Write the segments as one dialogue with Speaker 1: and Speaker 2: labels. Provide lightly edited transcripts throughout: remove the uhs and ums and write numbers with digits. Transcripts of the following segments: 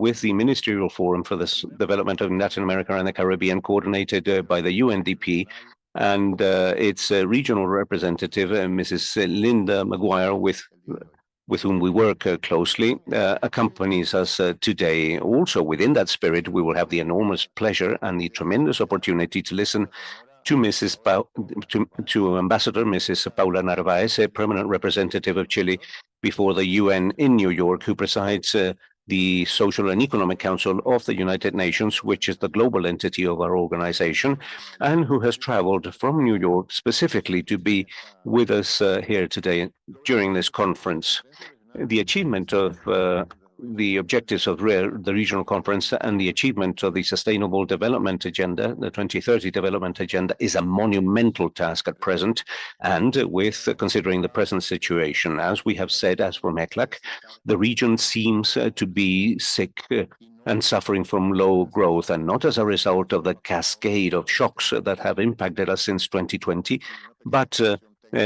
Speaker 1: with the Ministerial Forum for the Development of Latin America and the Caribbean, coordinated by the UNDP, and its regional representative, Mrs. Linda Maguire, with whom we work closely, accompanies us today. Also, within that spirit, we will have the enormous pleasure and the tremendous opportunity to listen to Ambassador Mrs. Paula Narvaez, a permanent representative of Chile before the UN in New York, who presides the Social and Economic Council of the United Nations, which is the global entity of our organization, and who has traveled from New York specifically to be with us here today during this conference. The achievement of the objectives of the regional conference and the achievement of the Sustainable Development Agenda, the 2030 Development Agenda, is a monumental task at present, and with considering the present situation. As we have said, as from ECLAC, the region seems to be sick and suffering from low growth, and not as a result of the cascade of shocks that have impacted us since 2020, but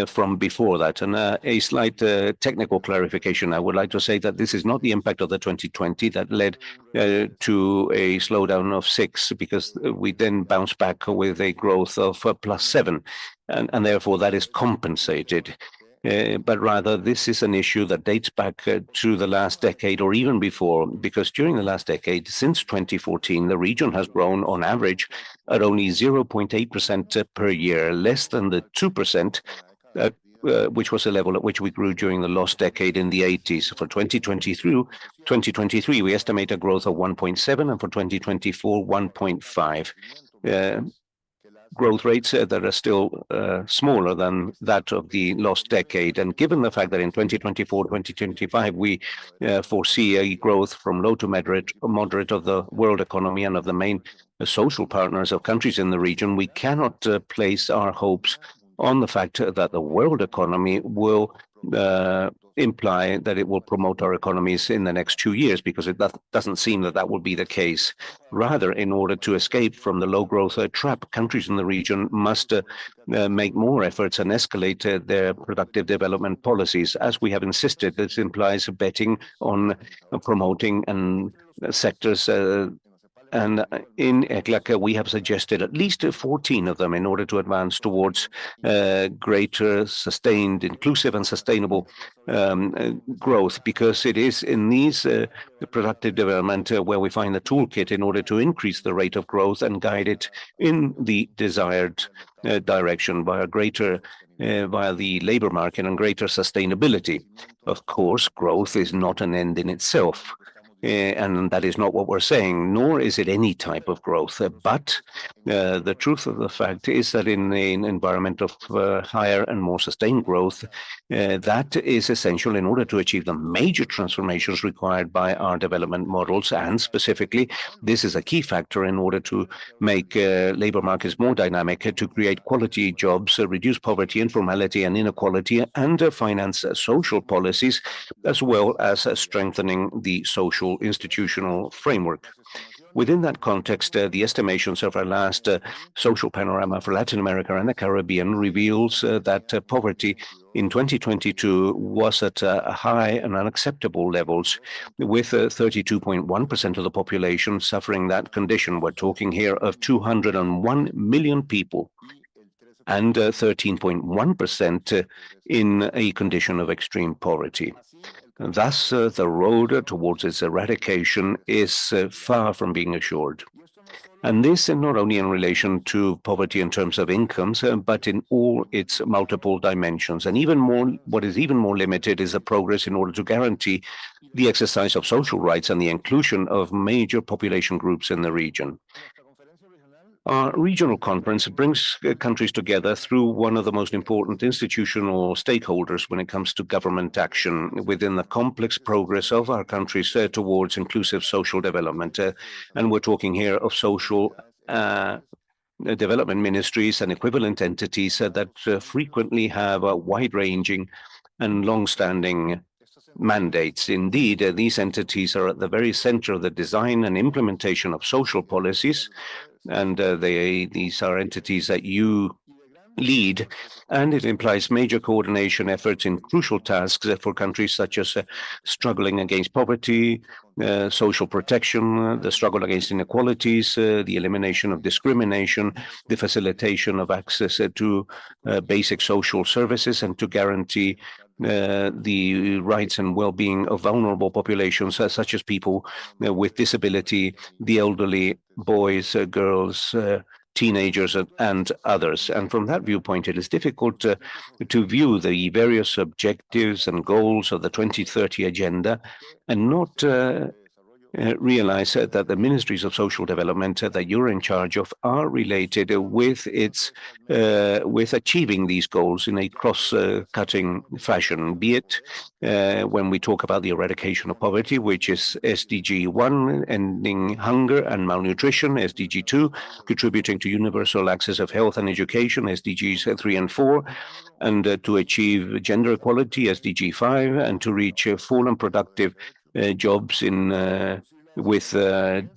Speaker 1: from before that. And a slight technical clarification, I would like to say that this is not the impact of the 2020 that led to a slowdown of 6, because we then bounced back with a growth of +7, and therefore that is compensated. But rather, this is an issue that dates back to the last decade or even before, because during the last decade, since 2014, the region has grown on average at only 0.8% per year, less than the 2% which was a level at which we grew during the lost decade in the 80s. For 2023, we estimate a growth of 1.7, and for 2024, 1.5. Growth rates that are still smaller than that of the lost decade. And given the fact that in 2024, 2025, we foresee a growth from low to moderate of the world economy and of the main social partners of countries in the region, we cannot place our hopes on the fact that the world economy will imply that it will promote our economies in the next 2 years, because it doesn't seem that that will be the case. Rather, in order to escape from the low growth trap, countries in the region must make more efforts and escalate their productive development policies. As we have insisted, this implies betting on promoting and sectors and in ECLAC, we have suggested at least 14 of them in order to advance towards greater, sustained, inclusive and sustainable growth, because it is in these productive development where we find the toolkit in order to increase the rate of growth and guide it in the desired direction via the labor market and greater sustainability. Of course, growth is not an end in itself. And that is not what we're saying, nor is it any type of growth. But the truth of the fact is that in an environment of higher and more sustained growth, that is essential in order to achieve the major transformations required by our development models. And specifically, this is a key factor in order to make labor markets more dynamic, to create quality jobs, reduce poverty, informality, and inequality, and finance social policies, as well as strengthening the social institutional framework. Within that context, the estimations of our last social panorama for Latin America and the Caribbean reveals that poverty in 2022 was at high and unacceptable levels, with 32.1% of the population suffering that condition. We're talking here of 201 million people, and 13.1% in a condition of extreme poverty. Thus, the road towards its eradication is far from being assured. And this not only in relation to poverty in terms of incomes, but in all its multiple dimensions. And even more, what is even more limited is the progress in order to guarantee the exercise of social rights and the inclusion of major population groups in the region. Our regional conference brings countries together through one of the most important institutional stakeholders when it comes to government action within the complex progress of our countries towards inclusive social development. And we're talking here of social development ministries and equivalent entities that frequently have a wide-ranging and long-standing mandates. Indeed, these entities are at the very center of the design and implementation of social policies, and these are entities that you lead, and it implies major coordination efforts in crucial tasks for countries such as struggling against poverty, social protection, the struggle against inequalities, the elimination of discrimination, the facilitation of access to basic social services, and to guarantee the rights and well-being of vulnerable populations, such as people with disability, the elderly, boys, girls, teenagers, and others. And from that viewpoint, it is difficult to view the various objectives and goals of the 2030 agenda and not realize that the ministries of social development that you're in charge of are related with with achieving these goals in a cross-cutting fashion, be it when we talk about the eradication of poverty, which is SDG 1, ending hunger and malnutrition, SDG 2, contributing to universal access of health and education, SDGs 3 and 4, and to achieve gender equality, SDG 5, and to reach full and productive jobs with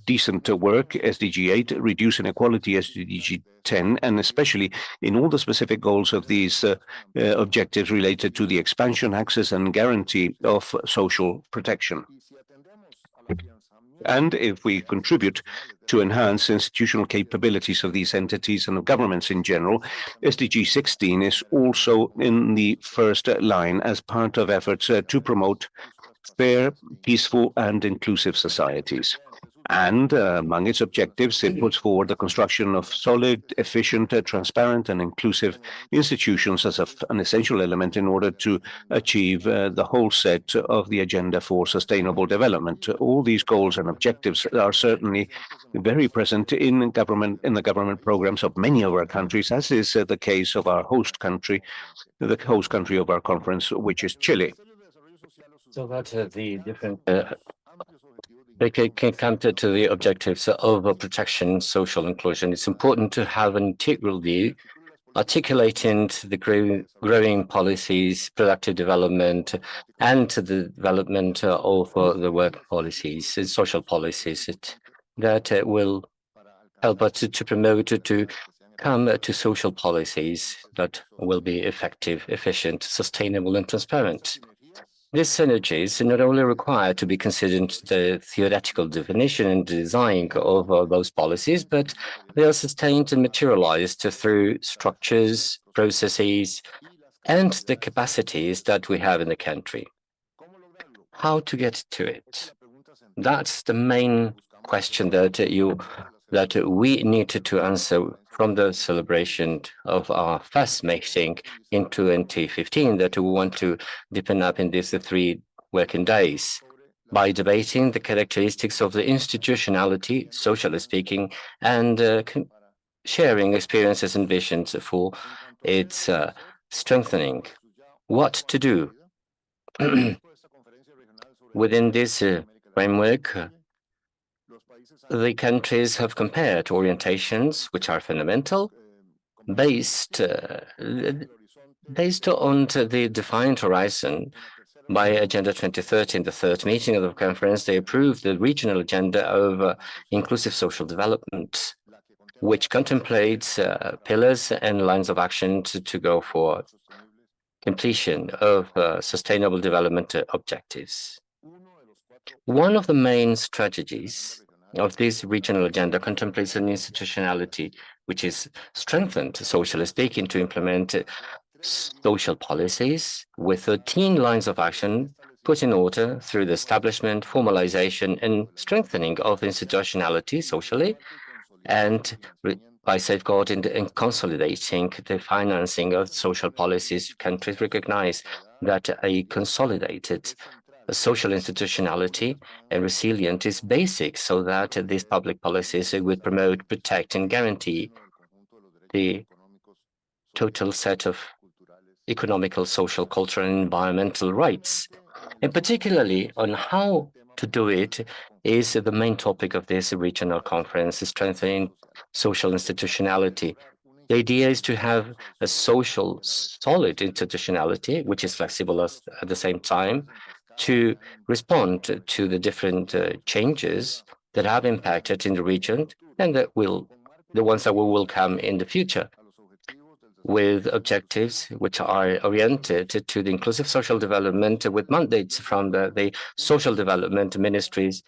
Speaker 1: decent work, SDG 8, reduce inequality, SDG 10, and especially in all the specific goals of these objectives related to the expansion, access, and guarantee of social protection. And if we contribute to enhance institutional capabilities of these entities and of governments in general, SDG 16 is also in the first line as part of efforts to promote fair, peaceful, and inclusive societies. And among its objectives, it puts forward the construction of solid, efficient, transparent, and inclusive institutions as an essential element in order to achieve the whole set of the agenda for sustainable development. All these goals and objectives are certainly very present in the government programs of many of our countries, as is the case of our host country, the host country of our conference, which is Chile.
Speaker 2: So that the different they can come to the objectives of protection, social inclusion. It's important to have an integral view, articulating the growing policies, productive development, and the development of the work policies and social policies that will help us to promote to come to social policies that will be effective, efficient, sustainable, and transparent. These synergies are not only required to be considered the theoretical definition and design of those policies, but they are sustained and materialized through structures, processes, and the capacities that we have in the country. How to get to it? That's the main question that we need to answer from the celebration of our first meeting in 2015 that we want to deepen up in these 3 working days by debating the characteristics of the institutionality, socially speaking, and sharing experiences and visions for its strengthening. What to do? Within this framework, the countries have compared orientations which are fundamental based on the defined horizon by Agenda 2030. In the 3rd meeting of the conference, they approved the regional agenda of inclusive social development, which contemplates pillars and lines of action to go for completion of sustainable development objectives. One of the main strategies of this regional agenda contemplates an institutionality which is strengthened, socially speaking, to implement social policies with 13 lines of action put in order through the establishment, formalization, and strengthening of institutionality socially, and by safeguarding and consolidating the financing of social policies. Countries recognize that a consolidated social institutionality and resilient is basic so that these public policies would promote, protect, and guarantee the total set of economical, social, cultural, and environmental rights. And particularly on how to do it is the main topic of this regional conference, strengthening social institutionality. The idea is to have a social, solid institutionality, which is flexible at the same time, to respond to the different changes that have impacted in the region and that the ones that will come in the future. with objectives which are oriented to the inclusive social development with mandates from the social development ministries,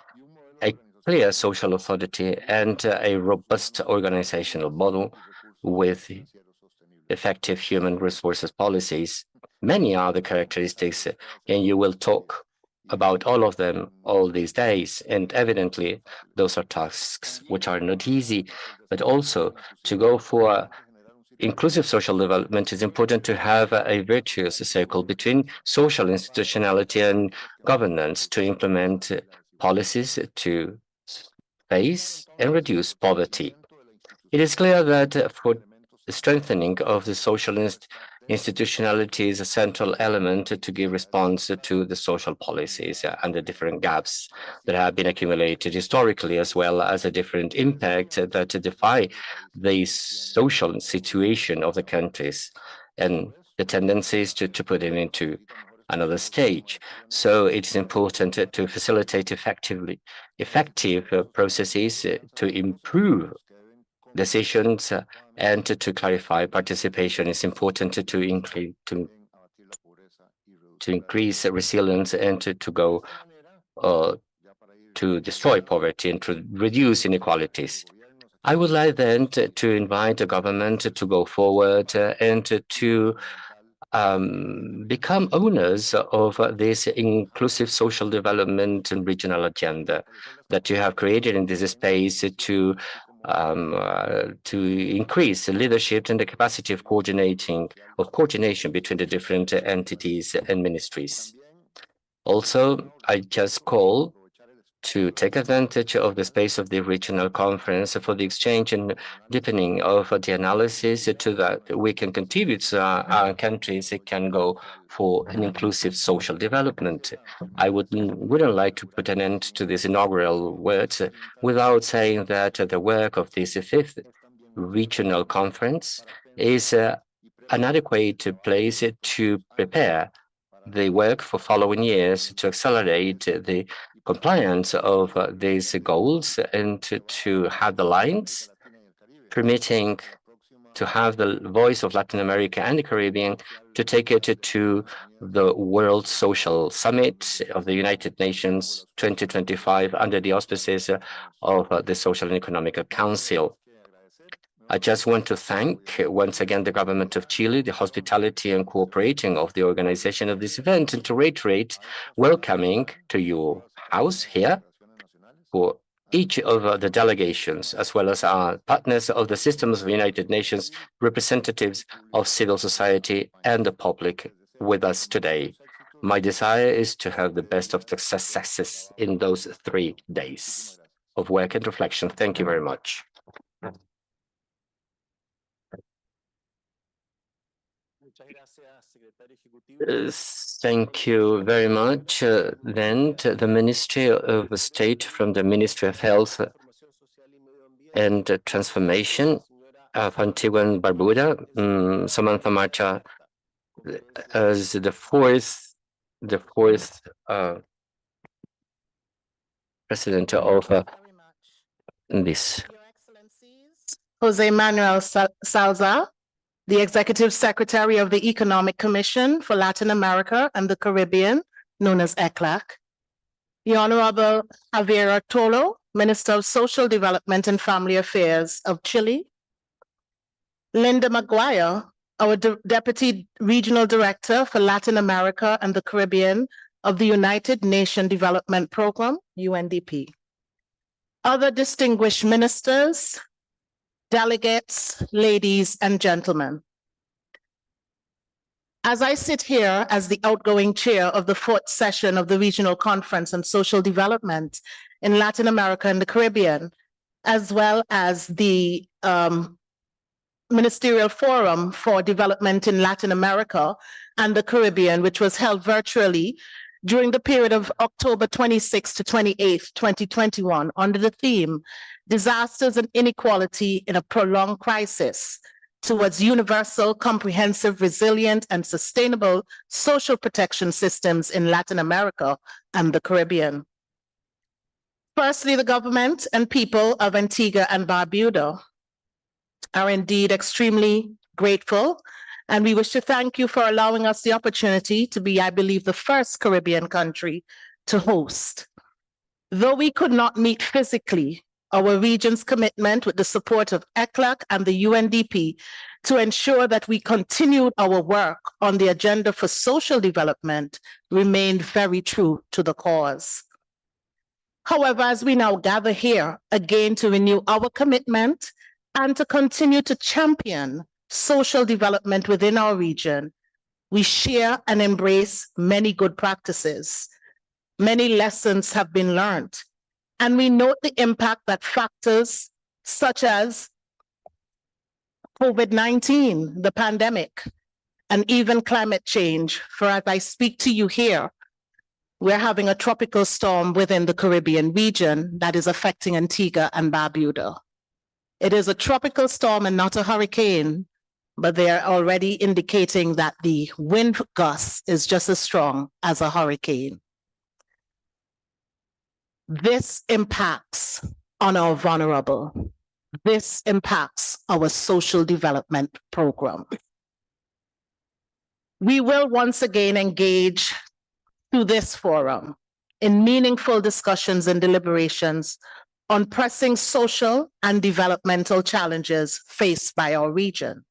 Speaker 2: a clear social authority, and a robust organizational model with effective human resources policies. Many are the characteristics, and you will talk about all of them all these days. And evidently, those are tasks which are not easy, but also to go for inclusive social development is important to have a virtuous circle between social institutionality and governance to implement policies to face and reduce poverty. It is clear that for the strengthening of the social institutionality is a central element to give response to the social policies and the different gaps that have been accumulated historically, as well as a different impact that defy the social situation of the countries and the tendencies to put them into another stage. So it's important to facilitate effective processes to improve decisions and to clarify participation. It's important to increase resilience and to go to destroy poverty and to reduce inequalities. I would like then to invite the government to go forward and to become owners of this inclusive social development and regional agenda that you have created in this space to increase the leadership and the capacity of coordination between the different entities and ministries. Also, I just call to take advantage of the space of the regional conference for the exchange and deepening of the analysis to that we can contribute so our countries can go for an inclusive social development. I wouldn't like to put an end to this inaugural words without saying that the work of this fifth regional conference is an adequate place to prepare the work for following years to accelerate the compliance of these goals and to have the lines permitting to have the voice of Latin America and the Caribbean to take it to the World Social Summit of the United Nations 2025 under the auspices of the Social and Economic Council. I just want to thank once again the government of Chile, the hospitality and cooperating of the organization of this event, and to reiterate welcoming to your house here for each of the delegations, as well as our partners of the systems of the United Nations, representatives of civil society and the public with us today. My desire is to have the best of the successes in those 3 days of work and reflection. Thank you very much. Thank you very much. Then to the Ministry of State from the Ministry of Health and Transformation of Antigua and Barbuda, Samantha Marcha as the fourth president of this.
Speaker 3: Jose Manuel Salazar, the Executive Secretary of the Economic Commission for Latin America and the Caribbean, known as ECLAC. The Honorable Javier Tolo, Minister of Social Development and Family Affairs of Chile. Linda Maguire, our Deputy Regional Director for Latin America and the Caribbean of the United Nations Development Program, UNDP. Other distinguished ministers, delegates, ladies and gentlemen. As I sit here as the outgoing chair of the 4th session of the Regional Conference on Social Development in Latin America and the Caribbean, as well as the Ministerial Forum for Development in Latin America and the Caribbean, which was held virtually during the period of October 26 to 28, 2021, under the theme, Disasters and Inequality in a Prolonged Crisis towards Universal, Comprehensive, Resilient, and Sustainable Social Protection Systems in Latin America and the Caribbean. Firstly, the government and people of Antigua and Barbuda are indeed extremely grateful, and we wish to thank you for allowing us the opportunity to be, I believe, the first Caribbean country to host. Though we could not meet physically, our region's commitment with the support of ECLAC and the UNDP to ensure that we continued our work on the agenda for social development remained very true to the cause. However, as we now gather here again to renew our commitment and to continue to champion social development within our region, we share and embrace many good practices. Many lessons have been learned, and we note the impact that factors such as COVID-19, the pandemic, and even climate change, for as I speak to you here, we're having a tropical storm within the Caribbean region that is affecting Antigua and Barbuda. It is a tropical storm and not a hurricane, but they are already indicating that the wind gust is just as strong as a hurricane. This impacts on our vulnerable. This impacts our social development program. We will once again engage through this forum in meaningful discussions and deliberations on pressing social and developmental challenges faced by our region.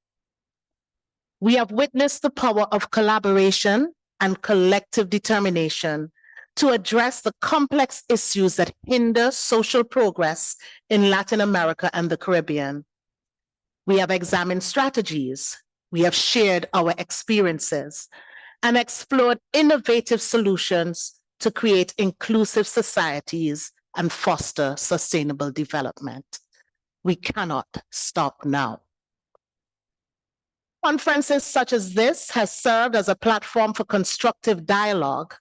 Speaker 3: We have witnessed the power of collaboration and collective determination to address the complex issues that hinder social progress in Latin America and the Caribbean. We have examined strategies, we have shared our experiences, and explored innovative solutions to create inclusive societies and foster sustainable development. We cannot stop now. Conferences such as this has served as a platform for constructive dialogue,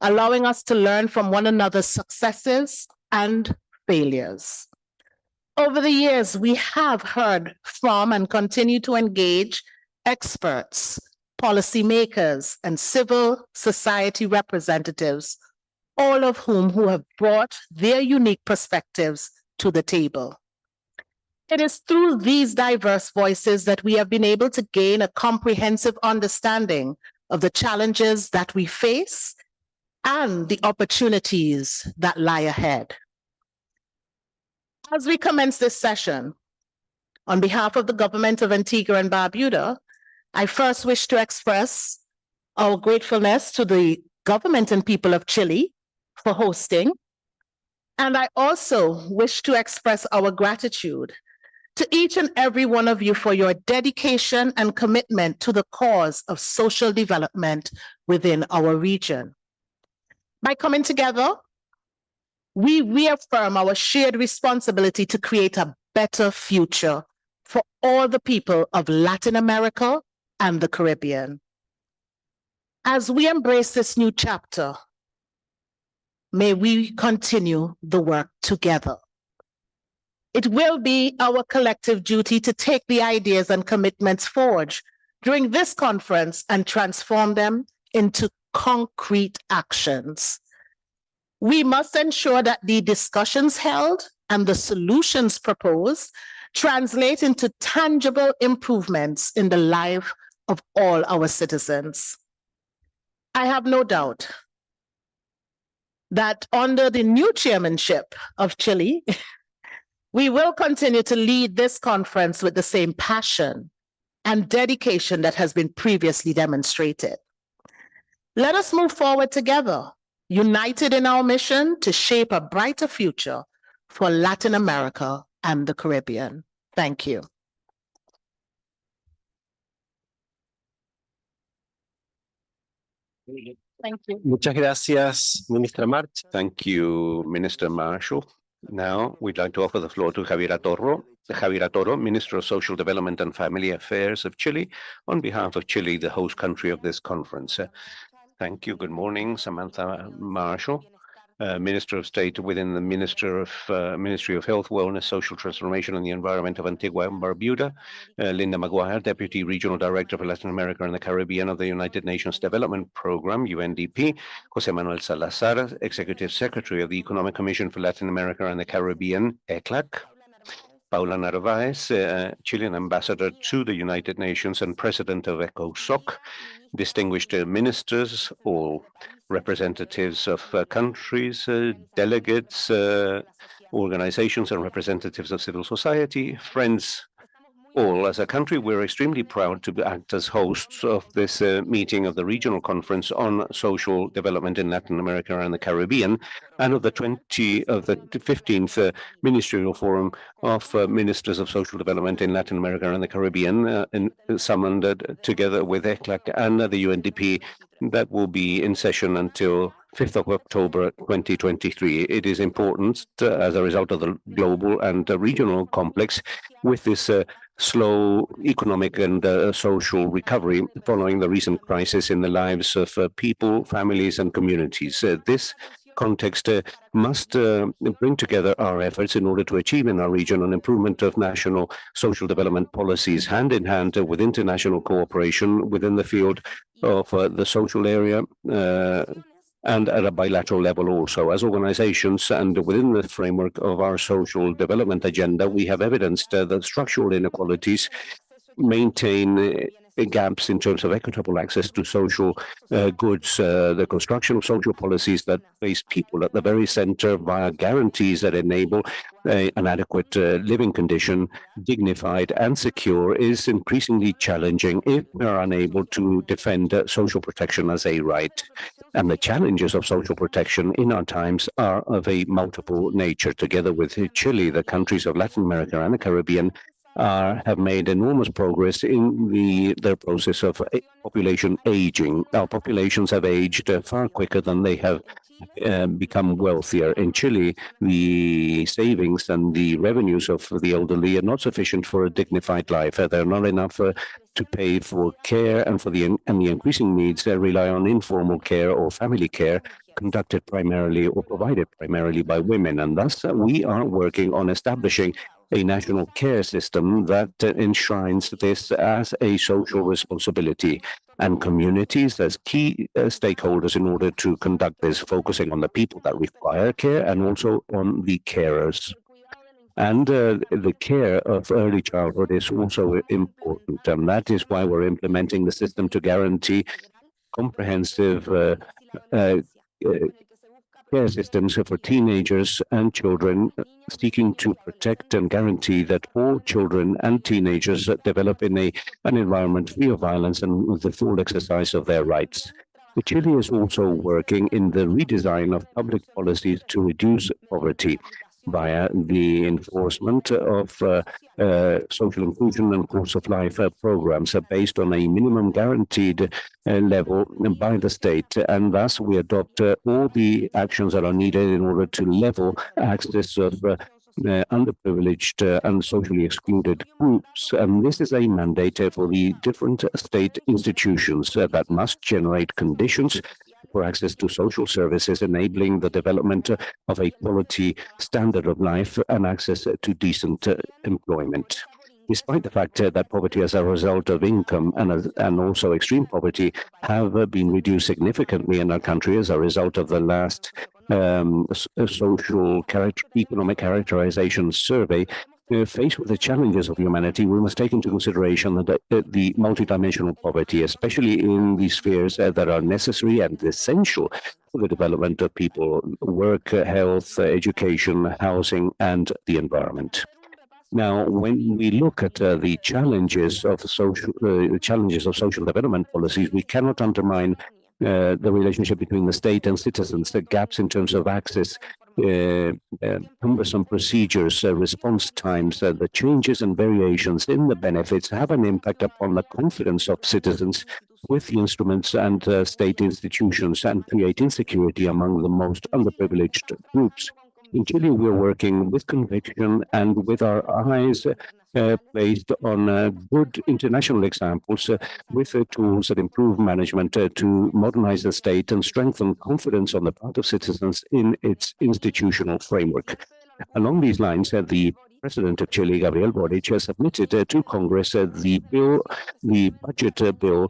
Speaker 3: allowing us to learn from one another's successes and failures. Over the years, we have heard from and continue to engage experts, policymakers, and civil society representatives, all of who have brought their unique perspectives to the table. It is through these diverse voices that we have been able to gain a comprehensive understanding of the challenges that we face and the opportunities that lie ahead. As we commence this session, on behalf of the government of Antigua and Barbuda, I first wish to express our gratefulness to the government and people of Chile for hosting. And I also wish to express our gratitude to each and every one of you for your dedication and commitment to the cause of social development within our region. By coming together, we reaffirm our shared responsibility to create a better future for all the people of Latin America and the Caribbean. As we embrace this new chapter, may we continue the work together. It will be our collective duty to take the ideas and commitments forged during this conference and transform them into concrete actions. We must ensure that the discussions held and the solutions proposed translate into tangible improvements in the life of all our citizens. I have no doubt that under the new chairmanship of Chile, we will continue to lead this conference with the same passion and dedication that has been previously demonstrated. Let us move forward together, united in our mission to shape a brighter future for Latin America and the Caribbean. Thank you. Thank you.
Speaker 4: Muchas gracias, Ministra March.
Speaker 1: Thank you, Minister Marshall. Now, we'd like to offer the floor to Javier Toro, Minister of Social Development and Family Affairs of Chile, on behalf of Chile, the host country of this conference. Thank you. Good morning, Samantha Marshall, Minister of State within the Ministry of Health, Wellness, Social Transformation and the Environment of Antigua and Barbuda, Linda Maguire, Deputy Regional Director for Latin America and the Caribbean of the United Nations Development Program, UNDP, José Manuel Salazar, Executive Secretary of the Economic Commission for Latin America and the Caribbean, ECLAC, Paula Narváez, Chilean ambassador to the United Nations and president of ECOSOC, distinguished ministers, all representatives of countries, delegates, organizations and representatives of civil society, friends, all. As a country, we're extremely proud to act as hosts of this meeting of the Regional Conference on Social Development in Latin America and the Caribbean, and of the 15th Ministerial Forum of Ministers of Social Development in Latin America and the Caribbean, summoned together with ECLAC and the UNDP, that will be in session until 5th of October 2023. It is important as a result of the global and regional complex with this slow economic and social recovery following the recent crisis in the lives of people, families, and communities. This context must bring together our efforts in order to achieve in our region an improvement of national social development policies, hand in hand with international cooperation within the field of the social area, and at a bilateral level also. As organizations and within the framework of our social development agenda, we have evidenced that structural inequalities maintain gaps in terms of equitable access to social goods, the construction of social policies that place people at the very center via guarantees that enable an adequate living condition, dignified and secure, is increasingly challenging if we are unable to defend social protection as a right. And the challenges of social protection in our times are of a multiple nature. Together with Chile, the countries of Latin America and the Caribbean have made enormous progress in their process of population aging. Our populations have aged far quicker than they have become wealthier. In Chile, the savings and the revenues of the elderly are not sufficient for a dignified life. They're not enough to pay for care, and the increasing needs rely on informal care or family care conducted primarily or provided primarily by women. And thus, we are working on establishing a national care system that enshrines this as a social responsibility, and communities as key stakeholders in order to conduct this, focusing on the people that require care and also on the carers. And the care of early childhood is also important, and that is why we're implementing the system to guarantee comprehensive care systems for teenagers and children, seeking to protect and guarantee that all children and teenagers develop in an environment free of violence and with the full exercise of their rights. Chile is also working in the redesign of public policies to reduce poverty via the enforcement of social inclusion and course of life programs based on a minimum guaranteed level by the state. And thus we adopt all the actions that are needed in order to level access of underprivileged and socially excluded groups. And this is a mandate for the different state institutions that must generate conditions for access to social services, enabling the development of a quality standard of life and access to decent employment. Despite the fact that poverty as a result of income and also extreme poverty have been reduced significantly in our country as a result of the last economic characterization survey, faced with the challenges of humanity, we must take into consideration that the multidimensional poverty, especially in the spheres that are necessary and essential for the development of people: work, health, education, housing, and the environment. Now, when we look at the challenges of social development policies, we cannot undermine the relationship between the state and citizens, the gaps in terms of access, cumbersome procedures, response times, the changes and variations in the benefits have an impact upon the confidence of citizens with the instruments and state institutions, and create insecurity among the most underprivileged groups. In Chile, we're working with conviction and with our eyes placed on good international examples with tools that improve management to modernize the state and strengthen confidence on the part of citizens in its institutional framework. Along these lines, the President of Chile, Gabriel Boric, has submitted to Congress the budget bill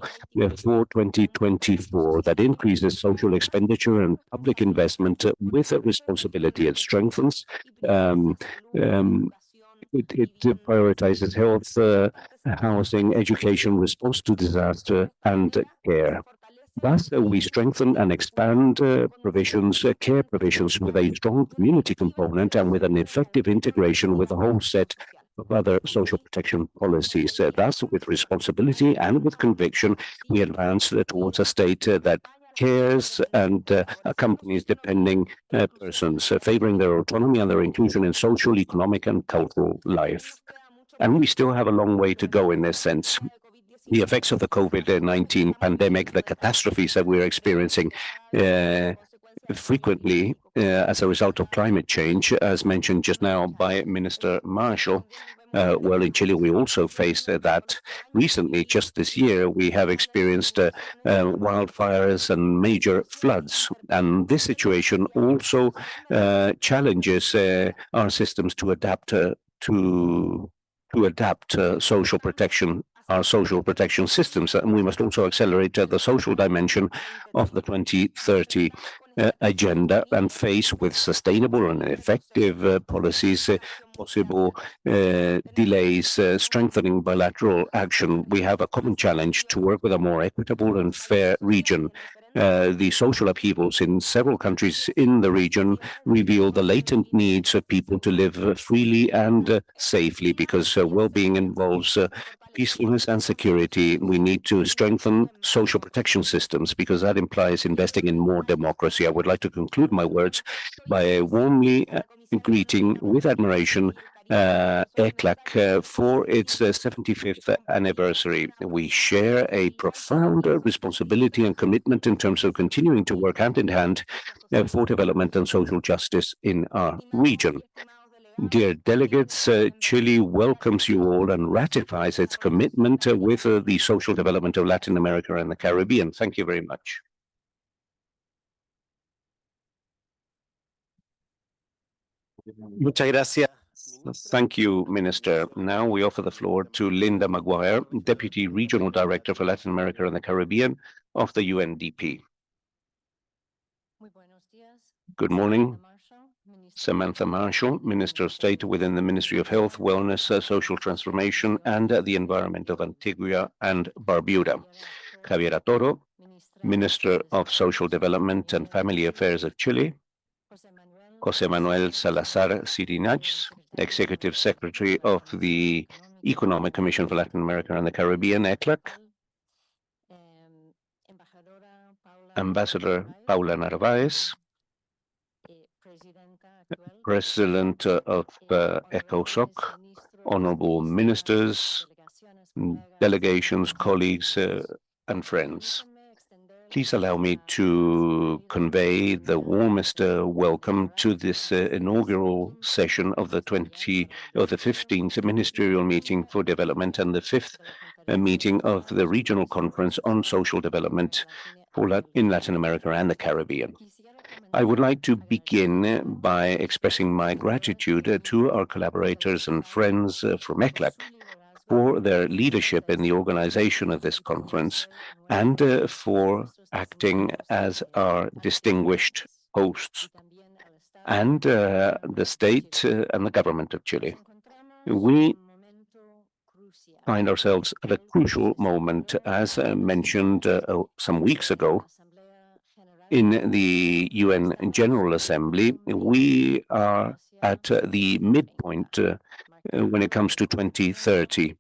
Speaker 1: for 2024 that increases social expenditure and public investment with responsibility. It strengthens It prioritizes health, housing, education, response to disaster, and care. Thus, we strengthen and expand provisions, care provisions with a strong community component and with an effective integration with a whole set of other social protection policies. Thus, with responsibility and with conviction, we advance towards a state that cares and accompanies depending persons, favoring their autonomy and their inclusion in social, economic, and cultural life. And we still have a long way to go in this sense. The effects of the COVID-19 pandemic, the catastrophes that we're experiencing frequently as a result of climate change, as mentioned just now by Minister Marshall. Well, in Chile, we also faced that recently, just this year, we have experienced wildfires and major floods. And this situation also challenges our systems to adapt social protection, our social protection systems. And we must also accelerate the social dimension of the 2030 agenda and face with sustainable and effective policies possible delays, strengthening bilateral action. We have a common challenge to work with a more equitable and fair region. The social upheavals in several countries in the region reveal the latent needs of people to live freely and safely, because well-being involves peacefulness and security. We need to strengthen social protection systems because that implies investing in more democracy. I would like to conclude my words by warmly greeting with admiration ECLAC for its 75th anniversary. We share a profound responsibility and commitment in terms of continuing to work hand in hand for development and social justice in our region. Dear delegates, Chile welcomes you all and ratifies its commitment with the social development of Latin America and the Caribbean. Thank you very much.
Speaker 4: Muchas gracias.
Speaker 1: Thank you, Minister. Now we offer the floor to Linda Maguire, Deputy Regional Director for Latin America and the Caribbean of the UNDP. Good morning. Samantha Marshall, Minister of State within the Ministry of Health, Wellness, Social Transformation, and the Environment of Antigua and Barbuda. Javiera Toro, Minister of Social Development and Family Affairs of Chile. José Manuel Salazar Cirinach, Executive Secretary of the Economic Commission for Latin America and the Caribbean, ECLAC. Ambassador Paula Narváez, President of ECOSOC, honorable ministers, delegations, colleagues, and friends. Please allow me to convey the warmest welcome to this inaugural session of the 15th Ministerial Meeting for Development and the 5th meeting of the Regional Conference on Social Development in Latin America and the Caribbean. I would like to begin by expressing my gratitude to our collaborators and friends from ECLAC for their leadership in the organization of this conference and for acting as our distinguished hosts, and the state and the government of Chile. We find ourselves at a crucial moment, as mentioned some weeks ago. In the UN General Assembly, we are at the midpoint when it comes to 2030,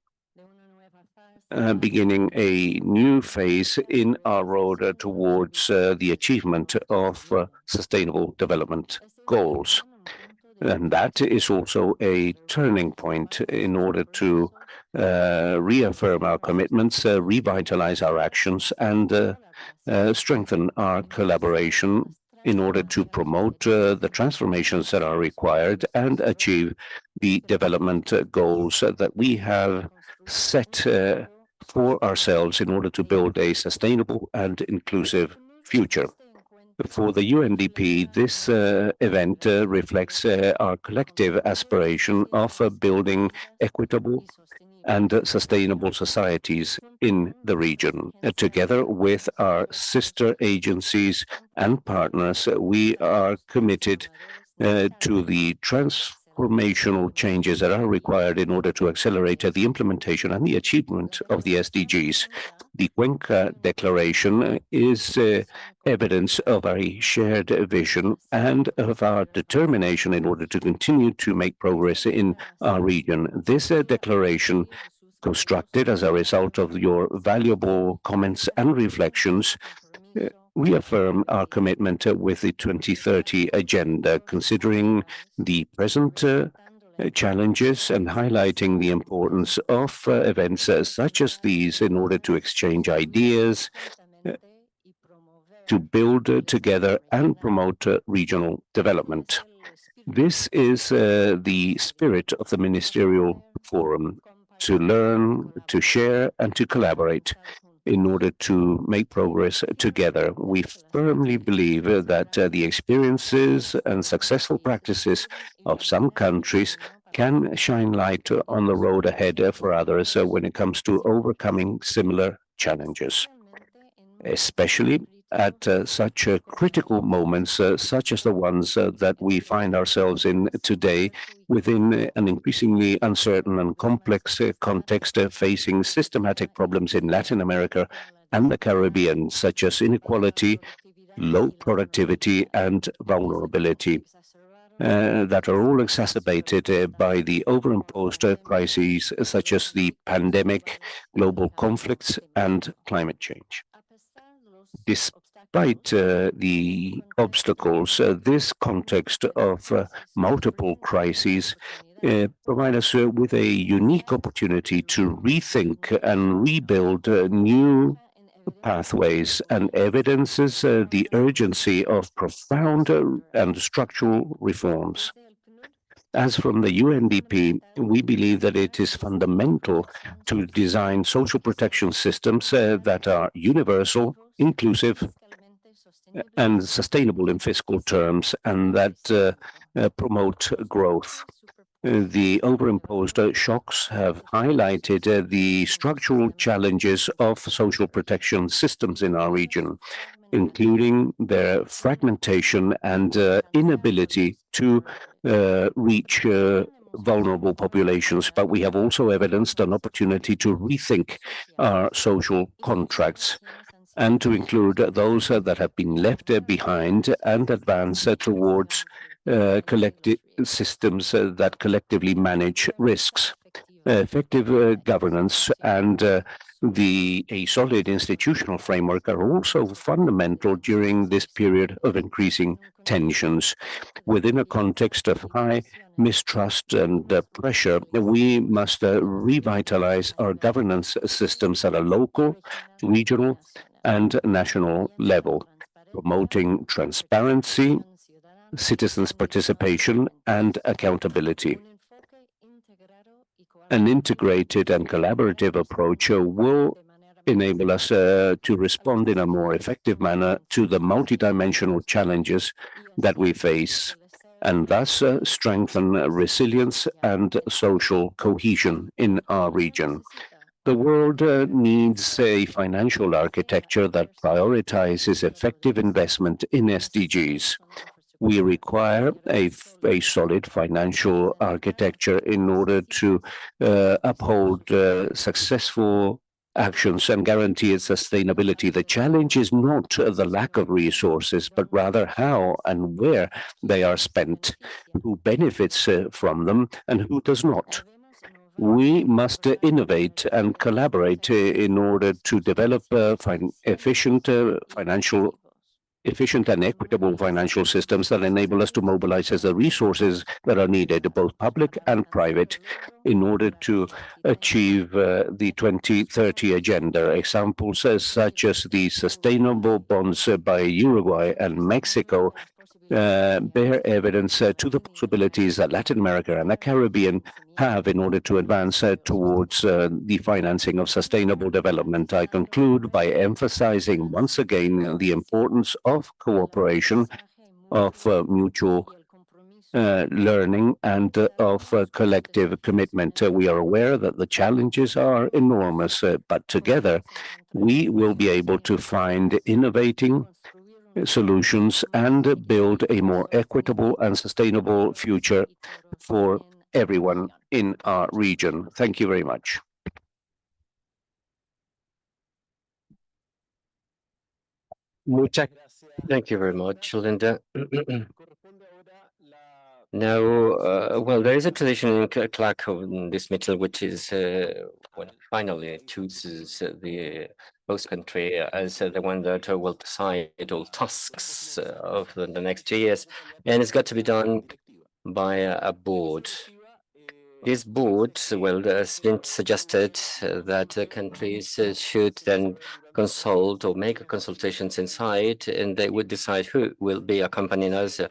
Speaker 1: beginning a new phase in our road towards the achievement of sustainable development goals. And that is also a turning point in order to reaffirm our commitments, revitalize our actions, and strengthen our collaboration in order to promote the transformations that are required and achieve the development goals that we have set for ourselves in order to build a sustainable and inclusive future. For the UNDP, this event reflects our collective aspiration of building equitable and sustainable societies in the region. Together with our sister agencies and partners, we are committed to the transformational changes that are required in order to accelerate the implementation and the achievement of the SDGs. The Cuenca Declaration is evidence of a shared vision and of our determination in order to continue to make progress in our region. This declaration, constructed as a result of your valuable comments and reflections, reaffirm our commitment with the 2030 agenda, considering the present challenges and highlighting the importance of events such as these in order to exchange ideas, to build together and promote regional development. This is the spirit of the Ministerial Forum: to learn, to share, and to collaborate in order to make progress together. We firmly believe that the experiences and successful practices of some countries can shine light on the road ahead for others when it comes to overcoming similar challenges, especially at such critical moments, such as the ones that we find ourselves in today, within an increasingly uncertain and complex context facing systematic problems in Latin America and the Caribbean, such as inequality, low productivity, and vulnerability, that are all exacerbated by the overimposed crises such as the pandemic, global conflicts, and climate change. Despite the obstacles, this context of multiple crises provide us with a unique opportunity to rethink and rebuild new pathways, and evidences the urgency of profound and structural reforms. As from the UNDP, we believe that it is fundamental to design social protection systems that are universal, inclusive, and sustainable in fiscal terms, and that promote growth. The overimposed shocks have highlighted the structural challenges of social protection systems in our region, including their fragmentation and inability to reach vulnerable populations. But we have also evidenced an opportunity to rethink our social contracts and to include those that have been left behind and advance towards collective systems that collectively manage risks. Effective governance and a solid institutional framework are also fundamental during this period of increasing tensions. Within a context of high mistrust and pressure, we must revitalize our governance systems at a local, regional, and national level, promoting transparency, citizens' participation, and accountability. An integrated and collaborative approach will enable us to respond in a more effective manner to the multidimensional challenges that we face, and thus strengthen resilience and social cohesion in our region. The world needs a financial architecture that prioritizes effective investment in SDGs. We require a solid financial architecture in order to uphold successful actions and guarantee its sustainability. The challenge is not the lack of resources, but rather how and where they are spent, who benefits from them and who does not. We must innovate and collaborate in order to develop efficient and equitable financial systems that enable us to mobilize the resources that are needed, both public and private, in order to achieve the 2030 agenda. Examples such as the sustainable bonds by Uruguay and Mexico bear evidence to the possibilities that Latin America and the Caribbean have in order to advance towards the financing of sustainable development. I conclude by emphasizing once again the importance of cooperation, of mutual learning, and of collective commitment. We are aware that the challenges are enormous, but together we will be able to find innovating solutions and build a more equitable and sustainable future for everyone in our region. Thank you very much.
Speaker 4: Muchas gracias.
Speaker 2: Thank you very much, Linda.
Speaker 4: Corresponde ahora la
Speaker 2: Now, well, there is a tradition in CLAC of this meeting, which is when it finally chooses the host country as the one that will decide all tasks of the next 2 years, and it's got to be done by a board. This board, well, has been suggested that countries should then consult or make consultations inside, and they would decide who will be accompanying us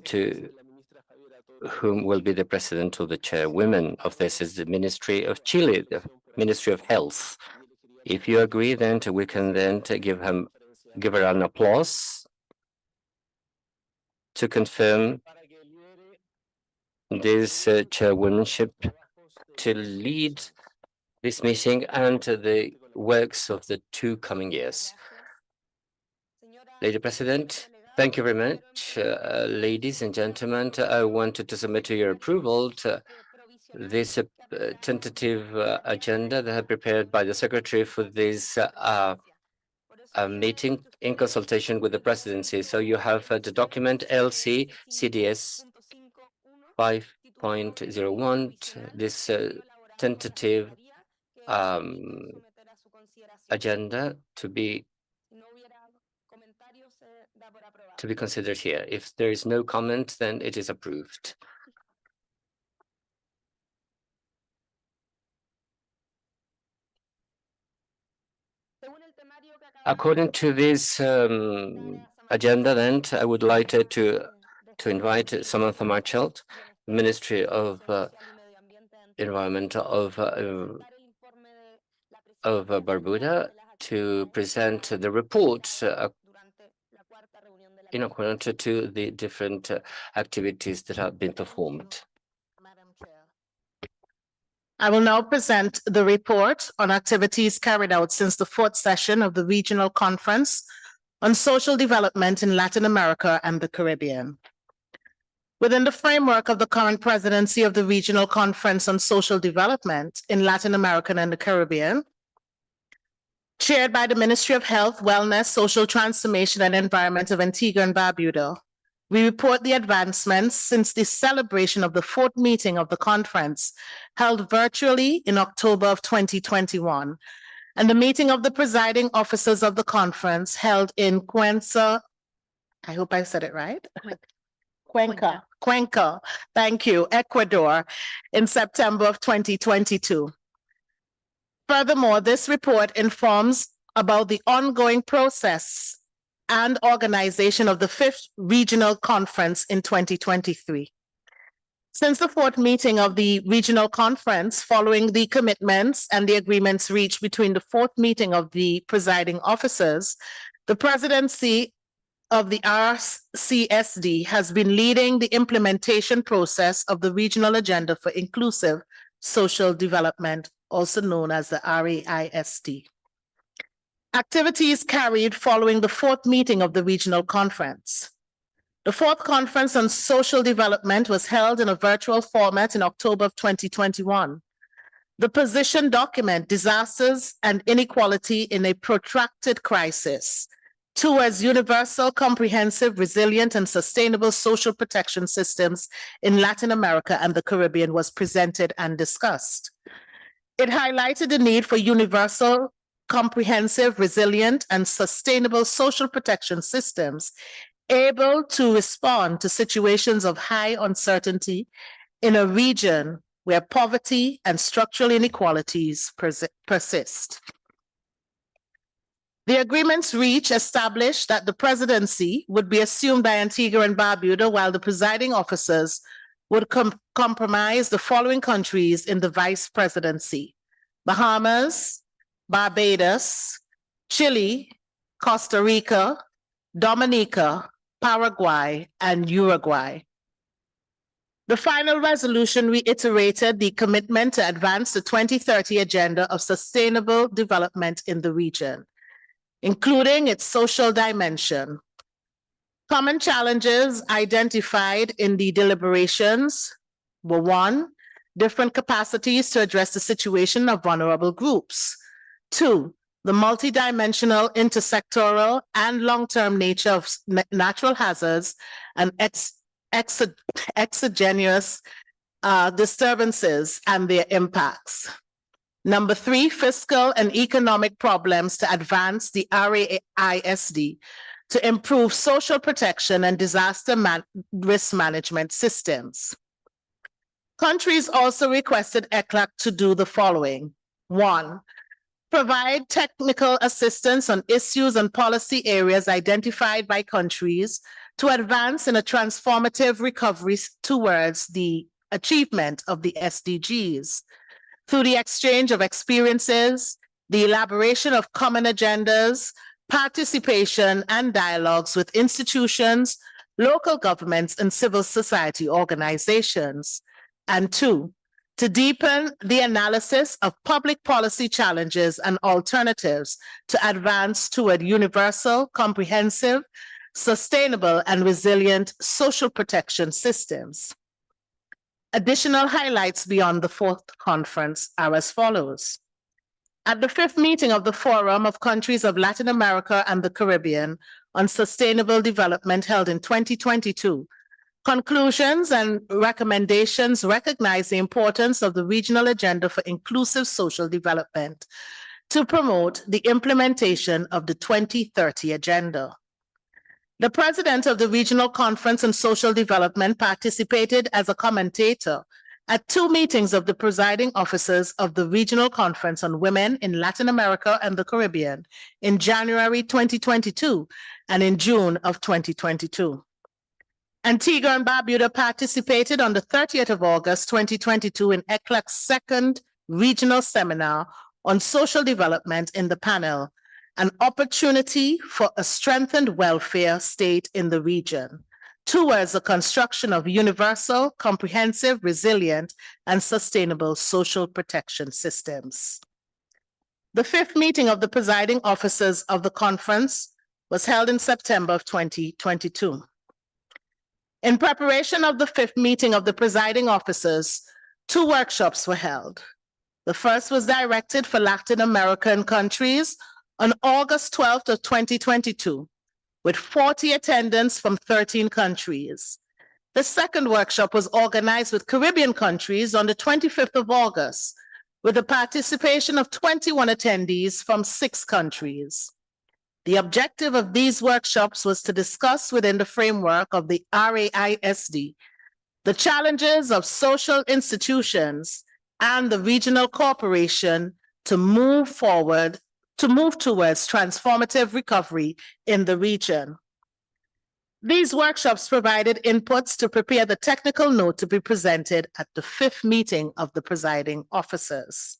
Speaker 2: to whom will be the president or the chairwoman of this is the Ministry of Chile, the Ministry of Health. If you agree, then we can then give her an applause to confirm this chairwomanship to lead this meeting and the works of the 2 coming years. Lady President, thank you very much. Ladies and gentlemen, I wanted to submit to your approval this tentative agenda that I prepared by the Secretary for this meeting in consultation with the presidency. So you have the document LC CDS 5.01, this tentative agenda to be considered here. If there is no comment, then it is approved. According to this agenda, then I would like to invite Samantha Marchelt, Ministry of Environment of Barbuda, to present the report in accordance to the different activities that have been performed.
Speaker 3: I will now present the report on activities carried out since the 4th session of the Regional Conference on Social Development in Latin America and the Caribbean. Within the framework of the current presidency of the Regional Conference on Social Development in Latin America and the Caribbean, chaired by the Ministry of Health, Wellness, Social Transformation and Environment of Antigua and Barbuda, we report the advancements since the celebration of the 4th meeting of the conference held virtually in October of 2021, and the meeting of the presiding officers of the conference held in Cuenca, I hope I said it right. Cuenca, thank you, Ecuador, in September of 2022. Furthermore, this report informs about the ongoing process and organization of the 5th Regional Conference in 2023. Since the 4th meeting of the Regional Conference, following the commitments and the agreements reached between the 4th meeting of the presiding officers, the presidency of the RCSD has been leading the implementation process of the Regional Agenda for Inclusive Social Development, also known as the RAISD. Activities carried following the 4th meeting of the Regional Conference. The 4th Conference on Social Development was held in a virtual format in October of 2021. The position document, Disasters and Inequality in a Protracted Crisis, towards universal, comprehensive, resilient, and sustainable social protection systems in Latin America and the Caribbean was presented and discussed. It highlighted the need for universal, comprehensive, resilient, and sustainable social protection systems able to respond to situations of high uncertainty in a region where poverty and structural inequalities persist. The agreements reached established that the presidency would be assumed by Antigua and Barbuda, while the presiding officers would comprise the following countries in the vice presidency: Bahamas, Barbados, Chile, Costa Rica, Dominica, Paraguay, and Uruguay. The final resolution reiterated the commitment to advance the 2030 Agenda of Sustainable Development in the region, including its social dimension, Common challenges identified in the deliberations were: one, different capacities to address the situation of vulnerable groups. Two, the multidimensional, intersectoral, and long-term nature of natural hazards and exogenous disturbances and their impacts. Number three, fiscal and economic problems to advance the RAISD to improve social protection and disaster risk management systems. Countries also requested ECLAC to do the following. One, provide technical assistance on issues and policy areas identified by countries to advance in a transformative recovery towards the achievement of the SDGs through the exchange of experiences, the elaboration of common agendas, participation and dialogues with institutions, local governments, and civil society organizations. And two, to deepen the analysis of public policy challenges and alternatives to advance toward universal, comprehensive, sustainable, and resilient social protection systems. Additional highlights beyond the fourth conference are as follows. At the fifth meeting of the Forum of Countries of Latin America and the Caribbean on Sustainable Development held in 2022, conclusions and recommendations recognize the importance of the regional agenda for inclusive social development to promote the implementation of the 2030 agenda. The president of the Regional Conference on Social Development participated as a commentator at two meetings of the presiding officers of the Regional Conference on Women in Latin America and the Caribbean in January 2022 and in June of 2022. Antigua and Barbuda participated on the 30th of August 2022 in ECLAC's second regional seminar on social development in the panel, an opportunity for a strengthened welfare state in the region towards the construction of universal, comprehensive, resilient, and sustainable social protection systems. The fifth meeting of the presiding officers of the conference was held in September of 2022. In preparation of the fifth meeting of the presiding officers, two workshops were held. The first was directed for Latin American countries on August 12th of 2022, with 40 attendants from 13 countries. The second workshop was organized with Caribbean countries on the 25th of August, with the participation of 21 attendees from 6 countries. The objective of these workshops was to discuss within the framework of the RAISD the challenges of social institutions and the regional cooperation to move towards transformative recovery in the region. These workshops provided inputs to prepare the technical note to be presented at the fifth meeting of the presiding officers.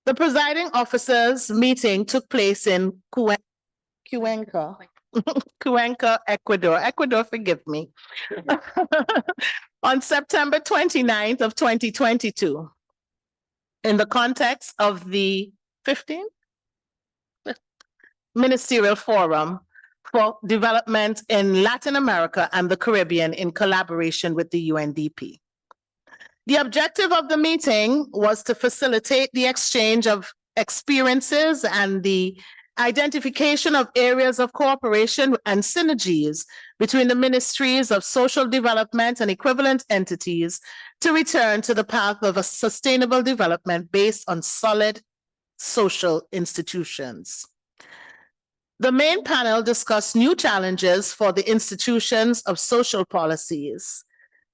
Speaker 3: The presiding officers meeting took place in Cuenca, Ecuador. Ecuador, forgive me. On September 29th of 2022, in the context of the 15th Ministerial Forum for Development in Latin America and the Caribbean in collaboration with the UNDP. The objective of the meeting was to facilitate the exchange of experiences and the identification of areas of cooperation and synergies between the ministries of social development and equivalent entities to return to the path of a sustainable development based on solid social institutions. The main panel discussed new challenges for the institutions of social policies.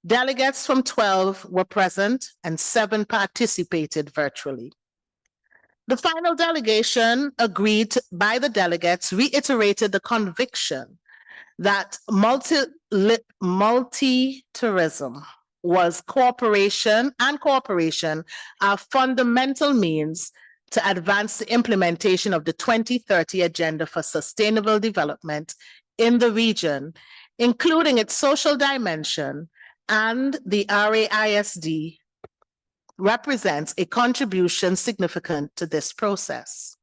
Speaker 3: Delegates from 12 were present and 7 participated virtually. The final delegation agreed by the delegates reiterated the conviction that multilateralism was cooperation are fundamental means to advance the implementation of the 2030 Agenda for Sustainable Development in the region, including its social dimension, and the RAISD represents a contribution significant to this process.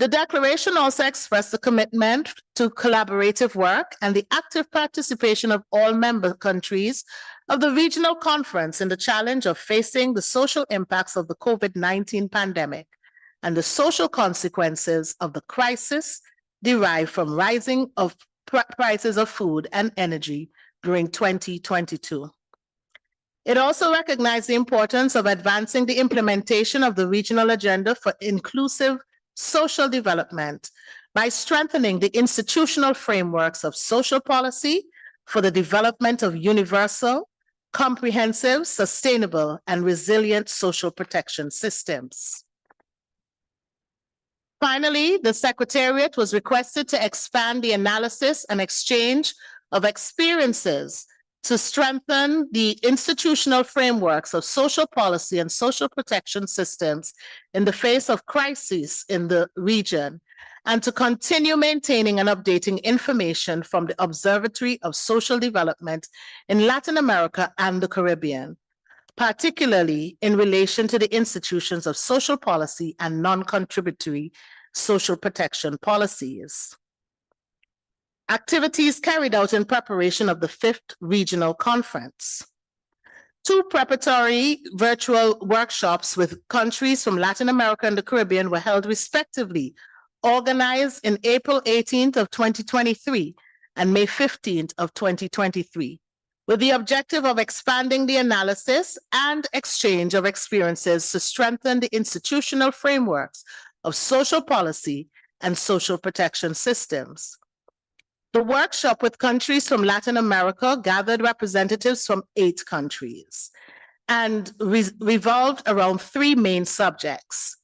Speaker 3: The declaration also expressed the commitment to collaborative work and the active participation of all member countries of the regional conference in the challenge of facing the social impacts of the COVID-19 pandemic and the social consequences of the crisis derived from rising of prices of food and energy during 2022. It also recognized the importance of advancing the implementation of the regional agenda for inclusive social development by strengthening the institutional frameworks of social policy for the development of universal, comprehensive, sustainable, and resilient social protection systems. Finally, the Secretariat was requested to expand the analysis and exchange of experiences to strengthen the institutional frameworks of social policy and social protection systems in the face of crises in the region, and to continue maintaining and updating information from the Observatory of Social Development in Latin America and the Caribbean, particularly in relation to the institutions of social policy and non-contributory social protection policies. Activities carried out in preparation of the 5th Regional Conference. 2 preparatory virtual workshops with countries from Latin America and the Caribbean were held respectively, organized in April 18th of 2023 and May 15th of 2023, with the objective of expanding the analysis and exchange of experiences to strengthen the institutional frameworks of social policy and social protection systems. The workshop with countries from Latin America gathered representatives from 8 countries and revolved around 3 main subjects.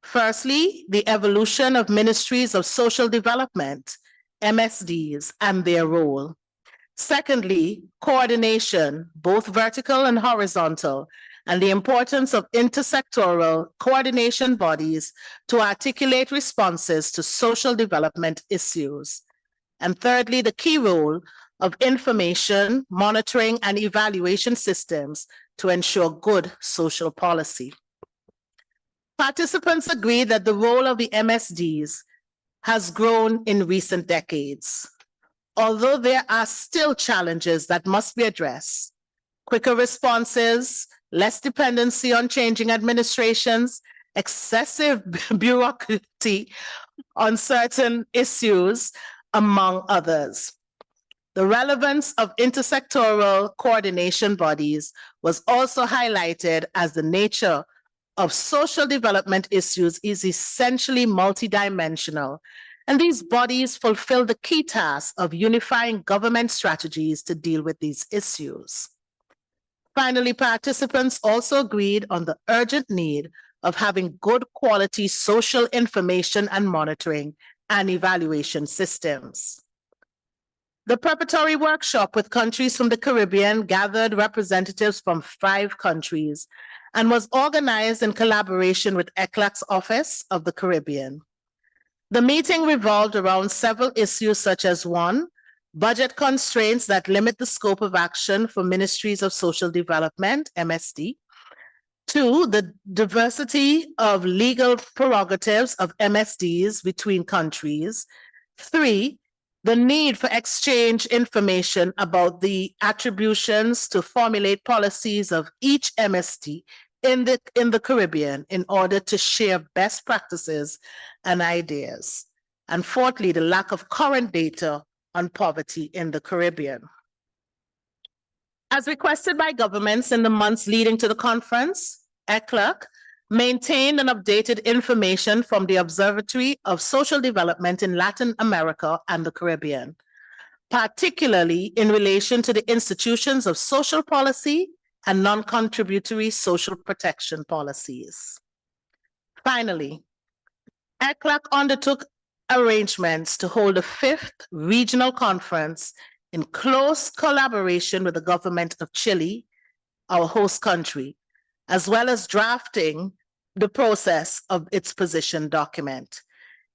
Speaker 3: Firstly, the evolution of ministries of social development, MSDs, and their role. Secondly, coordination, both vertical and horizontal, and the importance of intersectoral coordination bodies to articulate responses to social development issues. And thirdly, the key role of information, monitoring, and evaluation systems to ensure good social policy. Participants agreed that the role of the MSDs has grown in recent decades. Although there are still challenges that must be addressed, quicker responses, less dependency on changing administrations, excessive bureaucracy on certain issues, among others. The relevance of intersectoral coordination bodies was also highlighted as the nature of social development issues is essentially multidimensional, and these bodies fulfill the key task of unifying government strategies to deal with these issues. Finally, participants also agreed on the urgent need of having good quality social information and monitoring and evaluation systems. The preparatory workshop with countries from the Caribbean gathered representatives from 5 countries and was organized in collaboration with ECLAC's Office of the Caribbean. The meeting revolved around several issues such as 1, budget constraints that limit the scope of action for ministries of social development, MSD. 2, the diversity of legal prerogatives of MSDs between countries. 3, the need for exchange information about the attributions to formulate policies of each MSD in the Caribbean in order to share best practices and ideas. And 4thly, the lack of current data on poverty in the Caribbean. As requested by governments in the months leading to the conference, ECLAC maintained and updated information from the Observatory of Social Development in Latin America and the Caribbean, particularly in relation to the institutions of social policy and non-contributory social protection policies. Finally, ECLAC undertook arrangements to hold a 5th regional conference in close collaboration with the government of Chile, our host country, as well as drafting the process of its position document.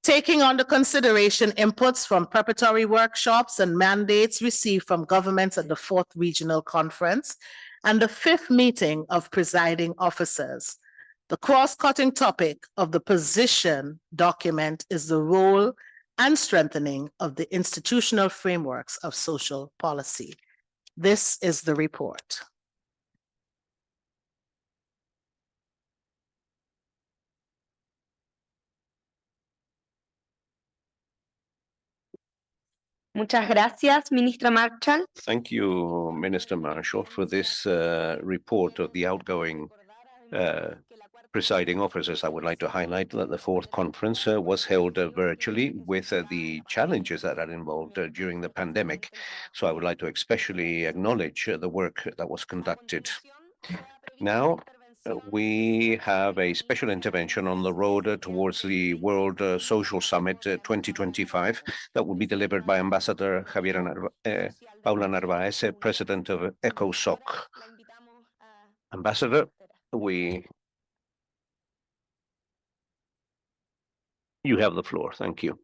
Speaker 3: Taking under consideration inputs from preparatory workshops and mandates received from governments at the 4th Regional Conference and the 5th meeting of presiding officers, The cross-cutting topic of the position document is the role and strengthening of the institutional frameworks of social policy. This is the report.
Speaker 5: Muchas gracias, Ministra Marshall.
Speaker 1: Thank you, Minister Marshall, for this report of the outgoing presiding officers. I would like to highlight that the fourth conference was held virtually with the challenges that are involved during the pandemic. So I would like to especially acknowledge the work that was conducted. Now, we have a special intervention on the road towards the World Social Summit 2025 that will be delivered by Ambassador Paula Narvaez, President of ECOSOC. Ambassador, you have the floor. Thank you.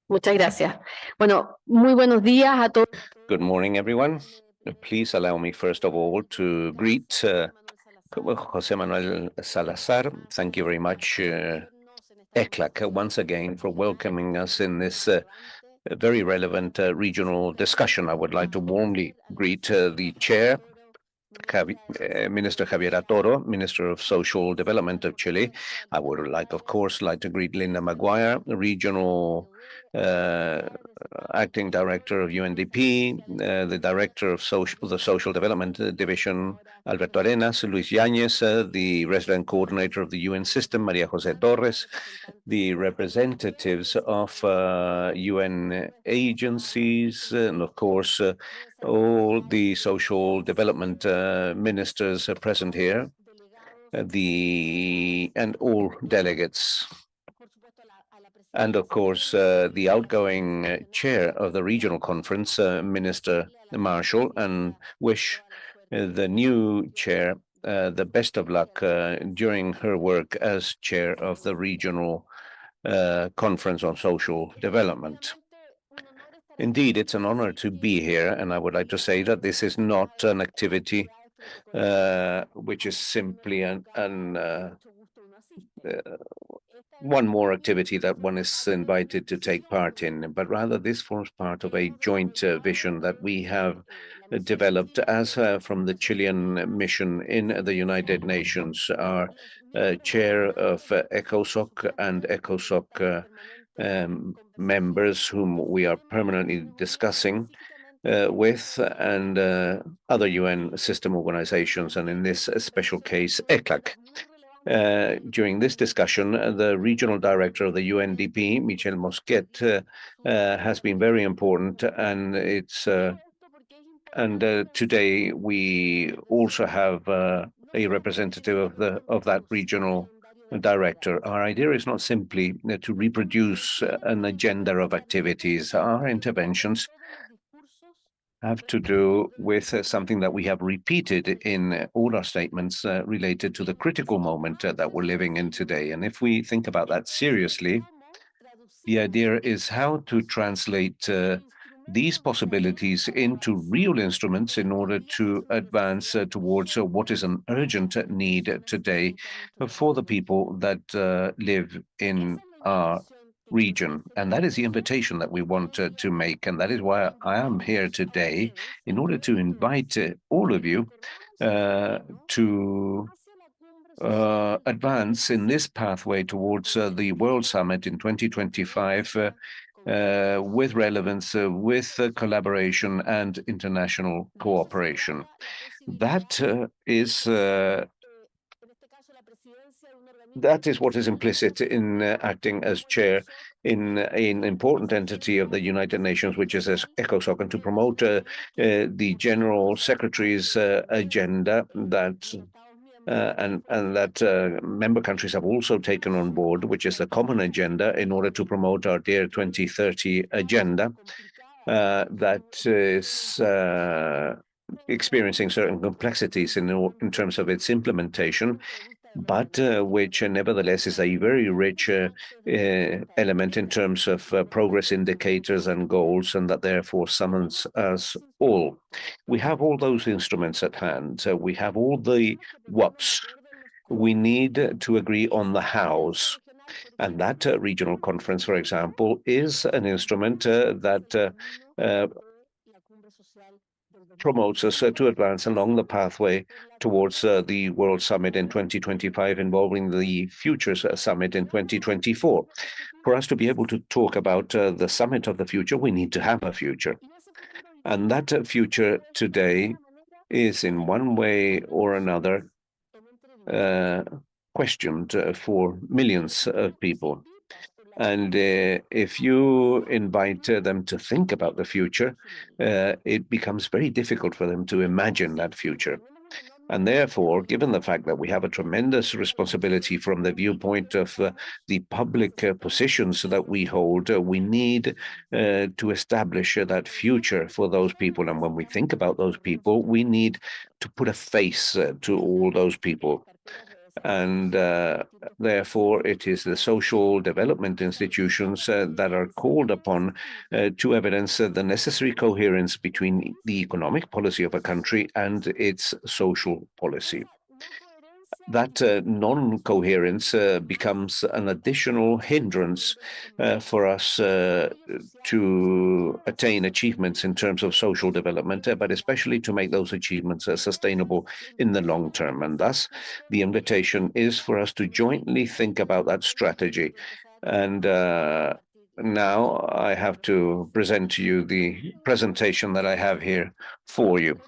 Speaker 5: Muchas gracias. Bueno, muy buenos días a todos.
Speaker 1: Good morning, everyone. Please allow me, first of all, to greet José Manuel Salazar. Thank you very much, ECLAC, once again for welcoming us in this very relevant regional discussion. I would like to warmly greet the chair, Minister Javiera Toro, Minister of Social Development of Chile. I would like, of course, to greet Linda Maguire, Regional Acting Director of UNDP, the Director of the Social Development Division, Alberto Arenas, Luis Yáñez, the Resident Coordinator of the UN System, Maria Jose Torres, the representatives of UN agencies, and of course, all the social development ministers are present here, and all delegates. And of course, the outgoing chair of the regional conference, Minister Marshall, and wish the new chair the best of luck during her work as chair of the regional conference on social development. Indeed, it's an honor to be here, and I would like to say that this is not an activity which is simply one more activity that one is invited to take part in, but rather this forms part of a joint vision that we have developed as from the Chilean mission in the United Nations. Our chair of ECOSOC and ECOSOC members whom we are permanently discussing with and other UN system organizations, and in this special case, ECLAC. During this discussion, the regional director of the UNDP, Michel Mosquet, has been very important, and today we also have a representative of that regional director. Our idea is not simply to reproduce an agenda of activities. Our interventions have to do with something that we have repeated in all our statements related to the critical moment that we're living in today. And if we think about that seriously, the idea is how to translate these possibilities into real instruments in order to advance towards what is an urgent need today for the people that live in our region. And that is the invitation that we want to make. And that is why I am here today, in order to invite all of you to advance in this pathway towards the World Summit in 2025 with relevance, with collaboration and international cooperation. That is what is implicit in acting as chair in an important entity of the United Nations, which is ECOSOC, and to promote the General Secretary's agenda that and that member countries have also taken on board, which is the common agenda in order to promote our dear 2030 agenda that is experiencing certain complexities in terms of its implementation, but which nevertheless is a very rich element in terms of progress indicators and goals, and that therefore summons us all. We have all those instruments at hand. We have all the what's. We need to agree on the hows. And that regional conference, for example, is an instrument that promotes us to advance along the pathway towards the World Summit in 2025, involving the Futures Summit in 2024. For us to be able to talk about the summit of the future, we need to have a future. And that future today is in one way or another questioned for millions of people. And if you invite them to think about the future, it becomes very difficult for them to imagine that future. And therefore, given the fact that we have a tremendous responsibility from the viewpoint of the public positions that we hold, we need to establish that future for those people. And when we think about those people, we need to put a face to all those people. And therefore, it is the social development institutions that are called upon to evidence the necessary coherence between the economic policy of a country and its social policy. That non-coherence becomes an additional hindrance for us to attain achievements in terms of social development, but especially to make those achievements sustainable in the long term. And thus, the invitation is for us to jointly think about that strategy. And now I have to present to you the presentation that I have here for you.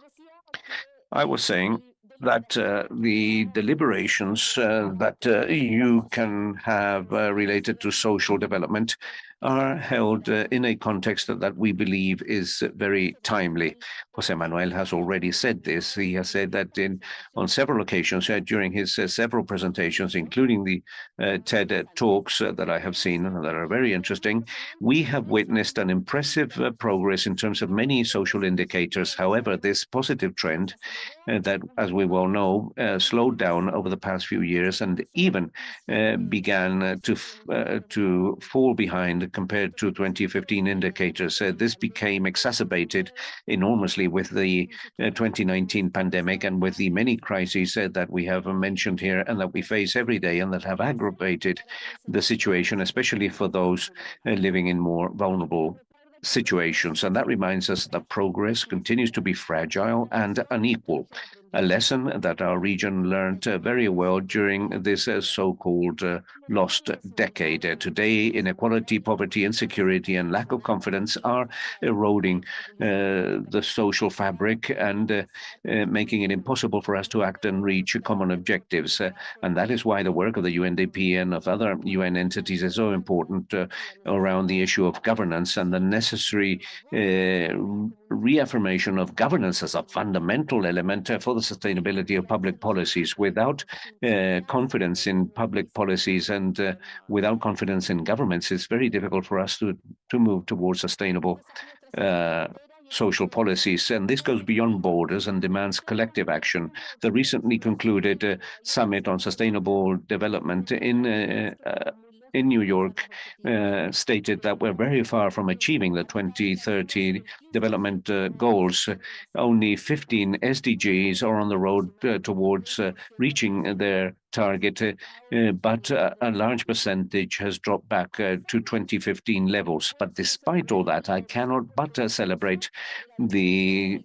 Speaker 1: I was saying that the deliberations that you can have related to social development are held in a context that we believe is very timely. José Manuel has already said this. He has said that on several occasions during his several presentations, including the TED Talks that I have seen that are very interesting, we have witnessed an impressive progress in terms of many social indicators. However, this positive trend that, as we well know, slowed down over the past few years and even began to fall behind compared to 2015 indicators. This became exacerbated enormously with the 2019 pandemic and with the many crises that we have mentioned here and that we face every day and that have aggravated the situation, especially for those living in more vulnerable situations. And that reminds us that progress continues to be fragile and unequal. a lesson that our region learned very well during this so-called lost decade. Today, inequality, poverty, insecurity, and lack of confidence are eroding the social fabric and making it impossible for us to act and reach common objectives. And that is why the work of the UNDP and of other UN entities is so important around the issue of governance and the necessary reaffirmation of governance as a fundamental element for the sustainability of public policies. Without confidence in public policies and without confidence in governments, it's very difficult for us to move towards sustainable social policies, and this goes beyond borders and demands collective action. The recently concluded summit on sustainable development in New York stated that we're very far from achieving the 2030 development goals. Only 15 SDGs are on the road towards reaching their target, but a large percentage has dropped back to 2015 levels. But despite all that, I cannot but celebrate the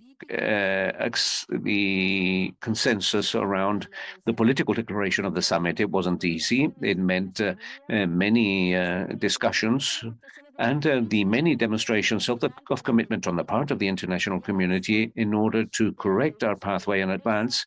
Speaker 1: consensus around the political declaration of the summit. It wasn't easy. It meant many discussions and the many demonstrations of commitment on the part of the international community in order to correct our pathway and advance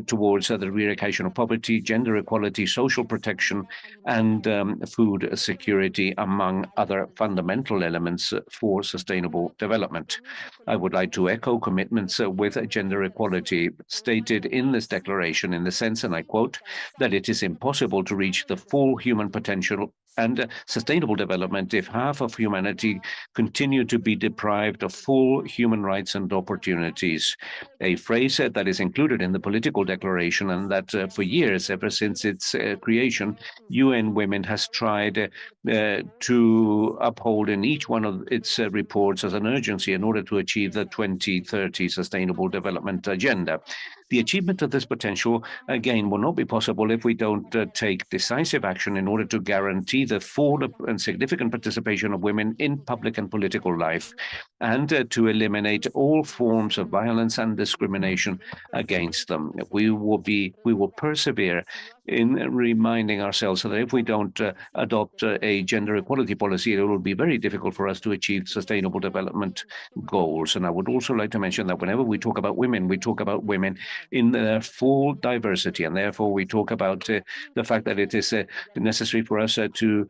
Speaker 1: towards the eradication of poverty, gender equality, social protection, and food security, among other fundamental elements for sustainable development. I would like to echo commitments with gender equality stated in this declaration in the sense, and I quote, that it is impossible to reach the full human potential and sustainable development if half of humanity continue to be deprived of full human rights and opportunities. A phrase that is included in the political declaration and that for years, ever since its creation, UN Women has tried to uphold in each one of its reports as an urgency in order to achieve the 2030 Sustainable Development Agenda. The achievement of this potential, again, will not be possible if we don't take decisive action in order to guarantee the full and significant participation of women in public and political life, and to eliminate all forms of violence and discrimination against them. We will persevere in reminding ourselves that if we don't adopt a gender equality policy, it will be very difficult for us to achieve sustainable development goals. And I would also like to mention that whenever we talk about women in their full diversity, and therefore we talk about the fact that it is necessary for us to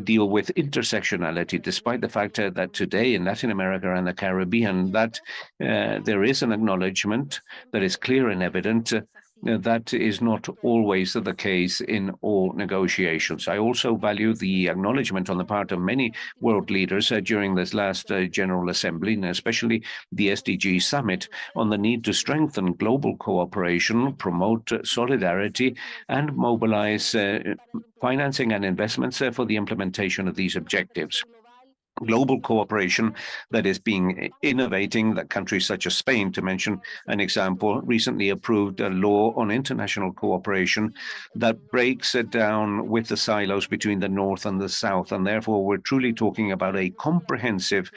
Speaker 1: deal with intersectionality, despite the fact that today in Latin America and the Caribbean, that there is an acknowledgement that is clear and evident that is not always the case in all negotiations. I also value the acknowledgement on the part of many world leaders during this last General Assembly, and especially the SDG Summit, on the need to strengthen global cooperation, promote solidarity, and mobilize financing and investments for the implementation of these objectives. Global cooperation that is being innovating, that countries such as Spain, to mention an example, recently approved a law on international cooperation that breaks it down with the silos between the North and the South. And therefore, we're truly talking about a comprehensive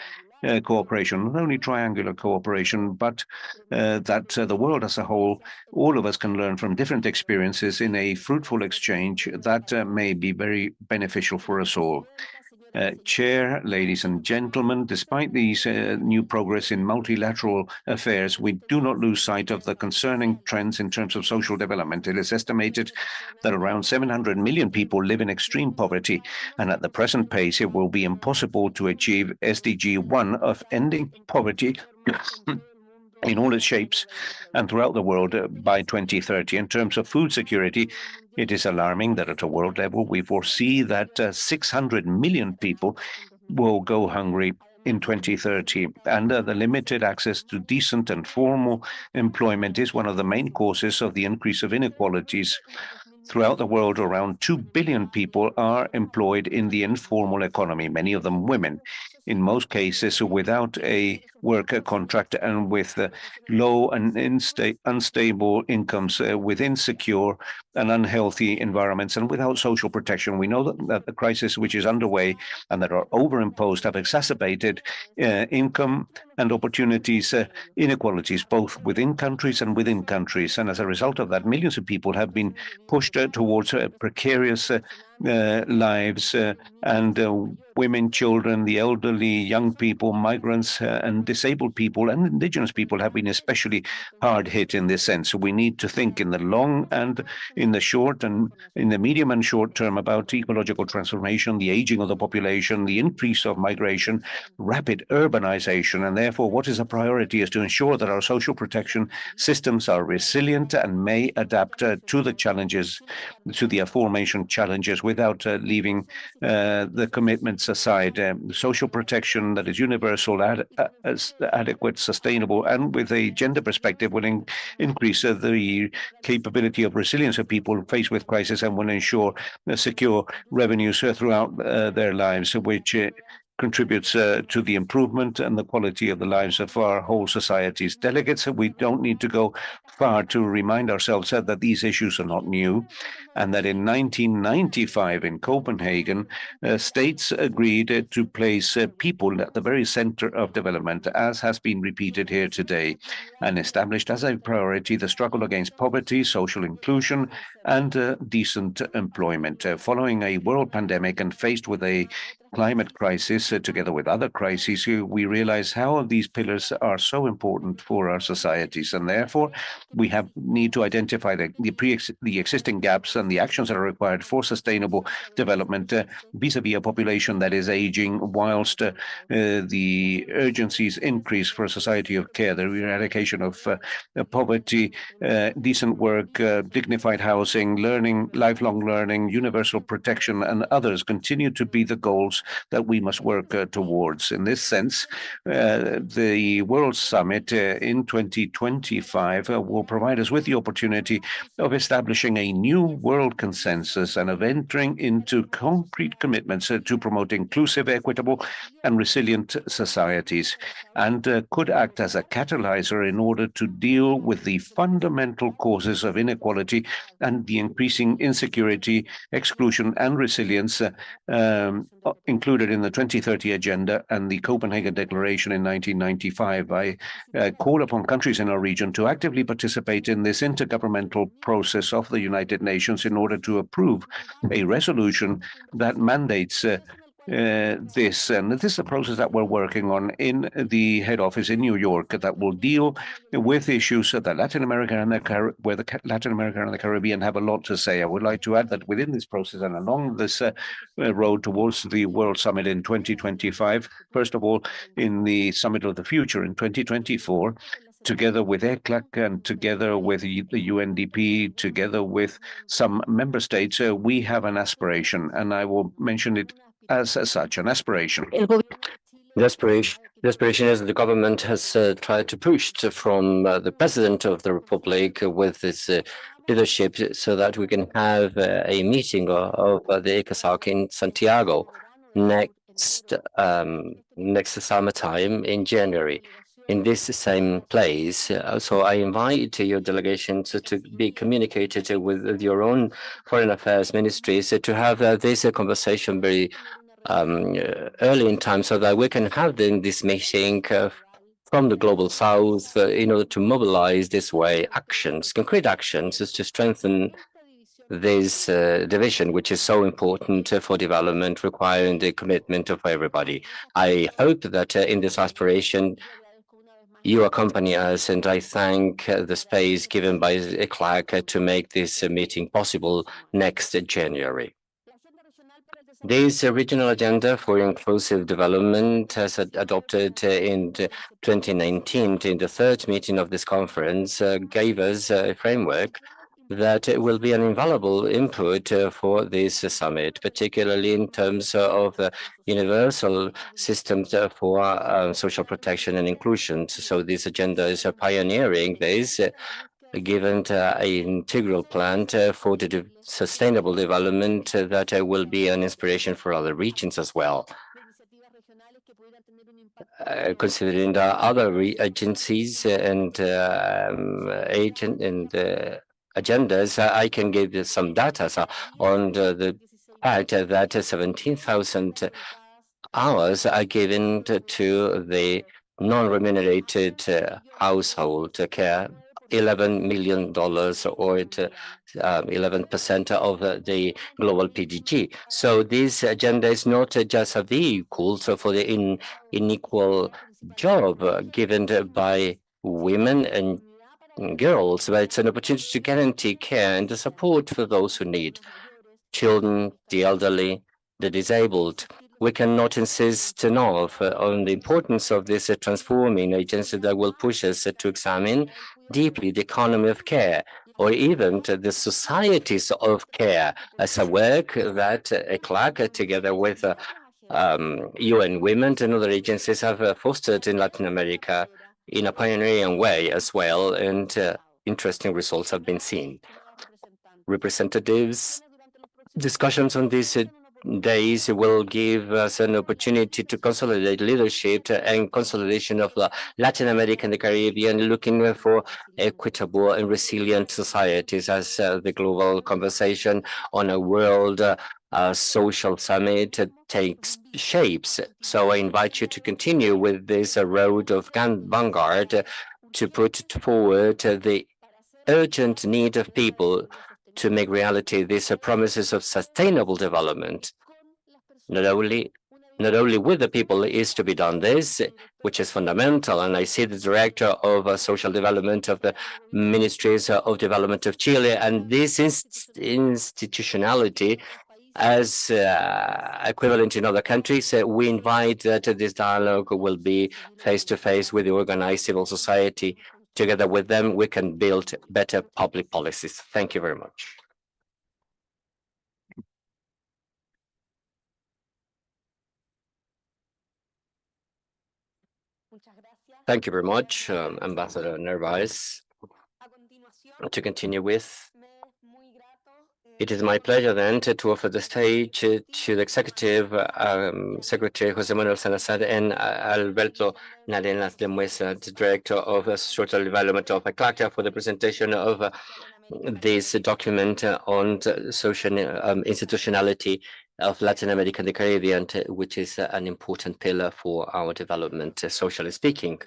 Speaker 1: cooperation, not only triangular cooperation, but that the world as a whole, all of us can learn from different experiences in a fruitful exchange that may be very beneficial for us all. Chair, ladies and gentlemen, despite these new progress in multilateral affairs, we do not lose sight of the concerning trends in terms of social development. It is estimated that around 700 million people live in extreme poverty, and at the present pace, it will be impossible to achieve SDG 1 of ending poverty in all its shapes and throughout the world by 2030. In terms of food security, it is alarming that at a world level, we foresee that 600 million people will go hungry in 2030. And the limited access to decent and formal employment is one of the main causes of the increase of inequalities. Throughout the world, around 2 billion people are employed in the informal economy, many of them women, in most cases without a work contract and with low and unstable incomes, with insecure and unhealthy environments and without social protection. We know that the crisis which is underway and that are overimposed have exacerbated income and opportunities inequalities, both within countries and within countries. And as a result of that, millions of people have been pushed towards precarious lives, and women, children, the elderly, young people, migrants, and disabled people, and indigenous people have been especially hard hit in this sense. So we need to think in the long and in the short and in the medium and short term about ecological transformation, the aging of the population, the increase of migration, rapid urbanization. And therefore, what is a priority is to ensure that our social protection systems are resilient and may adapt to the challenges, to the aforementioned challenges, without leaving the commitments aside. Social protection that is universal, adequate, sustainable, and with a gender perspective will increase the capability of resilience of people faced with crisis, and will ensure secure revenues throughout their lives, which contributes to the improvement and the quality of the lives of our whole societies. Delegates, we don't need to go far to remind ourselves that these issues are not new, and that in 1995 in Copenhagen, states agreed to place people at the very center of development, as has been repeated here today, and established as a priority the struggle against poverty, social inclusion, and decent employment. Following a world pandemic and faced with a climate crisis, together with other crises, we realize how these pillars are so important for our societies, and therefore we need to identify the existing gaps and the actions that are required for sustainable development vis-a-vis a population that is aging, whilst the urgencies increase for a society of care, the eradication of poverty, decent work, dignified housing, learning, lifelong learning, universal protection, and others continue to be the goals that we must work towards. In this sense, the World Summit in 2025 will provide us with the opportunity of establishing a new world consensus and of entering into concrete commitments to promote inclusive, equitable, and resilient societies, and could act as a catalyzer in order to deal with the fundamental causes of inequality and the increasing insecurity, exclusion, and resilience included in the 2030 Agenda and the Copenhagen Declaration in 1995. I call upon countries in our region to actively participate in this intergovernmental process of the United Nations in order to approve a resolution that mandates this. And this is a process that we're working on in the head office in New York that will deal with issues that Latin America and Latin America and the Caribbean have a lot to say. I would like to add that within this process and along this road towards the World Summit in 2025, first of all, in the Summit of the Future in 2024, together with ECLAC and together with the UNDP, together with some member states, we have an aspiration, and I will mention it as such, an aspiration.
Speaker 2: The aspiration is the government has tried to push from the President of the Republic with this leadership so that we can have a meeting of the ECOSOC in Santiago next summertime in January, in this same place. So I invite your delegation to be communicated with your own foreign affairs ministries to have this conversation very early in time, so that we can have this meeting from the global south in order to mobilize this way actions, concrete actions, to strengthen this division, which is so important for development, requiring the commitment of everybody. I hope that in this aspiration you accompany us, and I thank the space given by ECLAC to make this meeting possible next January. This regional agenda for inclusive development has adopted in 2019 in the third meeting of this conference gave us a framework that will be an invaluable input for this summit, particularly in terms of universal systems for social protection and inclusion. So this agenda is pioneering this, given an integral plan for the sustainable development that will be an inspiration for other regions as well. Considering the other agencies and agendas, I can give some data on the fact that 17,000 hours are given to the non-remunerated household care, $11 million, or 11% of the global PDG. So this agenda is not just a vehicle for the unequal job given by women and girls, but it's an opportunity to guarantee care and the support for those who need children, the elderly, the disabled. We cannot insist enough on the importance of this transforming agency that will push us to examine deeply the economy of care, or even the societies of care, as a work that ECLAC, together with UN Women and other agencies, have fostered in Latin America in a pioneering way as well, and interesting results have been seen. Representatives, discussions on these days will give us an opportunity to consolidate leadership and consolidation of Latin America and the Caribbean, looking for equitable and resilient societies as the global conversation on a world social summit takes shapes. So I invite you to continue with this road of vanguard to put forward the urgent need of people to make reality these promises of sustainable development. Not only with the people is to be done this, which is fundamental. And I see the director of social development of the Ministries of Development of Chile, and this institutionality as equivalent in other countries. We invite that this dialogue will be face-to-face with the organized civil society. Together with them, we can build better public policies. Thank you very much. Thank you very much, Ambassador Narvaez. To continue with, it is my pleasure then to offer the stage to the Executive Secretary Jose Manuel Salazar and Alberto Narenas de Muesa, the Director of Social Development of ECLAC, for the presentation of this document on social institutionality of Latin America and the Caribbean, which is an important pillar for our development, socially speaking.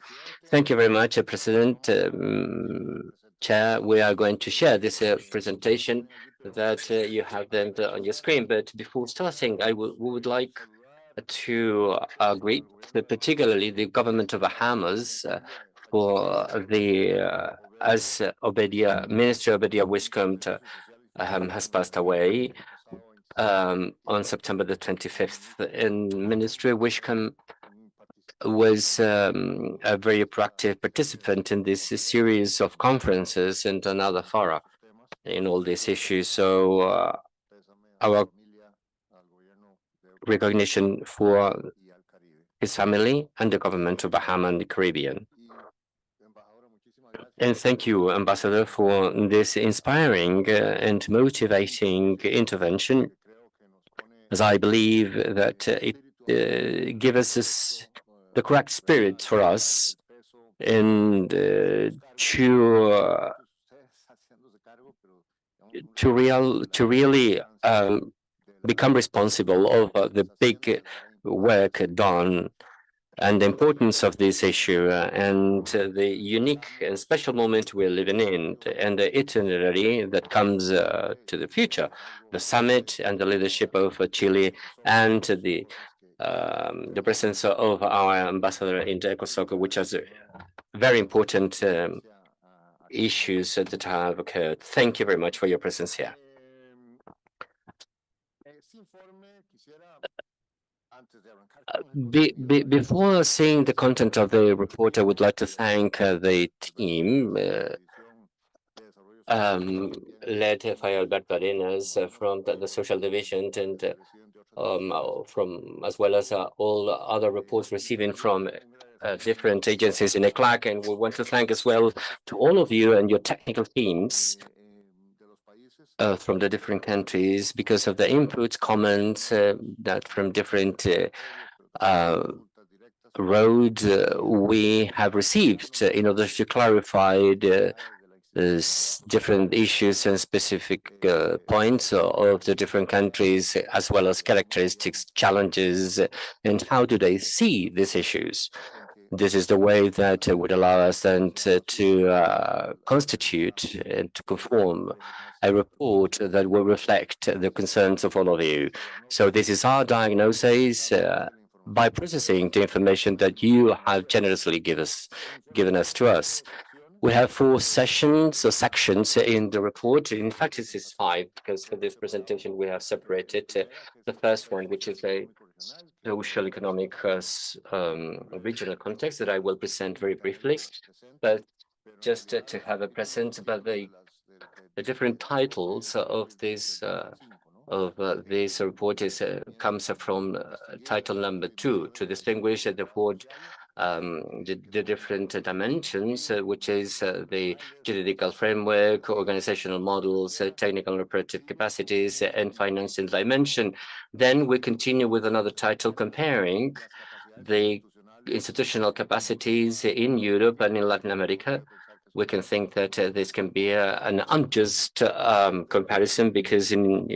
Speaker 2: Thank you very much, President. Chair, we are going to share this presentation that you have them on your screen. But before starting, we would like to greet particularly the government of Bahamas for the as Minister Obedia Wishcombe has passed away on September the 25th. And Minister Wishcombe was a very proactive participant in this series of conferences and another fora in all these issues. So our recognition for his family and the government of Bahamas and the Caribbean. And thank you, Ambassador, for this inspiring and motivating intervention, as I believe that it gives us the correct spirit for us and to really become responsible of the big work done and the importance of this issue and the unique and special moment we're living in and the itinerary that comes to the future, the summit and the leadership of Chile and the presence of our ambassador in ECOSOC, which has very important issues that have occurred. Thank you very much for your presence here. Before seeing the content of the report, I would like to thank the team led by Alberto Arenas from the Social Division and from as well as all other reports receiving from different agencies in ECLAC. And we want to thank as well to all of you and your technical teams from the different countries because of the inputs, comments that from different roads we have received in order to clarify the different issues and specific points of the different countries, as well as characteristics, challenges, and how do they see these issues. This is the way that would allow us then to constitute and to conform a report that will reflect the concerns of all of you. So this is our diagnosis by processing the information that you have generously given us to us. We have 4 sessions or sections in the report. In fact, it is 5 because for this presentation we have separated the first one, which is a social economic regional context that I will present very briefly, but just to have a present about the different titles of this report is comes from title number 2 to distinguish the different dimensions, which is the juridical framework, organizational models, technical and operative capacities, and financing dimension. Then we continue with another title comparing the institutional capacities in Europe and in Latin America. We can think that this can be an unjust comparison because in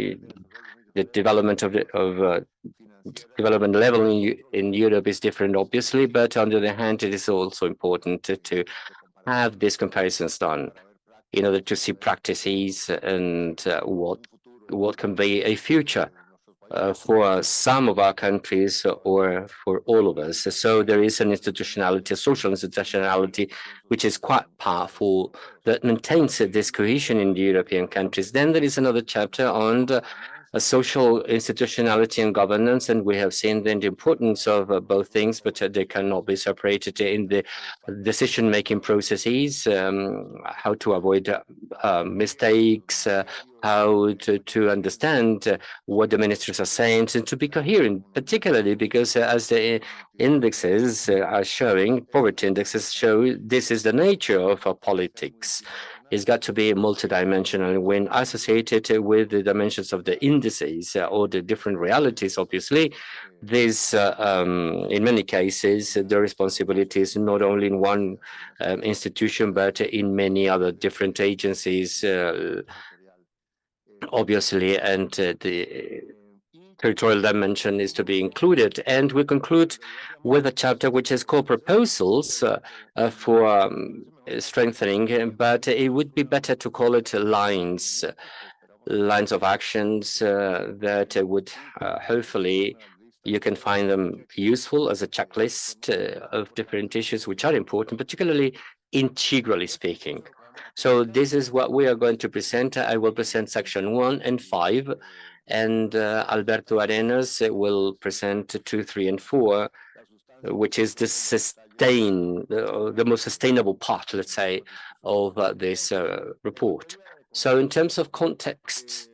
Speaker 2: the development of development level in Europe is different, obviously, but on the other hand, it is also important to have these comparisons done in order to see practices and what can be a future for some of our countries or for all of us. So there is an institutionality, a social institutionality, which is quite powerful that maintains this cohesion in the European countries. Then there is another chapter on a social institutionality and governance, and we have seen the importance of both things, but they cannot be separated in the decision-making processes, how to avoid mistakes, how to understand what the ministers are saying, and to be coherent, particularly because as the indexes are showing, poverty indexes show, this is the nature of our politics. It's got to be multidimensional. When associated with the dimensions of the indices or the different realities, obviously, this, in many cases, the responsibility is not only in one institution, but in many other different agencies, obviously, and the territorial dimension is to be included. And we conclude with a chapter which is called proposals for strengthening, but it would be better to call it lines of actions that would hopefully you can find them useful as a checklist of different issues which are important, particularly integrally speaking. So this is what we are going to present. I will present section 1 and 5, and Alberto Arenas will present 2, 3, and 4, which is the most sustainable part, let's say, of this report. So in terms of context,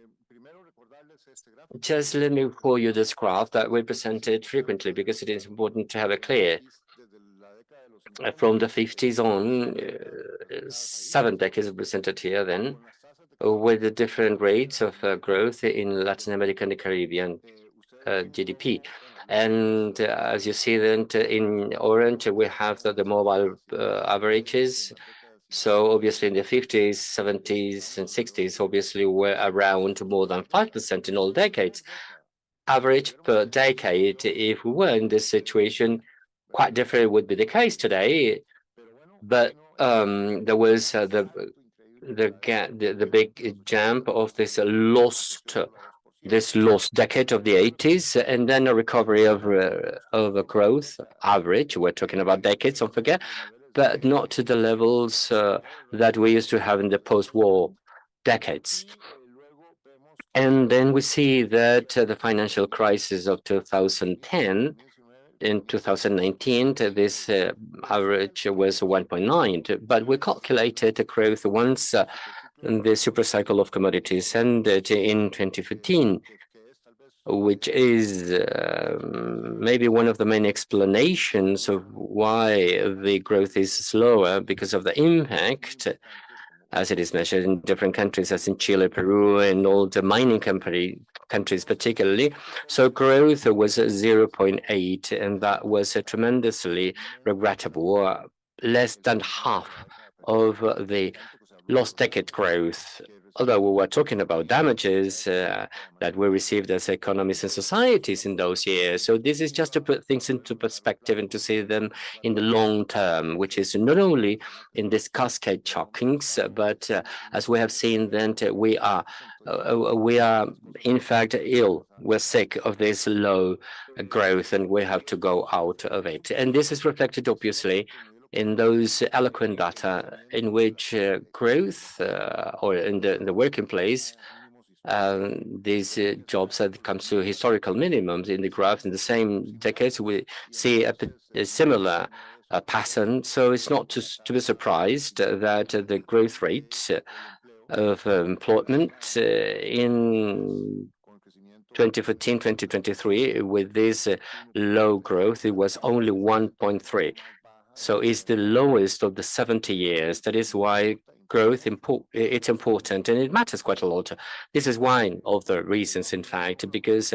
Speaker 2: just let me show you this graph that we presented frequently because it is important to have it clear. From the 50s on, 7 decades presented here then, with the different rates of growth in Latin America and the Caribbean GDP. And as you see then in orange, we have the mobile averages. So obviously in the 50s, 70s, and 60s, obviously we're around more than 5% in all decades. Average per decade, if we were in this situation, quite different would be the case today. But there was the big jump of this lost decade of the 80s, and then a recovery of a growth average. We're talking about decades, don't forget, but not to the levels that we used to have in the post-war decades. And then we see that the financial crisis of 2010, in 2019, this average was 1.9, but we calculated the growth once in the super cycle of commodities and in 2015, which is maybe one of the main explanations of why the growth is slower because of the impact as it is measured in different countries, as in Chile, Peru, and all the mining countries particularly. So growth was 0.8, and that was tremendously regrettable, less than half of the lost decade growth. Although we were talking about damages that were received as economies and societies in those years. So this is just to put things into perspective and to see them in the long term, which is not only in this cascade shockings, but as we have seen, then we are in fact ill. We're sick of this low growth, and we have to go out of it. And this is reflected obviously in those eloquent data in which growth or in the working place, these jobs have come to historical minimums in the graph. In the same decades, we see a similar pattern. So it's not to be surprised that the growth rate of employment in 2014, 2023, with this low growth, it was only 1.3. So it's the lowest of the 70 years. That is why growth it's important, and it matters quite a lot. This is one of the reasons, in fact, because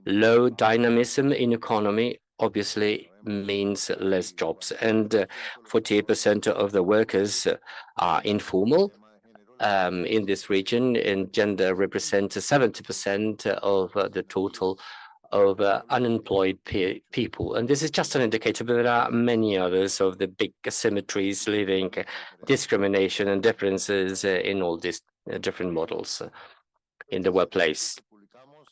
Speaker 2: low dynamism in economy obviously means less jobs, and 48% of the workers are informal in this region, and gender represents 70% of the total of unemployed people. And this is just an indicator, but there are many others of the big asymmetries, living discrimination and differences in all these different models in the workplace.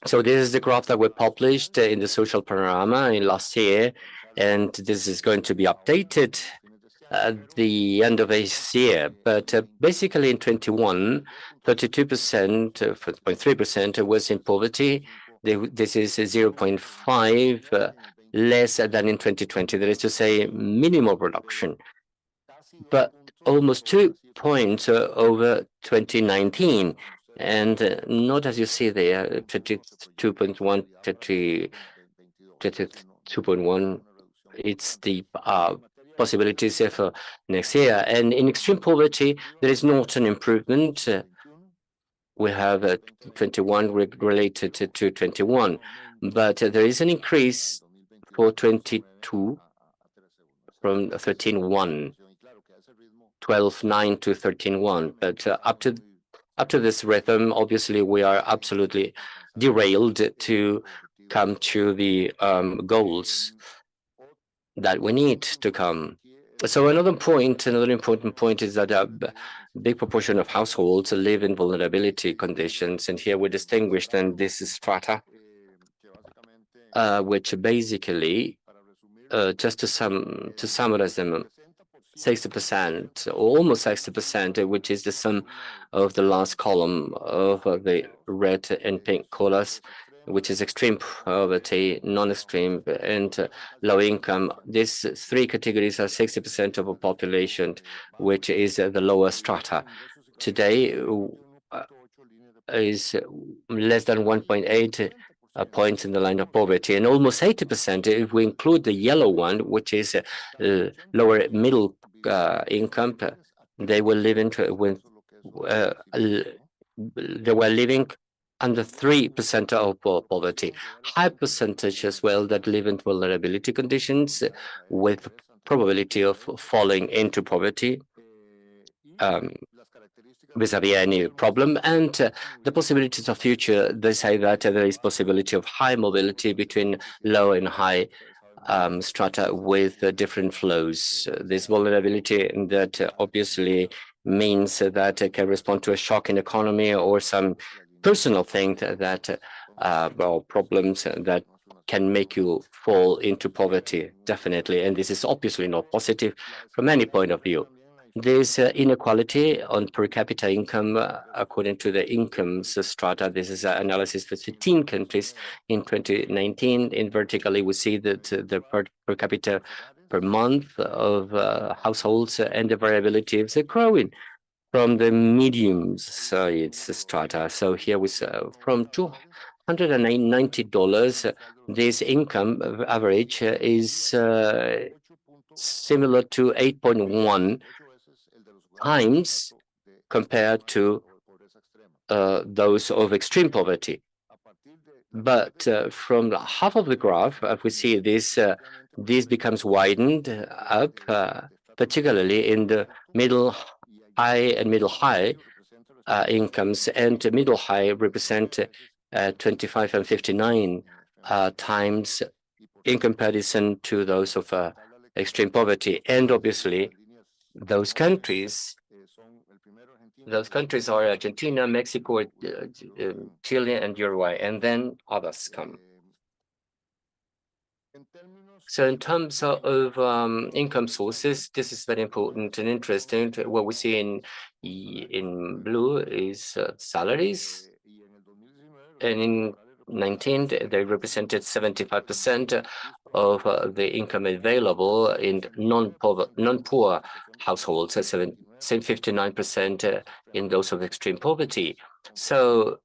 Speaker 2: So this is the graph that we published in the Social Panorama in last year, and this is going to be updated at the end of this year. But basically in 21, 32%, 0.3% was in poverty. This is 0.5 less than in 2020. That is to say, minimal reduction, but almost 2 points over 2019. And not as you see there, 22.1, 22.1. It's the possibilities for next year. And in extreme poverty, there is not an improvement. We have 21 related to 21, but there is an increase for 22 from 13.1, 12.9 to 13.1. But up to this rhythm, obviously, we are absolutely derailed to come to the goals that we need to come. So another important point is that a big proportion of households live in vulnerability conditions, and here we distinguish then this strata, which basically, just to summarize them, 60%, almost 60%, which is the sum of the last column of the red and pink colors, which is extreme poverty, non-extreme, and low income. These three categories are 60% of a population, which is the lower strata. Today is less than 1.8 points in the line of poverty, and almost 80% if we include the yellow one, which is lower middle income. They were living under 3% of poverty. High percentage as well that live in vulnerability conditions with probability of falling into poverty vis-a-vis any problem, and the possibilities of future. They say that there is possibility of high mobility between low and high strata with different flows. This vulnerability that obviously means that it can respond to a shock in economy or some personal thing that well, problems that can make you fall into poverty, definitely. And this is obviously not positive from any point of view. This inequality on per capita income, according to the incomes strata, this is an analysis for 15 countries in 2019. In vertically, we see that the per capita per month of households and the variability is growing from the medium size strata. So here we saw from $290, this income average is similar to 8.1 times compared to those of extreme poverty. But from half of the graph, if we see this, this becomes widened up, particularly in the middle high and middle high incomes, and middle high represent 25 and 59 times in comparison to those of extreme poverty. And obviously, those countries are Argentina, Mexico, Chile, and Uruguay, and then others come. So in terms of income sources, this is very important and interesting. What we see in blue is salaries, and in 19 they represented 75% of the income available in non-poor households, same 59% in those of extreme poverty. So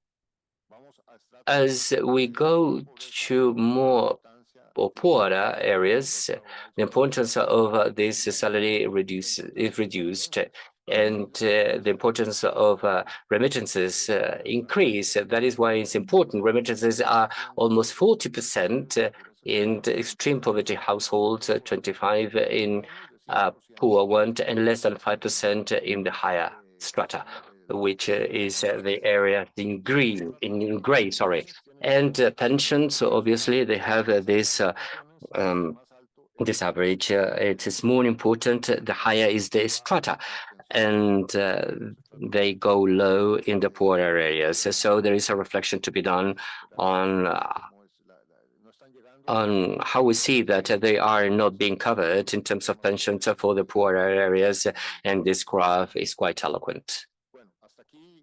Speaker 2: as we go to more or poorer areas, the importance of this salary is reduced, and the importance of remittances increase. That is why it's important. Remittances are almost 40% in the extreme poverty households, 25 in poor ones, and less than 5% in the higher strata, which is the area in gray, sorry. And pensions, obviously, they have this average. It is more important the higher is the strata, and they go low in the poorer areas. So there is a reflection to be done on how we see that they are not being covered in terms of pensions for the poorer areas, and this graph is quite eloquent.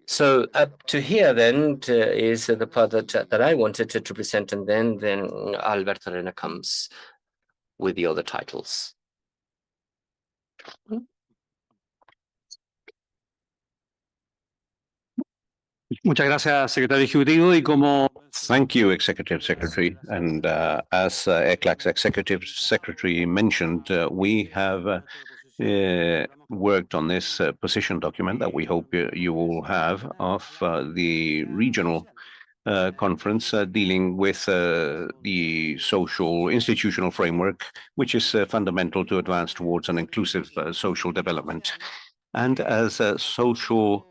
Speaker 2: So up to here then is the part that I wanted to present, and then Alberto Arena comes with the other titles.
Speaker 6: Muchas gracias, secretario ejecutivo. Y como
Speaker 1: Thank you, Executive Secretary. And as ECLAC's Executive Secretary mentioned, we have worked on this position document that we hope you will have of the regional conference dealing with the social institutional framework, which is fundamental to advance towards an inclusive social development. And as a social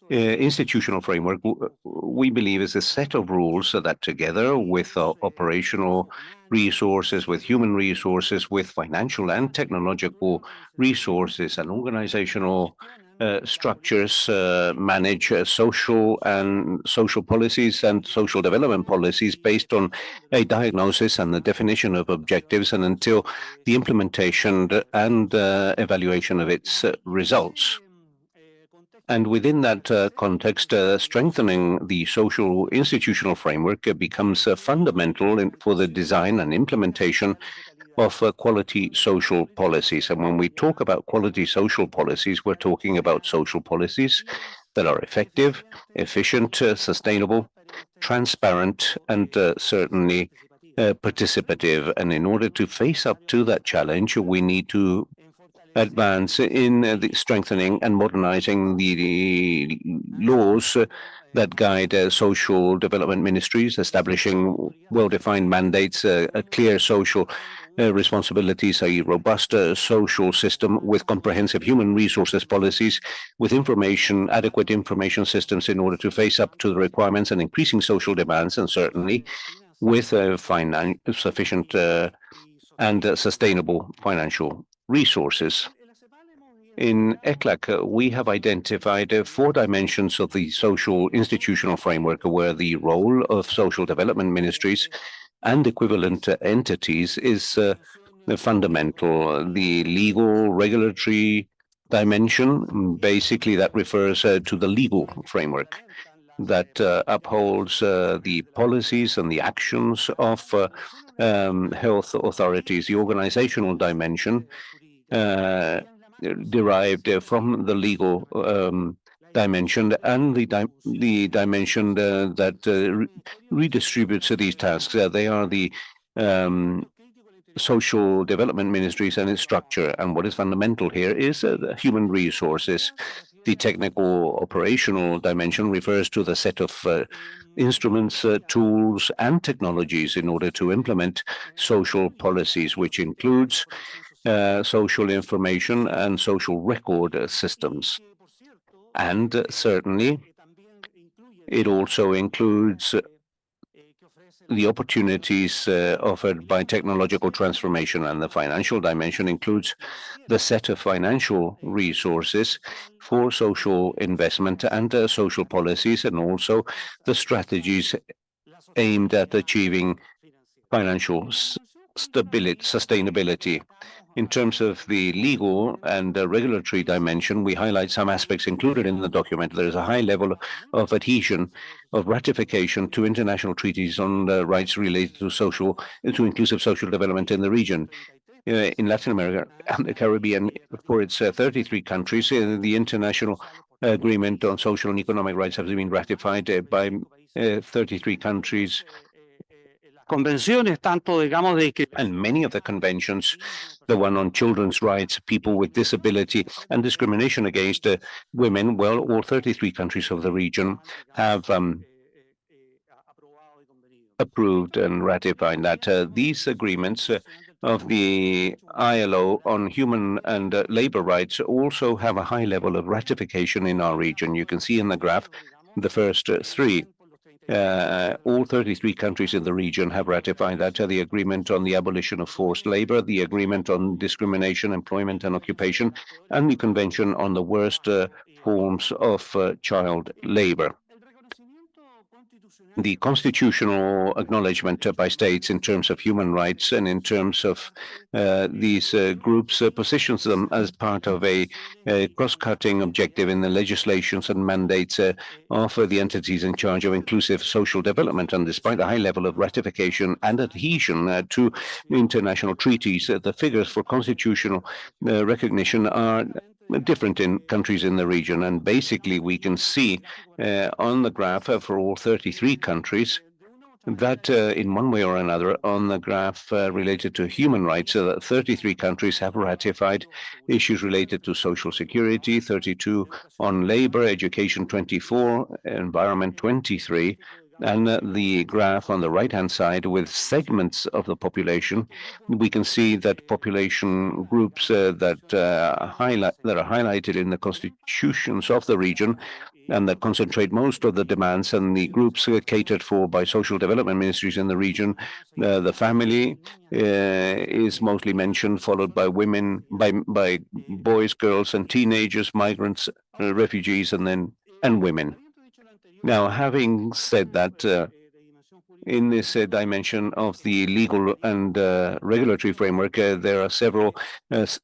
Speaker 1: institutional framework, we believe is a set of rules that together with operational resources, with human resources, with financial and technological resources and organizational structures manage social policies and social development policies based on a diagnosis and the definition of objectives, and until the implementation and evaluation of its results. And within that context, strengthening the social institutional framework becomes fundamental for the design and implementation of quality social policies. And when we talk about quality social policies, we're talking about social policies that are effective, efficient, sustainable, transparent, and certainly participative. And in order to face up to that challenge, we need to advance in the strengthening and modernizing the laws that guide social development ministries, establishing well-defined mandates, a clear social responsibilities, a robust social system with comprehensive human resources policies, with adequate information systems in order to face up to the requirements and increasing social demands, and certainly with sufficient and sustainable financial resources. In ECLAC, we have identified 4 dimensions of the social institutional framework where the role of social development ministries and equivalent entities is fundamental. The legal regulatory dimension, basically that refers to the legal framework that upholds the policies and the actions of health authorities. The organizational dimension derived from the legal dimension, and the dimension that redistributes these tasks. They are the social development ministries and its structure. And what is fundamental here is the human resources. The technical operational dimension refers to the set of instruments, tools, and technologies in order to implement social policies, which includes social information and social record systems. And certainly, it also includes the opportunities offered by technological transformation, and the financial dimension includes the set of financial resources for social investment and social policies, and also the strategies aimed at achieving financial sustainability. In terms of the legal and regulatory dimension, we highlight some aspects included in the document. There is a high level of adhesion, of ratification to international treaties on rights related to inclusive social development in the region. In Latin America and the Caribbean, for its 33 countries, the international agreement on social and economic rights has been ratified by 33 countries.
Speaker 6: Convenciones, tanto digamos de que
Speaker 1: And many of the conventions, the one on children's rights, people with disability, and discrimination against women, well, all 33 countries of the region have approved and ratified that. These agreements of the ILO on human and labor rights also have a high level of ratification in our region. You can see in the graph the first three. All 33 countries in the region have ratified that. The agreement on the abolition of forced labor, the agreement on discrimination, employment and occupation, and the convention on the worst forms of child labor. The constitutional acknowledgement by states in terms of human rights and in terms of these groups positions them as part of a cross-cutting objective in the legislations and mandates of the entities in charge of inclusive social development. And despite the high level of ratification and adhesion to international treaties, the figures for constitutional recognition are different in countries in the region. And basically, we can see on the graph for all 33 countries that in one way or another on the graph related to human rights, 33 countries have ratified issues related to social security, 32 on labor, education 24, environment 23, and the graph on the right-hand side with segments of the population, we can see that population groups that are highlighted in the constitutions of the region and that concentrate most of the demands, and the groups catered for by social development ministries in the region. The family is mostly mentioned, followed by women, by boys, girls, and teenagers, migrants, refugees, and women. Now, having said that, in this dimension of the legal and regulatory framework, there are several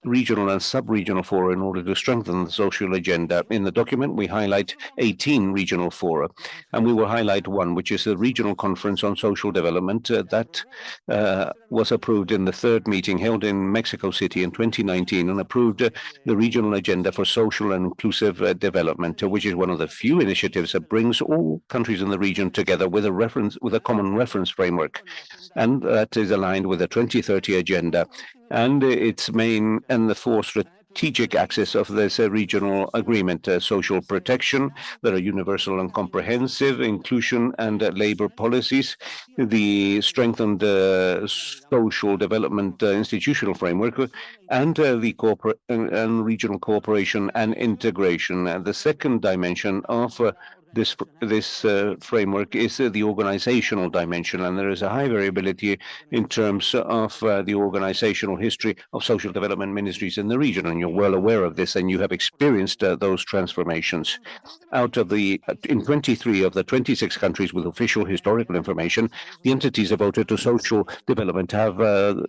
Speaker 1: regional and sub-regional fora in order to strengthen the social agenda. In the document, we highlight 18 regional fora, and we will highlight one, which is the Regional Conference on Social Development that was approved in the third meeting held in Mexico City in 2019 and approved the regional agenda for social and inclusive development, which is one of the few initiatives that brings all countries in the region together with a common reference framework, and that is aligned with the 2030 agenda and its main and the four strategic axis of this regional agreement: social protection that are universal and comprehensive, inclusion and labor policies, the strengthened social development institutional framework, and the corporate and regional cooperation and integration. The second dimension of this framework is the organizational dimension, and there is a high variability in terms of the organizational history of social development ministries in the region, and you're well aware of this, and you have experienced those transformations. In 23 of the 26 countries with official historical information, the entities devoted to social development have the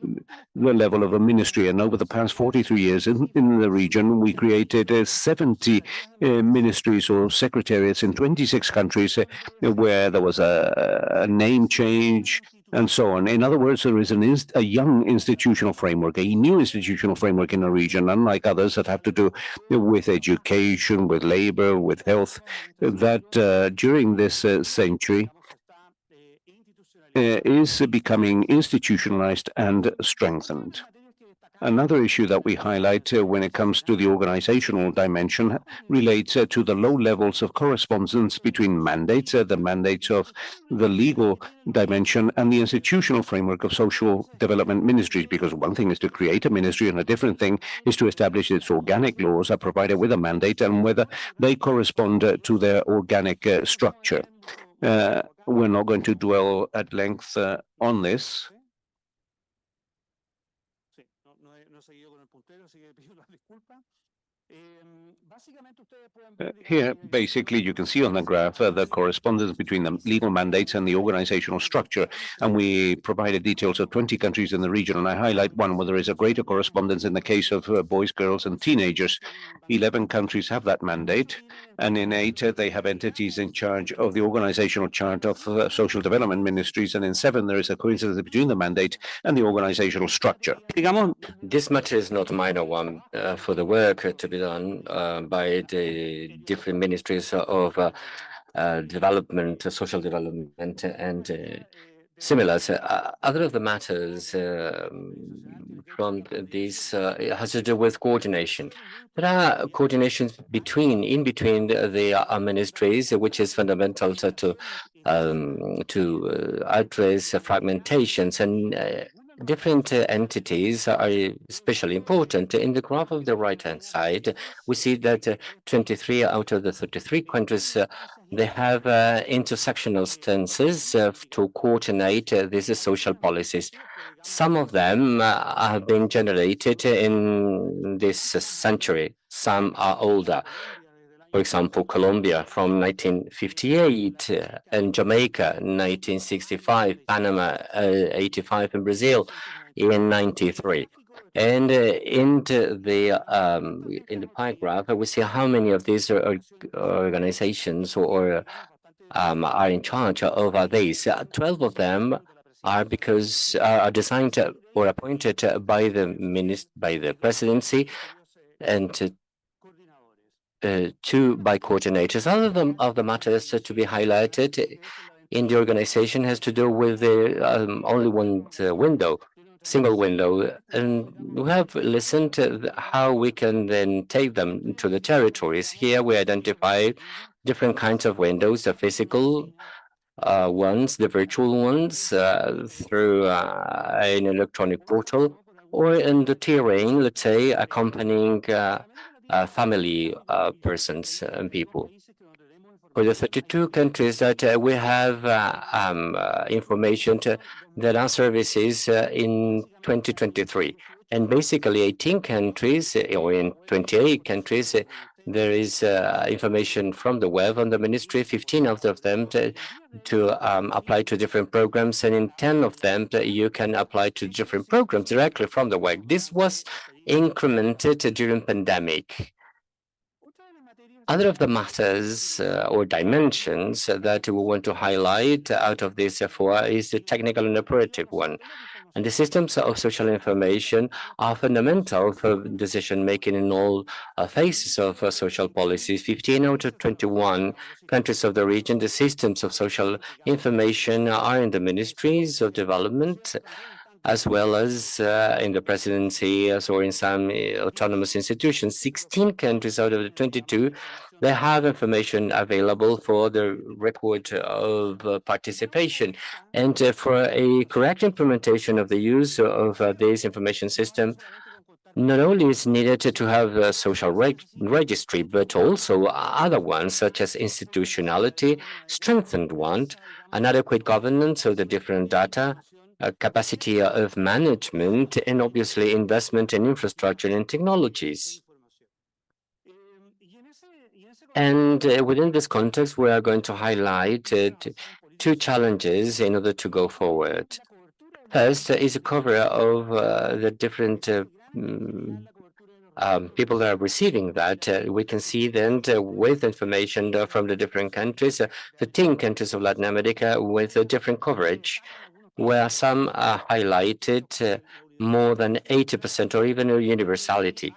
Speaker 1: level of a ministry, and over the past 43 years in the region, we created 70 ministries or secretariats in 26 countries where there was a name change and so on. In other words, there is a young institutional framework, a new institutional framework in the region, unlike others that have to do with education, with labor, with health, that during this century is becoming institutionalized and strengthened. Another issue that we highlight when it comes to the organizational dimension relates to the low levels of correspondence between mandates, the mandates of the legal dimension and the institutional framework of social development ministries, because one thing is to create a ministry and a different thing is to establish its organic laws are provided with a mandate and whether they correspond to their organic structure. We're not going to dwell at length on this. Here, basically, you can see on the graph the correspondence between the legal mandates and the organizational structure, and we provided details of 20 countries in the region, and I highlight one where there is a greater correspondence in the case of boys, girls, and teenagers. 11 countries have that mandate, and in 8, they have entities in charge of the organizational chart of social development ministries, and in 7, there is a coincidence between the mandate and the organizational structure.
Speaker 2: This matter is not a minor one for the work to be done by the different ministries of development, social development, and similar. Other of the matters from this has to do with coordination. There are coordinations in between the ministries, which is fundamental to address fragmentations, and different entities are especially important. In the graph of the right-hand side, we see that 23 out of the 33 countries they have intersectional stances to coordinate these social policies. Some of them have been generated in this century. Some are older. For example, Colombia from 1958, and Jamaica 1965, Panama 85, and Brazil in 93. And in the pie graph, we see how many of these organizations or are in charge of these. 12 of them are designed or appointed by the presidency, and 2 by coordinators. Other of the matters to be highlighted in the organization has to do with the only one window, single window, and we have listened to how we can then take them to the territories. Here we identify different kinds of windows, the physical ones, the virtual ones through an electronic portal, or in the terrain, let's say, accompanying family persons and people. For the 32 countries that we have information that are services in 2023, and basically 18 countries or in 28 countries, there is information from the web on the ministry, 15 of them to apply to different programs, and in 10 of them you can apply to different programs directly from the web. This was incremented during pandemic. Other of the matters or dimensions that we want to highlight out of this four is the technical and operative one. And the systems of social information are fundamental for decision-making in all phases of social policies. 15 out of 21 countries of the region, the systems of social information are in the ministries of development, as well as in the presidency or in some autonomous institutions. 16 countries out of the 22, they have information available for the record of participation. And for a correct implementation of the use of this information system, not only is needed to have a social registry, but also other ones such as institutionality, strengthened one, an adequate governance of the different data, capacity of management, and obviously investment in infrastructure and technologies. And within this context, we are going to highlight 2 challenges in order to go forward. First is a cover of the different people that are receiving that. We can see then with information from the different countries, 15 countries of Latin America with a different coverage, where some are highlighted more than 80% or even a universality.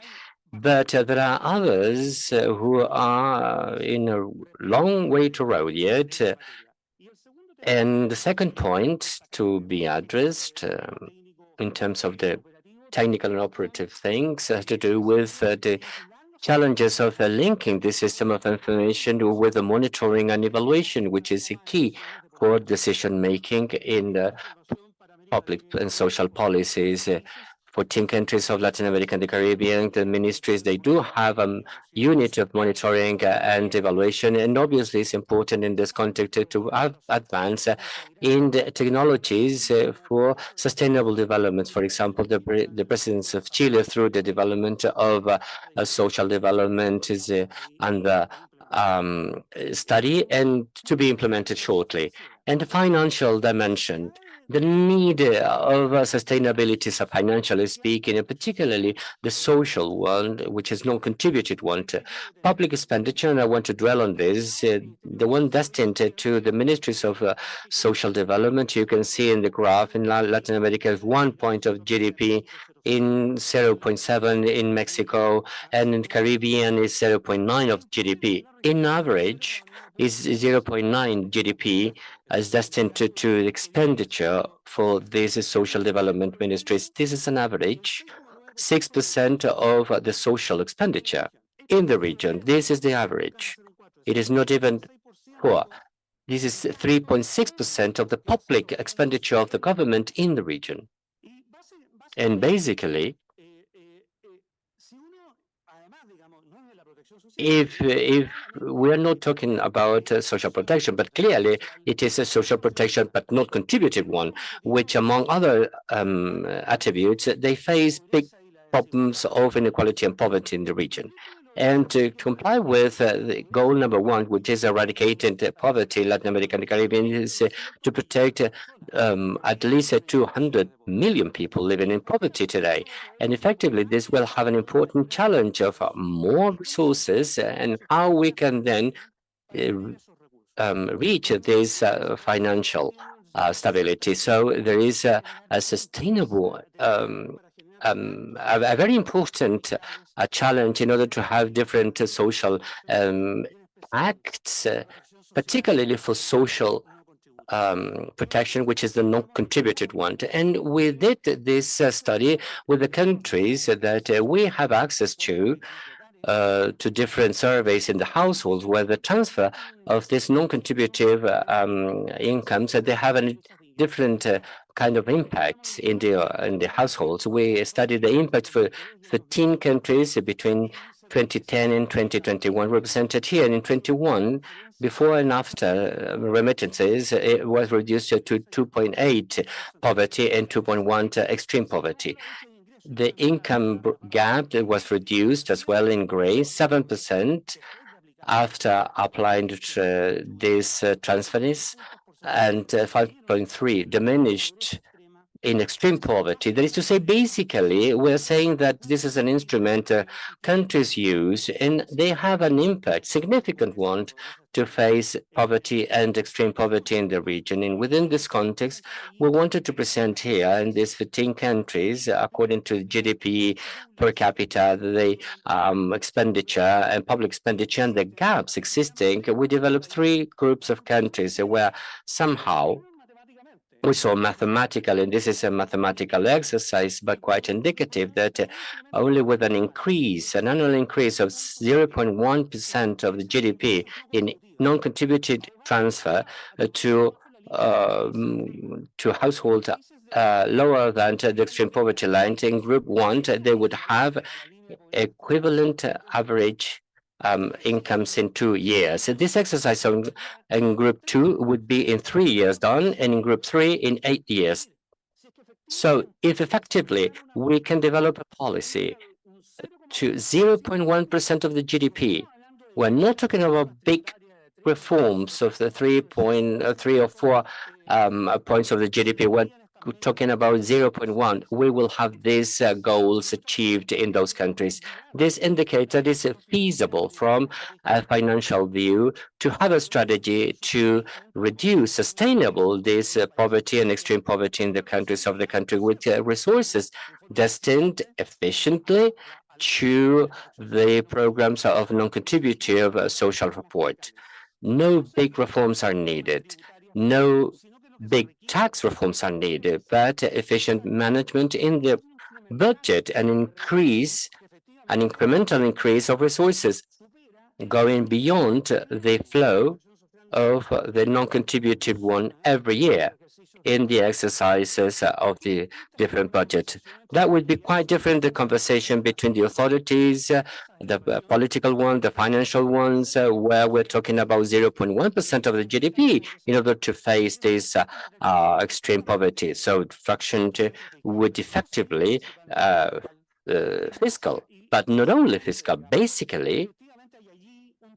Speaker 2: But there are others who are in a long way to road yet. And the second point to be addressed in terms of the technical and operative things to do with the challenges of linking the system of information with the monitoring and evaluation, which is a key for decision making in public and social policies. 14 countries of Latin America and the Caribbean, the ministries, they do have a unit of monitoring and evaluation. And obviously, it's important in this context to advance in the technologies for sustainable development. For example, the presidents of Chile, through the development of social development, is under study and to be implemented shortly. And the financial dimension, the need of sustainability, so financially speaking, and particularly the social one, which is non-contributed one. Public expenditure, and I want to dwell on this, the one destined to the ministries of social development. You can see in the graph in Latin America is 1 point of GDP, in 0.7 in Mexico, and in Caribbean is 0.9 of GDP. In average, is 0.9 GDP as destined to expenditure for these social development ministries. This is an average, 6% of the social expenditure in the region. This is the average. It is not even poor. This is 3.6% of the public expenditure of the government in the region. And basically, if we are not talking about social protection, but clearly it is a social protection, but not contributed one, which among other attributes, they face big problems of inequality and poverty in the region. And to comply with the goal number 1, which is eradicating poverty in Latin America and the Caribbean, is to protect at least 200 million people living in poverty today. And effectively, this will have an important challenge of more resources and how we can then reach this financial stability. So there is a sustainable a very important challenge in order to have different social acts, particularly for social protection, which is the non-contributed one. And we did this study with the countries that we have access to different surveys in the households, where the transfer of this non-contributive incomes, they have a different kind of impacts in the households. We studied the impact for 13 countries between 2010 and 2021 represented here. And in 21, before and after remittances, it was reduced to 2.8 poverty and 2.1 extreme poverty. The income gap was reduced as well in gray, 7% after applying this transfers, and 5.3 diminished in extreme poverty. That is to say, basically, we're saying that this is an instrument countries use, and they have an impact, significant one, to face poverty and extreme poverty in the region. And within this context, we wanted to present here in these 15 countries, according to GDP per capita, the expenditure and public expenditure and the gaps existing. We developed 3 groups of countries where somehow we saw mathematically, and this is a mathematical exercise, but quite indicative, that only with an increase, an annual increase of 0.1% of the GDP in non-contributed transfer to households lower than the extreme poverty line, in group 1, they would have equivalent average incomes in 2 years. So this exercise in group 2 would be in 3 years done, and in group 3 in 8 years. So if effectively we can develop a policy to 0.1% of the GDP, we're not talking about big reforms of the 3 or 4 points of the GDP. We're talking about 0.1. We will have these goals achieved in those countries. This indicates that it's feasible from a financial view to have a strategy to reduce sustainable this poverty and extreme poverty in the countries of the country with resources destined efficiently to the programs of non-contributive social support. No big reforms are needed. No big tax reforms are needed, but efficient management in the budget an increase, an incremental increase of resources going beyond the flow of the non-contributed one every year in the exercises of the different budget. That would be quite different, the conversation between the authorities, the political one, the financial ones, where we're talking about 0.1% of the GDP in order to face this extreme poverty. So fraction would effectively fiscal, but not only fiscal, basically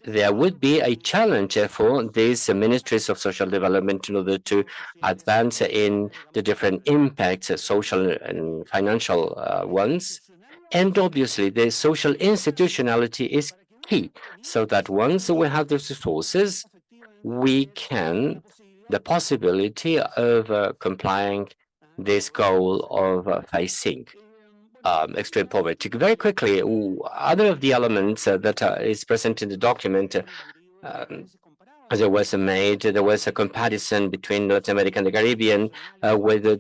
Speaker 2: there would be a challenge for these ministries of social development in order to advance in the different impacts, social and financial ones. And obviously, the social institutionality is key, so that once we have the resources, we can, the possibility of complying this goal of facing extreme poverty. Very quickly, other of the elements that is present in the document, there was a comparison between Latin America and the Caribbean with the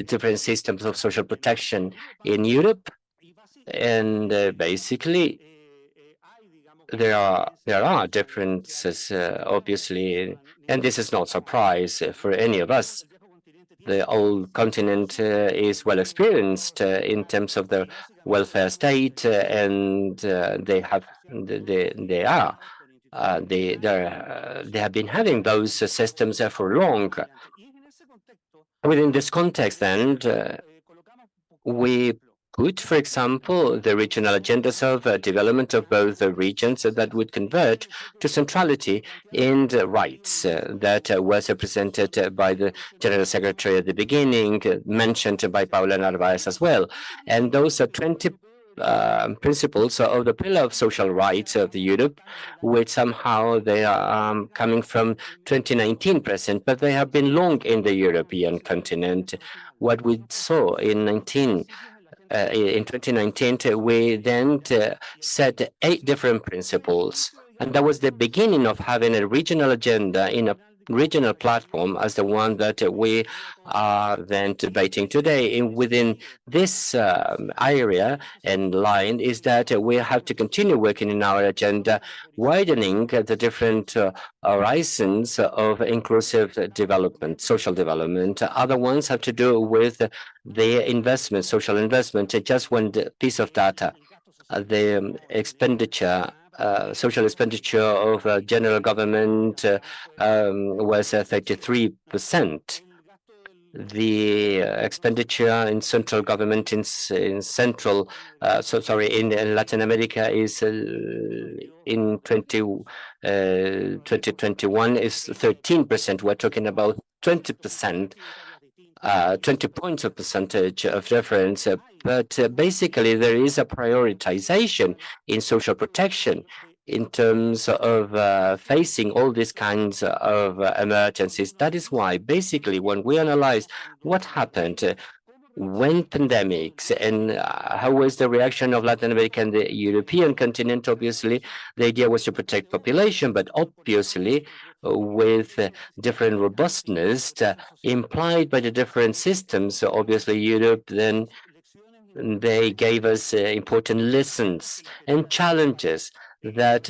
Speaker 2: different systems of social protection in Europe, and basically there are differences, obviously, and this is not a surprise for any of us. The old continent is well experienced in terms of the welfare state, and they have been having those systems for long. Within this context, then, we put, for example, the regional agendas of development of both the regions that would convert to centrality in the rights that was presented by the General Secretary at the beginning, mentioned by Paula Narvaez as well. And those are 20 principles of the pillar of social rights of the Europe, which somehow they are coming from 2019 present, but they have been long in the European continent. What we saw in 2019, we then set 8 different principles. And that was the beginning of having a regional agenda in a regional platform as the one that we are then debating today. And within this area and line is that we have to continue working in our agenda, widening the different horizons of inclusive development, social development. Other ones have to do with the investment, social investment. Just one piece of data, the expenditure, social expenditure of general government was 33%. The expenditure in central government in Latin America is in 2021 is 13%. We're talking about 20%. 20 points of percentage of reference, but basically there is a prioritization in social protection in terms of facing all these kinds of emergencies. That is why basically when we analyze what happened when pandemics and how was the reaction of Latin America and the European continent, obviously the idea was to protect population, but obviously with different robustness implied by the different systems. Obviously Europe, then they gave us important lessons and challenges that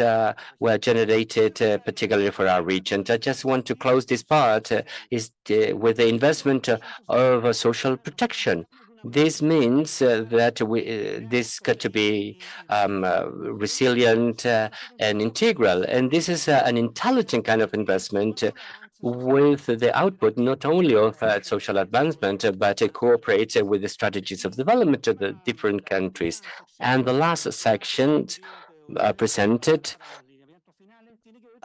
Speaker 2: were generated particularly for our region. I just want to close this part with the investment of social protection. This means that this got to be resilient and integral, and this is an intelligent kind of investment with the output not only of social advancement, but it cooperates with the strategies of development of the different countries. And the last section presented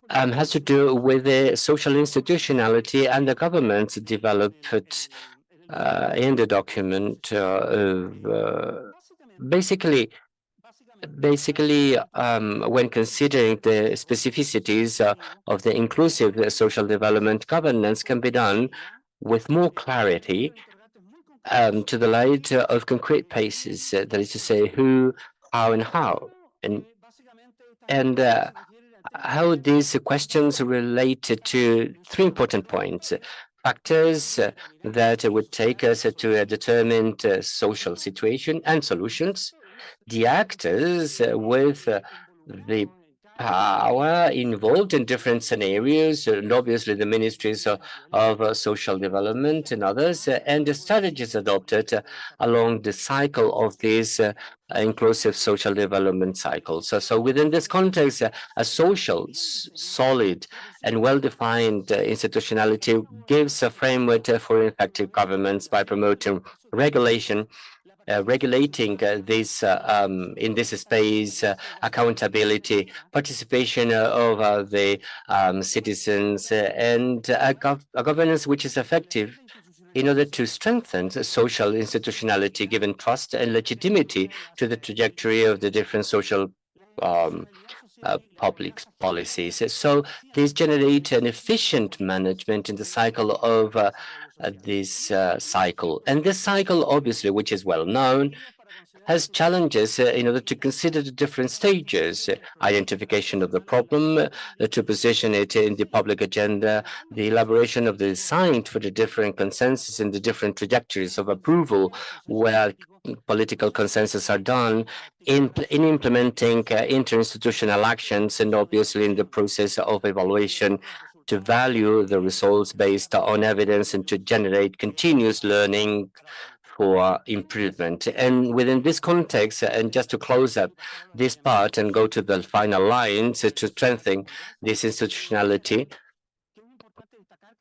Speaker 2: has to do with the social institutionality and the governments developed in the document. Basically, when considering the specificities of the inclusive social development, governance can be done with more clarity to the light of concrete paces, that is to say, who, how, and how. And how these questions related to 3 important points. factors that would take us to a determined social situation and solutions. The actors with the power involved in different scenarios, and obviously the ministries of social development and others, and the strategies adopted along the cycle of this inclusive social development cycle. So within this context, a social, solid, and well-defined institutionality gives a framework for effective governments by promoting regulation, regulating this in this space, accountability, participation of the citizens, and a governance which is effective in order to strengthen the social institutionality, giving trust and legitimacy to the trajectory of the different social public policies. So these generate an efficient management in the cycle of this cycle. And this cycle, obviously, which is well known, has challenges in order to consider the different stages, identification of the problem, to position it in the public agenda, the elaboration of the design for the different consensus and the different trajectories of approval, where political consensus are done in implementing interinstitutional actions, and obviously in the process of evaluation to value the results based on evidence and to generate continuous learning for improvement. And within this context, and just to close up this part and go to the final lines to strengthen this institutionality,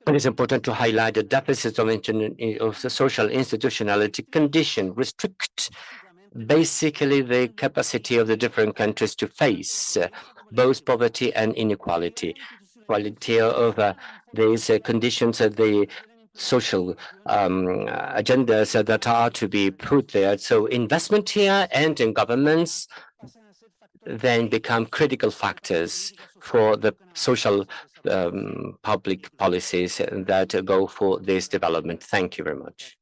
Speaker 2: it is important to highlight the deficits of the social institutionality condition, restrict basically the capacity of the different countries to face both poverty and inequality. Quality of these conditions of the social agendas that are to be put there. So investment here and in governments then become critical factors for the social public policies that go for this development. Thank you very much.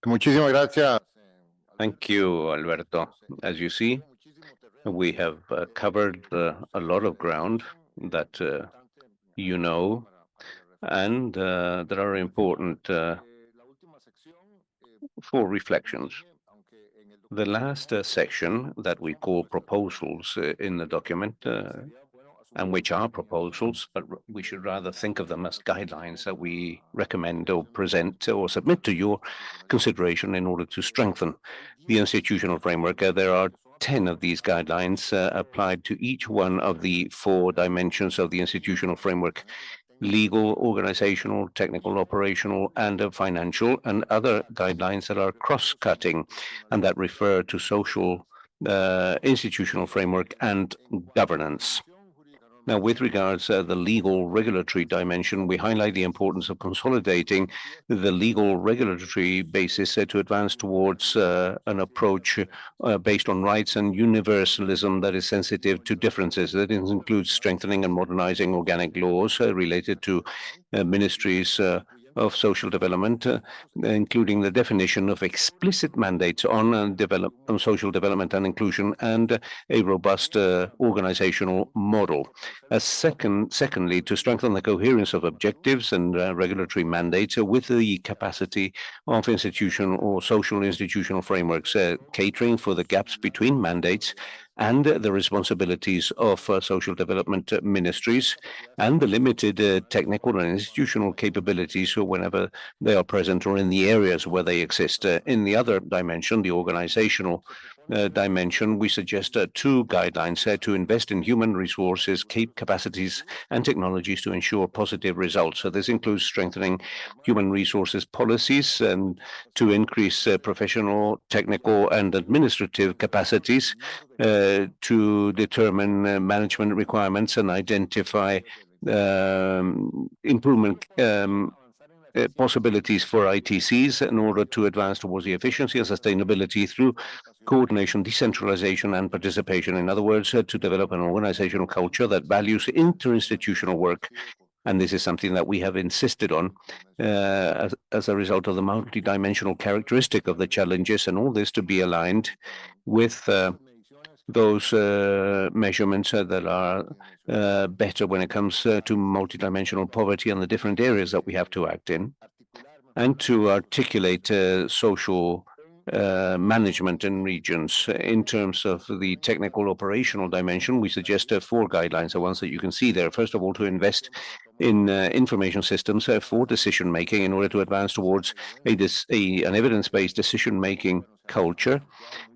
Speaker 7: Muchísimas gracias.
Speaker 1: Thank you, Alberto. As you see, we have covered a lot of ground that you know, and that are important for reflections. The last section that we call proposals in the document, and which are proposals, but we should rather think of them as guidelines that we recommend or present or submit to your consideration in order to strengthen the institutional framework. There are 10 of these guidelines applied to each one of the 4 dimensions of the institutional framework: legal, organizational, technical, operational, and financial, and other guidelines that are cross-cutting and that refer to social, institutional framework and governance. Now, with regards to the legal regulatory dimension, we highlight the importance of consolidating the legal regulatory basis to advance towards an approach based on rights and universalism that is sensitive to differences. That includes strengthening and modernizing organic laws related to ministries of social development, including the definition of explicit mandates on social development and inclusion, and a robust organizational model. Secondly, to strengthen the coherence of objectives and regulatory mandates with the capacity of institutional or social institutional frameworks, catering for the gaps between mandates and the responsibilities of social development ministries, and the limited technical and institutional capabilities whenever they are present or in the areas where they exist. In the other dimension, the organizational dimension, we suggest 2 guidelines to invest in human resources, capacities, and technologies to ensure positive results. So this includes strengthening human resources policies and to increase professional, technical, and administrative capacities to determine management requirements and identify improvement possibilities for ITCs in order to advance towards the efficiency and sustainability through coordination, decentralization, and participation. In other words, to develop an organizational culture that values interinstitutional work. And this is something that we have insisted on as a result of the multidimensional characteristic of the challenges, and all this to be aligned with those measurements that are better when it comes to multidimensional poverty and the different areas that we have to act in, and to articulate social management in regions. In terms of the technical operational dimension, we suggest 4 guidelines, the ones that you can see there. First of all, to invest in information systems for decision making in order to advance towards an evidence-based decision making culture.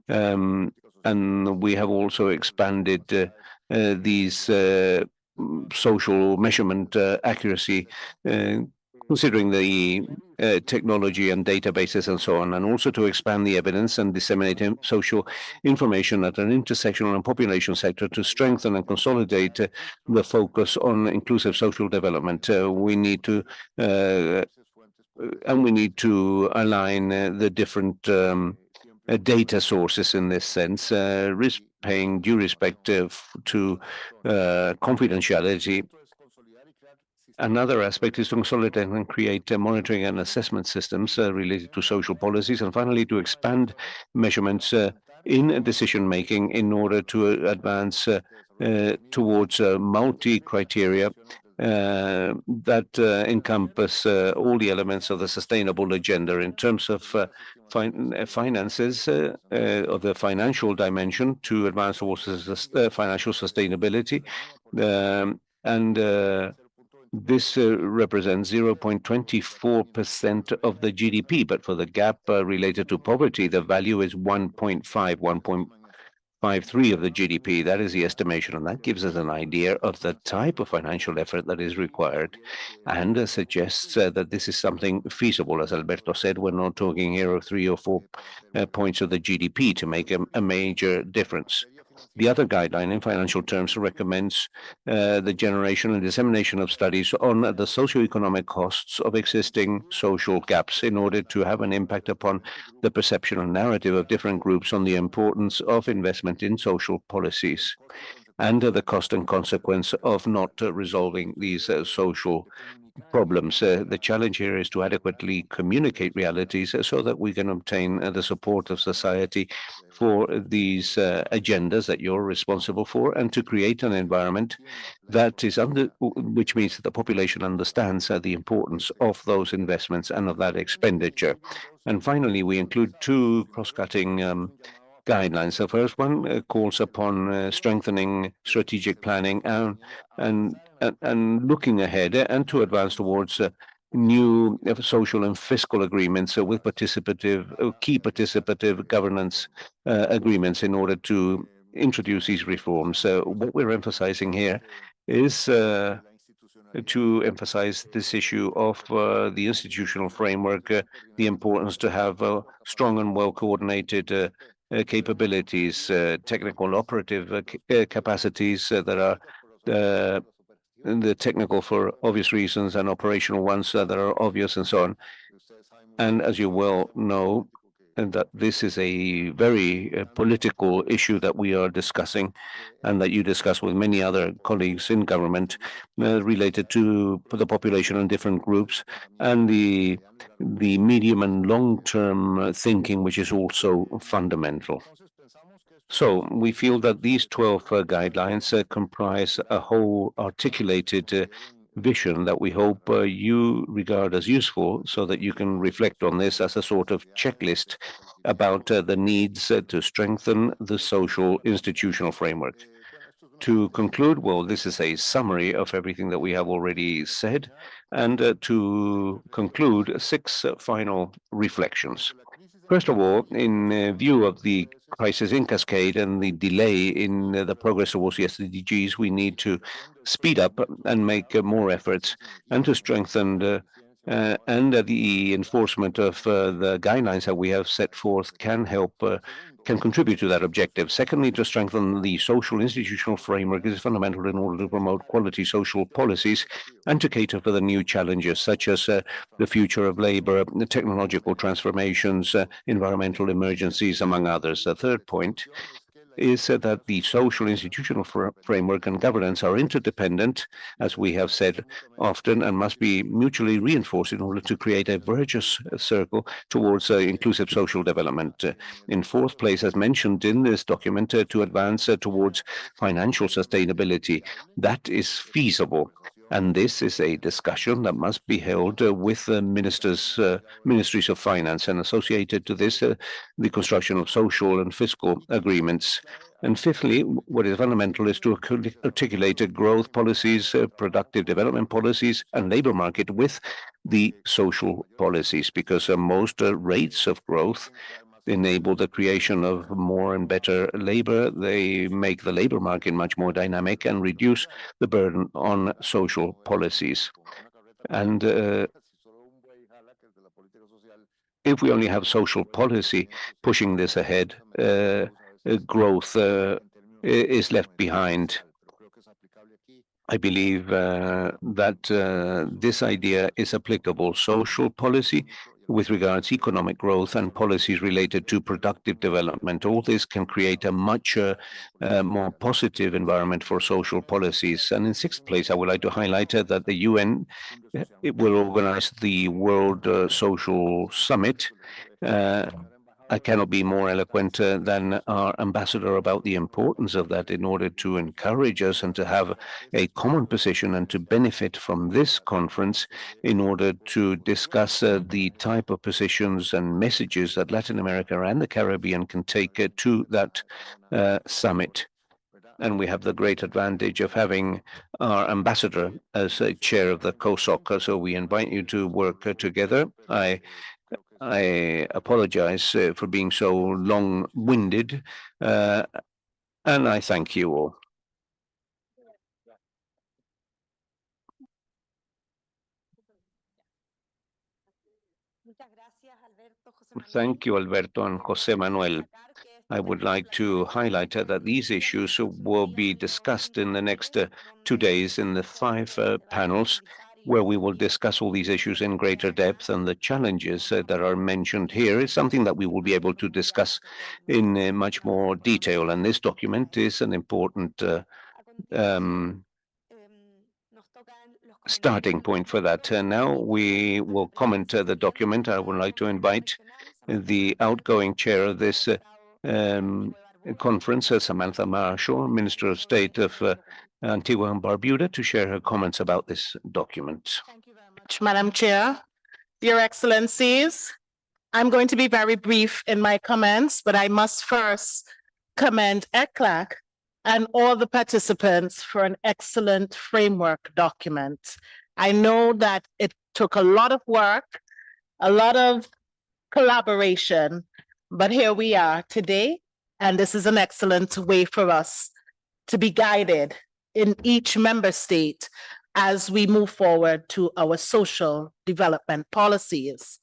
Speaker 1: And we have also expanded these social measurement accuracy, considering the technology and databases and so on, and also to expand the evidence and disseminate social information at an intersectional and population sector to strengthen and consolidate the focus on inclusive social development. We need to align the different data sources in this sense, paying due respect to confidentiality. Another aspect is to consolidate and create monitoring and assessment systems related to social policies, and finally to expand measurements in decision making in order to advance towards multi-criteria that encompass all the elements of the sustainable agenda. In terms of finances, of the financial dimension, to advance towards financial sustainability, this represents 0.24% of the GDP, but for the gap related to poverty, the value is 1.53 of the GDP. That is the estimation, and that gives us an idea of the type of financial effort that is required, and suggests that this is something feasible. As Alberto said, we're not talking here of 3 or 4 points of the GDP to make a major difference. The other guideline in financial terms recommends the generation and dissemination of studies on the socioeconomic costs of existing social gaps in order to have an impact upon the perception and narrative of different groups on the importance of investment in social policies and the cost and consequence of not resolving these social problems. The challenge here is to adequately communicate realities so that we can obtain the support of society for these agendas that you're responsible for, and to create an environment that is which means that the population understands the importance of those investments and of that expenditure. And finally, we include 2 cross-cutting guidelines. The first one calls upon strengthening strategic planning and looking ahead, and to advance towards new social and fiscal agreements with key participative governance agreements in order to introduce these reforms. So what we're emphasizing here is to emphasize this issue of the institutional framework, the importance to have strong and well-coordinated capabilities, technical operative capacities that are the technical for obvious reasons and operational ones that are obvious, and so on. And as you well know, and that this is a very political issue that we are discussing, and that you discuss with many other colleagues in government, related to the population and different groups, and the medium and long-term thinking, which is also fundamental. So we feel that these 12 guidelines comprise a whole articulated vision that we hope you regard as useful, so that you can reflect on this as a sort of checklist about the needs to strengthen the social institutional framework. To conclude, well, this is a summary of everything that we have already said, and to conclude, 6 final reflections. First of all, in view of the crisis in Cascade and the delay in the progress towards the SDGs, we need to speed up and make more efforts, and to strengthen and the enforcement of the guidelines that we have set forth can contribute to that objective. Secondly, to strengthen the social institutional framework is fundamental in order to promote quality social policies and to cater for the new challenges, such as the future of labor, the technological transformations, environmental emergencies, among others. The third point is that the social institutional framework and governance are interdependent, as we have said often, and must be mutually reinforced in order to create a virtuous circle towards inclusive social development. In fourth place, as mentioned in this document, to advance towards financial sustainability. That is feasible. And this is a discussion that must be held with the ministries of finance, and associated to this, the construction of social and fiscal agreements. And fifthly, what is fundamental is to articulate growth policies, productive development policies, and labor market with the social policies, because most rates of growth enable the creation of more and better labor. They make the labor market much more dynamic and reduce the burden on social policies. And if we only have social policy pushing this ahead, growth is left behind. I believe that this idea is applicable. Social policy with regards to economic growth and policies related to productive development. All this can create a much more positive environment for social policies. And in sixth place, I would like to highlight that the UN it will organize the World Social Summit. I cannot be more eloquent than our ambassador about the importance of that in order to encourage us and to have a common position and to benefit from this conference in order to discuss the type of positions and messages that Latin America and the Caribbean can take to that summit. And we have the great advantage of having our ambassador as a chair of the COSOC. So we invite you to work together. I apologize for being so long-winded, and I thank you all. Thank you, Alberto and José Manuel. I would like to highlight that these issues will be discussed in the next 2 days in the 5 panels, where we will discuss all these issues in greater depth, and the challenges that are mentioned here is something that we will be able to discuss in much more detail. And this document is an important starting point for that. Now we will comment the document. I would like to invite the outgoing chair of this conference, Samantha Marshall, Minister of State of Antigua and Barbuda, to share her comments about this document.
Speaker 3: Thank you very much, Madam Chair. Your Excellencies, I'm going to be very brief in my comments, but I must first commend ECLAC and all the participants for an excellent framework document. I know that it took a lot of work, a lot of collaboration, but here we are today, and this is an excellent way for us to be guided in each member state as we move forward to our social development policies.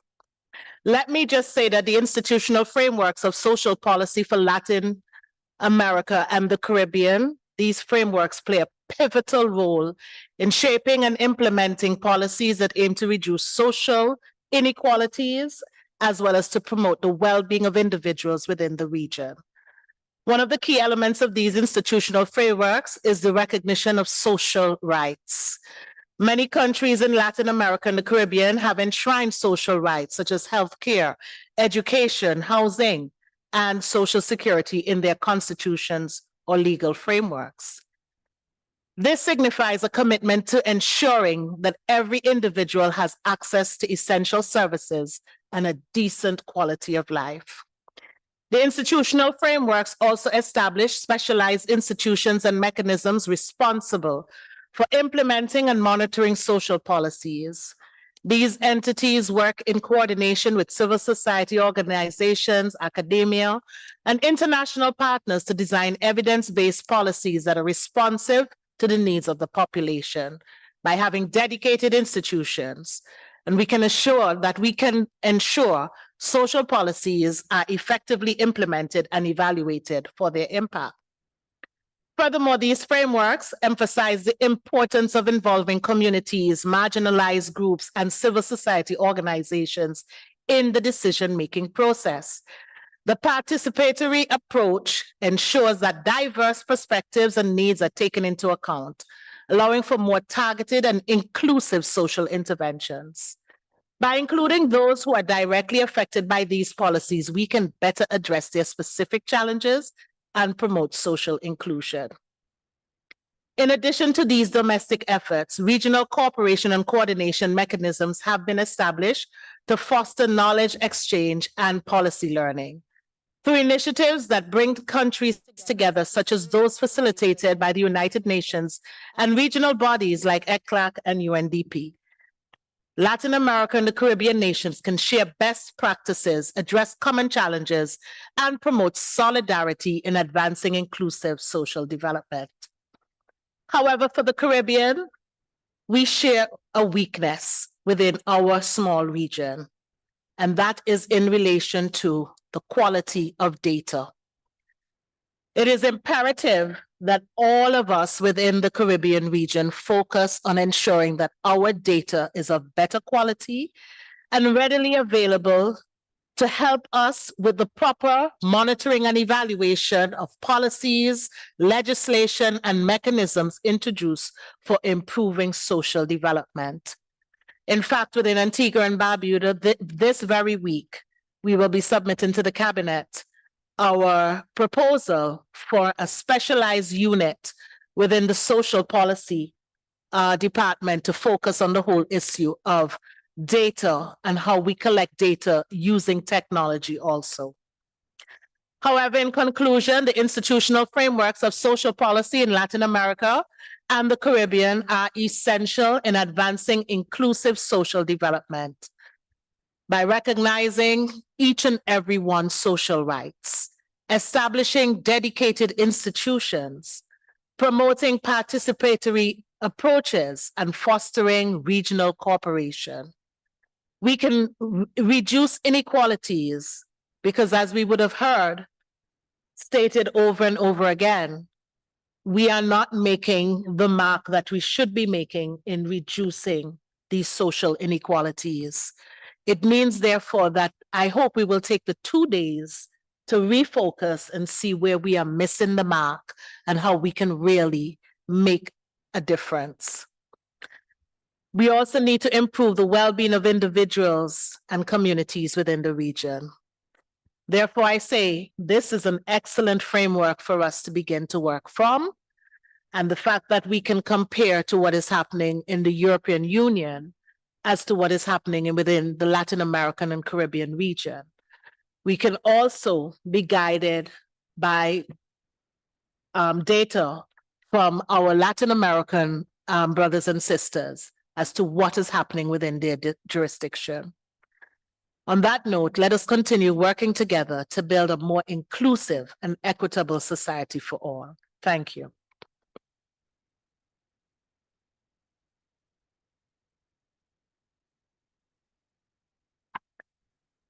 Speaker 3: Let me just say that the institutional frameworks of social policy for Latin America and the Caribbean, these frameworks play a pivotal role in shaping and implementing policies that aim to reduce social inequalities, as well as to promote the well-being of individuals within the region. One of the key elements of these institutional frameworks is the recognition of social rights. Many countries in Latin America and the Caribbean have enshrined social rights such as healthcare, education, housing, and social security in their constitutions or legal frameworks. This signifies a commitment to ensuring that every individual has access to essential services and a decent quality of life. The institutional frameworks also establish specialized institutions and mechanisms responsible for implementing and monitoring social policies. These entities work in coordination with civil society organizations, academia, and international partners to design evidence-based policies that are responsive to the needs of the population by having dedicated institutions. And we can ensure that social policies are effectively implemented and evaluated for their impact. Furthermore, these frameworks emphasize the importance of involving communities, marginalized groups, and civil society organizations in the decision-making process. The participatory approach ensures that diverse perspectives and needs are taken into account, allowing for more targeted and inclusive social interventions. By including those who are directly affected by these policies, we can better address their specific challenges and promote social inclusion. In addition to these domestic efforts, regional cooperation and coordination mechanisms have been established to foster knowledge exchange and policy learning. Through initiatives that bring countries together, such as those facilitated by the United Nations and regional bodies like ECLAC and UNDP. Latin America and the Caribbean nations can share best practices, address common challenges, and promote solidarity in advancing inclusive social development. However, for the Caribbean, we share a weakness within our small region, and that is in relation to the quality of data. It is imperative that all of us within the Caribbean region focus on ensuring that our data is of better quality and readily available to help us with the proper monitoring and evaluation of policies, legislation, and mechanisms introduced for improving social development. In fact, within Antigua and Barbuda, this very week, we will be submitting to the cabinet our proposal for a specialized unit within the social policy department to focus on the whole issue of data and how we collect data using technology also. However, in conclusion, the institutional frameworks of social policy in Latin America and the Caribbean are essential in advancing inclusive social development. By recognizing each and every one's social rights, establishing dedicated institutions, promoting participatory approaches, and fostering regional cooperation. We can reduce inequalities because, as we would have heard stated over and over again, we are not making the mark that we should be making in reducing these social inequalities. It means, therefore, that I hope we will take the 2 days to refocus and see where we are missing the mark and how we can really make a difference. We also need to improve the well-being of individuals and communities within the region. Therefore, I say this is an excellent framework for us to begin to work from. And the fact that we can compare to what is happening in the European Union as to what is happening within the Latin American and Caribbean region. We can also be guided by data from our Latin American brothers and sisters as to what is happening within their jurisdiction. On that note, let us continue working together to build a more inclusive and equitable society for all. Thank you.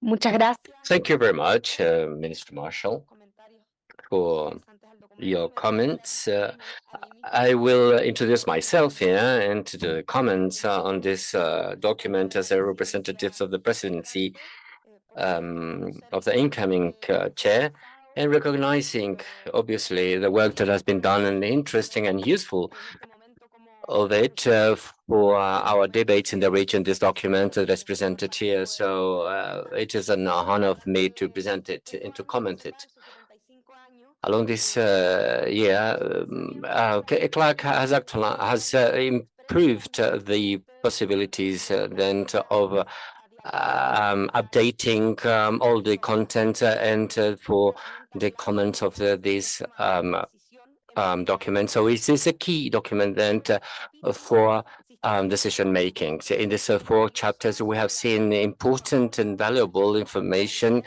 Speaker 5: Muchas gracias.
Speaker 2: Thank you very much, Minister Marshall, for your comments. I will introduce myself here and to the comments on this document as a representative of the presidency of the incoming chair, and recognizing, obviously, the work that has been done and the interesting and useful of it for our debates in the region. This document that is presented here. So it is an honor for me to present it and to comment it. Along this year, ECLAC has improved the possibilities then of updating all the content and for the comments of this document. So it is a key document then for decision making. So in these 4 chapters, we have seen important and valuable information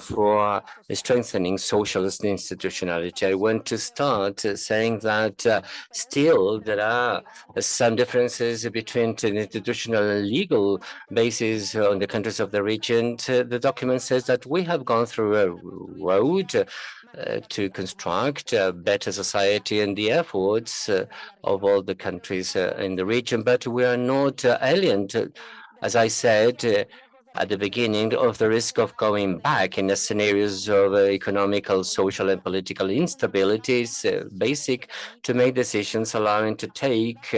Speaker 2: for strengthening social institutionality. I want to start saying that still there are some differences between the institutional and legal basis on the countries of the region. The document says that we have gone through a road to construct a better society and the efforts of all the countries in the region, but we are not alien to, as I said, at the beginning of the risk of going back in the scenarios of economical, social, and political instability is basic to make decisions allowing to take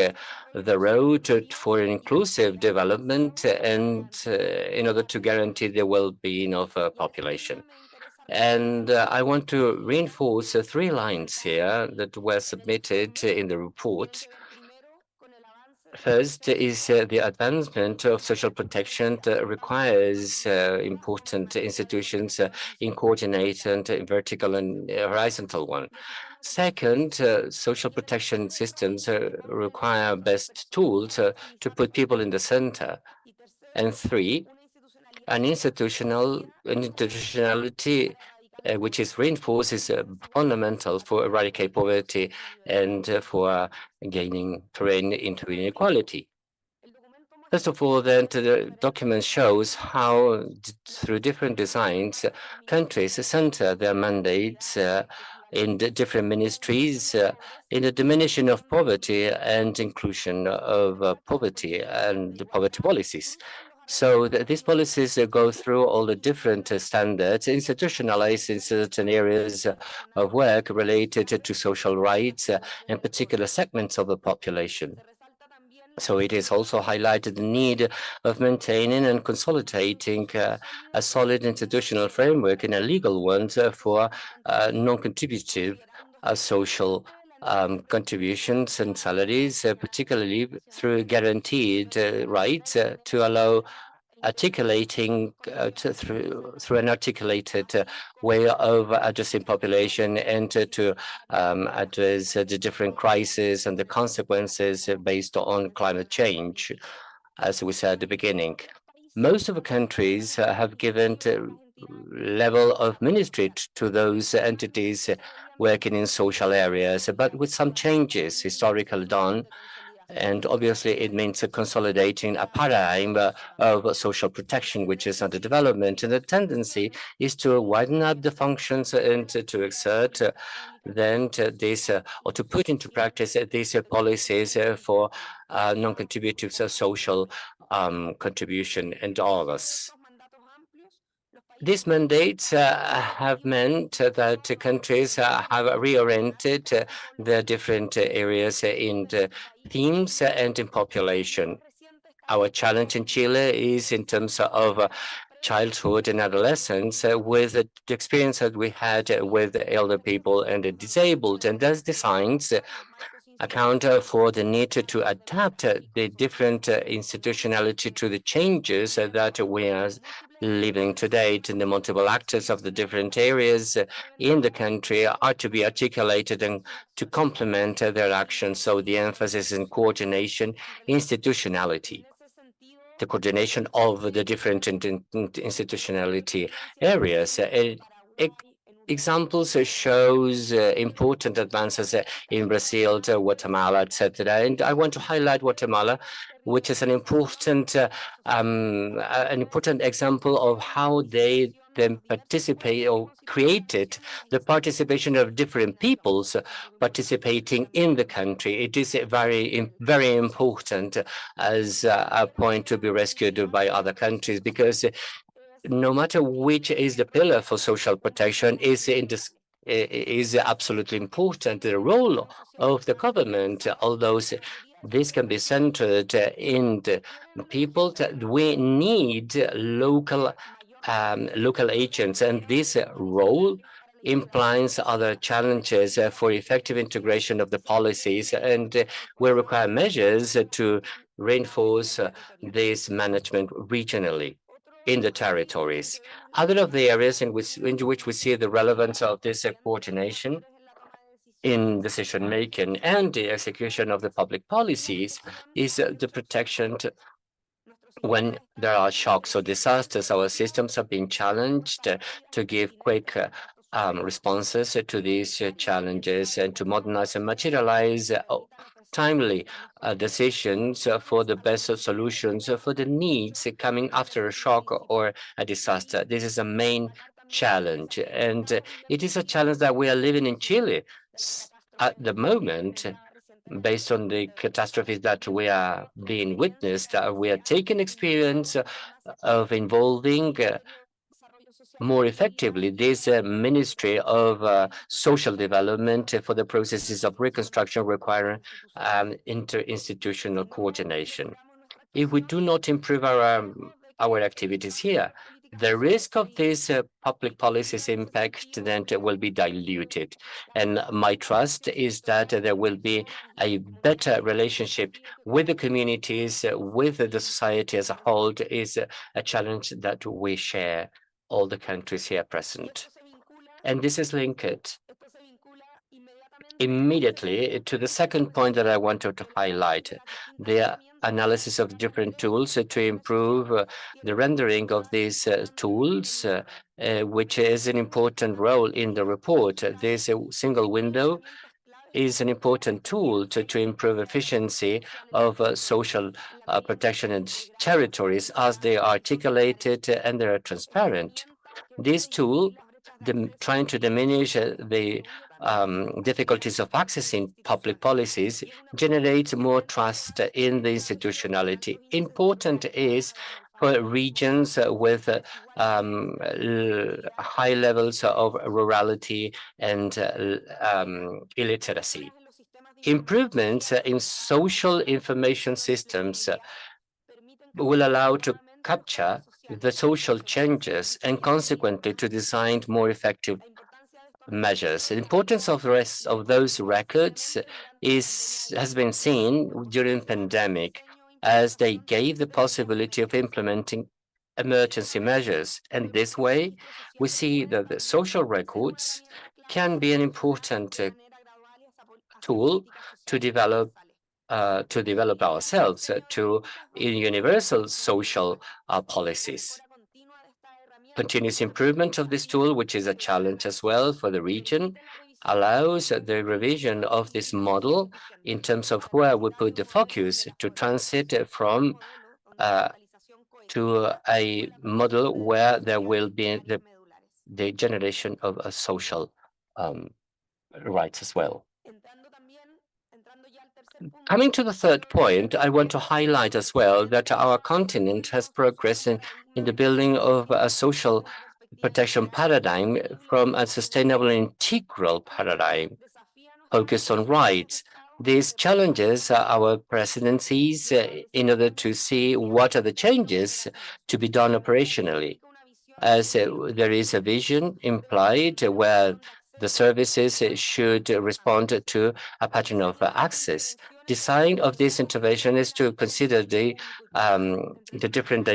Speaker 2: the road for an inclusive development and in order to guarantee the well-being of a population. And I want to reinforce three lines here that were submitted in the report. First is the advancement of social protection requires important institutions in coordinated vertical and horizontal one. Second, social protection systems require best tools to put people in the center. And three, an institutionality which is reinforced is fundamental for eradicate poverty and for gaining terrain into inequality. First of all, then, the document shows how, through different designs, countries center their mandates in the different ministries in the diminishing of poverty and inclusion of poverty and the poverty policies. So these policies go through all the different standards, institutionalized in certain areas of work related to social rights and particular segments of the population. So it is also highlighted the need of maintaining and consolidating a solid institutional framework and a legal one for non-contributive social contributions and salaries, particularly through guaranteed rights to allow articulating through an articulated way of addressing population and to address the different crises and the consequences based on climate change, as we said at the beginning. Most of the countries have given level of ministry to those entities working in social areas, but with some changes historically done. And obviously, it means consolidating a paradigm of social protection, which is under development. And the tendency is to widen up the functions and to exert then this or to put into practice these policies for non-contributive social contribution and all of us. These mandates have meant that countries have reoriented the different areas in the themes and in population. Our challenge in Chile is in terms of childhood and adolescence with the experience that we had with elder people and the disabled, and those designs account for the need to adapt the different institutionality to the changes that we are living today. And the multiple actors of the different areas in the country are to be articulated and to complement their actions. So the emphasis in coordination, institutionality, the coordination of the different institutionality areas. Examples shows important advances in Brazil, Guatemala, etc. And I want to highlight Guatemala, which is an important example of how they then participate or created the participation of different peoples participating in the country. It is very, very important as a point to be rescued by other countries, because no matter which is the pillar for social protection is absolutely important. The role of the government, although this can be centered in the people, we need local agents, and this role implies other challenges for effective integration of the policies, and we require measures to reinforce this management regionally in the territories. Other of the areas in which we see the relevance of this coordination in decision making and the execution of the public policies is the protection when there are shocks or disasters. Our systems have been challenged to give quick responses to these challenges and to modernize and materialize timely decisions for the best solutions for the needs coming after a shock or a disaster. This is a main challenge, and it is a challenge that we are living in Chile at the moment. based on the catastrophes that we are being witnessed, we are taking experience of involving more effectively this Ministry of Social Development for the processes of reconstruction requiring interinstitutional coordination. If we do not improve our activities here, the risk of this public policies impact then will be diluted. And my trust is that there will be a better relationship with the communities, with the society as a whole is a challenge that we share, all the countries here present. And this is linked immediately to the second point that I wanted to highlight, the analysis of different tools to improve the rendering of these tools, which is an important role in the report. This single window is an important tool to improve efficiency of social protection in territories as they are articulated and they are transparent. This tool, trying to diminish the difficulties of accessing public policies, generates more trust in the institutionality. Important is for regions with high levels of rurality and illiteracy. Improvements in social information systems will allow to capture the social changes and consequently to design more effective measures. The importance of the rest of those records has been seen during pandemic as they gave the possibility of implementing emergency measures. And this way, we see that the social records can be an important tool to develop ourselves to universal social policies. Continuous improvement of this tool, which is a challenge as well for the region, allows the revision of this model in terms of where we put the focus to transit from to a model where there will be the generation of a social rights as well. Coming to the third point, I want to highlight as well that our continent has progressed in the building of a social protection paradigm from a sustainable and integral paradigm focused on rights. These challenges our presidencies in order to see what are the changes to be done operationally. As there is a vision implied where the services should respond to a pattern of access. Design of this intervention is to consider the different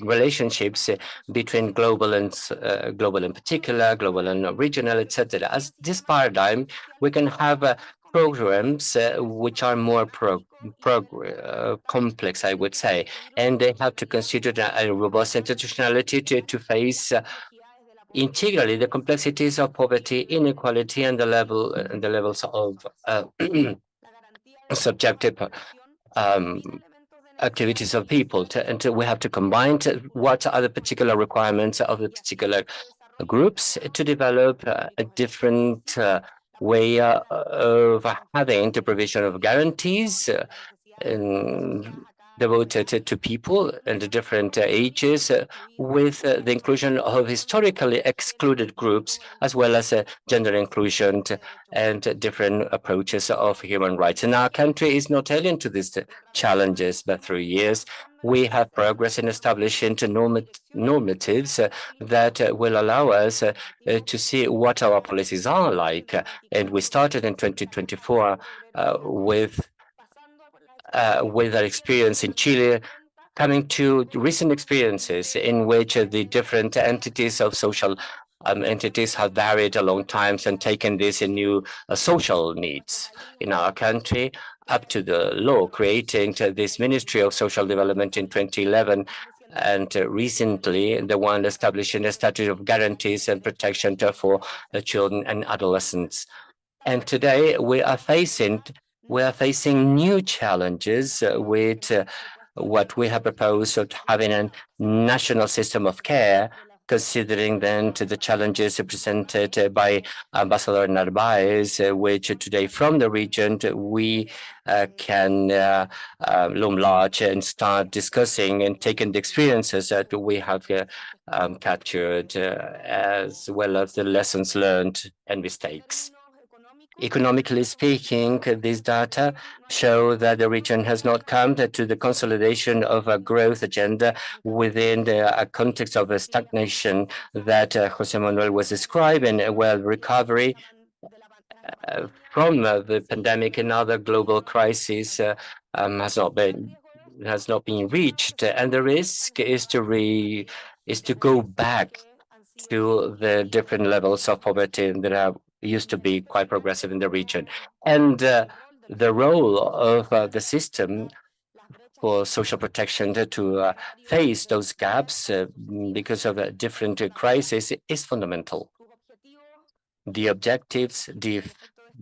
Speaker 2: relationships between global and in particular, global and regional, etc. As this paradigm, we can have programs which are more complex, I would say, and they have to consider a robust institutionality to face integrally the complexities of poverty, inequality, and the levels of subjective activities of people. And we have to combine what are the particular requirements of the particular groups to develop a different way of having the provision of guarantees devoted to people and the different ages with the inclusion of historically excluded groups, as well as gender inclusion and different approaches of human rights. And our country is not alien to these challenges, but through years, we have progress in establishing normatives that will allow us to see what our policies are like. And we started in 2024 with our experience in Chile, coming to recent experiences in which the different entities of social entities have varied a long time and taken this in new social needs in our country, up to the law creating this Ministry of Social Development in 2011, and recently the one establishing a statute of guarantees and protection for children and adolescents. And today we are facing new challenges with what we have proposed of having a national system of care considering then to the challenges presented by Ambassador Narvaez, which today from the region we can loom large and start discussing and taking the experiences that we have captured, as well as the lessons learned and mistakes. Economically speaking, these data show that the region has not come to the consolidation of a growth agenda within the context of a stagnation that Jose Manuel was describing, where recovery from the pandemic and other global crises has not been reached, and the risk is to go back to the different levels of poverty that are used to be quite progressive in the region. And the role of the system for social protection to face those gaps because of a different crisis is fundamental. The objectives, the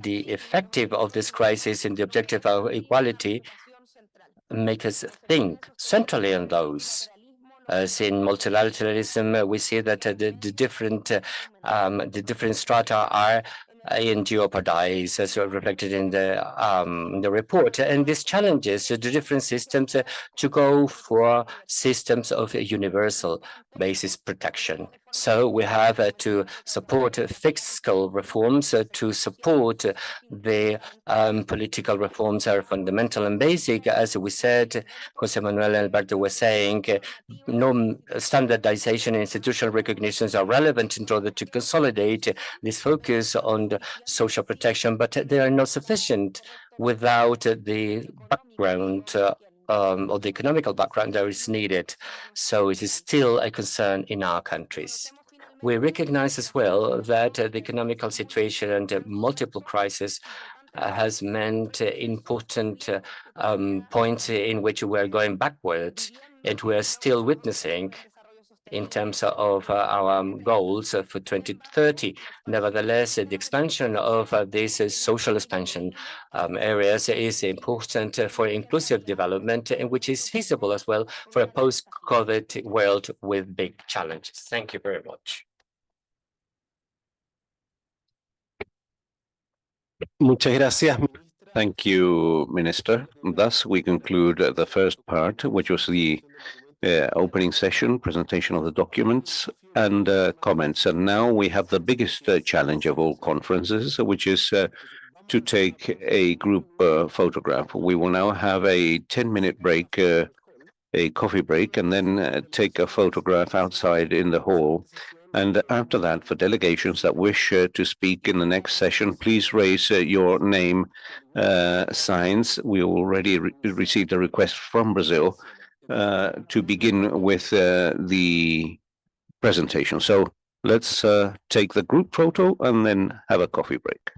Speaker 2: effective of this crisis and the objective of equality make us think centrally on those. As in multilateralism, we see that the different strata are in jeopardize, as reflected in the report. And this challenges the different systems to go for systems of universal basis protection. So we have to support fiscal reforms, to support the political reforms are fundamental and basic. As we said, Jose Manuel and Alberto were saying, no standardization and institutional recognitions are relevant in order to consolidate this focus on the social protection, but they are not sufficient without the background or the economical background that is needed. So it is still a concern in our countries. We recognize as well that the economical situation and multiple crises has meant important points in which we are going backwards, and we are still witnessing in terms of our goals for 2030. Nevertheless, the expansion of these social expansion areas is important for inclusive development, and which is feasible as well for a post-COVID world with big challenges. Thank you very much.
Speaker 4: Muchas gracias.
Speaker 1: Thank you, Minister. Thus, we conclude the first part, which was the opening session, presentation of the documents and comments. And now we have the biggest challenge of all conferences, which is to take a group photograph. We will now have a 10-minute break, a coffee break, and then take a photograph outside in the hall. And after that, for delegations that wish to speak in the next session, please raise your name signs. We already received a request from Brazil to begin with the presentation. So let's take the group photo and then have a coffee break.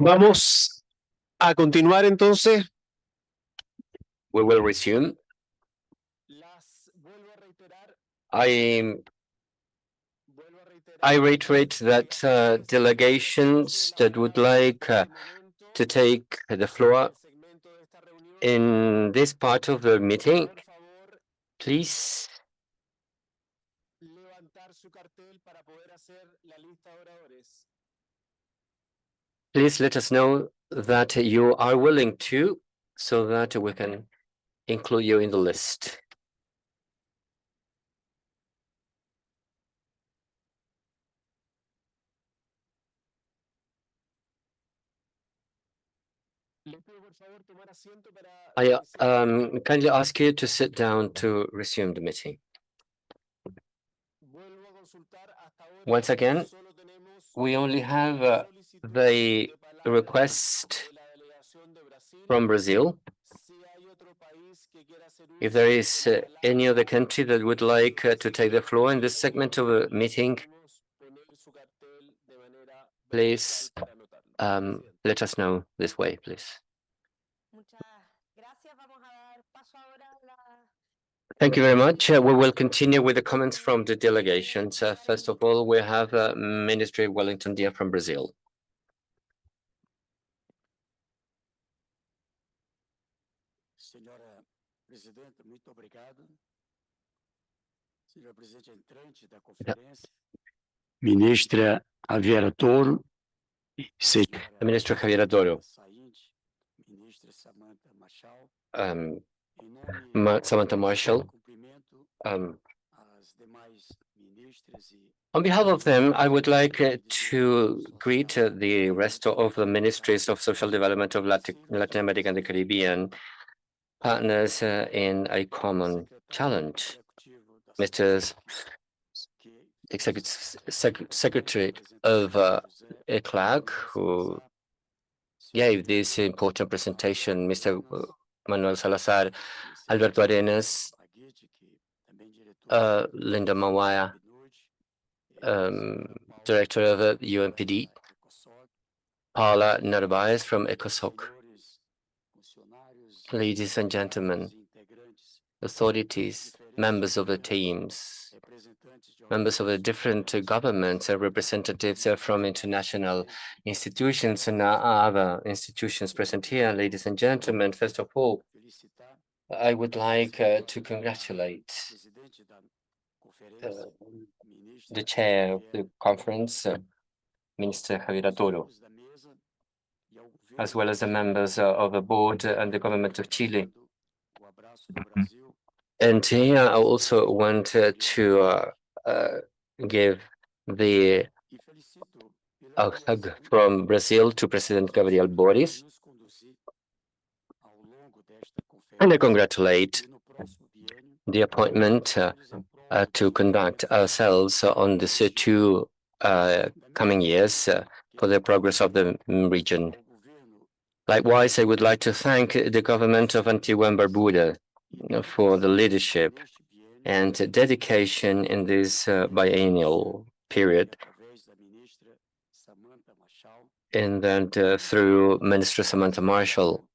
Speaker 4: Vamos a continuar entonces.
Speaker 2: We will resume. I reiterate that delegations that would like to take the floor in this part of the meeting, please let us know that you are willing to, so that we can include you in the list. I kindly ask you to sit down to resume the meeting. Once again, we only have the request from Brazil. If there is any other country that would like to take the floor in this segment of the meeting, please let us know this way, please. Thank you very much. We will continue with the comments from the delegations. First of all, we have Ministry Wellington Dia from Brazil.
Speaker 7: Senhora Presidenta, muito obrigado. Senhora Presidente entrante da conferência, Ministra Javiera Toro,
Speaker 2: The Minister Javiera Toro,
Speaker 7: Ministra Samantha Machel,
Speaker 2: Samantha Marshall. On behalf of them, I would like to greet the rest of the ministries of social development of Latin America and the Caribbean, partners in a common challenge. Mr. Executive Secretary of ECLAC, who gave this important presentation, Mr. Manuel Salazar, Alberto Arenas, Linda Mawaya, Director of UNPD, Paula Narvaez from ECOSOC. Ladies and gentlemen, authorities, members of the teams, members of the different governments and representatives from international institutions and other institutions present here. Ladies and gentlemen, first of all, I would like to congratulate the chair of the conference, Minister Javiera Toro, as well as the members of the board and the government of Chile. And here I also want to give the hug from Brazil to President Gabriel Boric. And I congratulate the appointment to conduct ourselves on these 2 coming years for the progress of the region. Likewise, I would like to thank the government of Antigua and Barbuda for the leadership and dedication in this biennial period, and then through Minister Samantha Marshall,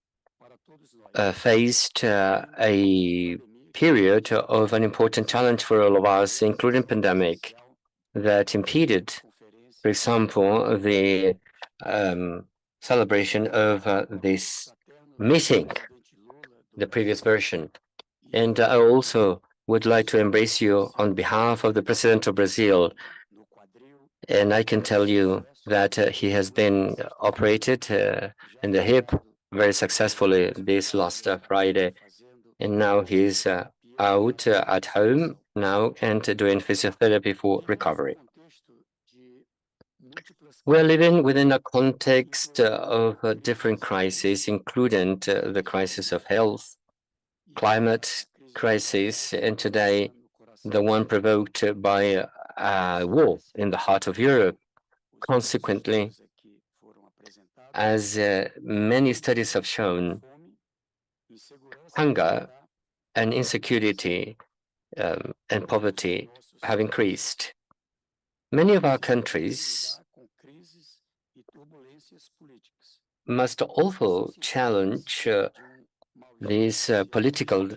Speaker 2: faced a period of an important challenge for all of us, including pandemic, that impeded, for example, the celebration of this meeting, the previous version. And I also would like to embrace you on behalf of the President of Brazil. And I can tell you that he has been operated in the hip very successfully this last Friday. And now he's out at home now and doing physiotherapy for recovery. We're living within a context of different crises, including the crisis of health, climate crisis, and today the one provoked by a war in the heart of Europe. Consequently, as many studies have shown, hunger and insecurity and poverty have increased. Many of our countries must also challenge this political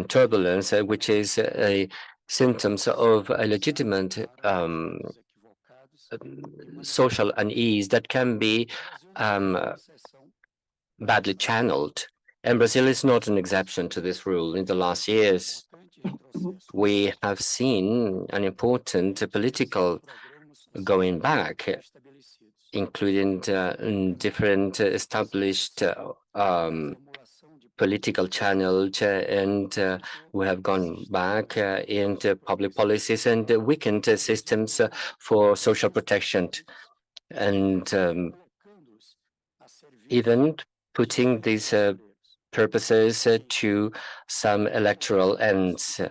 Speaker 2: turbulence, which is a symptoms of a legitimate social unease that can be badly channeled. And Brazil is not an exception to this rule. In the last years, we have seen an important political going back, including different established political channels, and we have gone back into public policies and weakened systems for social protection, and even putting these purposes to some electoral ends.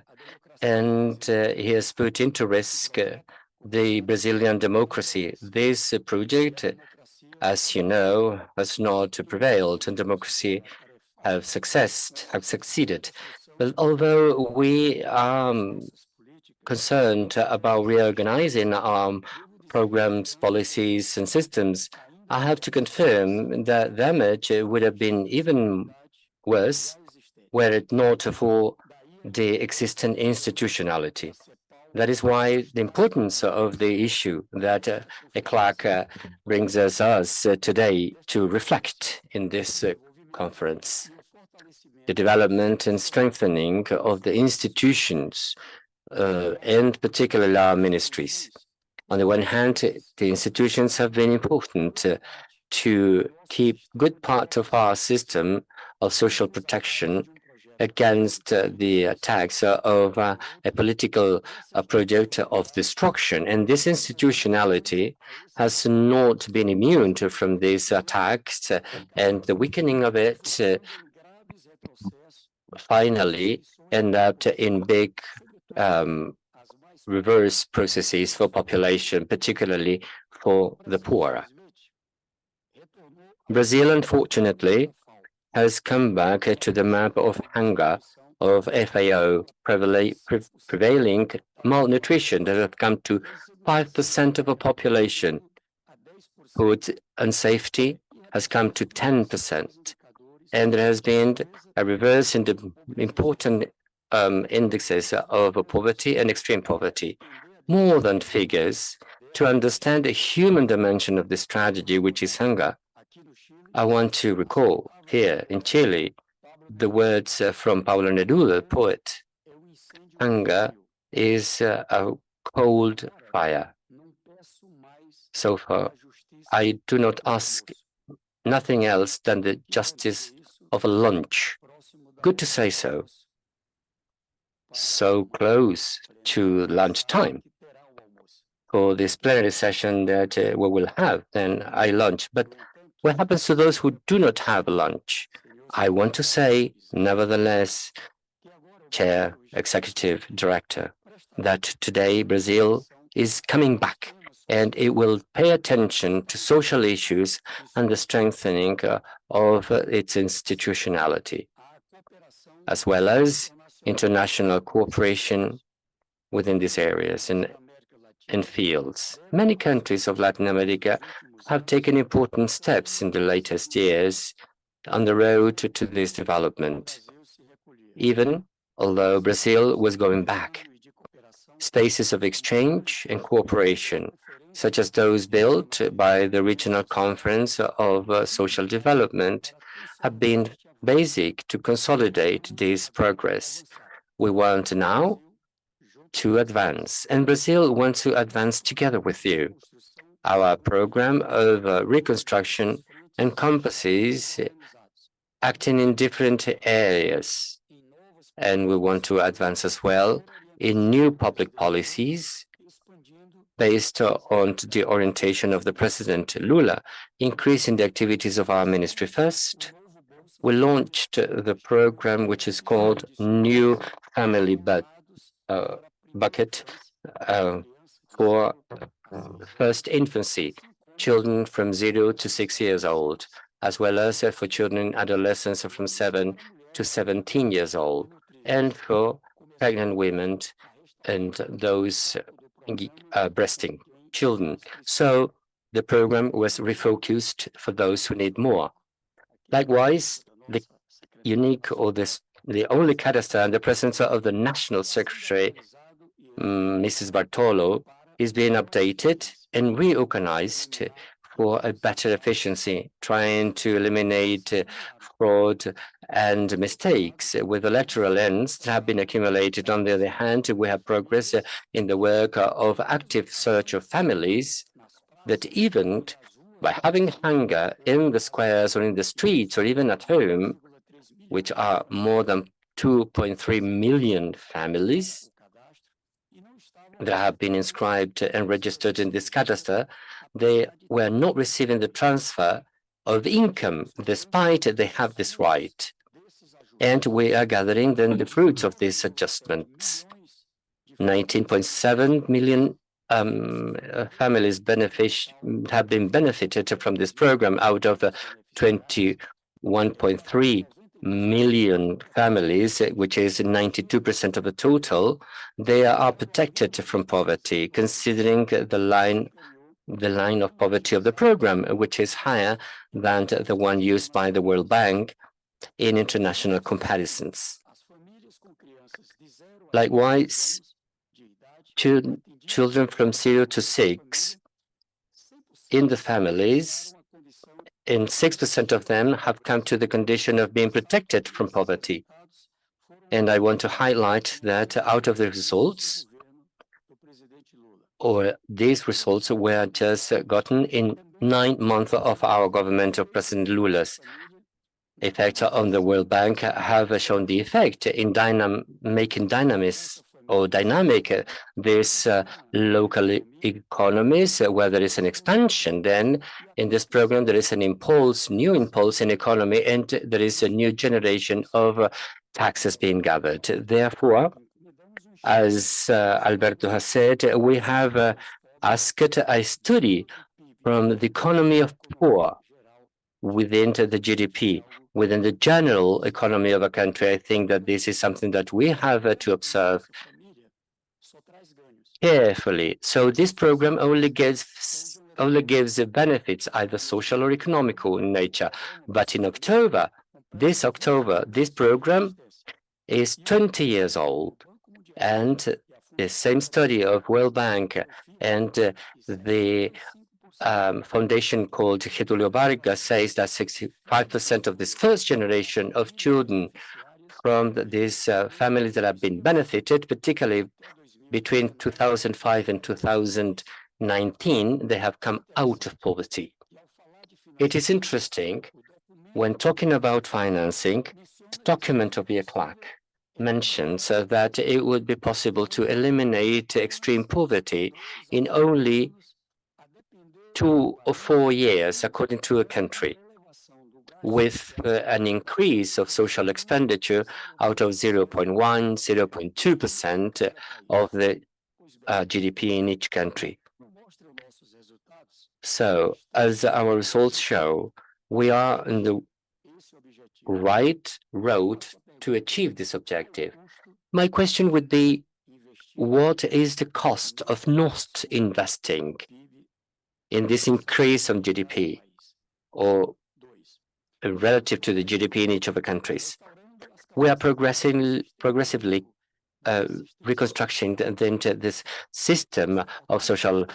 Speaker 2: And he has put into risk the Brazilian democracy. This project, as you know, has not prevailed, and democracy have succeeded. But although we are concerned about reorganizing our programs, policies, and systems, I have to confirm that damage would have been even worse were it not for the existing institutionality. That is why the importance of the issue that ECLAC brings us today to reflect in this conference. The development and strengthening of the institutions and particularly our ministries. On the one hand, the institutions have been important to keep good part of our system of social protection against the attacks of a political project of destruction. And this institutionality has not been immune from these attacks, and the weakening of it finally end up in big reverse processes for population, particularly for the poor. Brazil, unfortunately, has come back to the map of hunger, of FAO, prevailing malnutrition that have come to 5% of the population. Food unsafety has come to 10%. And there has been a reverse in the important indexes of poverty and extreme poverty. More than figures, to understand the human dimension of this tragedy, which is hunger, I want to recall here in Chile the words from Pablo Neruda, the poet. Hunger is a cold fire. So far, I do not ask nothing else than the justice of a lunch. Good to say so. So close to lunchtime for this plenary session that we will have, then I lunch. But what happens to those who do not have lunch? I want to say, nevertheless, Chair, Executive Director, that today Brazil is coming back and it will pay attention to social issues and the strengthening of its institutionality, as well as international cooperation within these areas and fields. Many countries of Latin America have taken important steps in the latest years on the road to this development, even although Brazil was going back. Spaces of exchange and cooperation, such as those built by the Regional Conference of Social Development, have been basic to consolidate this progress. We want now to advance, and Brazil wants to advance together with you. Our program of reconstruction encompasses acting in different areas, and we want to advance as well in new public policies based on the orientation of the President Lula, increasing the activities of our ministry. First, we launched the program which is called New Family Bucket for first infancy, children from 0 to 6 years old, as well as for children and adolescents from 7 to 17 years old, and for pregnant women and those breasting children. So the program was refocused for those who need more. Likewise, the unique or the only cadastre in the presence of the National Secretary, Mrs. Bartolo, is being updated and reorganized for a better efficiency, trying to eliminate fraud and mistakes with electoral ends that have been accumulated. On the other hand, we have progress in the work of active search of families that even by having hunger in the squares or in the streets or even at home, which are more than 2.3 million families that have been inscribed and registered in this cadastre, they were not receiving the transfer of income despite they have this right. And we are gathering then the fruits of these adjustments. 19.7 million families have been benefited from this program out of 21.3 million families, which is 92% of the total. They are protected from poverty, considering the line of poverty of the program, which is higher than the one used by the World Bank in international comparisons. Likewise, children from 0 to 6 in the families, and 6% of them have come to the condition of being protected from poverty. And I want to highlight that out of the results, or these results were just gotten in 9 months of our government of President Lula's. Effects on the World Bank have shown the effect in making dynamic these local economies, where there is an expansion. Then in this program, there is an new impulse in economy, and there is a new generation of taxes being gathered. Therefore, as Alberto has said, we have asked a study from the economy of poor within the GDP, within the general economy of a country. I think that this is something that we have to observe carefully. So this program only gives benefits, either social or economical in nature. But in this program is 20 years old. And the same study of World Bank and the foundation called Getulio Vargas says that 65% of this first generation of children from these families that have been benefited, particularly between 2005 and 2019, they have come out of poverty. It is interesting when talking about financing, the document of the ECLAC mentions that it would be possible to eliminate extreme poverty in only 2 or 4 years, according to a country, with an increase of social expenditure out of 0.1, 0.2% of the GDP in each country. So, as our results show, we are on the right road to achieve this objective. My question would be, what is the cost of not investing in this increase of GDP, or relative to the GDP in each of the countries? We are progressively reconstructing this system of social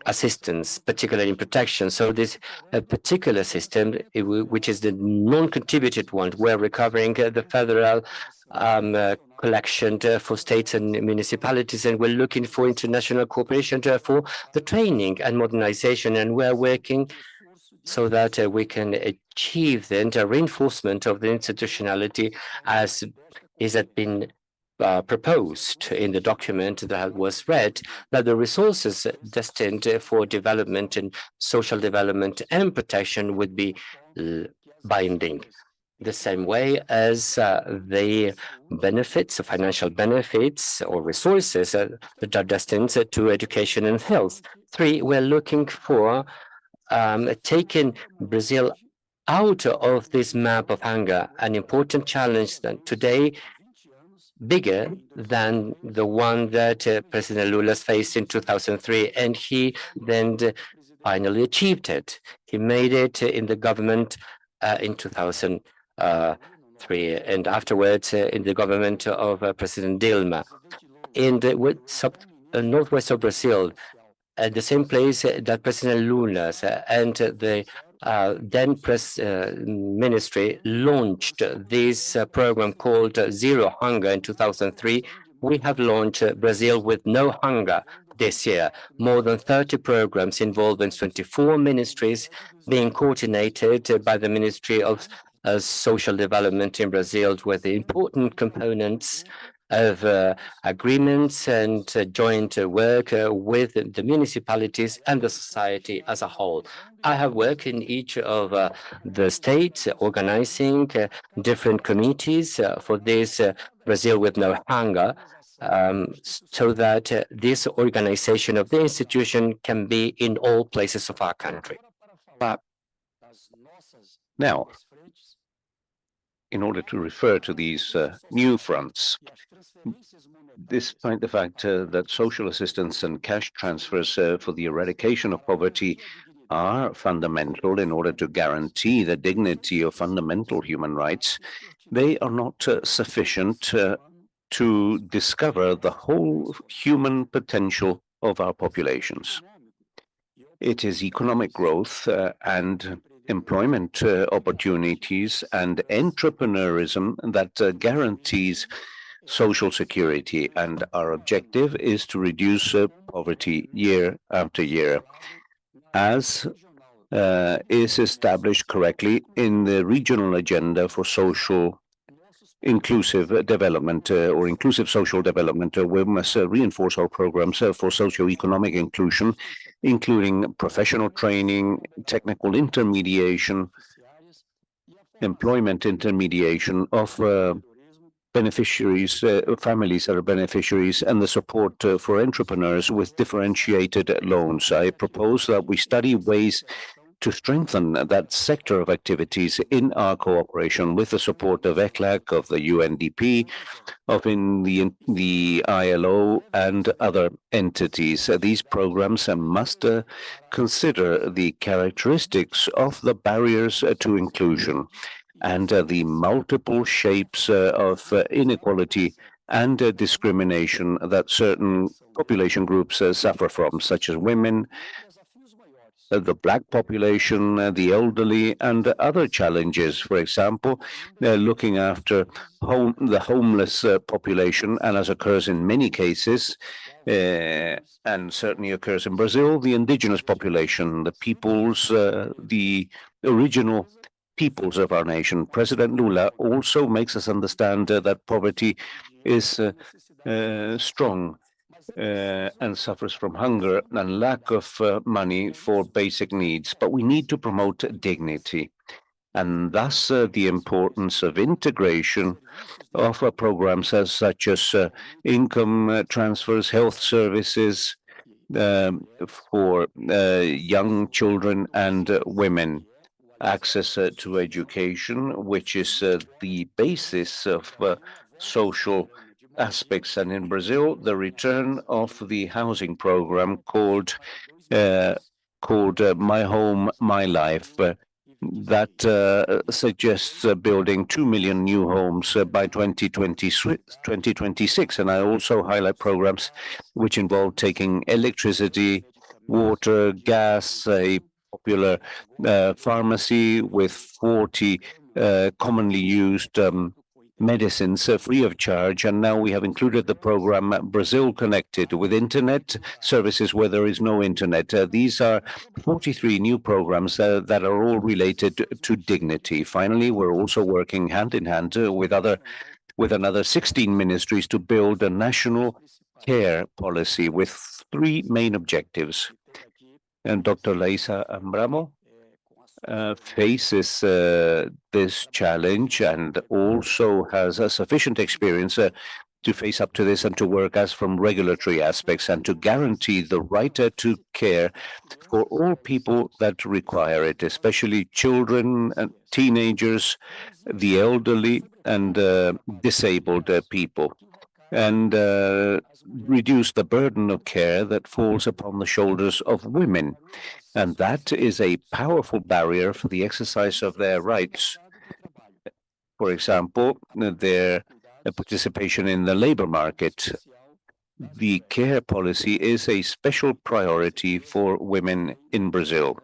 Speaker 2: assistance, particularly in protection. So this particular system, which is the non-contributed one, we're recovering the federal collection for states and municipalities, and we're looking for international cooperation for the training and modernization, and we're working so that we can achieve then the reinforcement of the institutionality as is had been proposed in the document that was read, that the resources destined for development and social development and protection would be binding. The same way as the benefits, financial benefits or resources that are destined to education and health. 3, we're looking for taking Brazil out of this map of hunger, an important challenge that today bigger than the one that President Lula faced in 2003, and he then finally achieved it. He made it in the government in 2003, and afterwards in the government of President Dilma. In the northwest of Brazil, at the same place that President Lula and the then ministry launched this program called Zero Hunger in 2003. We have launched Brazil with No Hunger this year. More than 30 programs involving 24 ministries being coordinated by the Ministry of Social Development in Brazil, with the important components of agreements and joint work with the municipalities and the society as a whole. I have worked in each of the states organizing different committees for this Brazil with No Hunger, so that this organization of the institution can be in all places of our country.
Speaker 1: Now, in order to refer to these new fronts, despite the fact that social assistance and cash transfers for the eradication of poverty are fundamental in order to guarantee the dignity of fundamental human rights, they are not sufficient to discover the whole human potential of our populations. It is economic growth and employment opportunities and entrepreneurism that guarantees social security, and our objective is to reduce poverty year after year, as is established correctly in the regional agenda for social inclusive development or inclusive social development. We must reinforce our programs for socio-economic inclusion, including professional training, technical intermediation, employment intermediation of beneficiaries, families that are beneficiaries, and the support for entrepreneurs with differentiated loans. I propose that we study ways to strengthen that sector of activities in our cooperation with the support of ECLAC, of the UNDP, of the ILO, and other entities. These programs must consider the characteristics of the barriers to inclusion and the multiple shapes of inequality and discrimination that certain population groups suffer from, such as women, the Black population, the elderly, and other challenges. For example, looking after the homeless population, and as occurs in many cases, and certainly occurs in Brazil, the indigenous population, the peoples, the original peoples of our nation. President Lula also makes us understand that poverty is strong and suffers from hunger and lack of money for basic needs. But we need to promote dignity, and thus the importance of integration of programs such as income transfers, health services for young children and women, access to education, which is the basis of social aspects. And in Brazil, the return of the housing program called My Home, My Life, that suggests building 2 million new homes by 2026. And I also highlight programs which involve taking electricity, water, gas, a popular pharmacy with 40 commonly used medicines free of charge. And now we have included the program Brazil Connected, with internet services where there is no internet. These are 43 new programs that are all related to dignity. Finally, we're also working hand in hand with another 16 ministries to build a national care policy with 3 main objectives. And Dr. Laisa Ambramo faces this challenge and also has a sufficient experience to face up to this and to work as from regulatory aspects and to guarantee the right to care for all people that require it, especially children and teenagers, the elderly and disabled people, and reduce the burden of care that falls upon the shoulders of women. And that is a powerful barrier for the exercise of their rights. For example, their participation in the labor market. The care policy is a special priority for women in Brazil.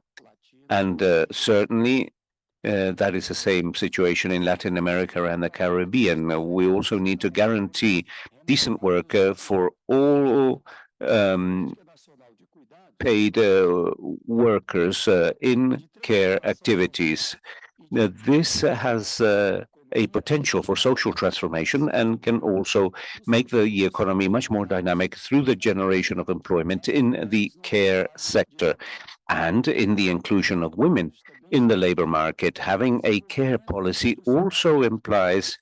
Speaker 1: And certainly that is the same situation in Latin America and the Caribbean. We also need to guarantee decent work for all paid workers in care activities. This has a potential for social transformation and can also make the economy much more dynamic through the generation of employment in the care sector and in the inclusion of women in the labor market. Having a care policy also implies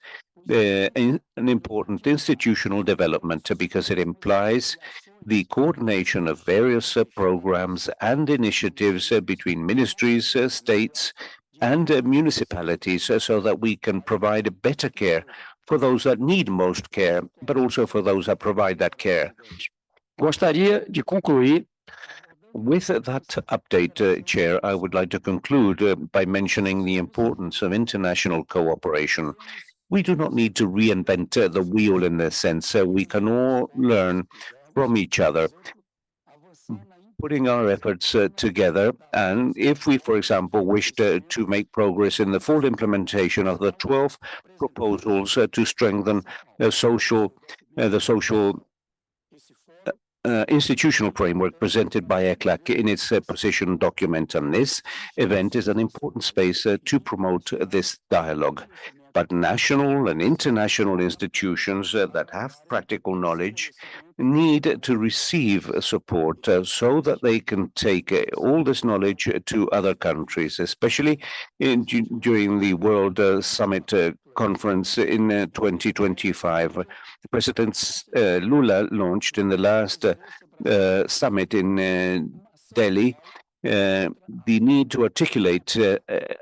Speaker 1: an important institutional development because it implies the coordination of various programs and initiatives between ministries, states, and municipalities so that we can provide better care for those that need most care, but also for those that provide that care.
Speaker 7: Gostaria de concluir
Speaker 1: With that update, Chair, I would like to conclude by mentioning the importance of international cooperation. We do not need to reinvent the wheel in this sense. We can all learn from each other, putting our efforts together. And if we, for example, wished to make progress in the full implementation of the 12 proposals to strengthen the social institutional framework presented by ECLAC in its position document. And this event is an important space to promote this dialogue. But national and international institutions that have practical knowledge need to receive support so that they can take all this knowledge to other countries, especially during the World Summit Conference in 2025. President Lula launched in the last summit in Delhi the need to articulate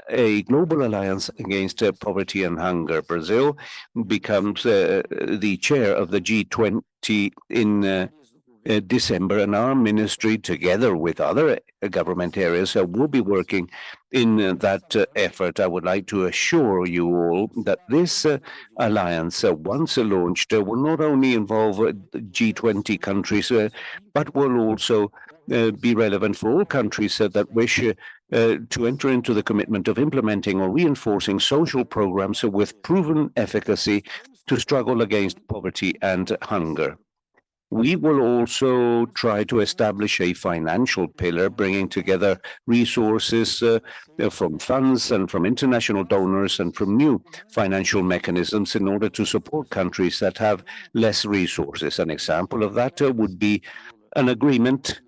Speaker 1: a global alliance against poverty and hunger. Brazil becomes the chair of the G20 in December, and our ministry, together with other government areas, will be working in that effort. I would like to assure you all that this alliance, once launched, will not only involve G20 countries, but will also be relevant for all countries that wish to enter into the commitment of implementing or reinforcing social programs with proven efficacy to struggle against poverty and hunger. We will also try to establish a financial pillar, bringing together resources from funds and from international donors and from new financial mechanisms in order to support countries that have less resources. An example of that would be an agreement,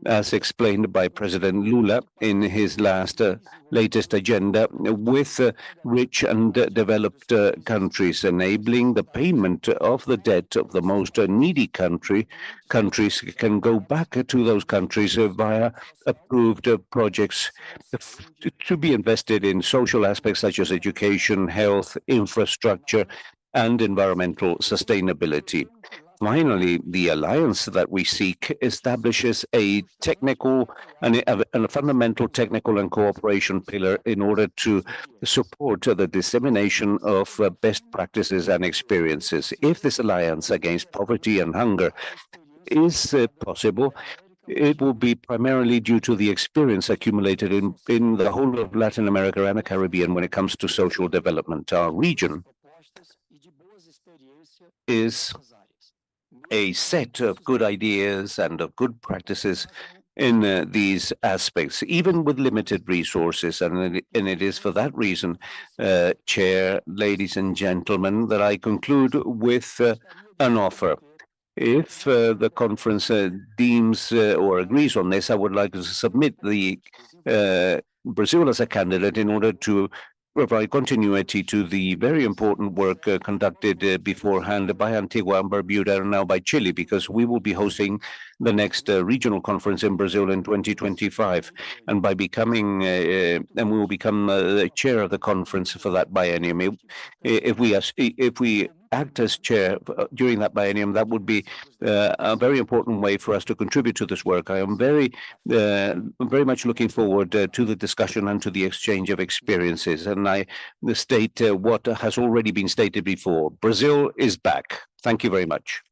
Speaker 1: as explained by President Lula in his latest agenda, with rich and developed countries, enabling the payment of the debt of the most needy countries can go back to those countries via approved projects to be invested in social aspects such as education, health, infrastructure, and environmental sustainability. Finally, the alliance that we seek establishes a technical and a fundamental technical and cooperation pillar in order to support the dissemination of best practices and experiences. If this alliance against poverty and hunger is possible, it will be primarily due to the experience accumulated in the whole of Latin America and the Caribbean when it comes to social development. Our region is a set of good ideas and of good practices in these aspects, even with limited resources. And it is for that reason, Chair, ladies and gentlemen, that I conclude with an offer. If the conference deems or agrees on this, I would like to submit the Brazil as a candidate in order to provide continuity to the very important work conducted beforehand by Antigua and Barbuda and now by Chile, because we will be hosting the next regional conference in Brazil in 2025. And by becoming, and we will become the chair of the conference for that biennium. If we act as chair during that biennium, that would be a very important way for us to contribute to this work. I am very much looking forward to the discussion and to the exchange of experiences. And I state what has already been stated before. Brazil is back. Thank you very much.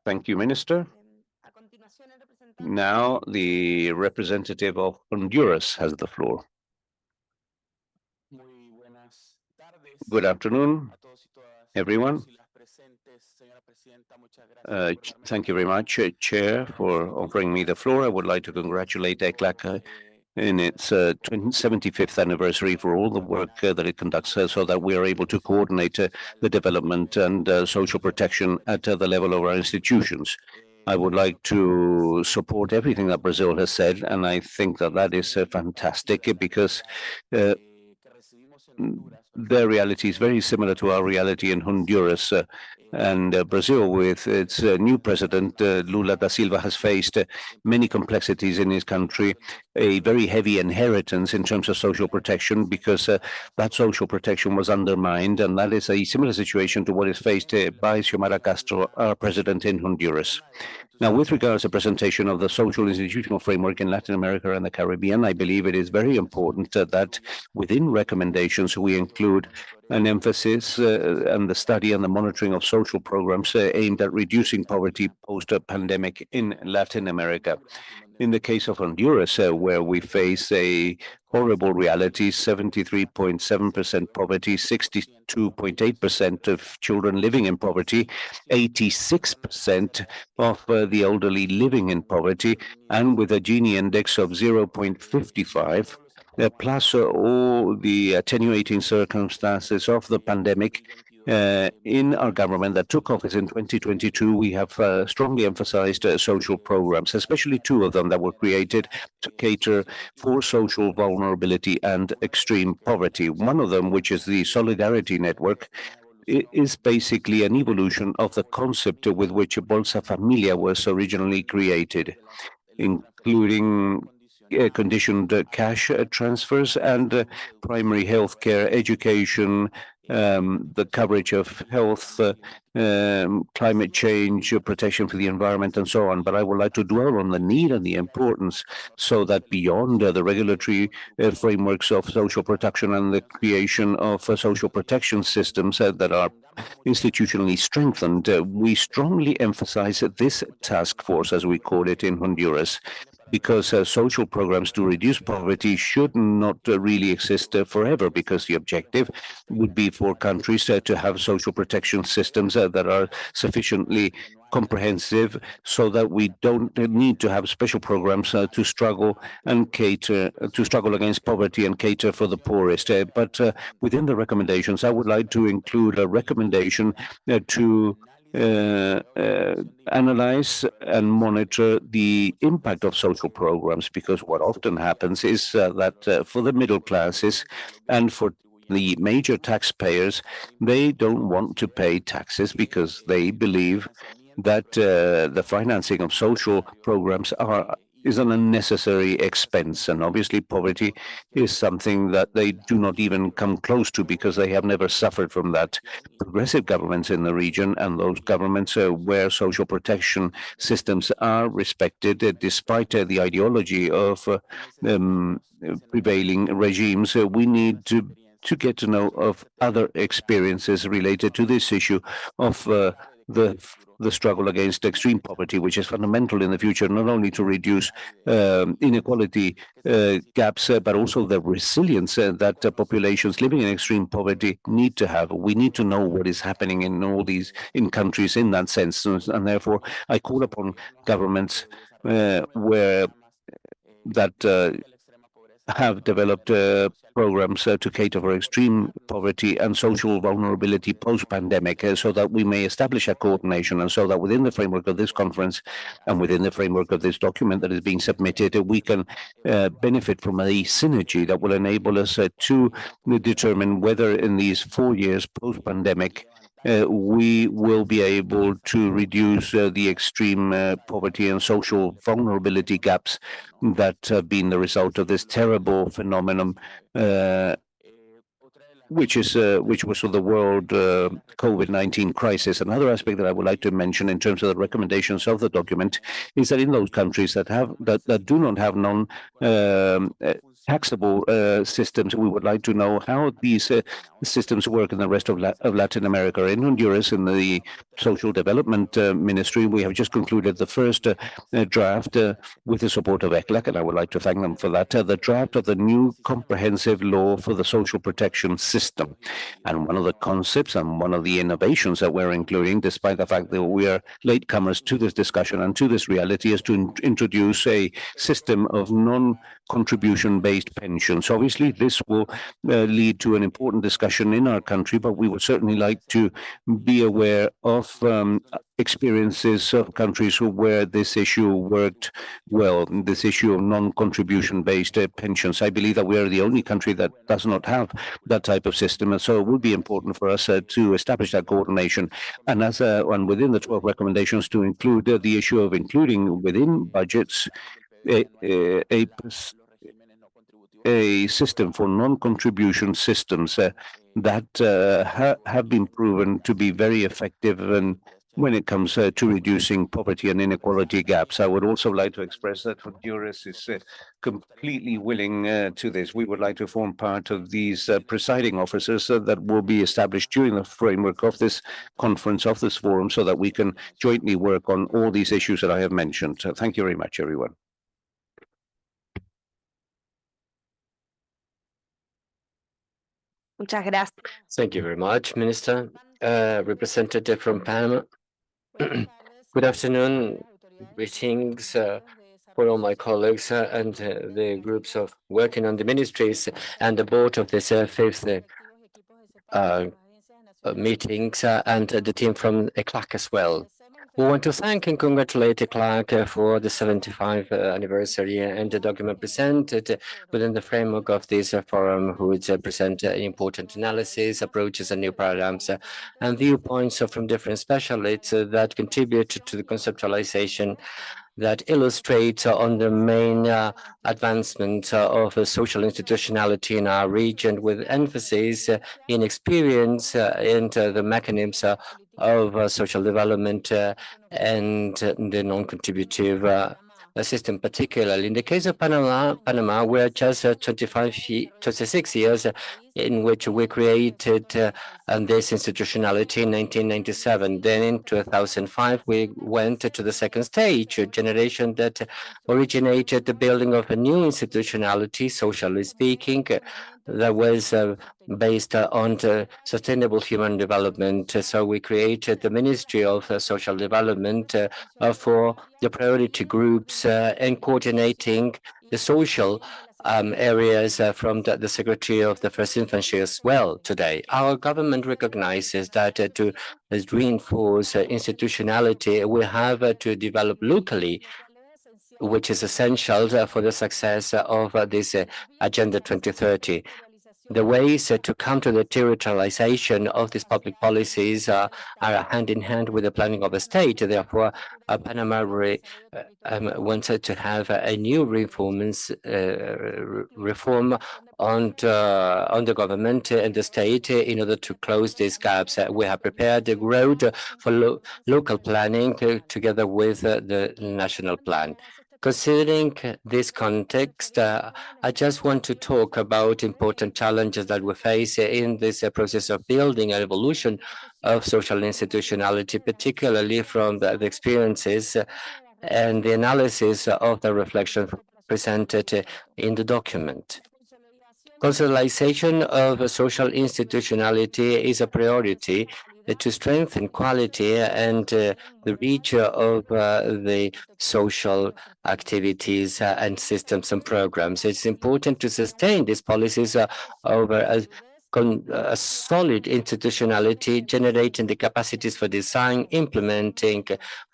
Speaker 1: Thank you, Minister. Now, the representative of Honduras has the floor. Good afternoon, everyone. Thank you very much, Chair, for offering me the floor. I would like to congratulate ECLAC in its 75th anniversary for all the work that it conducts so that we are able to coordinate the development and social protection at the level of our institutions. I would like to support everything that Brazil has said, and I think that that is fantastic because their reality is very similar to our reality in Honduras. And Brazil, with its new president, Lula da Silva, has faced many complexities in his country, a very heavy inheritance in terms of social protection, because that social protection was undermined. And that is a similar situation to what is faced by Xiomara Castro, our president in Honduras. Now, with regards to the presentation of the social institutional framework in Latin America and the Caribbean, I believe it is very important that within recommendations we include an emphasis on the study and the monitoring of social programs aimed at reducing poverty post-pandemic in Latin America. In the case of Honduras, where we face a horrible reality, 73.7% poverty, 62.8% of children living in poverty, 86% of the elderly living in poverty, and with a Gini index of 0.55, plus all the attenuating circumstances of the pandemic. In our government that took office in 2022, we have strongly emphasized social programs, especially two of them that were created to cater for social vulnerability and extreme poverty. One of them, which is the Solidarity Network, is basically an evolution of the concept with which Bolsa Familia was originally created, including conditioned cash transfers and primary health care, education, the coverage of health, climate change, protection for the environment, and so on. But I would like to dwell on the need and the importance so that beyond the regulatory frameworks of social protection and the creation of social protection systems that are institutionally strengthened, we strongly emphasize this task force, as we call it in Honduras, because social programs to reduce poverty should not really exist forever, because the objective would be for countries to have social protection systems that are sufficiently comprehensive so that we don't need to have special programs to struggle against poverty and cater for the poorest. But within the recommendations, I would like to include a recommendation to analyze and monitor the impact of social programs, because what often happens is that for the middle classes and for the major taxpayers, they don't want to pay taxes because they believe that the financing of social programs is an unnecessary expense. And obviously poverty is something that they do not even come close to because they have never suffered from that. Progressive governments in the region and those governments where social protection systems are respected, despite the ideology of prevailing regimes, we need to get to know of other experiences related to this issue of the struggle against extreme poverty, which is fundamental in the future, not only to reduce inequality gaps, but also the resilience that populations living in extreme poverty need to have. We need to know what is happening in countries in that sense, and therefore I call upon governments have developed programs to cater for extreme poverty and social vulnerability post-pandemic, so that we may establish a coordination, and so that within the framework of this conference and within the framework of this document that is being submitted, we can benefit from a synergy that will enable us to determine whether in these 4 years post-pandemic we will be able to reduce the extreme poverty and social vulnerability gaps that have been the result of this terrible phenomenon, which was for the world COVID-19 crisis. Another aspect that I would like to mention in terms of the recommendations of the document is that in those countries that do not have taxable systems, we would like to know how these systems work in the rest of Latin America. In Honduras, in the Social Development Ministry, we have just concluded the first draft with the support of ECLAC, and I would like to thank them for that, the draft of the new comprehensive law for the social protection system. And one of the concepts and one of the innovations that we're including, despite the fact that we are latecomers to this discussion and to this reality, is to introduce a system of non-contribution-based pensions. Obviously, this will lead to an important discussion in our country, but we would certainly like to be aware of experiences of countries where this issue worked well, this issue of non-contribution based pensions. I believe that we are the only country that does not have that type of system, and so it would be important for us to establish that coordination, and within the 12 recommendations to include the issue of including within budgets a system for non-contribution systems that have been proven to be very effective and when it comes to reducing poverty and inequality gaps. I would also like to express that Honduras is completely willing to this. We would like to form part of these presiding officers that will be established during the framework of this conference, of this forum, so that we can jointly work on all these issues that I have mentioned. So thank you very much, everyone.
Speaker 5: Muchas gracias.
Speaker 2: Thank you very much, Minister. Representative from Panama. Good afternoon. Greetings for all my colleagues and the groups of working on the ministries and the board of this fifth meetings and the team from ECLAC as well. We want to thank and congratulate ECLAC for the 75th anniversary and the document presented within the framework of this forum, which present important analysis, approaches, and new paradigms and viewpoints from different specialists that contribute to the conceptualization that illustrates on the main advancement of social institutionality in our region, with emphasis in experience and the mechanisms of social development and the non-contributive system, particularly. In the case of Panama, we're just 26 years in which we created this institutionality in 1997. Then in 2005, we went to the second stage, a generation that originated the building of a new institutionality, socially speaking, that was based on the sustainable human development. So we created the Ministry of Social Development for the priority groups and coordinating the social areas from the Secretary of the First Infancy as well today. Our government recognizes that to reinforce institutionality, we have to develop locally, which is essential for the success of this Agenda 2030. The ways to counter the territorialization of these public policies are hand in hand with the planning of the state. Therefore, Panama wanted to have a new reform on the government and the state in order to close these gaps. We have prepared the road for local planning together with the national plan. Considering this context, I just want to talk about important challenges that we face in this process of building an evolution of social institutionality, particularly from the experiences and the analysis of the reflection presented in the document. Consolidation of social institutionality is a priority to strengthen quality and the reach of the social activities and systems and programs. It's important to sustain these policies over a solid institutionality, generating the capacities for design, implementing,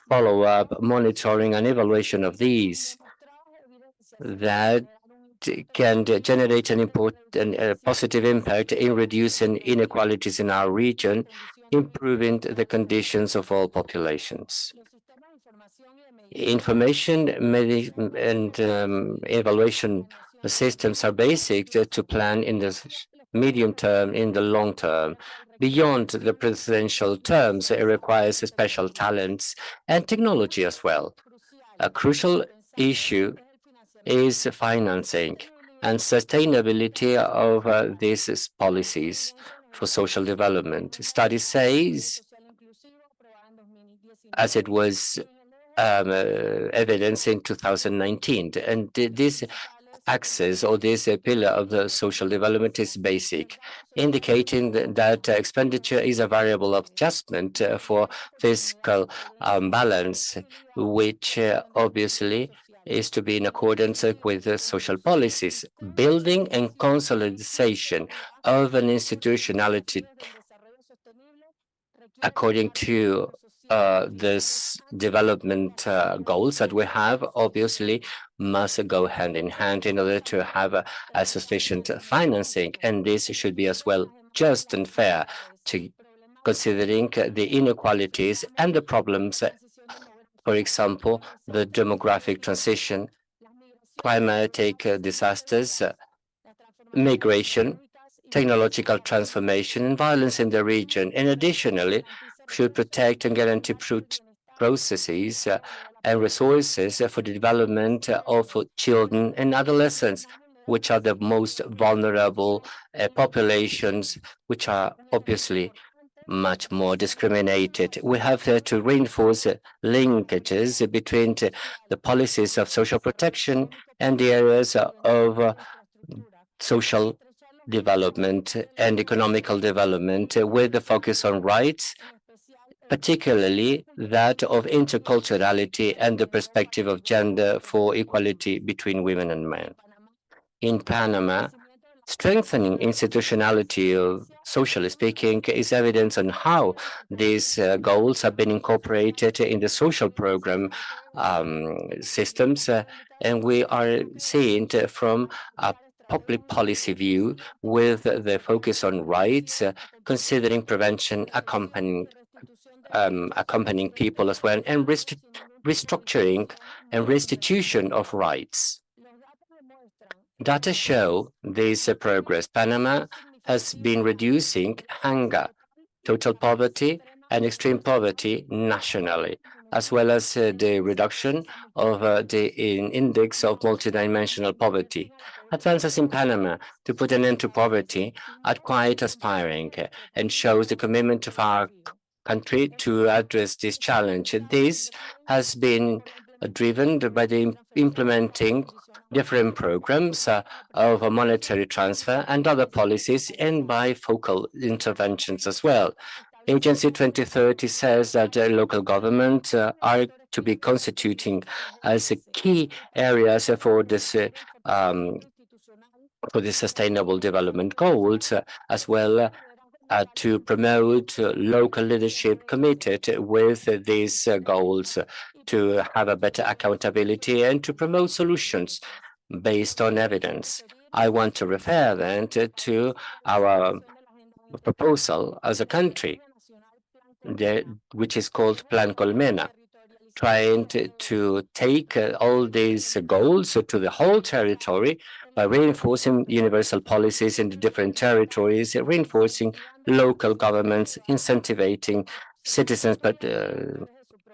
Speaker 2: follow-up, monitoring, and evaluation of these that can generate an important positive impact in reducing inequalities in our region, improving the conditions of all populations. Information and evaluation systems are basic to plan in the medium term, in the long term. Beyond the presidential terms, it requires special talents and technology as well. A crucial issue is financing and sustainability of these policies for social development. Study says, as it was evidence in 2019, and this axis or this pillar of the social development is basic, indicating that expenditure is a variable of adjustment for fiscal balance, which obviously is to be in accordance with the social policies. Building and consolidation of an institutionality according to this development goals that we have obviously must go hand in hand in order to have a sufficient financing, and this should be as well just and fair to considering the inequalities and the problems, for example, the demographic transition, climatic disasters, migration, technological transformation, and violence in the region. And additionally, should protect and guarantee processes and resources for the development of children and adolescents, which are the most vulnerable populations, which are obviously much more discriminated. We have to reinforce linkages between the policies of social protection and the areas of social development and economical development with the focus on rights, particularly that of interculturality and the perspective of gender for equality between women and men. In Panama, strengthening institutionality of socially speaking is evidence on how these goals have been incorporated in the social program systems, and we are seeing from a public policy view with the focus on rights, considering prevention, accompanying people as well, and restructuring and restitution of rights. Data show this progress. Panama has been reducing hunger, total poverty, and extreme poverty nationally, as well as the reduction of the index of multidimensional poverty. Advances in Panama to put an end to poverty are quite aspiring and shows the commitment of our country to address this challenge. This has been driven by the implementing different programs of a monetary transfer and other policies, and by focal interventions as well. Agency 2030 says that local governments are to be constituting as key areas for this for the sustainable development goals, as well to promote local leadership committed with these goals, to have a better accountability and to promote solutions based on evidence. I want to refer then to our proposal as a country, which is called Plan Colmena, trying to take all these goals to the whole territory by reinforcing universal policies in the different territories, reinforcing local governments, incentivizing citizens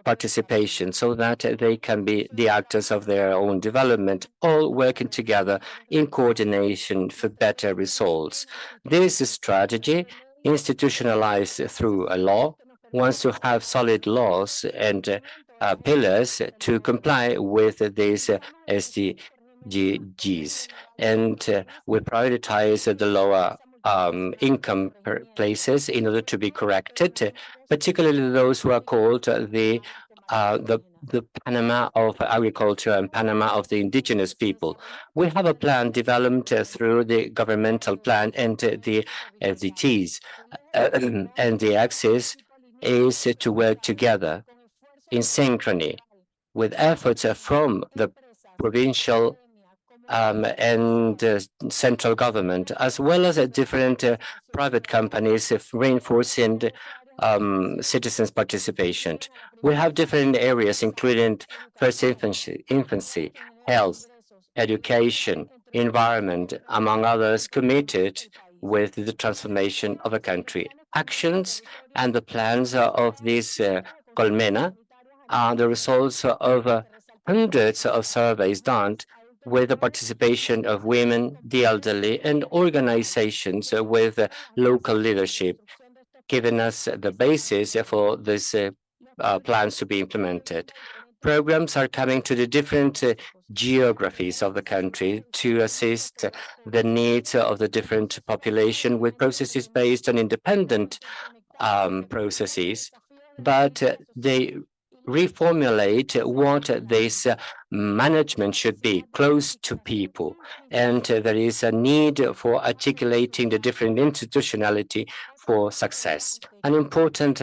Speaker 2: participation so that they can be the actors of their own development, all working together in coordination for better results. This strategy, institutionalized through a law, wants to have solid laws and pillars to comply with these SDGs. And we prioritize the lower income places in order to be corrected, particularly those who are called the Panama of agriculture and Panama of the indigenous people. We have a plan developed through the governmental plan and the FDTs, and the axis is to work together in synchrony with efforts from the provincial and central government, as well as different private companies reinforcing citizens' participation. We have different areas, including first infancy, health, education, environment, among others, committed with the transformation of a country. Actions and the plans of this Colmena are the results of hundreds of surveys done with the participation of women, the elderly, and organizations with local leadership, giving us the basis for these plans to be implemented. Programs are coming to the different geographies of the country to assist the needs of the different population with processes based on independent processes, but they reformulate what this management should be, close to people. And there is a need for articulating the different institutionality for success. An important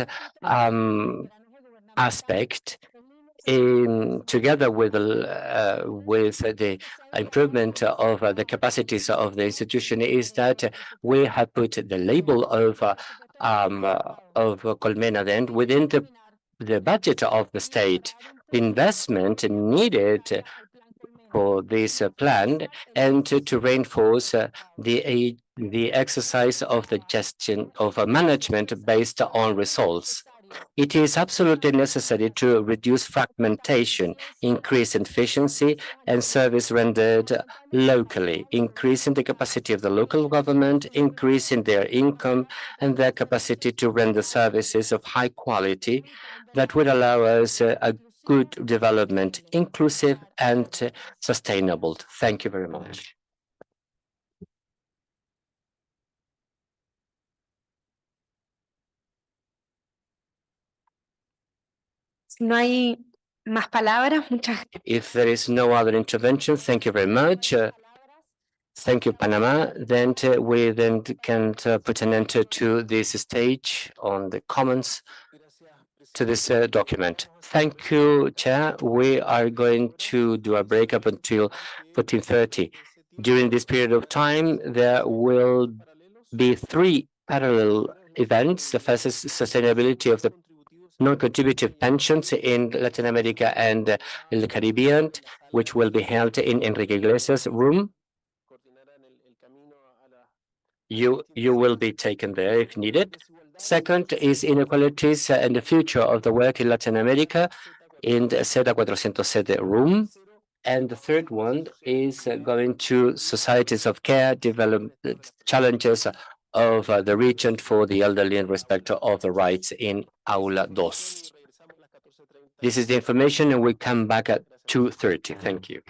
Speaker 2: aspect together with the improvement of the capacities of the institution is that we have put the label of Colmena then within the budget of the state. The investment needed for this plan and to reinforce the exercise of the gestion of management based on results. It is absolutely necessary to reduce fragmentation, increase efficiency and service rendered locally, increasing the capacity of the local government, increasing their income and their capacity to render services of high quality that would allow us a good development, inclusive and sustainable. Thank you very much.
Speaker 5: No hay más palabras. Muchas
Speaker 2: If there is no other intervention, thank you very much. Thank you, Panama. Then we then can put an end to this stage on the comments to this document. Thank you, Chair. We are going to do a break up until 14:30. During this period of time, there will be 3 parallel events. The first is sustainability of the non-contributive pensions in Latin America and in the Caribbean, which will be held in Enrique Iglesias' room. You will be taken there if needed. Second is inequalities and the future of the work in Latin America in the Seda 407 room. And the third one is going to societies of care, develop challenges of the region for the elderly in respect of the rights in Aula 2. This is the information, and we come back at 2:30. Thank you.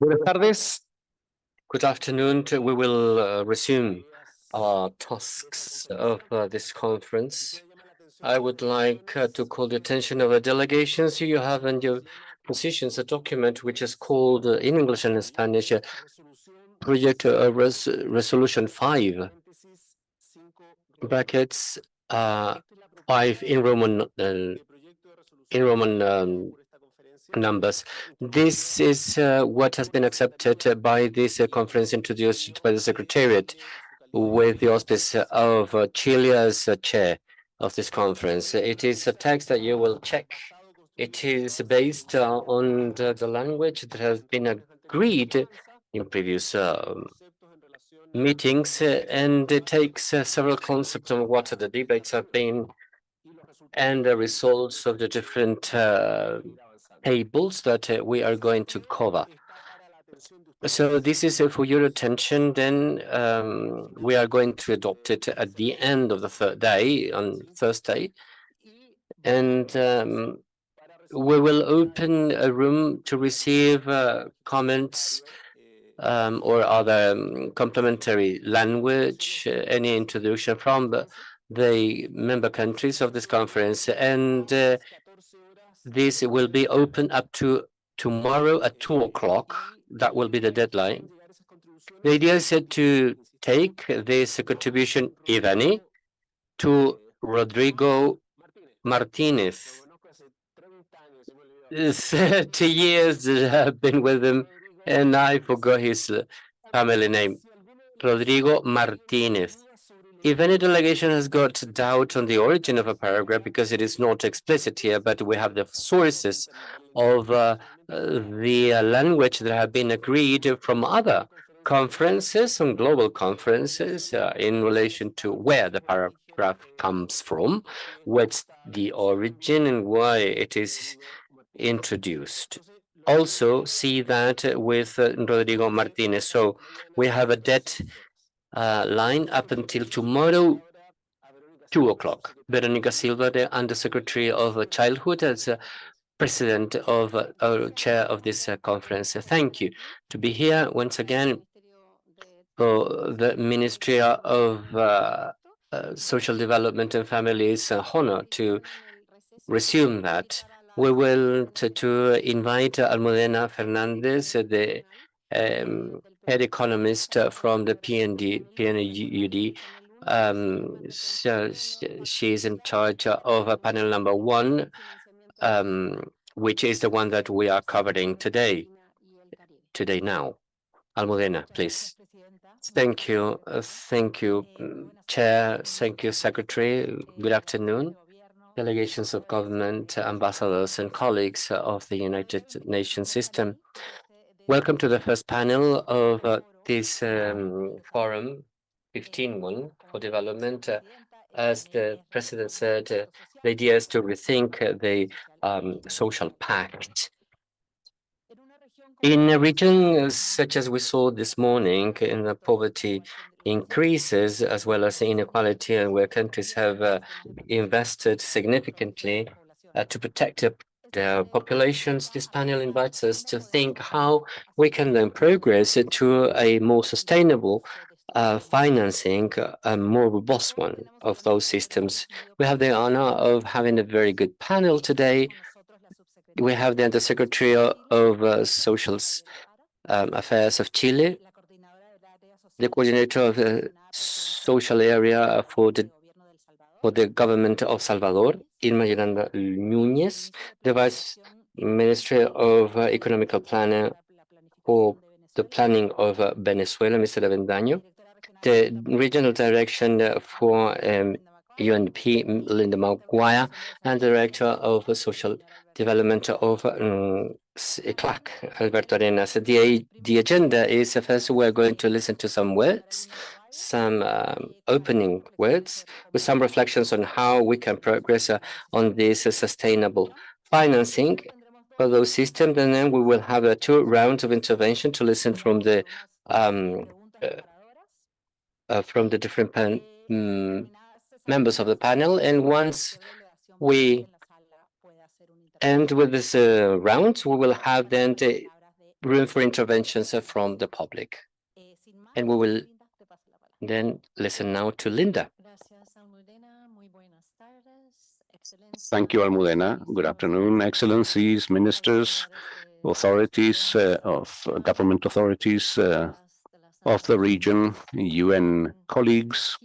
Speaker 4: Buenas tardes.
Speaker 2: Good afternoon. We will resume our tasks of this conference. I would like to call the attention of the delegations. You have in your positions a document which is called in English and Spanish Project Resolution 5 brackets 5 in Roman numbers. This is what has been accepted by this conference introduced by the Secretariat with the auspice of Chile as chair of this conference. It is a text that you will check. It is based on the language that has been agreed in previous meetings, and it takes several concepts of what the debates have been and the results of the different tables that we are going to cover. So this is for your attention. Then we are going to adopt it at the end of the third day on Thursday, and we will open a room to receive comments or other complementary language, any introduction from the member countries of this conference, and this will be open up to tomorrow at 2:00. That will be the deadline. The idea is to take this contribution, if any, to Rodrigo Martinez. 30 years I've been with him, and I forgot his family name, Rodrigo Martinez. If any delegation has got doubt on the origin of a paragraph, because it is not explicit here, but we have the sources of the language that have been agreed from other conferences and global conferences in relation to where the paragraph comes from, what's the origin and why it is introduced. Also see that with Rodrigo Martinez. So we have a deadline up until tomorrow, 2:00. Veronica Silva, the Undersecretary of Childhood, as president of chair of this conference. Thank you to be here once again for the Ministry of Social Development and Families. Honor to resume that. We will to invite Almudena Fernandez, the head economist from the PNUD. So she is in charge of panel number 1, which is the one that we are covering today now. Almudena, please. Thank you. Thank you, Chair. Thank you, Secretary. Good afternoon. Delegations of government, ambassadors, and colleagues of the United Nations system. Welcome to the first panel of this forum, 15 for development. As the President said, the idea is to rethink the social pact. In a region such as we saw this morning, in the poverty increases as well as inequality, and where countries have invested significantly to protect their populations, this panel invites us to think how we can then progress to a more sustainable financing, a more robust one of those systems. We have the honor of having a very good panel today. We have the Undersecretary of Social Affairs of Chile, the coordinator of the social area for the government of Salvador, Irma Yolanda Núñez, the Vice Minister of Economical Planning for the planning of Venezuela, Mr. Avendaño, the Regional Direction for UNDP, Linda Maguire, and Director of Social Development of ECLAC, Alberto Arenas. The agenda is first we're going to listen to some words, some opening words with some reflections on how we can progress on this sustainable financing for those systems, and then we will have 2 rounds of intervention to listen from the different members of the panel. And once we end with this round, we will have then room for interventions from the public. And we will then listen now to Linda.
Speaker 1: Thank you, Almudena. Good afternoon, Excellencies, ministers, authorities government authorities of the region, UN colleagues.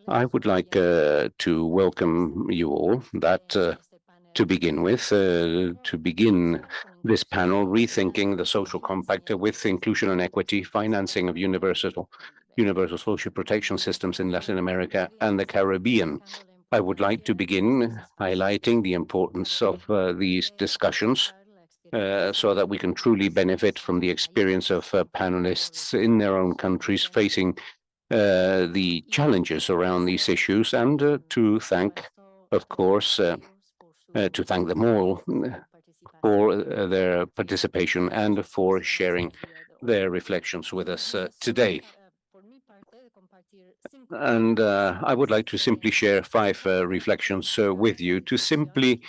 Speaker 1: I would like to welcome you all to begin with, to begin this panel, Rethinking the Social Compact with Inclusion and Equity, Financing of Universal Social Protection Systems in Latin America and the Caribbean. I would like to begin highlighting the importance of these discussions so that we can truly benefit from the experience of panelists in their own countries facing the challenges around these issues, and to thank, of course, to thank them all for their participation and for sharing their reflections with us today. And I would like to simply share 5 reflections with you to simply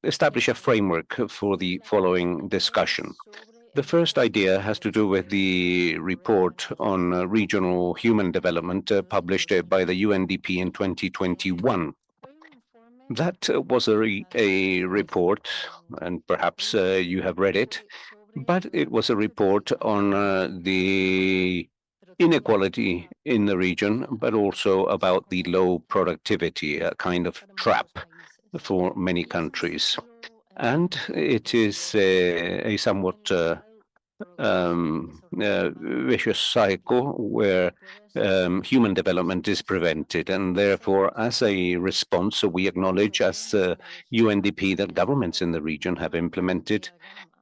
Speaker 1: establish a framework for the following discussion. The first idea has to do with the report on regional human development published by the UNDP in 2021. That was a report, and perhaps you have read it, but it was a report on the inequality in the region, but also about the low productivity, a kind of trap for many countries. And it is a somewhat vicious cycle where human development is prevented. And therefore, as a response, we acknowledge as UNDP that governments in the region have implemented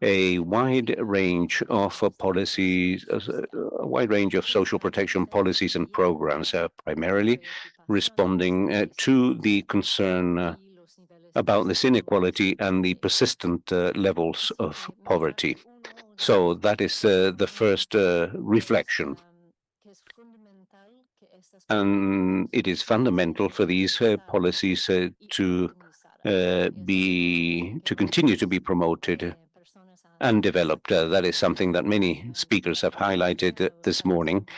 Speaker 1: a wide range of policies, a wide range of social protection policies and programs, primarily responding to the concern about this inequality and the persistent levels of poverty. So that is the first reflection. And it is fundamental for these policies to continue to be promoted and developed. That is something that many speakers have highlighted this morning,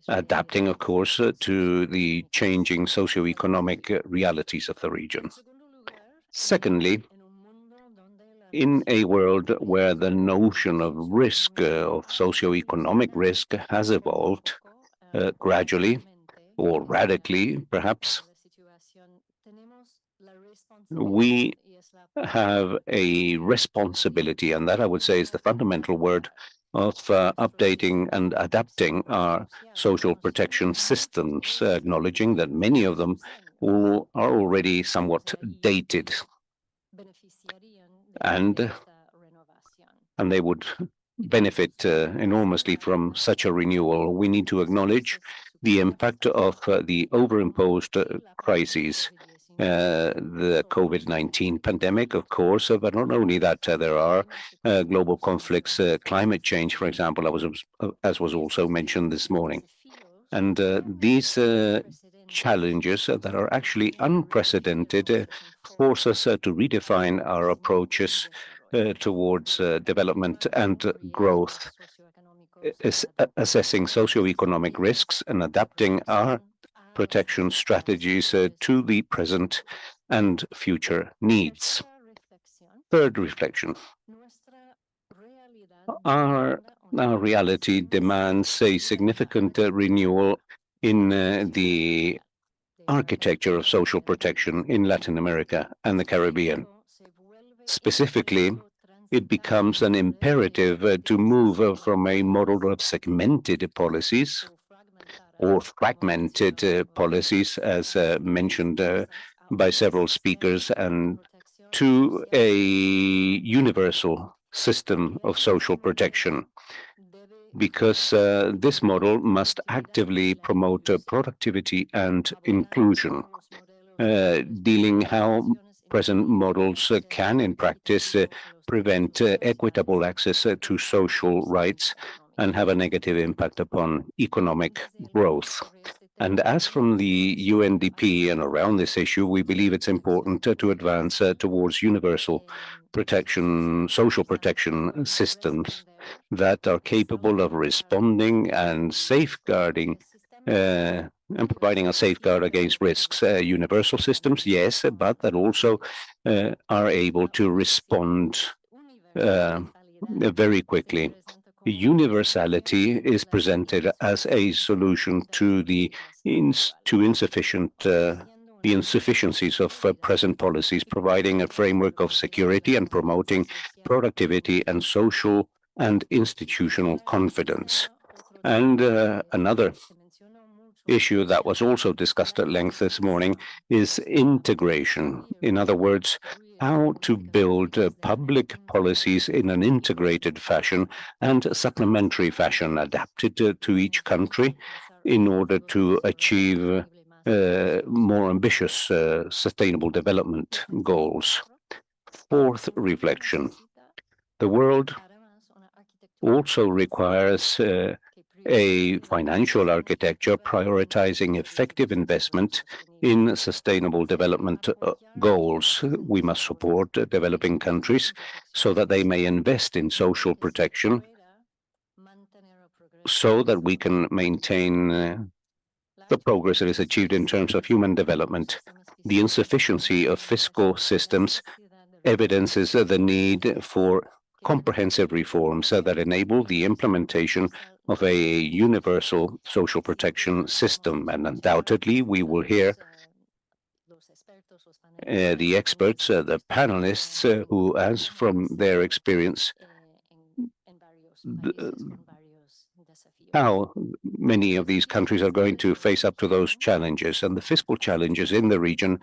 Speaker 1: adapting, of course, to the changing socioeconomic realities of the region. Secondly, in a world where the notion of risk, of socioeconomic risk, has evolved gradually or radically, perhaps, we have a responsibility, and that I would say is the fundamental word, of updating and adapting our social protection systems, acknowledging that many of them are already somewhat dated, and they would benefit enormously from such a renewal. We need to acknowledge the impact of the overimposed crises, the COVID-19 pandemic, of course, but not only that, there are global conflicts, climate change, for example, as was also mentioned this morning. And these challenges that are actually unprecedented force us to redefine our approaches towards development and growth, assessing socioeconomic risks and adapting our protection strategies to the present and future needs. Third reflection. Our reality demands a significant renewal in the architecture of social protection in Latin America and the Caribbean. Specifically, it becomes an imperative to move from a model of segmented policies or fragmented policies, as mentioned by several speakers, and to a universal system of social protection, because this model must actively promote productivity and inclusion, dealing how present models can, in practice, prevent equitable access to social rights and have a negative impact upon economic growth. And as from the UNDP and around this issue, we believe it's important to advance towards universal social protection systems that are capable of responding and safeguarding and providing a safeguard against risks. Universal systems, yes, but that also are able to respond very quickly. Universality is presented as a solution to the insufficiencies of present policies, providing a framework of security and promoting productivity and social and institutional confidence. And another issue that was also discussed at length this morning is integration. In other words, how to build public policies in an integrated fashion and supplementary fashion adapted to each country in order to achieve more ambitious sustainable development goals. Fourth reflection, the world also requires a financial architecture prioritizing effective investment in sustainable development goals. We must support developing countries so that they may invest in social protection so that we can maintain the progress that is achieved in terms of human development. The insufficiency of fiscal systems evidences the need for comprehensive reforms that enable the implementation of a universal social protection system. And undoubtedly, we will hear the experts, the panelists, who, as from their experience, how many of these countries are going to face up to those challenges. And the fiscal challenges in the region,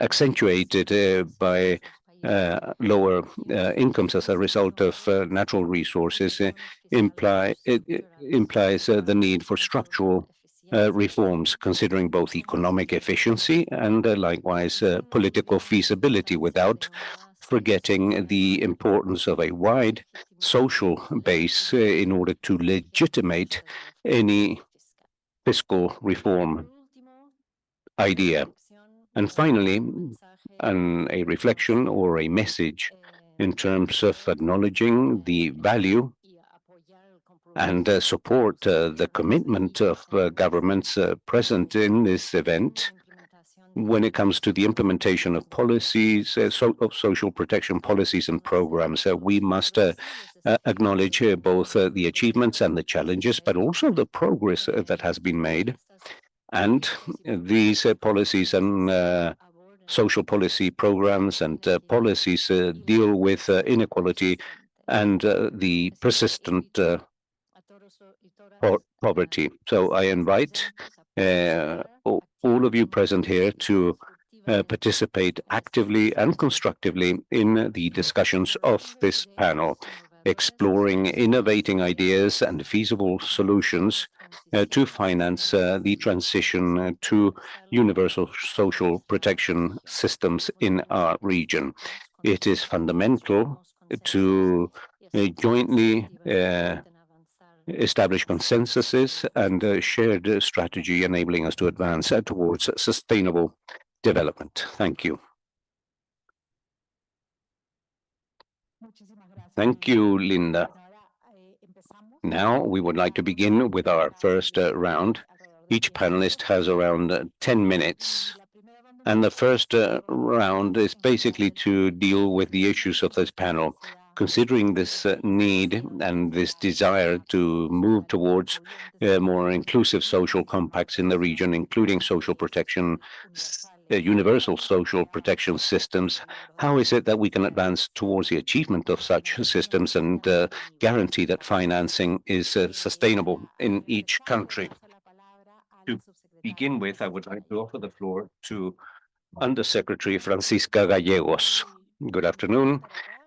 Speaker 1: accentuated by lower incomes as a result of natural resources, implies the need for structural reforms, considering both economic efficiency and likewise political feasibility, without forgetting the importance of a wide social base in order to legitimate any fiscal reform idea. And finally, a reflection or a message in terms of acknowledging the value and support the commitment of governments present in this event when it comes to the implementation of policies, of social protection policies and programs. We must acknowledge both the achievements and the challenges, but also the progress that has been made. And these policies and social policy programs and policies deal with inequality and the persistent poverty. So I invite all of you present here to participate actively and constructively in the discussions of this panel, exploring innovating ideas and feasible solutions to finance the transition to universal social protection systems in our region. It is fundamental to jointly establish consensuses and shared strategy, enabling us to advance towards sustainable development. Thank you. Thank you, Linda. Now we would like to begin with our first round. Each panelist has around 10 minutes. And the first round is basically to deal with the issues of this panel. Considering this need and this desire to move towards more inclusive social compacts in the region, including social protection, universal social protection systems, how is it that we can advance towards the achievement of such systems and guarantee that financing is sustainable in each country? To begin with, I would like to offer the floor to Undersecretary Francisca Gallegos. Good afternoon.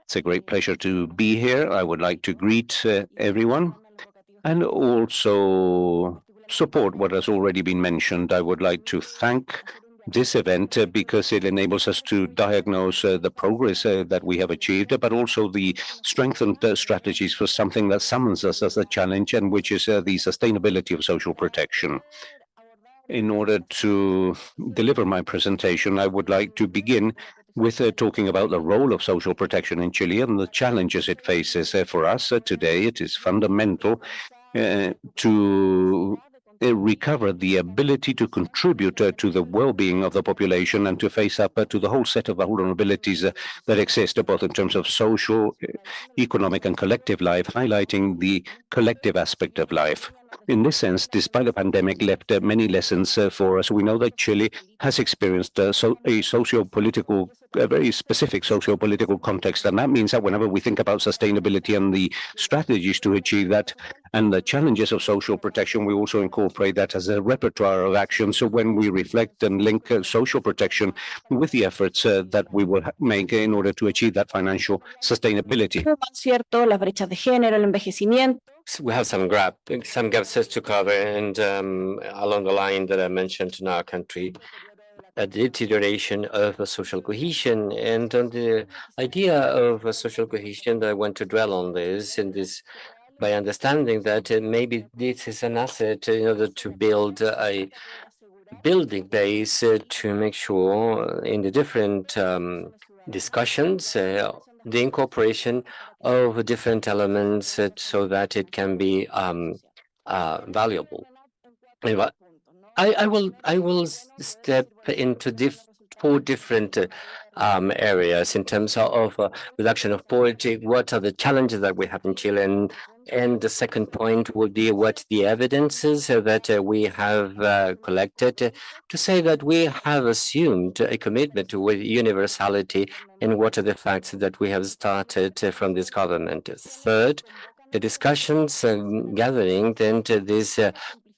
Speaker 1: It's a great pleasure to be here. I would like to greet everyone and also support what has already been mentioned. I would like to thank this event because it enables us to diagnose the progress that we have achieved, but also the strengthened strategies for something that summons us as a challenge, and which is the sustainability of social protection. In order to deliver my presentation, I would like to begin with talking about the role of social protection in Chile and the challenges it faces. For us today, it is fundamental to recover the ability to contribute to the well-being of the population and to face up to the whole set of vulnerabilities that exist, both in terms of social, economic, and collective life, highlighting the collective aspect of life. In this sense, despite the pandemic left many lessons for us, we know that Chile has experienced a socio-political, a very specific socio-political context. And that means that whenever we think about sustainability and the strategies to achieve that and the challenges of social protection, we also incorporate that as a repertoire of action. So when we reflect and link social protection with the efforts that we will make in order to achieve that financial sustainability.
Speaker 5: ¿Cierto? Las brechas de género, el envejecimiento.
Speaker 2: We have some gaps to cover, and along the line that I mentioned in our country, a deterioration of social cohesion. And on the idea of social cohesion, that I want to dwell on this by understanding that maybe this is an asset in order to build a building base to make sure in the different discussions the incorporation of different elements so that it can be valuable. I will step into 4 different areas in terms of reduction of poverty. What are the challenges that we have in Chile? And the second point would be what the evidences that we have collected to say that we have assumed a commitment with universality, and what are the facts that we have started from this government. Third, the discussions gathering into these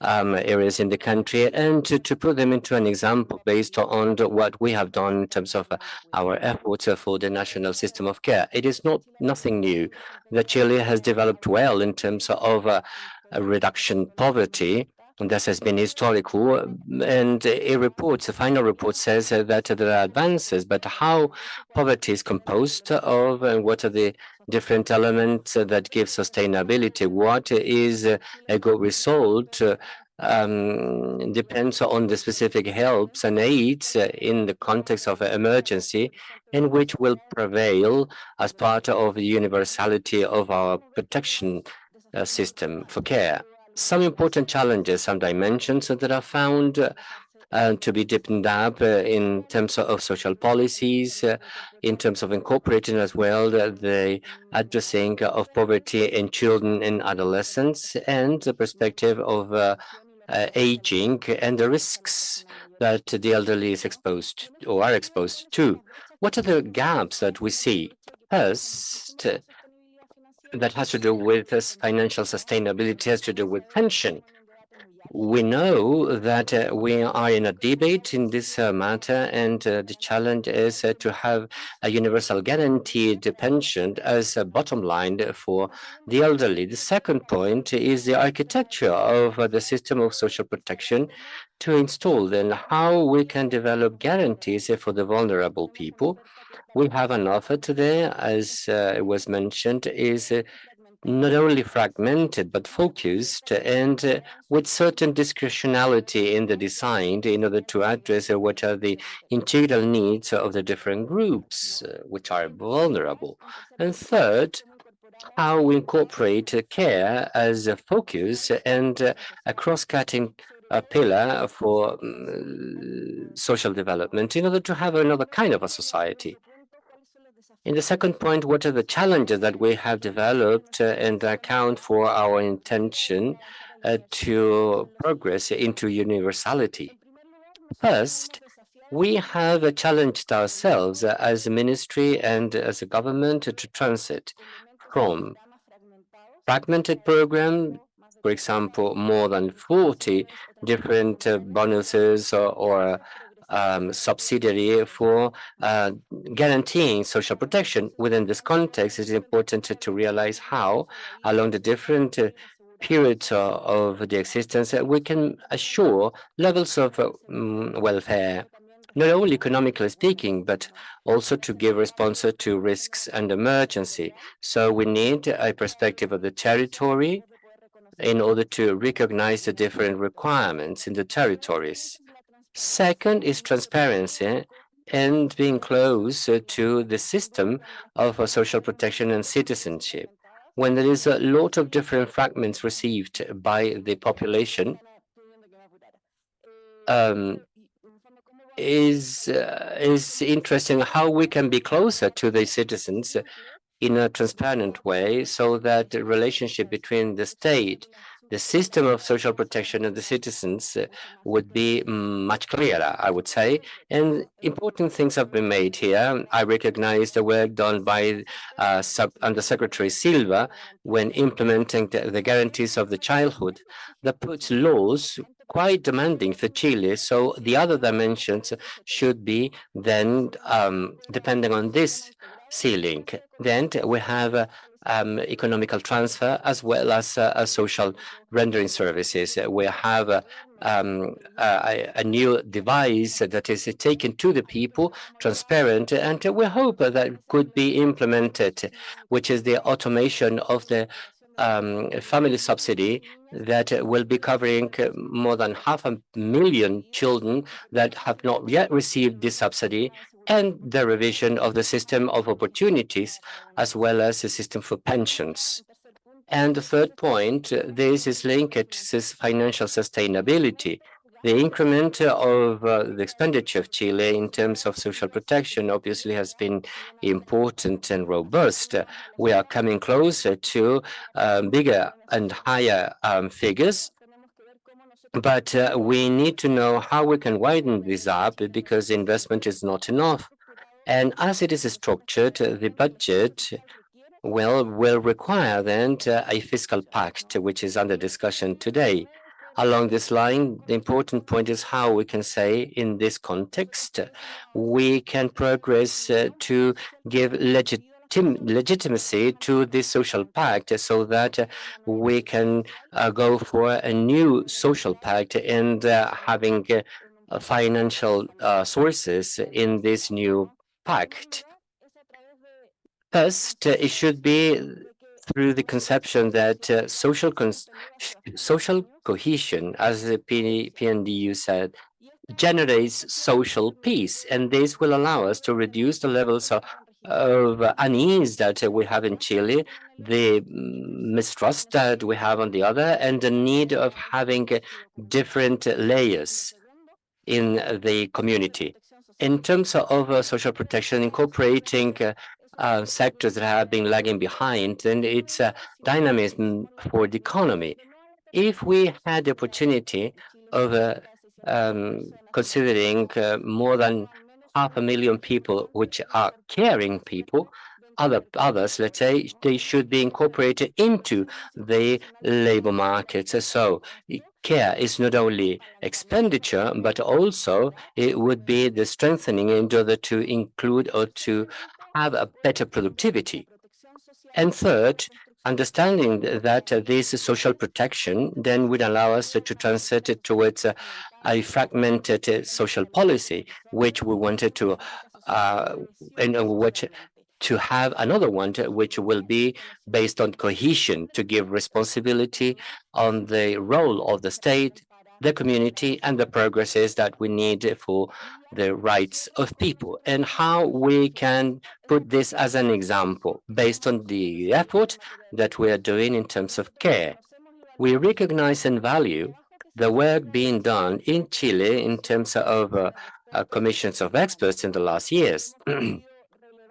Speaker 2: areas in the country, and to put them into an example based on what we have done in terms of our efforts for the national system of care. It is nothing new that Chile has developed well in terms of reduction poverty. And this has been historical, and a final report says that there are advances, but how poverty is composed of and what are the different elements that give sustainability, what is a good result, depends on the specific helps and aids in the context of emergency, and which will prevail as part of the universality of our protection system for care. Some important challenges, some dimensions that are found to be deepened up in terms of social policies, in terms of incorporating as well the addressing of poverty in children and adolescents, and the perspective of aging and the risks that the elderly is exposed or are exposed to. What are the gaps that we see? First, that has to do with this financial sustainability, has to do with pension. We know that we are in a debate in this matter, and the challenge is to have a universal guaranteed pension as a bottom line for the elderly. The second point is the architecture of the system of social protection to install, then how we can develop guarantees for the vulnerable people. We have an offer today, as it was mentioned, is not only fragmented but focused, and with certain discretionality in the design in order to address what are the integral needs of the different groups which are vulnerable. And third, how we incorporate care as a focus and a cross-cutting pillar for social development in order to have another kind of a society. In the second point, what are the challenges that we have developed and account for our intention to progress into universality? First, we have challenged ourselves as a ministry and as a government to transit from fragmented program, for example, more than 40 different bonuses or subsidiary for guaranteeing social protection. Within this context, it is important to realize how, along the different periods of the existence, we can assure levels of welfare, not only economically speaking, but also to give response to risks and emergency. So we need a perspective of the territory in order to recognize the different requirements in the territories. Second is transparency and being close to the system of social protection and citizenship. When there is a lot of different fragments received by the population, is interesting how we can be closer to the citizens in a transparent way, so that the relationship between the state, the system of social protection, and the citizens would be much clearer, I would say. And important things have been made here. I recognize the work done by Undersecretary Silva when implementing the guarantees of the childhood that puts laws quite demanding for Chile. So the other dimensions should be then depending on this ceiling. Then we have economical transfer as well as social rendering services. We have a new device that is taken to the people, transparent, and we hope that could be implemented, which is the automation of the family subsidy that will be covering more than 500,000 children that have not yet received this subsidy, and the revision of the system of opportunities, as well as the system for pensions. And the third point, this is linked to financial sustainability. The increment of the expenditure of Chile in terms of social protection obviously has been important and robust. We are coming closer to bigger and higher figures, but we need to know how we can widen this up, because investment is not enough. And as it is structured, the budget will require then a fiscal pact, which is under discussion today. Along this line, the important point is how we can say in this context, we can progress to give legitimacy to this social pact, so that we can go for a new social pact and having financial sources in this new pact. First, it should be through the conception that social cohesion, as the PNDU said, generates social peace, and this will allow us to reduce the levels of unease that we have in Chile, the mistrust that we have on the other, and the need of having different layers in the community. In terms of social protection, incorporating sectors that have been lagging behind, and it's a dynamism for the economy. If we had the opportunity of considering more than 500,000 people, which are caring people, others, let's say, they should be incorporated into the labor market. So care is not only expenditure, but also it would be the strengthening in order to include or to have a better productivity. And third, understanding that this social protection then would allow us to transit it towards a fragmented social policy, which we wanted to, to have another one which will be based on cohesion, to give responsibility on the role of the state, the community, and the progresses that we need for the rights of people, and how we can put this as an example based on the effort that we are doing in terms of care. We recognize and value the work being done in Chile in terms of commissions of experts in the last years.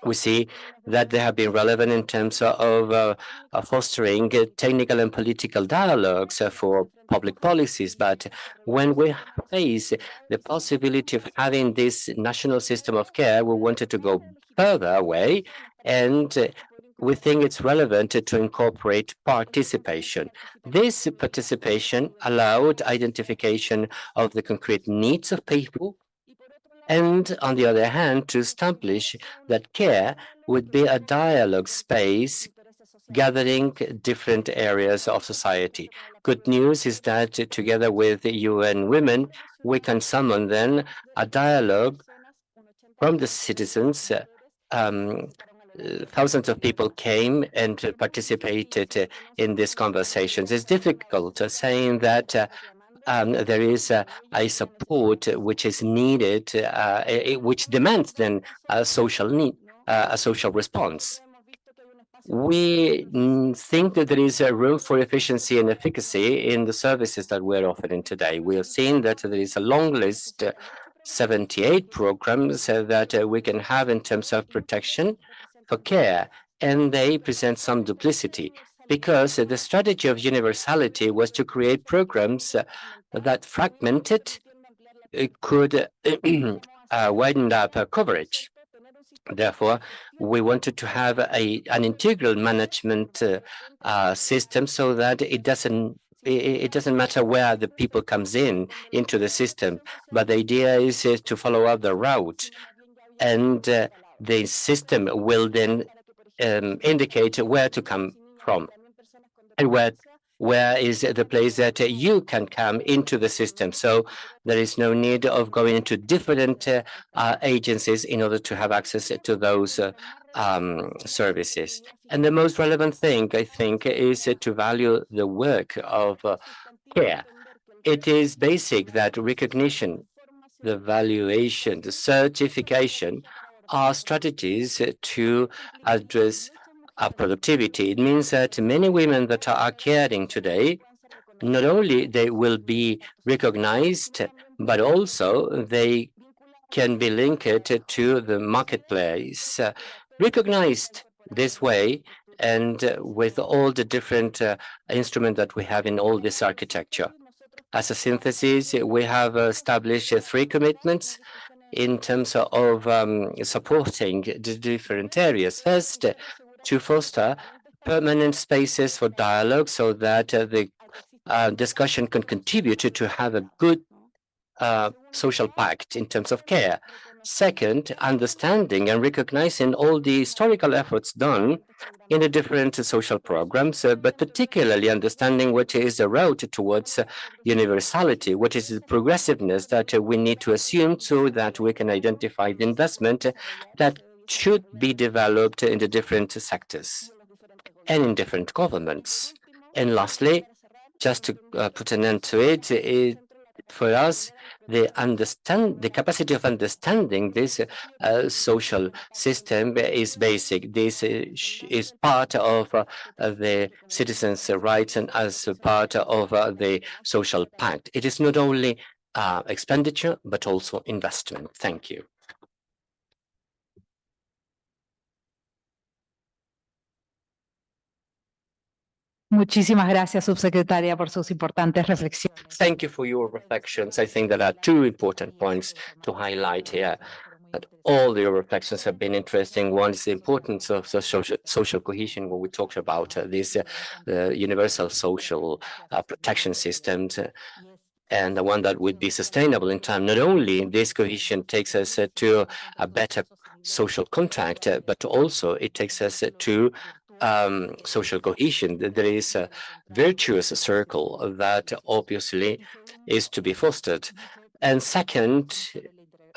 Speaker 2: We see that they have been relevant in terms of fostering technical and political dialogues for public policies. But when we face the possibility of having this national system of care, we wanted to go further away, and we think it's relevant to incorporate participation. This participation allowed identification of the concrete needs of people, and on the other hand, to establish that care would be a dialogue space gathering different areas of society. Good news is that together with the UN Women, we can summon then a dialogue from the citizens. Thousands of people came and participated in these conversations. It's difficult saying that there is a support which is needed, which demands then a social need, a social response. We think that there is a room for efficiency and efficacy in the services that we're offering today. We have seen that there is a long list, 78 programs that we can have in terms of protection for care, and they present some duplicity because the strategy of universality was to create programs that fragmented could widen up coverage. Therefore, we wanted to have an integral management system so that it doesn't matter where the people comes into the system, but the idea is to follow up the route, and the system will then indicate where to come from and where is the place that you can come into the system. So there is no need of going into different agencies in order to have access to those services. And the most relevant thing, I think, is to value the work of care. It is basic that recognition, the valuation, the certification are strategies to address productivity. It means that many women that are caring today, not only they will be recognized, but also they can be linked to the marketplace, recognized this way, and with all the different instruments that we have in all this architecture. As a synthesis, we have established 3 commitments in terms of supporting the different areas. First, to foster permanent spaces for dialogue so that the discussion can contribute to have a good social pact in terms of care. Second, understanding and recognizing all the historical efforts done in the different social programs, but particularly understanding what is the route towards universality, what is the progressiveness that we need to assume so that we can identify the investment that should be developed in the different sectors and in different governments. And lastly, just to put an end to it, for us, the capacity of understanding this social system is basic. This is part of the citizens' rights and as part of the social pact. It is not only expenditure, but also investment. Thank you.
Speaker 8: Muchísimas gracias, subsecretaria, por sus importantes reflexiones.
Speaker 2: Thank you for your reflections. I think there are 2 important points to highlight here. That all your reflections have been interesting. One is the importance of the social cohesion when we talked about these universal social protection systems, and the one that would be sustainable in time. Not only this cohesion takes us to a better social contract, but also it takes us to social cohesion. There is a virtuous circle that obviously is to be fostered. And second,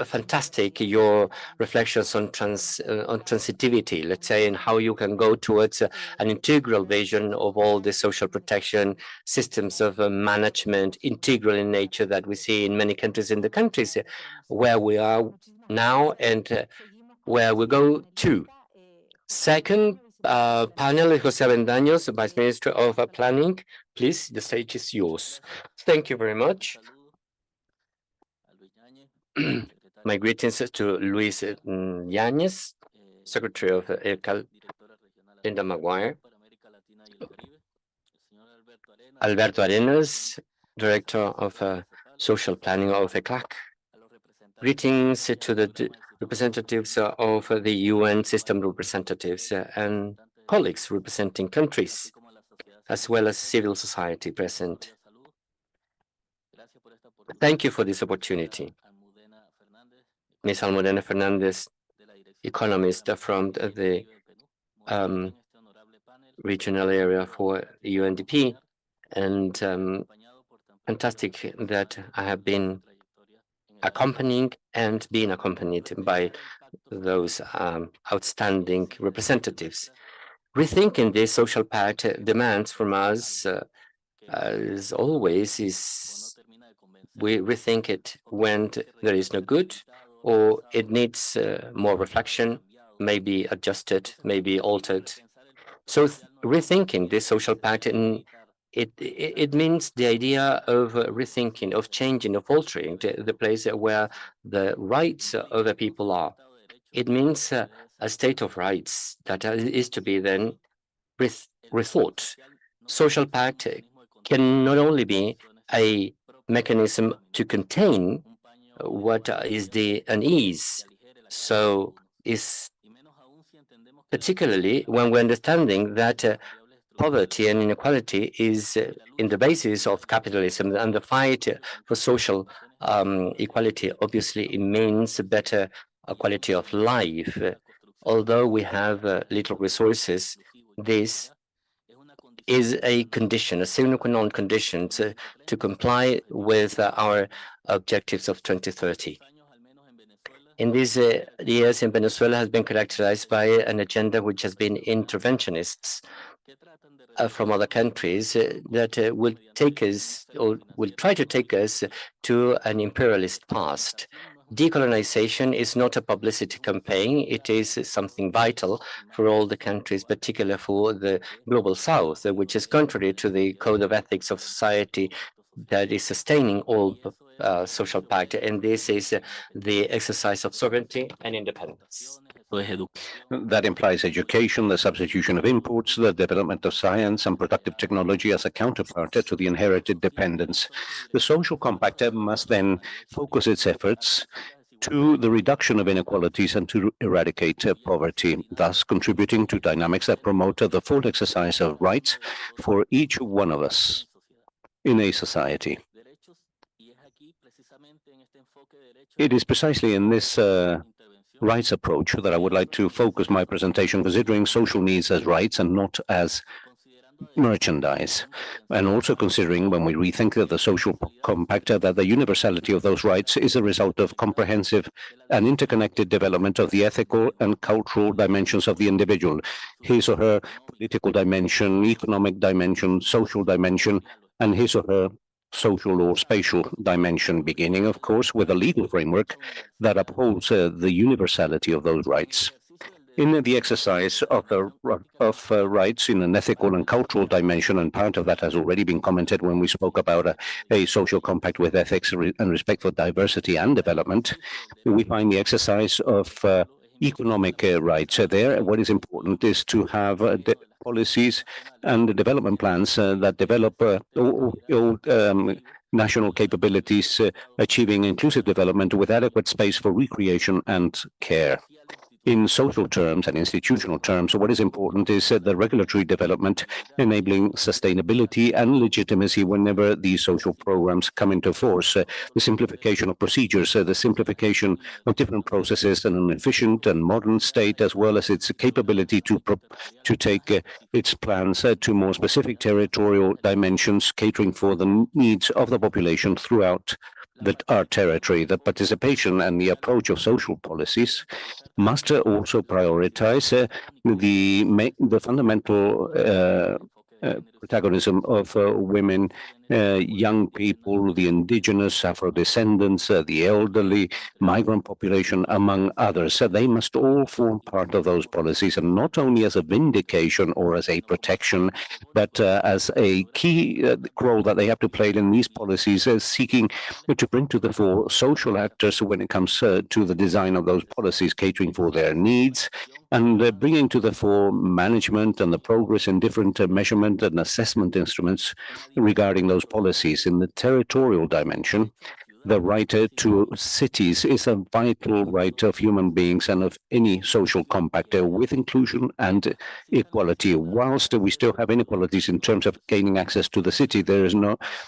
Speaker 2: fantastic your reflections on transitivity, let's say, and how you can go towards an integral vision of all the social protection systems of management, integral in nature that we see in many countries, in the countries where we are now and where we go to. Second panel is José Avendaños, Vice Minister of Planning. Please, the stage is yours. Thank you very much. My greetings to Luis Yáñez, Secretary of ECAL, Linda Maguire, Alberto Arenas, Director of Social Planning of ECLAC. Greetings to the representatives of the UN system representatives and colleagues representing countries, as well as civil society present. Thank you for this opportunity. Ms. Almudena Fernandez, economist from the regional area for UNDP, and fantastic that I have been accompanying and being accompanied by those outstanding representatives. Rethinking this social pact demands from us, as always, is we rethink it when there is no good, or it needs more reflection, maybe adjusted, maybe altered. So rethinking this social pact, and it means the idea of rethinking, of changing, of altering the place where the rights of the people are. It means a state of rights that is to be then rethought. Social pact can not only be a mechanism to contain what is the unease, so is particularly when we're understanding that poverty and inequality is in the basis of capitalism, and the fight for social equality obviously it means better quality of life. Although we have little resources, this is a condition, a sine qua non condition to comply with our objectives of 2030. In these years in Venezuela has been characterized by an agenda which has been interventionists from other countries that will take us, or will try to take us to an imperialist past. Decolonization is not a publicity campaign. It is something vital for all the countries, particularly for the Global South, which is contrary to the code of ethics of society that is sustaining all social pact, and this is the exercise of sovereignty and independence.
Speaker 1: That implies education, the substitution of imports, the development of science and productive technology as a counterpart to the inherited dependence. The social compact must then focus its efforts to the reduction of inequalities and to eradicate poverty, thus contributing to dynamics that promote the full exercise of rights for each one of us in a society. It is precisely in this rights approach that I would like to focus my presentation, considering social needs as rights and not as merchandise, and also considering, when we rethink the social compact, that the universality of those rights is a result of comprehensive and interconnected development of the ethical and cultural dimensions of the individual, his or her political dimension, economic dimension, social dimension, and his or her social or spatial dimension, beginning, of course, with a legal framework that upholds the universality of those rights. In the exercise of rights in an ethical and cultural dimension, and part of that has already been commented when we spoke about a social compact with ethics and respect for diversity and development, we find the exercise of economic rights there. What is important is to have policies and development plans that develop national capabilities, achieving inclusive development with adequate space for recreation and care. In social terms and institutional terms, what is important is the regulatory development enabling sustainability and legitimacy whenever these social programs come into force. The simplification of procedures, the simplification of different processes, and an efficient and modern state, as well as its capability to take its plans to more specific territorial dimensions, catering for the needs of the population throughout our territory. The participation and the approach of social policies must also prioritize the fundamental protagonism of women, young people, the indigenous, Afro-descendants, the elderly, migrant population, among others. They must all form part of those policies, and not only as a vindication or as a protection, but as a key role that they have to play in these policies, seeking to bring to the fore social actors when it comes to the design of those policies, catering for their needs, and bringing to the fore management and the progress in different measurement and assessment instruments regarding those policies. In the territorial dimension, the right to cities is a vital right of human beings and of any social compact with inclusion and equality. Whilst we still have inequalities in terms of gaining access to the city, there is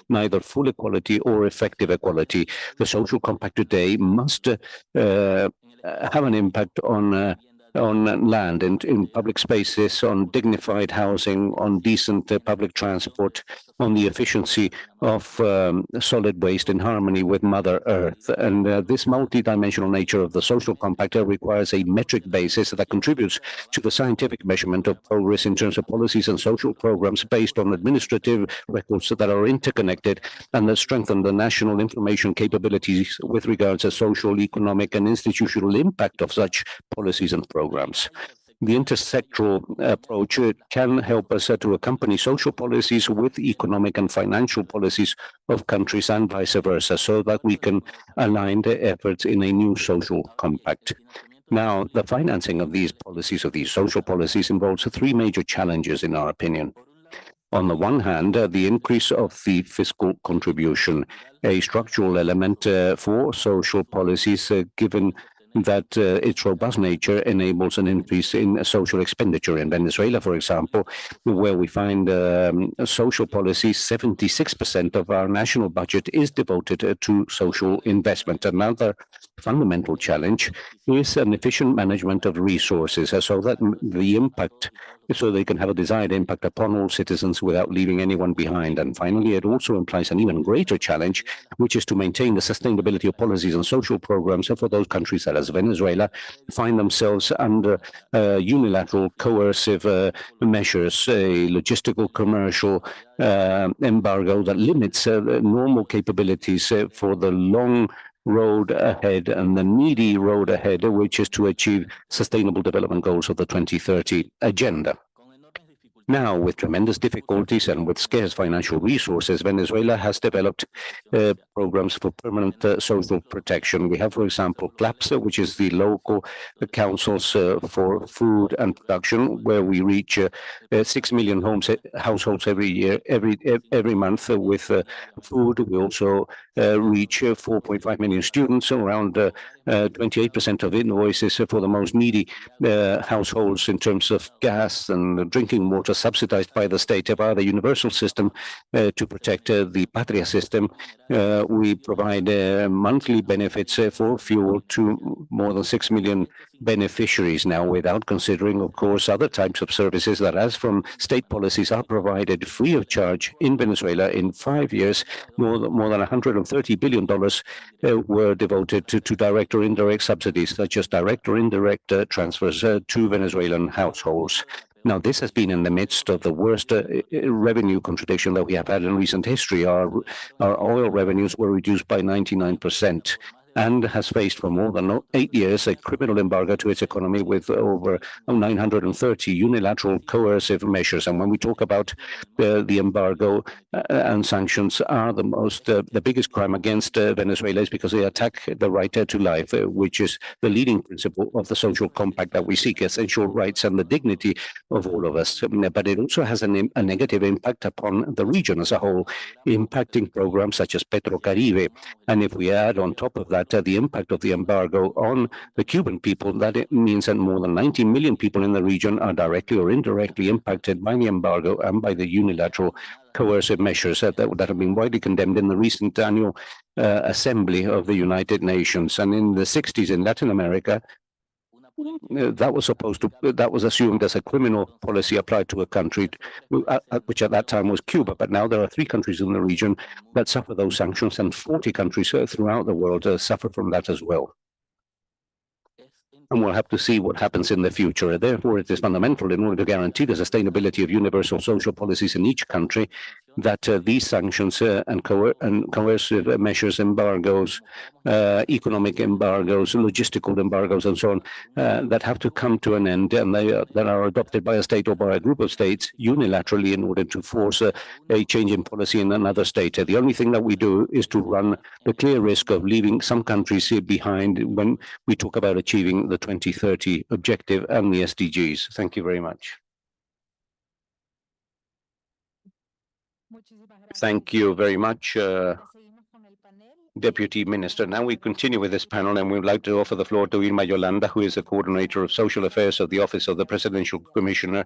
Speaker 1: neither full equality or effective equality. The social compact today must have an impact on on land and in public spaces, on dignified housing, on decent public transport, on the efficiency of solid waste in harmony with Mother Earth. And this multidimensional nature of the social compact requires a metric basis that contributes to the scientific measurement of progress in terms of policies and social programs based on administrative records that are interconnected and that strengthen the national information capabilities with regards to social, economic, and institutional impact of such policies and programs. The intersectoral approach can help us to accompany social policies with economic and financial policies of countries and vice versa, so that we can align the efforts in a new social compact. Now, the financing of these policies, of these social policies, involves three major challenges, in our opinion. On the one hand, the increase of the fiscal contribution, a structural element for social policies, given that its robust nature enables an increase in social expenditure. In Venezuela, for example, where we find social policy, 76% of our national budget is devoted to social investment. Another fundamental challenge is an efficient management of resources, so that the impact, so they can have a desired impact upon all citizens without leaving anyone behind. And finally, it also implies an even greater challenge, which is to maintain the sustainability of policies and social programs for those countries that, as Venezuela, find themselves under unilateral coercive measures, a logistical commercial embargo that limits normal capabilities for the long road ahead and the needy road ahead, which is to achieve sustainable development goals of the 2030 agenda. Now, with tremendous difficulties and with scarce financial resources, Venezuela has developed programs for permanent social protection. We have, for example, CLAPS, which is the local councils for food and production, where we reach 6 million households every year, every month with food. We also reach 4.5 million students, around 28% of invoices for the most needy households in terms of gas and drinking water subsidized by the state via the universal system to protect the Patria system. We provide monthly benefits for fuel to more than 6 million beneficiaries now, without considering, of course, other types of services that, as from state policies, are provided free of charge in Venezuela. In 5 years, more than $130 billion were devoted to direct or indirect subsidies, such as direct or indirect transfers to Venezuelan households. Now, this has been in the midst of the worst revenue contradiction that we have had in recent history. Our oil revenues were reduced by 99%. And has faced for more than 8 years a criminal embargo to its economy with over 930 unilateral coercive measures. And when we talk about the embargo and sanctions are the biggest crime against Venezuela, is because they attack the right to life, which is the leading principle of the social compact that we seek, essential rights and the dignity of all of us. But it also has a negative impact upon the region as a whole, impacting programs such as Petrocaribe. And if we add on top of that the impact of the embargo on the Cuban people, that it means that more than 90 million people in the region are directly or indirectly impacted by the embargo and by the unilateral coercive measures that have been widely condemned in the recent annual assembly of the United Nations. And in the 60s in Latin America, that was assumed as a criminal policy applied to a country, which at that time was Cuba. But now there are 3 countries in the region that suffer those sanctions, and 40 countries throughout the world suffer from that as well. And we'll have to see what happens in the future. Therefore, it is fundamental, in order to guarantee the sustainability of universal social policies in each country, that these sanctions and coercive measures, embargoes, economic embargoes, logistical embargoes, and so on, that have to come to an end, and that are adopted by a state or by a group of states unilaterally in order to force a change in policy in another state. The only thing that we do is to run the clear risk of leaving some countries behind when we talk about achieving the 2030 objective and the SDGs. Thank you very much. Thank you very much, Deputy Minister. Now we continue with this panel, and we would like to offer the floor to Irma Yolanda, who is the Coordinator of Social Affairs of the Office of the Presidential Commissioner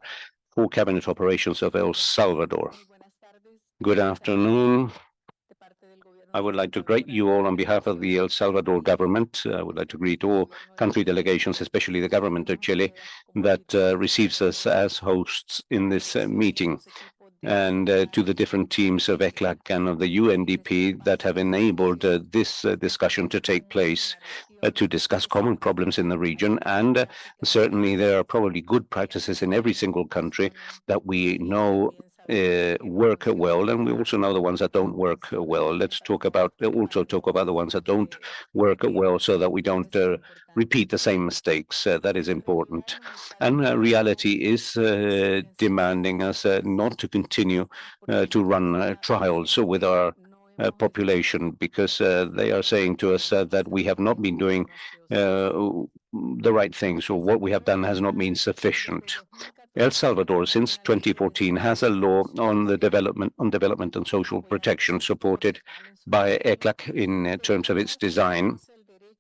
Speaker 1: for Cabinet Operations of El Salvador. Good afternoon. I would like to greet you all on behalf of the El Salvador government. I would like to greet all country delegations, especially the government of Chile, that receives us as hosts in this meeting, and to the different teams of ECLAC and of the UNDP that have enabled this discussion to take place to discuss common problems in the region. And certainly there are probably good practices in every single country that we know work well, and we also know the ones that don't work well. Let's talk about the ones that don't work well, so that we don't repeat the same mistakes. That is important. And reality is demanding us not to continue to run trials with our population, because they are saying to us that we have not been doing the right things, or what we have done has not been sufficient. El Salvador, since 2014, has a law on development and social protection, supported by ECLAC in terms of its design,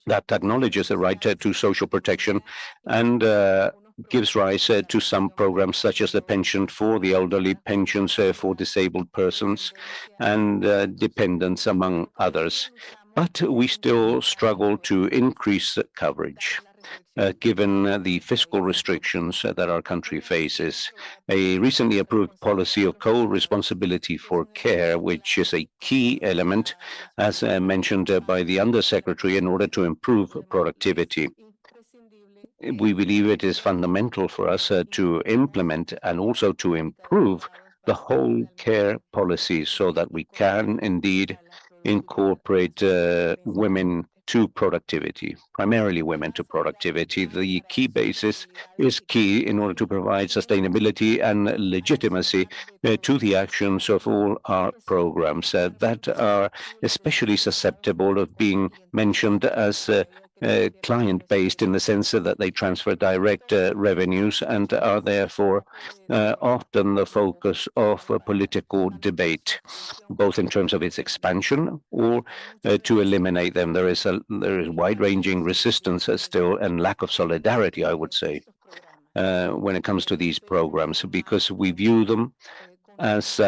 Speaker 1: that acknowledges the right to social protection and gives rise to some programs such as the pension for the elderly, pensions for disabled persons and dependents, among others. But we still struggle to increase coverage. Given the fiscal restrictions that our country faces. A recently approved policy of co-responsibility for care, which is a key element, as mentioned by the Undersecretary, in order to improve productivity. We believe it is fundamental for us to implement and also to improve the whole care policy, so that we can indeed incorporate women to productivity, primarily women to productivity. The key basis is key in order to provide sustainability and legitimacy to the actions of all our programs that are especially susceptible of being mentioned as client-based, in the sense that they transfer direct revenues and are therefore often the focus of a political debate, both in terms of its expansion or to eliminate them. There is wide-ranging resistance still, and lack of solidarity, I would say, when it comes to these programs, because we view them as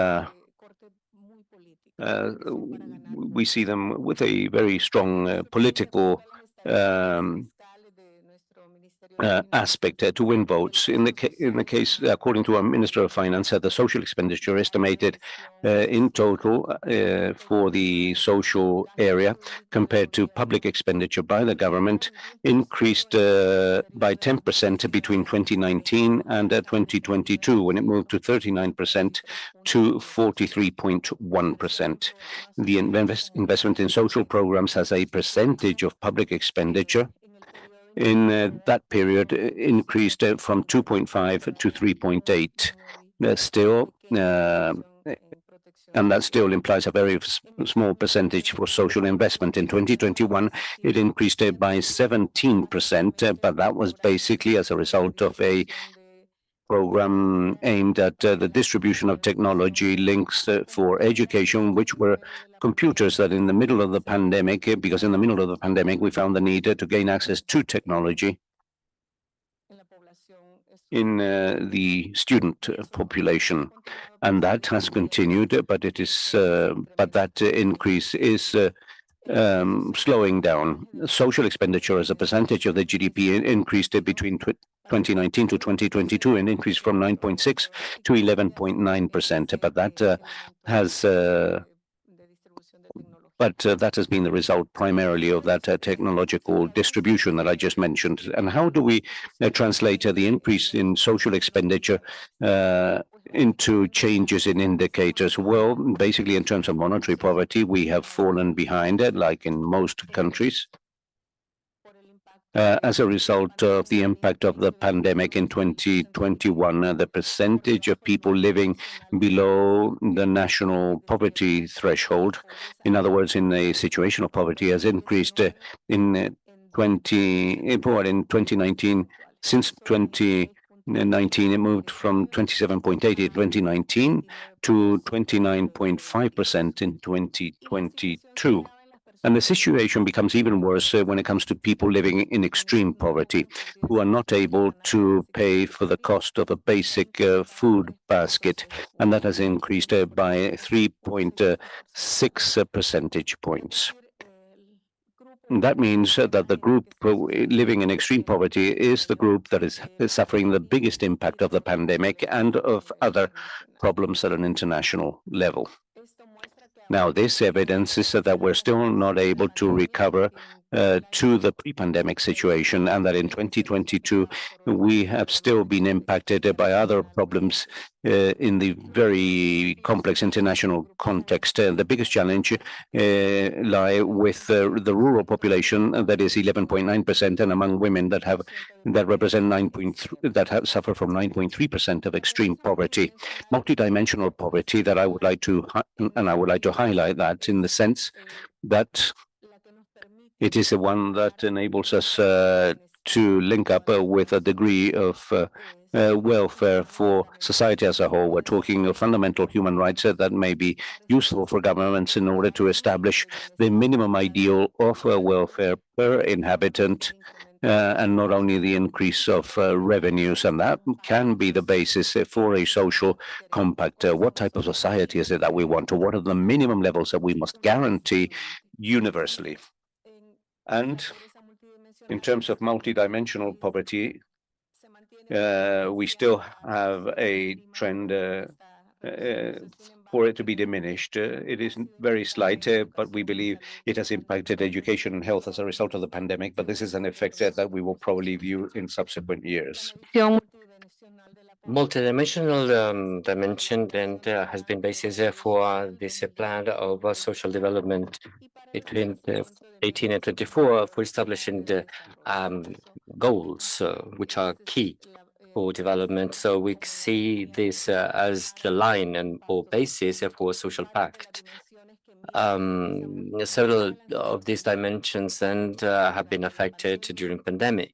Speaker 1: we see them with a very strong political aspect to win votes. In the case, according to our Minister of Finance, the social expenditure estimated in total for the social area compared to public expenditure by the government increased by 10% between 2019 and 2022, when it moved to 39% to 43.1%. The investment in social programs as a percentage of public expenditure in that period increased from 2.5 to 3.8. Still, and that still implies a very small percentage for social investment. In 2021, it increased by 17%, but that was basically as a result of a program aimed at the distribution of technology links for education, which were computers that in the middle of the pandemic, because in the middle of the pandemic, we found the need to gain access to technology in the student population, and that has continued, but it is but that increase is slowing down. Social expenditure as a percentage of the GDP increased between 2019 to 2022, and increased from 9.6 to 11.9%. But that has been the result primarily of that technological distribution that I just mentioned. And how do we translate the increase in social expenditure into changes in indicators? Well, basically, in terms of monetary poverty, we have fallen behind it, like in most countries. As a result of the impact of the pandemic in 2021, the percentage of people living below the national poverty threshold, in other words, in a situation of poverty, has increased in 2019. Since 2019, it moved from 27.8 in 2019 to 29.5% in 2022. And the situation becomes even worse when it comes to people living in extreme poverty, who are not able to pay for the cost of a basic food basket, and that has increased by 3.6 percentage points. That means that the group living in extreme poverty is the group that is suffering the biggest impact of the pandemic and of other problems at an international level. Now, this evidence is that we're still not able to recover to the pre-pandemic situation, and that in 2022 we have still been impacted by other problems in the very complex international context. The biggest challenge lie with the rural population, that is 11.9%, and among women that represent suffer from 9.3% of extreme poverty. Multidimensional poverty that I would like to highlight that in the sense that it is the one that enables us to link up with a degree of welfare for society as a whole. We're talking of fundamental human rights that may be useful for governments in order to establish the minimum ideal of welfare per inhabitant, and not only the increase of revenues, and that can be the basis for a social compact. What type of society is it that we want, or what are the minimum levels that we must guarantee universally? And in terms of multidimensional poverty, we still have a trend for it to be diminished. It is very slight, but we believe it has impacted education and health as a result of the pandemic, but this is an effect that we will probably view in subsequent years.
Speaker 2: Multidimensional dimension and has been basis for this plan of social development between 18 and 24 for establishing the goals, which are key for development. So we see this as the line and or basis for social pact. Several of these dimensions and have been affected during pandemic.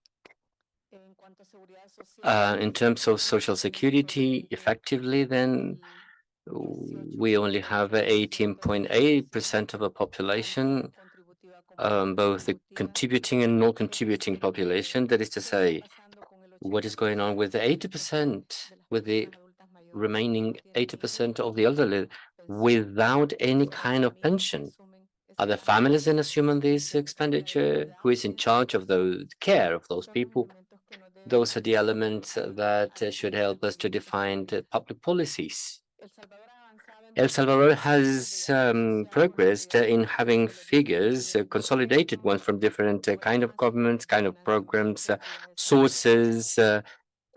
Speaker 2: In terms of social security, effectively, then we only have 18.8% of the population, both the contributing and non-contributing population. That is to say, what is going on with the 80%, with the remaining 80% of the elderly without any kind of pension? Are the families then assuming this expenditure? Who is in charge of the care of those people? Those are the elements that should help us to define the public policies. El Salvador has progressed in having figures, consolidated ones from different kind of governments, kind of programs, sources,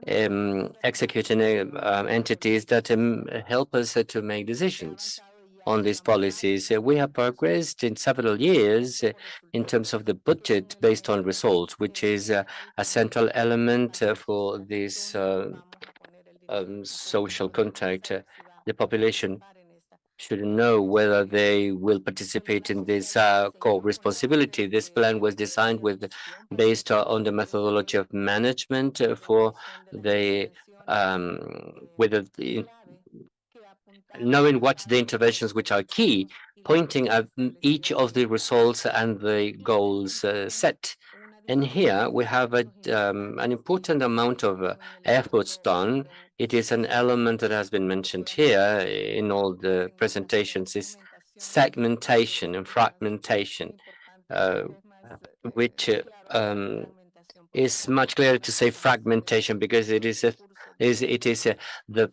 Speaker 2: executing entities that help us to make decisions on these policies. We have progressed in several years in terms of the budget based on results, which is a central element for this social contract. The population should know whether they will participate in this co-responsibility. This plan was designed based on the methodology of management for the knowing what the interventions which are key, pointing at each of the results and the goals set. And here we have an important amount of efforts done. It is an element that has been mentioned here in all the presentations, is segmentation and fragmentation, which is much clearer to say fragmentation because it is the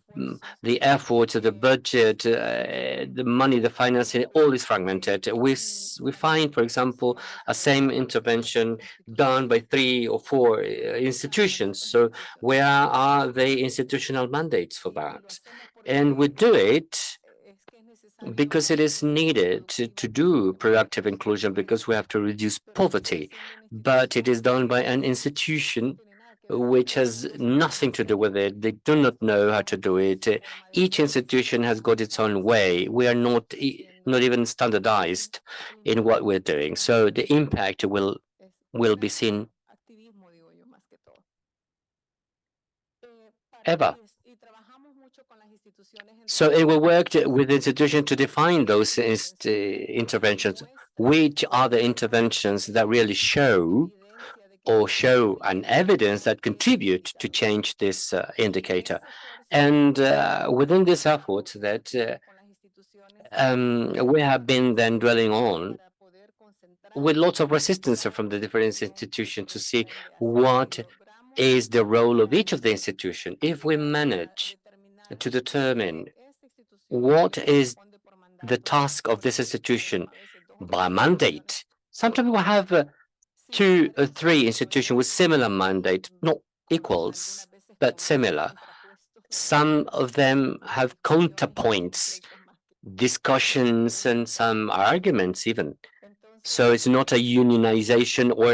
Speaker 2: effort, the budget, the money, the financing, all is fragmented. We find, for example, a same intervention done by 3 or 4 institutions. So where are the institutional mandates for that? And we do it because it is needed to do productive inclusion, because we have to reduce poverty, but it is done by an institution which has nothing to do with it. They do not know how to do it. Each institution has got its own way. We are not even standardized in what we're doing. So the impact will be seen ever. So it will work with the institution to define those interventions. which are the interventions that really show an evidence that contribute to change this indicator. And within this effort that we have been then dwelling on with lots of resistance from the different institutions to see what is the role of each of the institutions. If we manage to determine what is the task of this institution by mandate, sometimes we have 2 or 3 institutions with similar mandate, not equals, but similar. Some of them have counterpoints, discussions, and some arguments even. So it's not a unionization or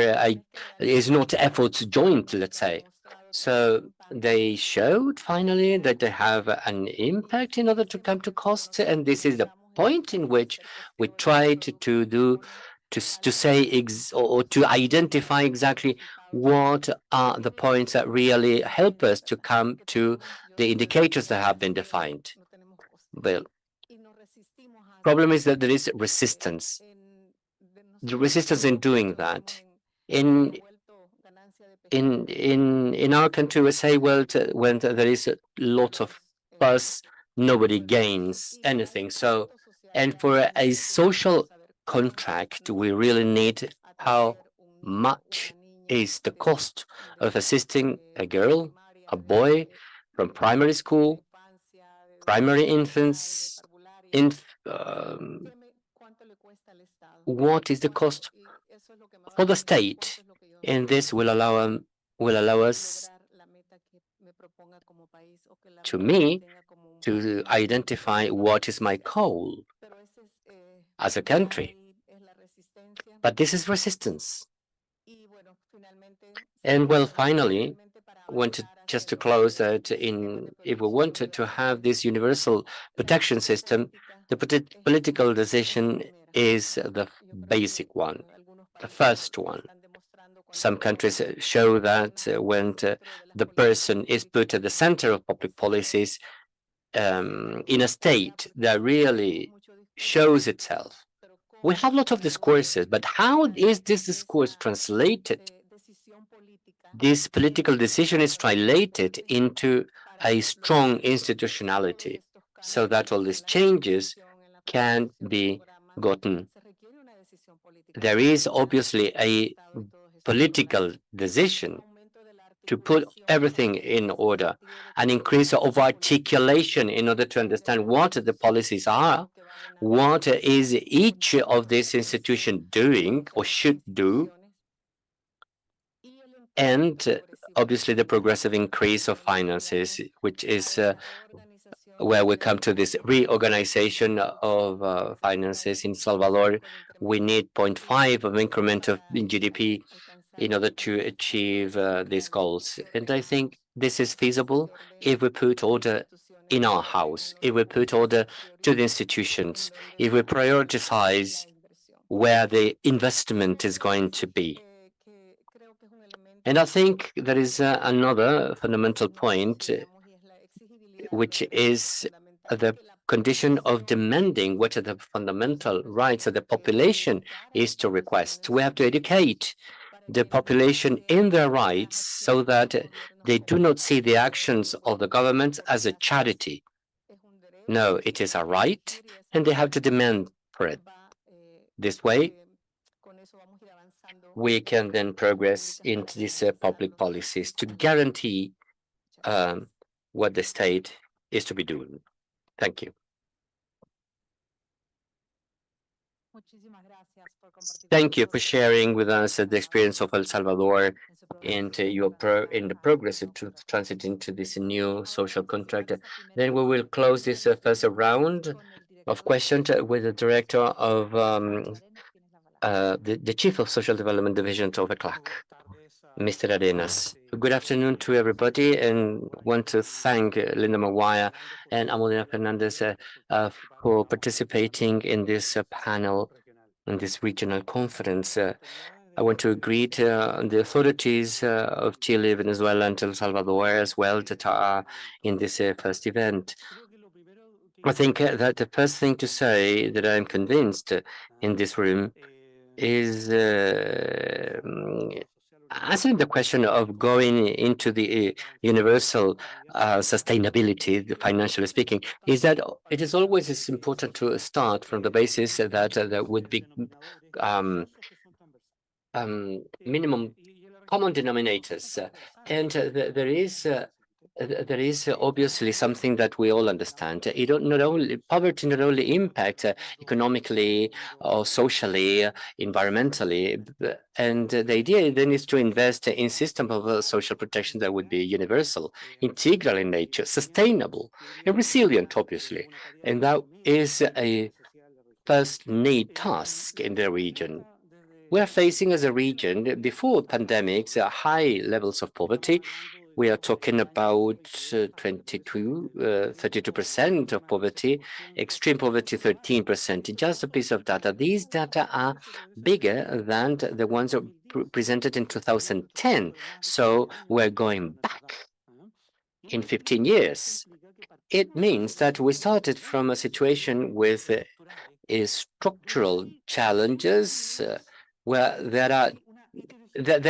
Speaker 2: it's not efforts joint, let's say. So they showed finally that they have an impact in order to come to cost, and this is the point in which we try to say or to identify exactly what are the points that really help us to come to the indicators that have been defined. Well, problem is that there is resistance. The resistance in doing that. In our country, we say, well, when there is a lot of fuss, nobody gains anything. So, and for a social contract, we really need how much is the cost of assisting a girl, a boy from primary school, primary infants, what is the cost for the state? And this will allow us to identify what is my goal as a country. But this is resistance. And well, finally, just to close that, if we wanted to have this universal protection system, the political decision is the basic one, the first one. Some countries show that when the person is put at the center of public policies in a state that really shows itself. We have lots of discourses, but how is this discourse translated? This political decision is translated into a strong institutionality so that all these changes can be gotten. There is obviously a political decision to put everything in order, an increase of articulation in order to understand what the policies are, what is each of these institutions doing or should do, and obviously the progressive increase of finances, which is where we come to this reorganization of finances in Salvador. We need 0.5 of increment of GDP in order to achieve these goals. And I think this is feasible if we put order in our house, if we put order to the institutions, if we prioritize where the investment is going to be. And I think there is another fundamental point, which is the condition of demanding what are the fundamental rights of the population is to request. We have to educate the population in their rights so that they do not see the actions of the government as a charity. No, it is a right, and they have to demand for it. This way, we can then progress into these public policies to guarantee what the state is to be doing. Thank you. Thank you for sharing with us the experience of El Salvador and in the progress of transit into this new social contract. Then we will close this first round of questions with the director of the Chief of Social Development Division of ECLAC, Mr. Arenas. Good afternoon to everybody, and want to thank Linda Maguire and Almudena Fernandez for participating in this panel, in this regional conference. I want to greet the authorities of Chile, Venezuela, and El Salvador as well that are in this first event. I think that the first thing to say that I'm convinced in this room is answering the question of going into the universal sustainability, financially speaking, is that it is always is important to start from the basis that there would be minimum common denominators, and there is obviously something that we all understand. It not only poverty not only impacts economically or socially, environmentally, and the idea then is to invest in system of social protection that would be universal, integral in nature, sustainable, and resilient, obviously, and that is a first need task in the region. We are facing as a region before pandemics high levels of poverty. We are talking about 32% of poverty, extreme poverty 13%. Just a piece of data. These data are bigger than the ones presented in 2010. So we're going back in 15 years. It means that we started from a situation with structural challenges where there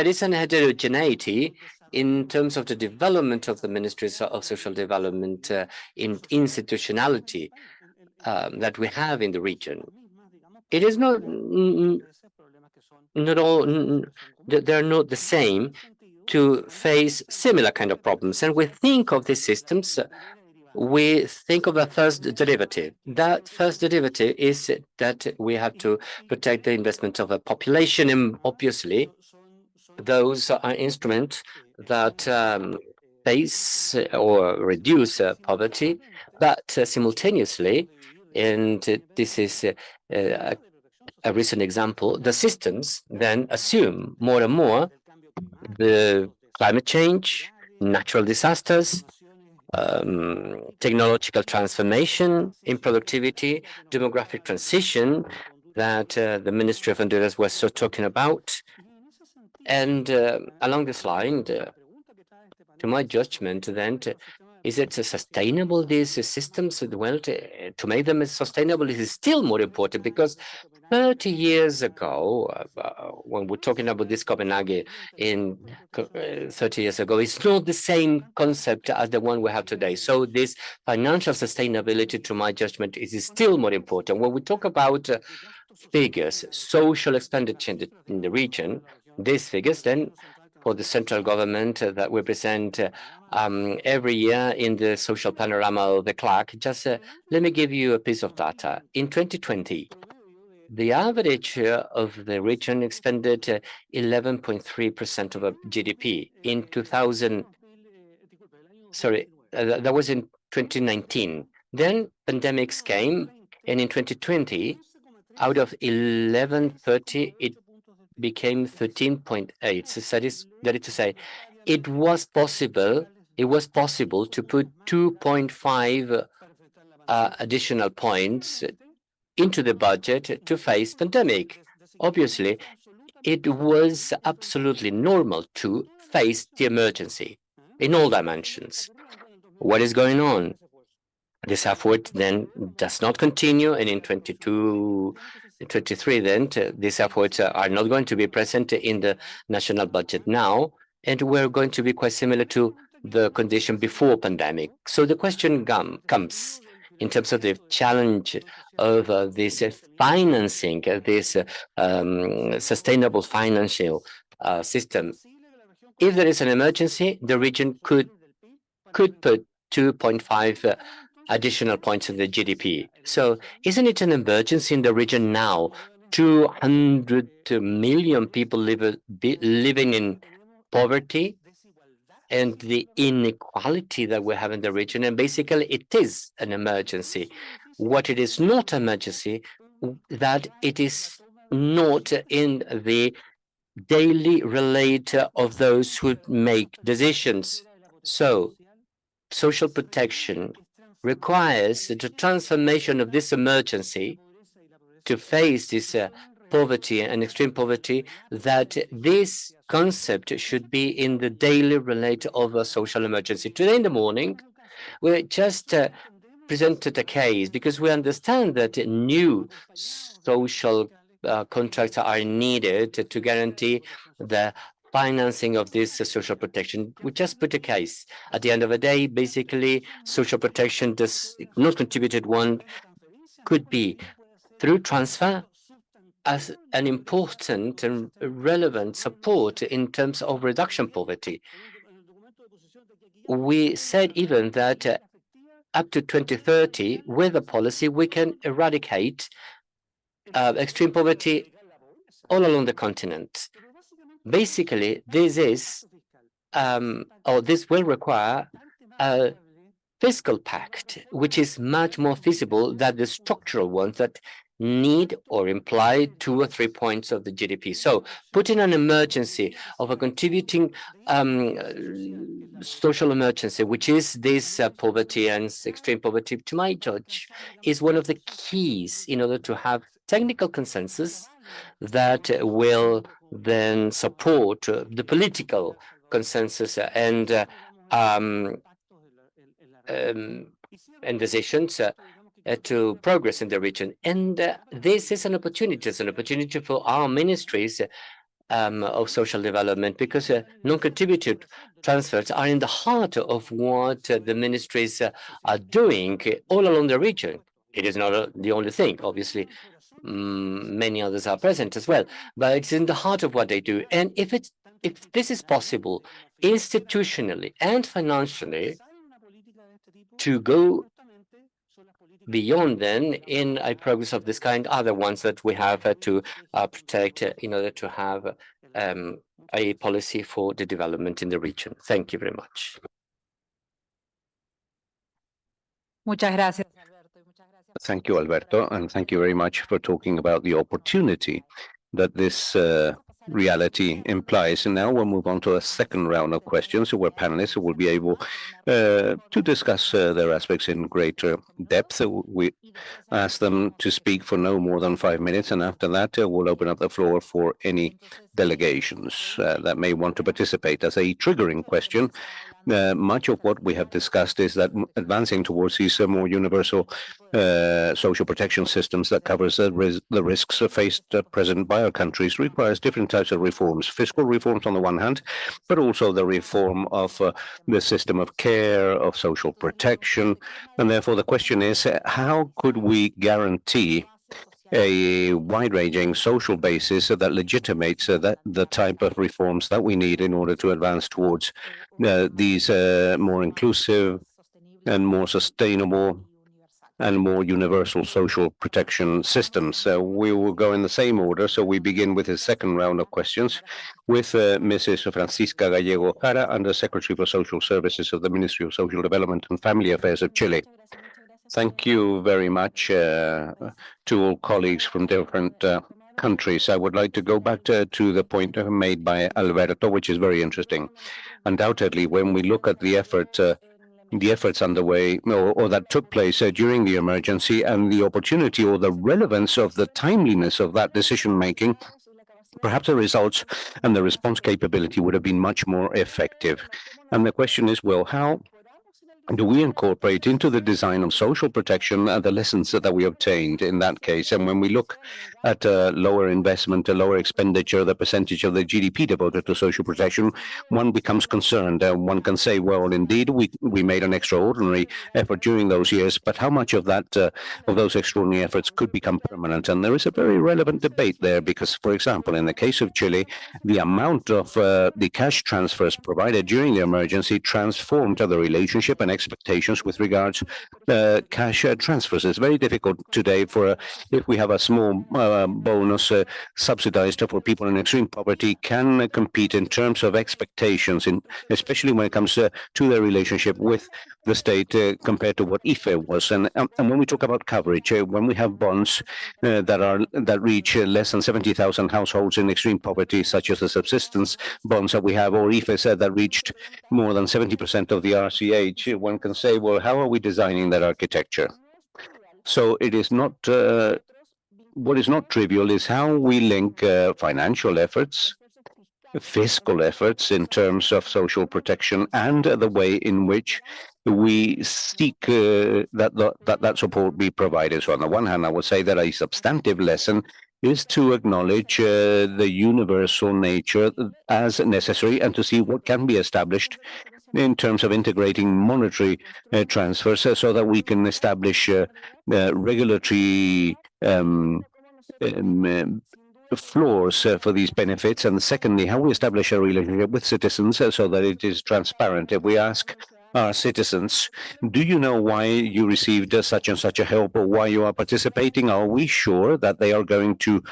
Speaker 2: is an heterogeneity in terms of the development of the ministries of social development in institutionality that we have in the region. It is not all they're not the same to face similar kind of problems, and we think of these systems. We think of a first derivative. That first derivative is that we have to protect the investment of a population, and obviously those are instruments that face or reduce poverty, but simultaneously, and this is a recent example, the systems then assume more and more the climate change, natural disasters, technological transformation in productivity, demographic transition that the Ministry of Honduras was so talking about. And along this line, to my judgment, then, is it sustainable, these systems? Well, to make them sustainable is still more important, because 30 years ago, when we're talking about this Copenhagen in 30 years ago, it's not the same concept as the one we have today. So this financial sustainability, to my judgment, is still more important. When we talk about figures, social expenditure in the region, these figures then for the central government that we present every year in the social panorama of the clock. Just let me give you a piece of data. In 2020, the average of the region expended 11.3% of GDP. In 2000, sorry, that was in 2019. Then pandemics came, and in 2020, out of 11.30, it became 13.8. So that is to say, it was possible to put 2.5 additional points into the budget to face pandemic. Obviously, it was absolutely normal to face the emergency in all dimensions. What is going on? This effort then does not continue, and in 2023, then these efforts are not going to be present in the national budget now, and we're going to be quite similar to the condition before pandemic. So the question comes in terms of the challenge of this financing, this sustainable financial system. If there is an emergency, the region could put 2.5 additional points in the GDP. So isn't it an emergency in the region now? 200 million people living in poverty, and the inequality that we have in the region. And basically, it is an emergency. What it is not an emergency, that it is not in the daily relate of those who make decisions. So social protection requires the transformation of this emergency to face this poverty and extreme poverty, that this concept should be in the daily relate of a social emergency. Today in the morning, we just presented a case because we understand that new social contracts are needed to guarantee the financing of this social protection. We just put a case. At the end of the day, basically, social protection does not contributed one could be through transfer as an important and relevant support in terms of reduction poverty. We said even that up to 2030, with a policy, we can eradicate extreme poverty all along the continent. Basically, this is, or this will require a fiscal pact, which is much more feasible than the structural ones that need or imply 2 or 3 points of the GDP. So putting an emergency of a contributing social emergency, which is this poverty and extreme poverty, to my judge, is one of the keys in order to have technical consensus that will then support the political consensus and decisions to progress in the region. And this is an opportunity. It's an opportunity for our ministries of social development, because non-contributed transfers are in the heart of what the ministries are doing all along the region. It is not the only thing, obviously. Many others are present as well, but it's in the heart of what they do. And if this is possible institutionally and financially to go beyond then in a progress of this kind, are the ones that we have to protect in order to have a policy for the development in the region. Thank you very much.
Speaker 8: Muchas gracias, Alberto.
Speaker 1: Thank you, Alberto, and thank you very much for talking about the opportunity that this reality implies. And now we'll move on to a second round of questions where panelists will be able to discuss their aspects in greater depth. We ask them to speak for no more than 5 minutes, and after that we'll open up the floor for any delegations that may want to participate. As a triggering question, much of what we have discussed is that advancing towards these more universal social protection systems that covers the risks faced at present by our countries requires different types of reforms. Fiscal reforms on the one hand, but also the reform of the system of care, of social protection. And therefore the question is, how could we guarantee a wide-ranging social basis that legitimates the type of reforms that we need in order to advance towards these more inclusive and more sustainable and more universal social protection systems. So we will go in the same order. So we begin with the second round of questions with Mrs. Francisca Gallego Jara, Under Secretary for Social Services of the Ministry of Social Development and Family Affairs of Chile. Thank you very much to all colleagues from different countries. I would like to go back to the point made by Alberto, which is very interesting. Undoubtedly, when we look at the efforts underway or that took place during the emergency, and the opportunity or the relevance of the timeliness of that decision making, perhaps the results and the response capability would have been much more effective. And the question is, well, how do we incorporate into the design of social protection the lessons that we obtained in that case? And when we look at lower investment, a lower expenditure, the percentage of the GDP devoted to social protection, one becomes concerned. One can say, well, indeed, we made an extraordinary effort during those years, but how much of that, of those extraordinary efforts could become permanent? And there is a very relevant debate there because, for example, in the case of Chile, the amount of the cash transfers provided during the emergency transformed the relationship and expectations with regards cash transfers. It's very difficult today for if we have a small bonus subsidized for people in extreme poverty can compete in terms of expectations, especially when it comes to their relationship with the state compared to what IFE was. And when we talk about coverage, when we have bonds that reach less than 70,000 households in extreme poverty, such as the subsistence bonds that we have, or IFE that reached more than 70% of the RCH, one can say, well, how are we designing that architecture? So it is not, what is not trivial is how we link financial efforts, fiscal efforts in terms of social protection, and the way in which we seek that support be provided. So on the one hand, I would say that a substantive lesson is to acknowledge the universal nature as necessary and to see what can be established in terms of integrating monetary transfers so that we can establish regulatory floors for these benefits. And secondly, how we establish a relationship with citizens so that it is transparent. If we ask our citizens, do you know why you received such and such a help or why you are participating? Are we sure that they are going to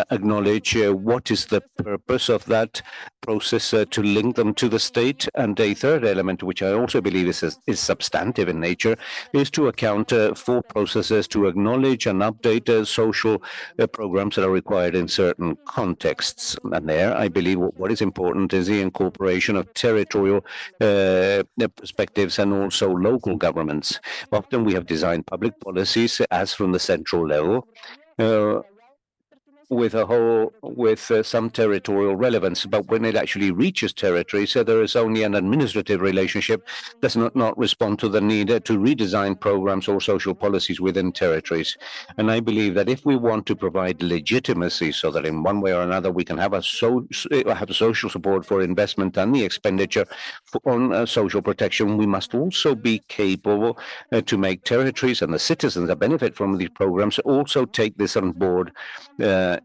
Speaker 1: acknowledge what is the purpose of that process to link them to the state? And a third element, which I also believe is substantive in nature, is to account for processes to acknowledge and update social programs that are required in certain contexts. And there, I believe what is important is the incorporation of territorial perspectives and also local governments. Often we have designed public policies as from the central level, with some territorial relevance, but when it actually reaches territory, so there is only an administrative relationship, does not respond to the need to redesign programs or social policies within territories. And I believe that if we want to provide legitimacy so that in one way or another we can have social support for investment and the expenditure on social protection, we must also be capable to make territories and the citizens that benefit from these programs also take this on board.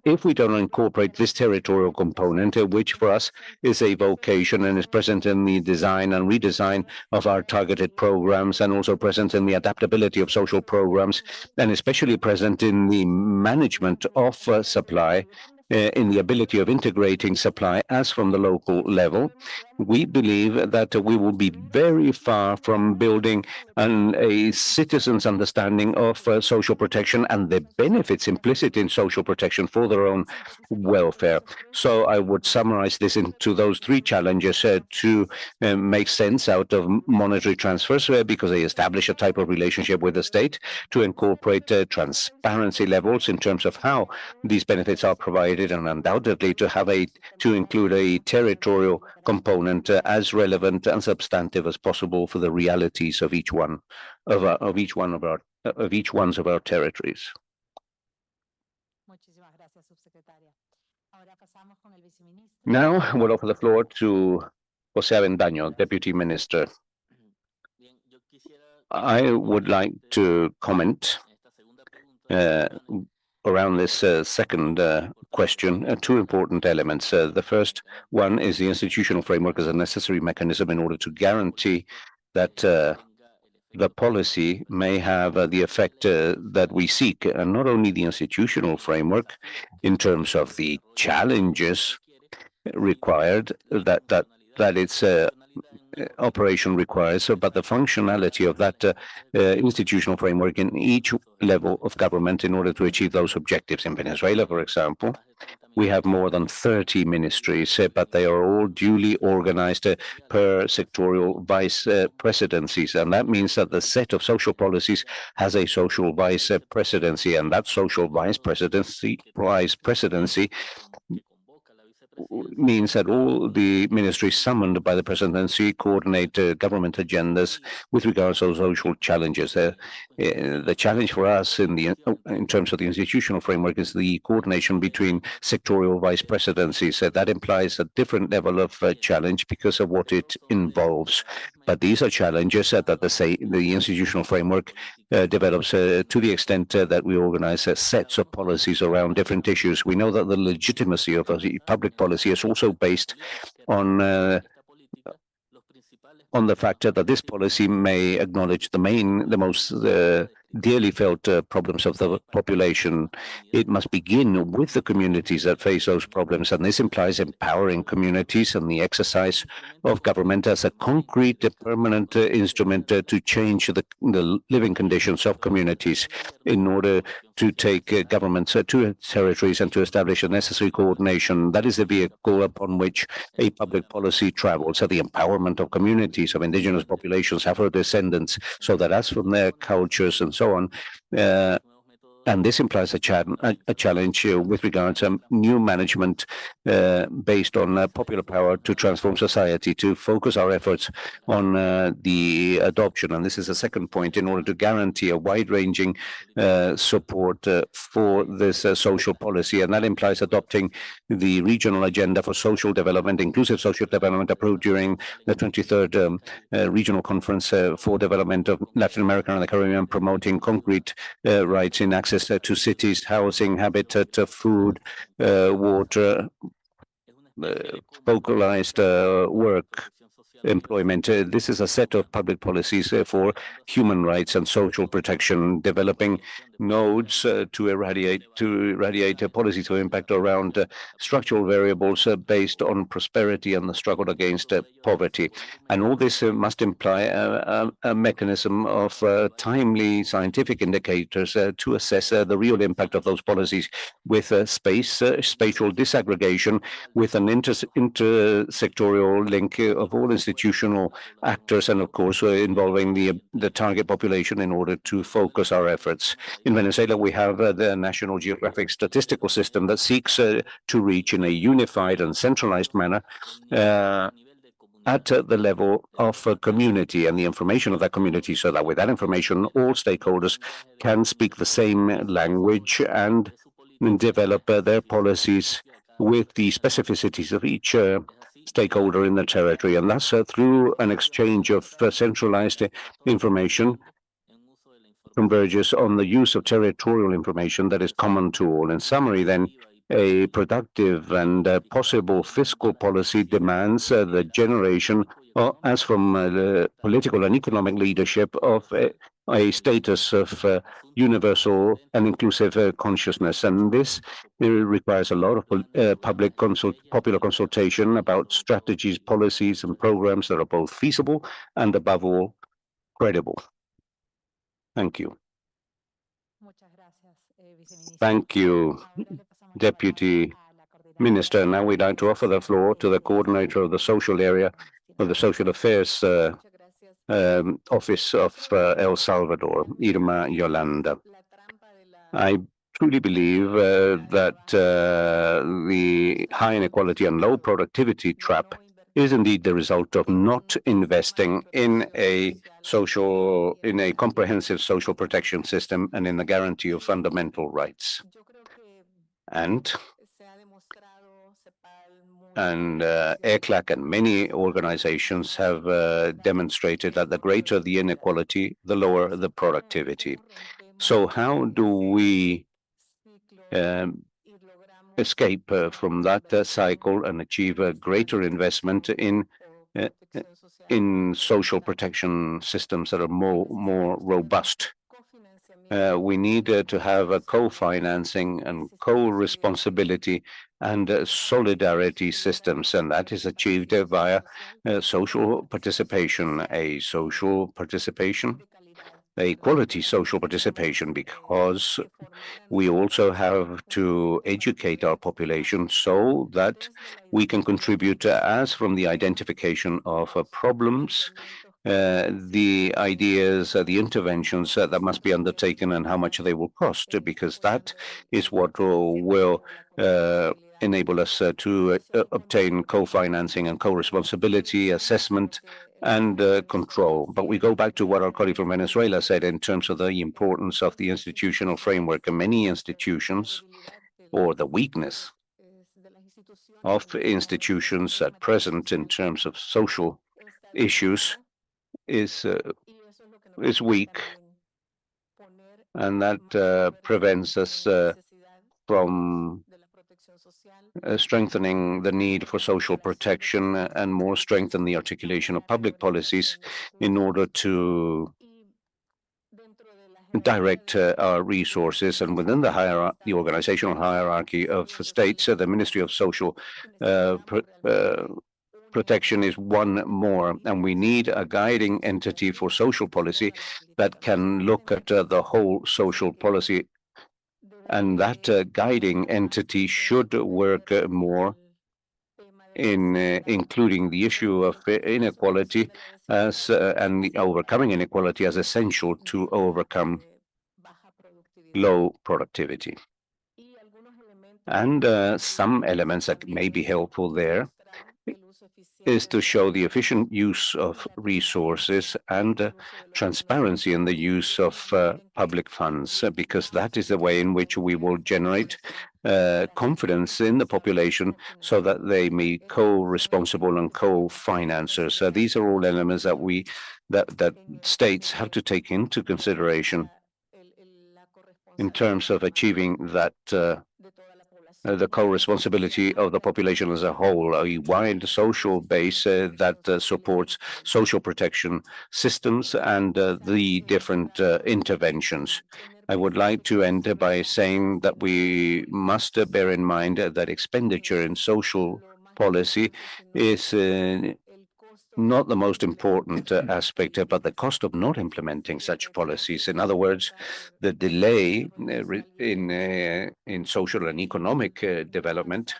Speaker 1: If we don't incorporate this territorial component, which for us is a vocation and is present in the design and redesign of our targeted programs and also present in the adaptability of social programs, and especially present in the management of supply, in the ability of integrating supply as from the local level, we believe that we will be very far from building a citizen's understanding of social protection and the benefits implicit in social protection for their own welfare. So I would summarize this into those three challenges to make sense out of monetary transfers because they establish a type of relationship with the state, to incorporate transparency levels in terms of how these benefits are provided, and undoubtedly to include a territorial component as relevant and substantive as possible for the realities of each one of each one's of our territories. Now we'll offer the floor to José Avendaño, Deputy Minister. I would like to comment around this second question, two important elements. The first one is the institutional framework as a necessary mechanism in order to guarantee that the policy may have the effect that we seek, and not only the institutional framework in terms of the challenges required that its operation requires, but the functionality of that institutional framework in each level of government in order to achieve those objectives. In Venezuela, for example, we have more than 30 ministries, but they are all duly organized per sectorial vice presidencies. And that means that the set of social policies has a social vice presidency, and that social vice presidency means that all the ministries summoned by the presidency coordinate government agendas with regards to social challenges. The challenge for us in terms of the institutional framework is the coordination between sectorial vice presidencies. That implies a different level of challenge because of what it involves. But these are challenges that the institutional framework develops to the extent that we organize sets of policies around different issues. We know that the legitimacy of a public policy is also based on the fact that this policy may acknowledge the most dearly felt problems of the population. It must begin with the communities that face those problems, and this implies empowering communities and the exercise of government as a concrete, permanent instrument to change the living conditions of communities in order to take governments to territories and to establish a necessary coordination. That is the vehicle upon which a public policy travels. So the empowerment of communities, of indigenous populations, Afro descendants, so that as from their cultures and so on, And this implies a challenge with regard to new management based on popular power to transform society, to focus our efforts on the adoption. And this is a second point in order to guarantee a wide-ranging support for this social policy. And that implies adopting the regional agenda for social development, inclusive social development, approved during the 23rd Regional Conference for Development of Latin America and the Caribbean, promoting concrete rights in access to cities, housing, habitat, food, water, focalized work, employment. This is a set of public policies for human rights and social protection, developing nodes to irradiate policies of impact around structural variables based on prosperity and the struggle against poverty. And all this must imply a mechanism of timely scientific indicators to assess the real impact of those policies with spatial disaggregation, with an intersectorial link of all institutional actors, and of course involving the target population in order to focus our efforts. In Venezuela, we have the National Geographic Statistical System that seeks to reach in a unified and centralized manner at the level of a community and the information of that community, so that with that information, all stakeholders can speak the same language and develop their policies with the specificities of each stakeholder in the territory. And thus, through an exchange of centralized information, converges on the use of territorial information that is common to all. In summary, then, a productive and possible fiscal policy demands the generation, as from the political and economic leadership, of a status of universal and inclusive consciousness. And this requires a lot of popular consultation about strategies, policies, and programs that are both feasible and, above all, credible. Thank you. Thank you, Deputy Minister. Now we'd like to offer the floor to the coordinator of the social area of the Social Affairs Office of El Salvador, Irma Yolanda. I truly believe that the high inequality and low productivity trap is indeed the result of not investing in a comprehensive social protection system and in the guarantee of fundamental rights. And ECLAC and many organizations have demonstrated that the greater the inequality, the lower the productivity. So how do we escape from that cycle and achieve a greater investment in social protection systems that are more robust? We need to have a co-financing and co-responsibility and solidarity systems, and that is achieved via social participation, a quality social participation, because we also have to educate our population so that we can contribute as from the identification of problems, the ideas, the interventions that must be undertaken and how much they will cost, because that is what will enable us to obtain co-financing and co-responsibility, assessment, and control. But we go back to what our colleague from Venezuela said in terms of the importance of the institutional framework. And many institutions, or the weakness of institutions at present in terms of social issues, is weak, and that prevents us from strengthening the need for social protection and more strengthen the articulation of public policies in order to direct our resources. And within the organizational hierarchy of states, the Ministry of Social Protection is one more, and we need a guiding entity for social policy that can look at the whole social policy. And that guiding entity should work more in including the issue of inequality and overcoming inequality as essential to overcome low productivity. And some elements that may be helpful there is to show the efficient use of resources and transparency in the use of public funds, because that is the way in which we will generate confidence in the population so that they may co-responsible and co-financers. So these are all elements that states have to take into consideration in terms of achieving that the co-responsibility of the population as a whole, a wide social base that supports social protection systems and the different interventions. I would like to end by saying that we must bear in mind that expenditure in social policy is not the most important aspect, but the cost of not implementing such policies. In other words, the delay in social and economic development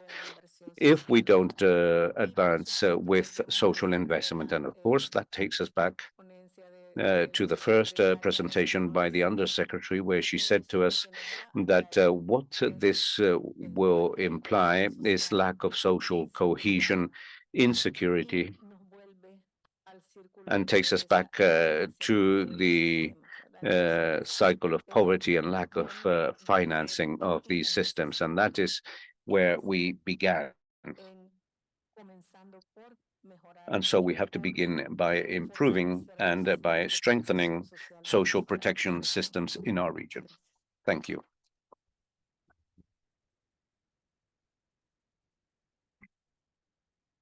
Speaker 1: if we don't advance with social investment. And of course, that takes us back to the first presentation by the Undersecretary, where she said to us that what this will imply is lack of social cohesion, insecurity, and takes us back to the cycle of poverty and lack of financing of these systems. And that is where we began. And so we have to begin by improving and by strengthening social protection systems in our region. Thank you.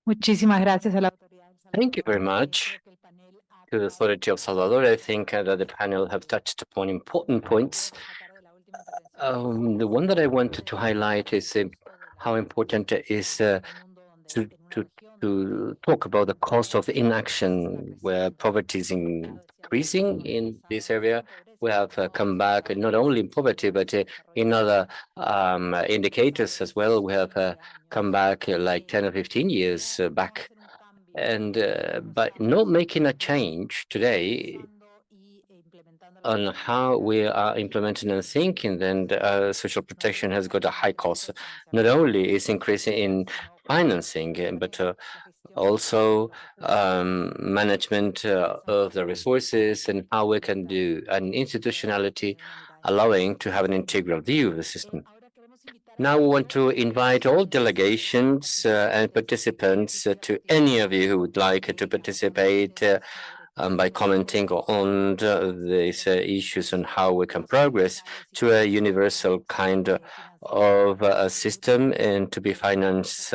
Speaker 8: Muchísimas gracias a la
Speaker 2: Thank you very much to the Authority of Salvador. I think that the panel have touched upon important points. The one that I wanted to highlight is how important it is to talk about the cost of inaction, where poverty is increasing in this area. We have come back not only in poverty, but in other indicators as well. We have come back like 10 or 15 years back. And but not making a change today on how we are implementing and thinking, then social protection has got a high cost. Not only is increasing in financing, but also management of the resources and how we can do an institutionality allowing to have an integral view of the system. Now we want to invite all delegations and participants to any of you who would like to participate by commenting on these issues and how we can progress to a universal kind of a system and to be financed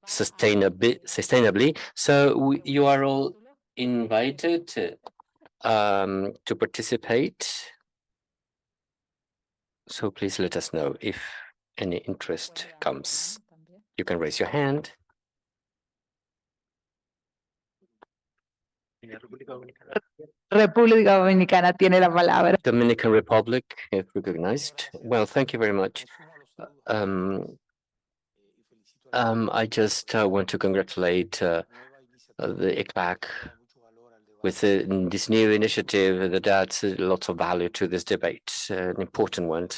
Speaker 2: sustainably. So you are all invited to participate. So please let us know if any interest comes. You can raise your hand.
Speaker 8: República Dominicana tiene la palabra.
Speaker 2: Dominican Republic, if recognized. Well, thank you very much. I just want to congratulate the ECLAC with this new initiative that adds lots of value to this debate, an important one.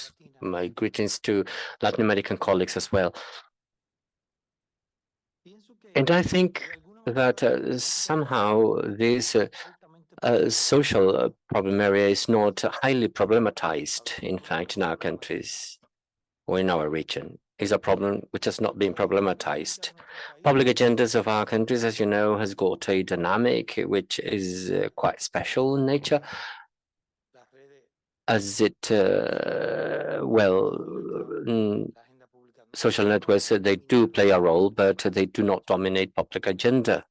Speaker 2: My greetings to Latin American colleagues as well. And I think that somehow this social problem area is not highly problematized, in fact, in our countries or in our region. Is a problem which has not been problematized. Public agendas of our countries, as you know, has got a dynamic which is quite special in nature, as it, social networks, they do play a role, but they do not dominate public agenda.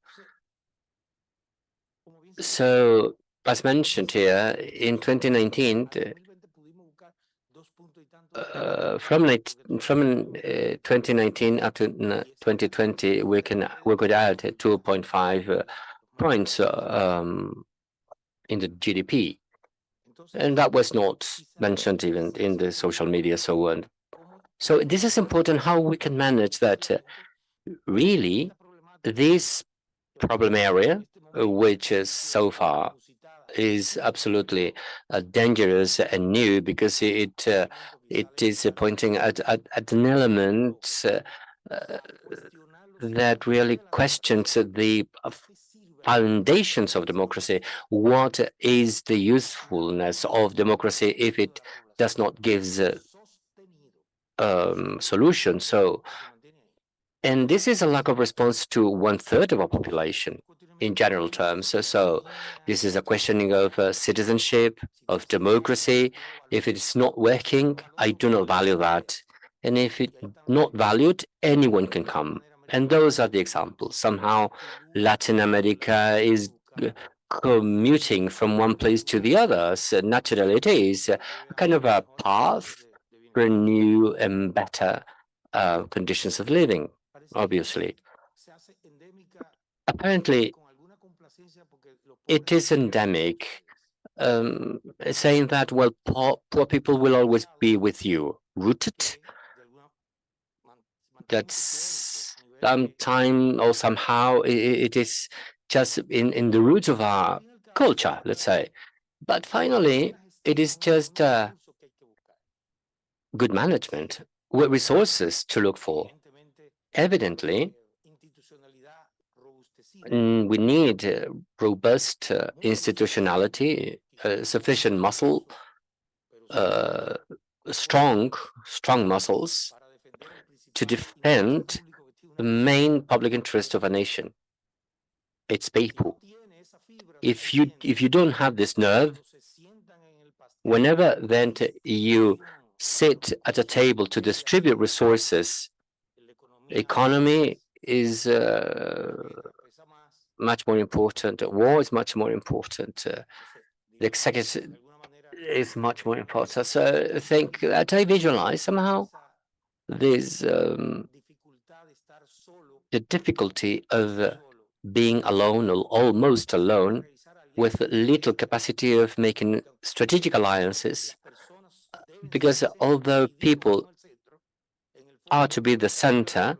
Speaker 2: So, as mentioned here, in 2019, from 2019 up to 2020, we could add 2.5 points in the GDP, and that was not mentioned even in the social media. So this is important how we can manage that. Really, this problem area, which is so far is absolutely dangerous and new because it is pointing at an element that really questions the foundations of democracy. What is the usefulness of democracy if it does not give solutions? So, and this is a lack of response to 1/3 of our population in general terms. So this is a questioning of citizenship, of democracy. If it's not working, I do not value that. And if it's not valued, anyone can come. And those are the examples. Somehow Latin America is commuting from one place to the other. So naturally, it is a kind of a path for new and better conditions of living, obviously. Apparently, it is endemic, saying that, well, poor people will always be with you, rooted. That's sometime or somehow it is just in the roots of our culture, let's say. But finally, it is just good management, what resources to look for. Evidently, we need robust institutionality, sufficient muscle, strong muscles to defend the main public interest of a nation, its people. If you don't have this nerve, whenever then you sit at a table to distribute resources, economy is much more important. War is much more important. The executive is much more important. So I think that I visualize somehow this the difficulty of being alone or almost alone with little capacity of making strategic alliances, because although people are to be the center,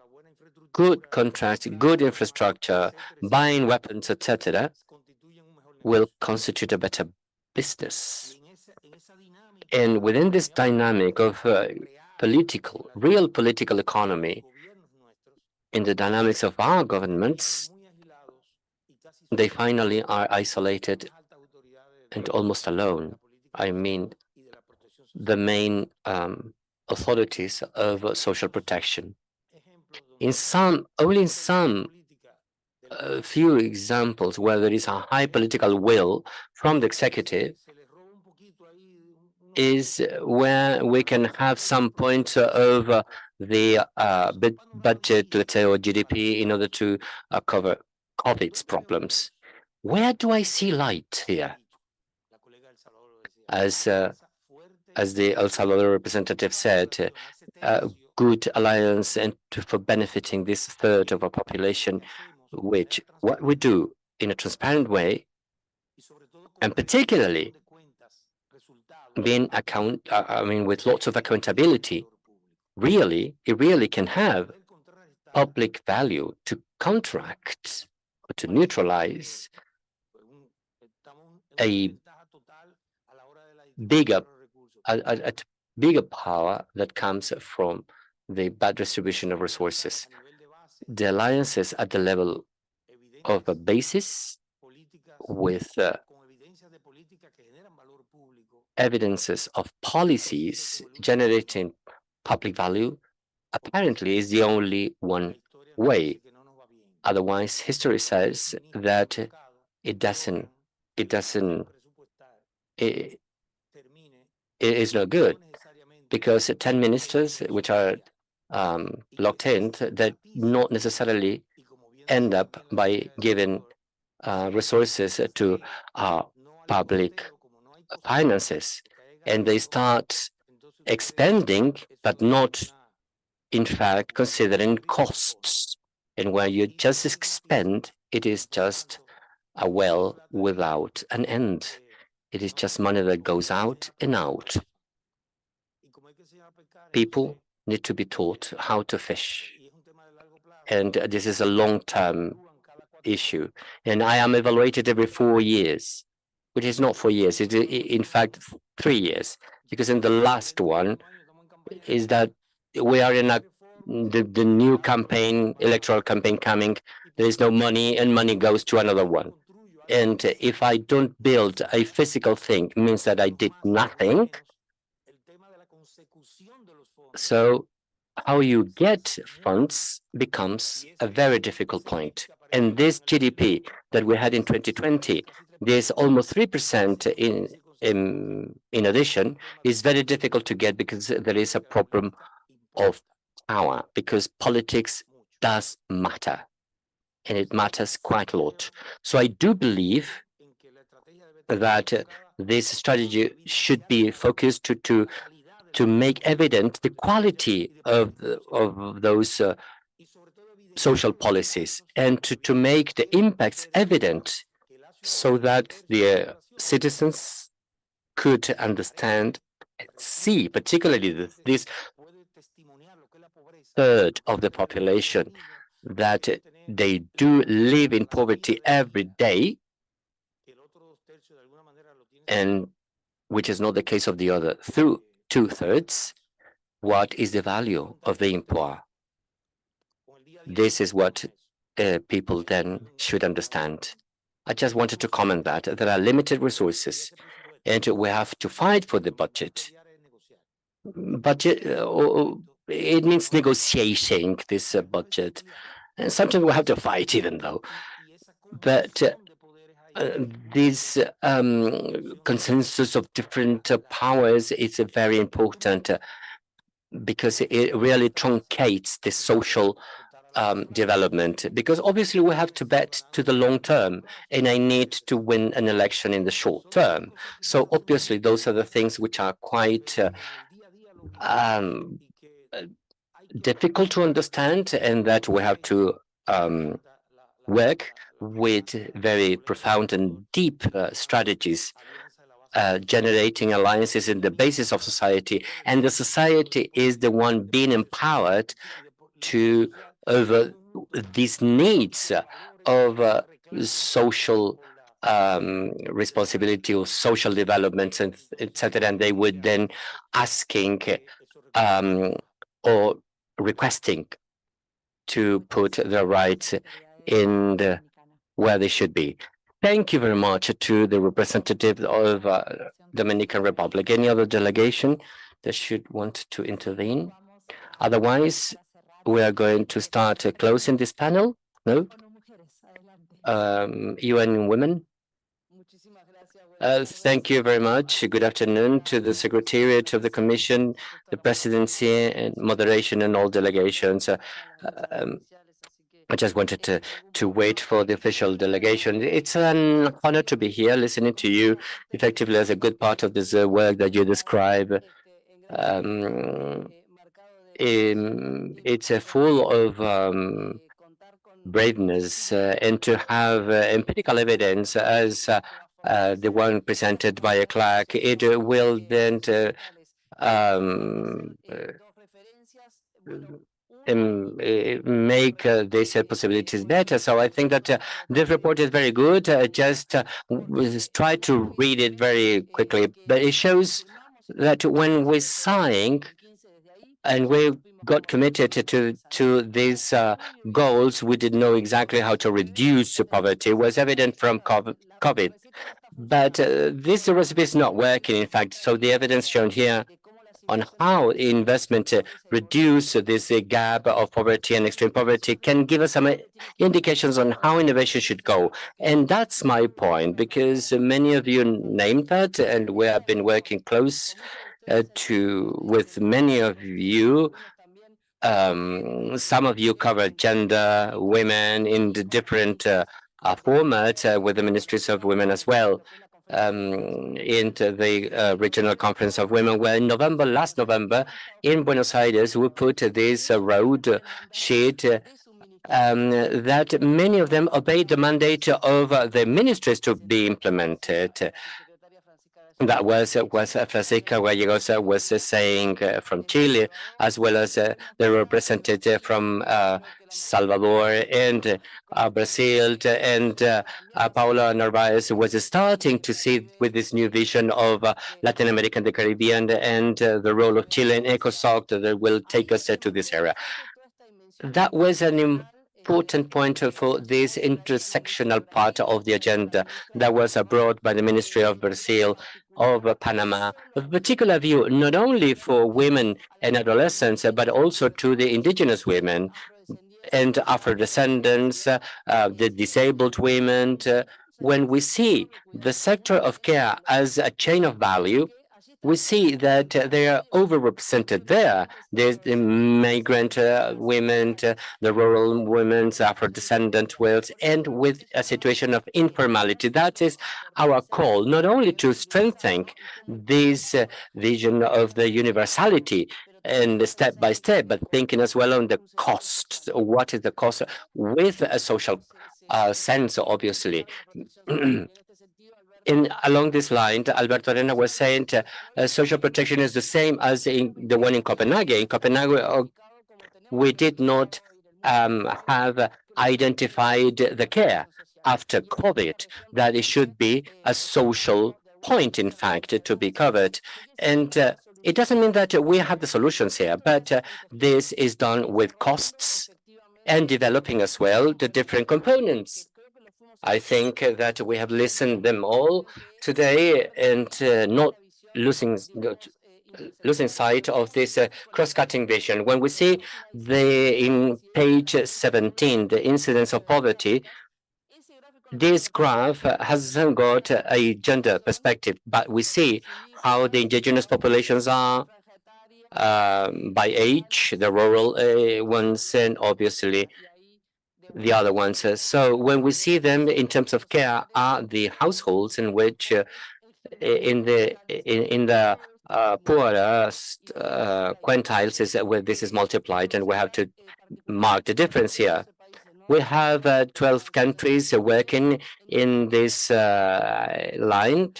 Speaker 2: good contracts, good infrastructure, buying weapons, etc., will constitute a better business. And within this dynamic of real political economy, in the dynamics of our governments, they finally are isolated and almost alone. I mean, the main authorities of social protection. Only in some few examples where there is a high political will from the executive is where we can have some point of the budget, let's say, or GDP in order to cover COVID's problems. Where do I see light here? As the El Salvador representative said, good alliance and for benefiting this third of our population, which what we do in a transparent way, and particularly being with lots of accountability, it really can have public value to counteract or to neutralize a bigger power that comes from the bad distribution of resources. The alliances at the level of a basis with evidences of policies generating public value apparently is the only one way. Otherwise, history says that it is no good, because 10 ministers which are locked in, that not necessarily end up by giving resources to public finances, and they start expanding, but not in fact considering costs. And when you just expand, it is just a well without an end. It is just money that goes out and out. People need to be taught how to fish. And this is a long-term issue. And I am evaluated every 4 years. which is not 4 years. It is in fact 3 years, because in the last one is that we are in the new campaign, electoral campaign coming. There is no money, and money goes to another one. And if I don't build a physical thing, it means that I did nothing. So how you get funds becomes a very difficult point. And this GDP that we had in 2020, this almost 3% in addition, is very difficult to get because there is a problem of power, because politics does matter, and it matters quite a lot. So I do believe that this strategy should be focused to make evident the quality of those social policies, and to make the impacts evident, so that the citizens could understand and see, particularly this third of the population, that they do live in poverty every day, and which is not the case of the other through 2/3. What is the value of being poor? This is what people then should understand. I just wanted to comment that there are limited resources, and we have to fight for the budget. Budget, it means negotiating this budget, and sometimes we have to fight even though. But this consensus of different powers is very important, because it really truncates the social development, because obviously we have to bet to the long term, and I need to win an election in the short term. So obviously those are the things which are quite difficult to understand, and that we have to work with very profound and deep strategies, generating alliances in the basis of society, and the society is the one being empowered to over these needs of social responsibility or social development, and etc. And they would then asking or requesting to put their rights in where they should be. Thank you very much to the representative of Dominican Republic. Any other delegation that should want to intervene? Otherwise, we are going to start closing this panel. No? UN Women. Thank you very much. Good afternoon to the Secretariat of the Commission, the Presidency, and moderation, and all delegations. I just wanted to wait for the official delegation. It's an honor to be here listening to you effectively as a good part of this work that you describe. It's full of braveness, and to have empirical evidence as the one presented by a clerk, it will then make these possibilities better. So I think that this report is very good. Just try to read it very quickly, but it shows that when we signed and we got committed to these goals, we didn't know exactly how to reduce poverty. It was evident from COVID. But this recipe is not working, in fact. So the evidence shown here on how investment reduce this gap of poverty and extreme poverty can give us some indications on how innovation should go. And that's my point, because many of you named that, and we have been working close with many of you. Some of you cover gender, women in the different formats with the ministries of women as well. Into the Regional Conference of Women, where in last November, in Buenos Aires, we put this road sheet that many of them obeyed the mandate of the ministries to be implemented. That was Francisca Gallegos was saying from Chile, as well as the representative from Salvador and Brazil, and Paula Narvaez was starting to see with this new vision of Latin America and the Caribbean, and the role of Chile and ECOSOC that will take us to this area. That was an important point for this intersectional part of the agenda that was brought by the Ministry of Brazil of Panama, a particular view not only for women and adolescents, but also to the indigenous women and Afro-descendants, the disabled women. When we see the sector of care as a chain of value, we see that they are overrepresented there. There's the migrant women, the rural women, Afro-descendant worlds, and with a situation of informality. That is our call, not only to strengthen this vision of the universality and step by step, but thinking as well on the cost. What is the cost with a social sense, obviously. Along this line, Alberto Arena was saying social protection is the same as in the one in Copenhagen. In Copenhagen, we did not have identified the care after COVID, that it should be a social point, in fact, to be covered. And it doesn't mean that we have the solutions here, but this is done with costs and developing as well the different components. I think that we have listened them all today and not losing sight of this cross-cutting vision. When we see in page 17, the incidence of poverty, this graph hasn't got a gender perspective, but we see how the indigenous populations are by age, the rural ones, and obviously the other ones. So when we see them in terms of care are the households in which in the poorer quintiles is where this is multiplied, and we have to mark the difference here. We have 12 countries working in this line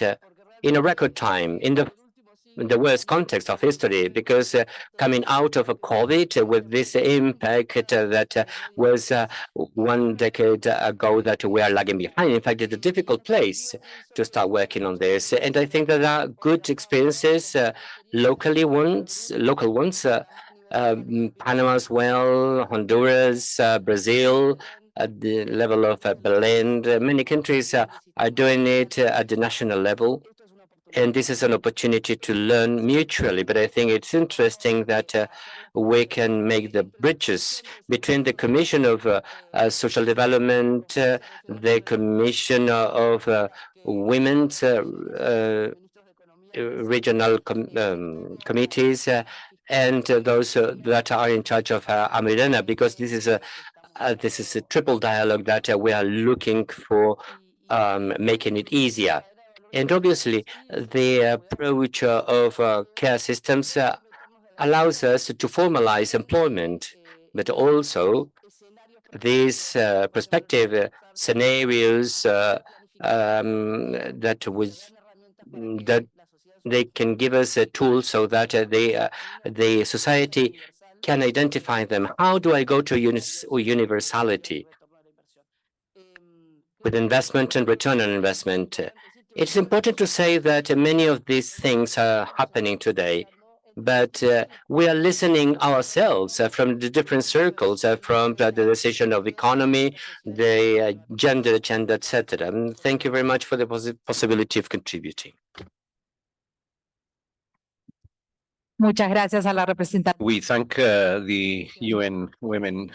Speaker 2: in a record time, in the worst context of history, because coming out of a COVID with this impact that was 1 decade ago that we are lagging behind. In fact, it's a difficult place to start working on this. And I think that there are good experiences, local ones, Panama as well, Honduras, Brazil, at the level of Berlin. Many countries are doing it at the national level. And this is an opportunity to learn mutually. But I think it's interesting that we can make the bridges between the Commission of Social Development, the Commission of Women's regional committees, and those that are in charge of Amirena, because this is a triple dialogue that we are looking for, making it easier. And obviously, the approach of care systems allows us to formalize employment, but also these perspective scenarios that they can give us a tool so that the society can identify them. How do I go to universality with investment and return on investment? It's important to say that many of these things are happening today, but we are listening ourselves from the different circles, from the decision of economy, the gender agenda, etc. Thank you very much for the possibility of contributing.
Speaker 8: Muchas gracias a la representante.
Speaker 1: We thank the UN Women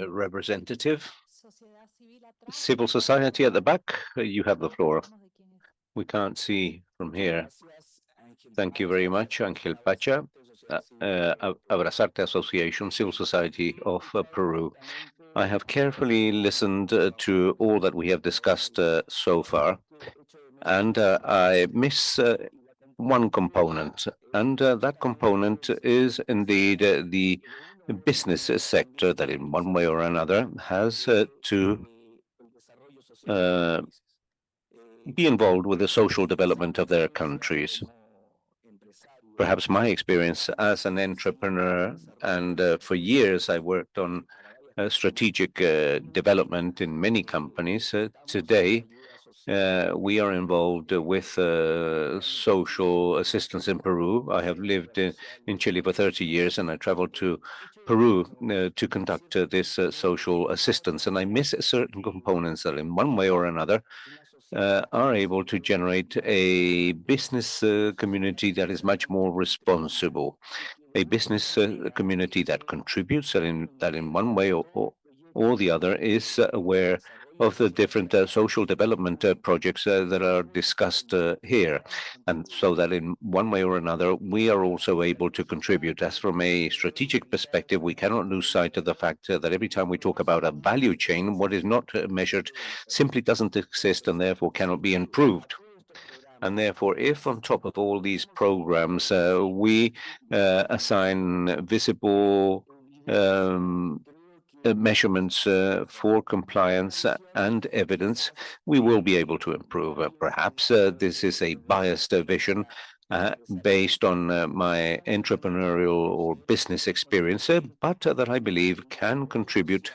Speaker 1: representative. Civil society at the back, you have the floor. We can't see from here. Thank you very much, Angel Pacha, Abrazarte Association, Civil Society of Peru. I have carefully listened to all that we have discussed so far, and I miss one component, and that component is indeed the business sector that in one way or another has to be involved with the social development of their countries. Perhaps my experience as an entrepreneur, and for years I worked on strategic development in many companies. Today, we are involved with social assistance in Peru. I have lived in Chile for 30 years, and I traveled to Peru to conduct this social assistance. And I miss certain components that, in one way or another, are able to generate a business community that is much more responsible, a business community that contributes, that in one way or the other is aware of the different social development projects that are discussed here. And so that in one way or another, we are also able to contribute. As from a strategic perspective, we cannot lose sight of the fact that every time we talk about a value chain, what is not measured simply doesn't exist and therefore cannot be improved. And therefore, if on top of all these programs, we assign visible measurements for compliance and evidence, we will be able to improve. Perhaps this is a biased vision based on my entrepreneurial or business experience, but that I believe can contribute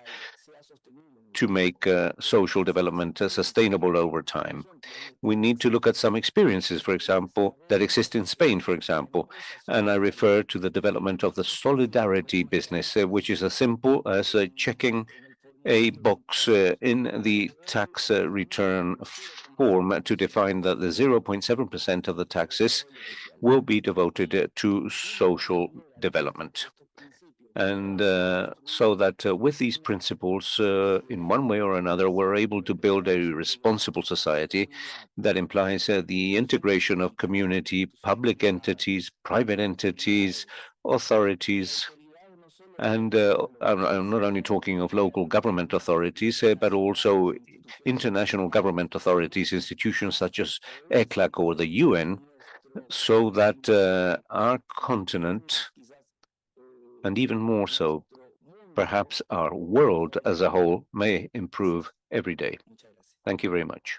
Speaker 1: to make social development sustainable over time. We need to look at some experiences, for example, that exist in Spain, for example, and I refer to the development of the solidarity business, which is as simple as checking a box in the tax return form to define that the 0.7% of the taxes will be devoted to social development. And so that with these principles, in one way or another, we're able to build a responsible society that implies the integration of community, public entities, private entities, authorities. And I'm not only talking of local government authorities, but also international government authorities, institutions such as ECLAC or the UN, so that our continent, and even more so, perhaps our world as a whole, may improve every day. Thank you very much.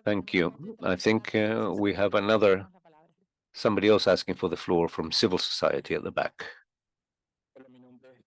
Speaker 1: Thank you. I think we have somebody else asking for the floor from civil society at the back.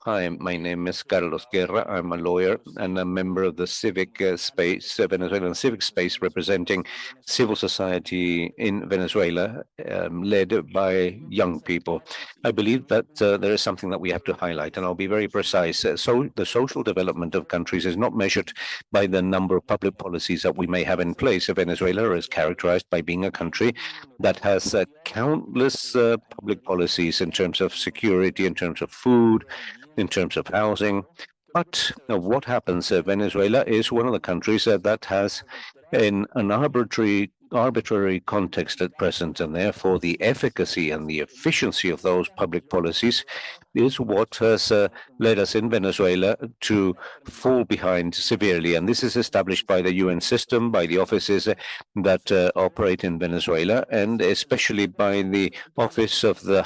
Speaker 1: Hi, my name is Carlos Guerra. I'm a lawyer and a member of the civic space, Venezuelan civic space, representing civil society in Venezuela, led by young people. I believe that there is something that we have to highlight, and I'll be very precise. So the social development of countries is not measured by the number of public policies that we may have in place. Venezuela is characterized by being a country that has countless public policies in terms of security, in terms of food, in terms of housing. But what happens? Venezuela is one of the countries that has an arbitrary context at present, and therefore the efficacy and the efficiency of those public policies is what has led us in Venezuela to fall behind severely. And this is established by the UN system, by the offices that operate in Venezuela, and especially by the office of the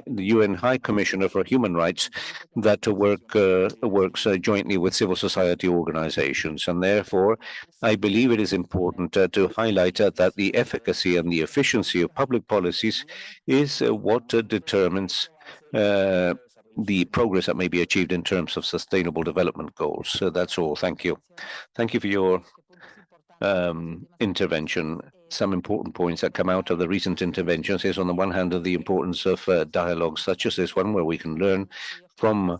Speaker 1: UN High Commissioner for Human Rights that works jointly with civil society organizations. And therefore, I believe it is important to highlight that the efficacy and the efficiency of public policies is what determines the progress that may be achieved in terms of sustainable development goals. So that's all. Thank you. Thank you for your intervention. Some important points that come out of the recent interventions is, on the one hand, the importance of dialogues such as this one, where we can learn from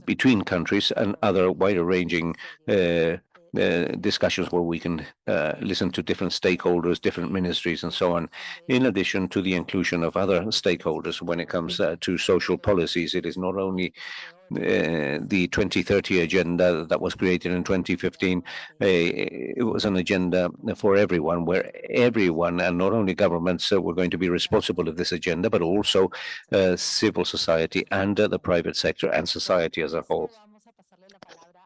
Speaker 1: between countries, and other wider-ranging discussions where we can listen to different stakeholders, different ministries, and so on. In addition to the inclusion of other stakeholders when it comes to social policies, it is not only the 2030 agenda that was created in 2015. It was an agenda for everyone, where everyone, and not only governments, were going to be responsible of this agenda, but also civil society and the private sector and society as a whole.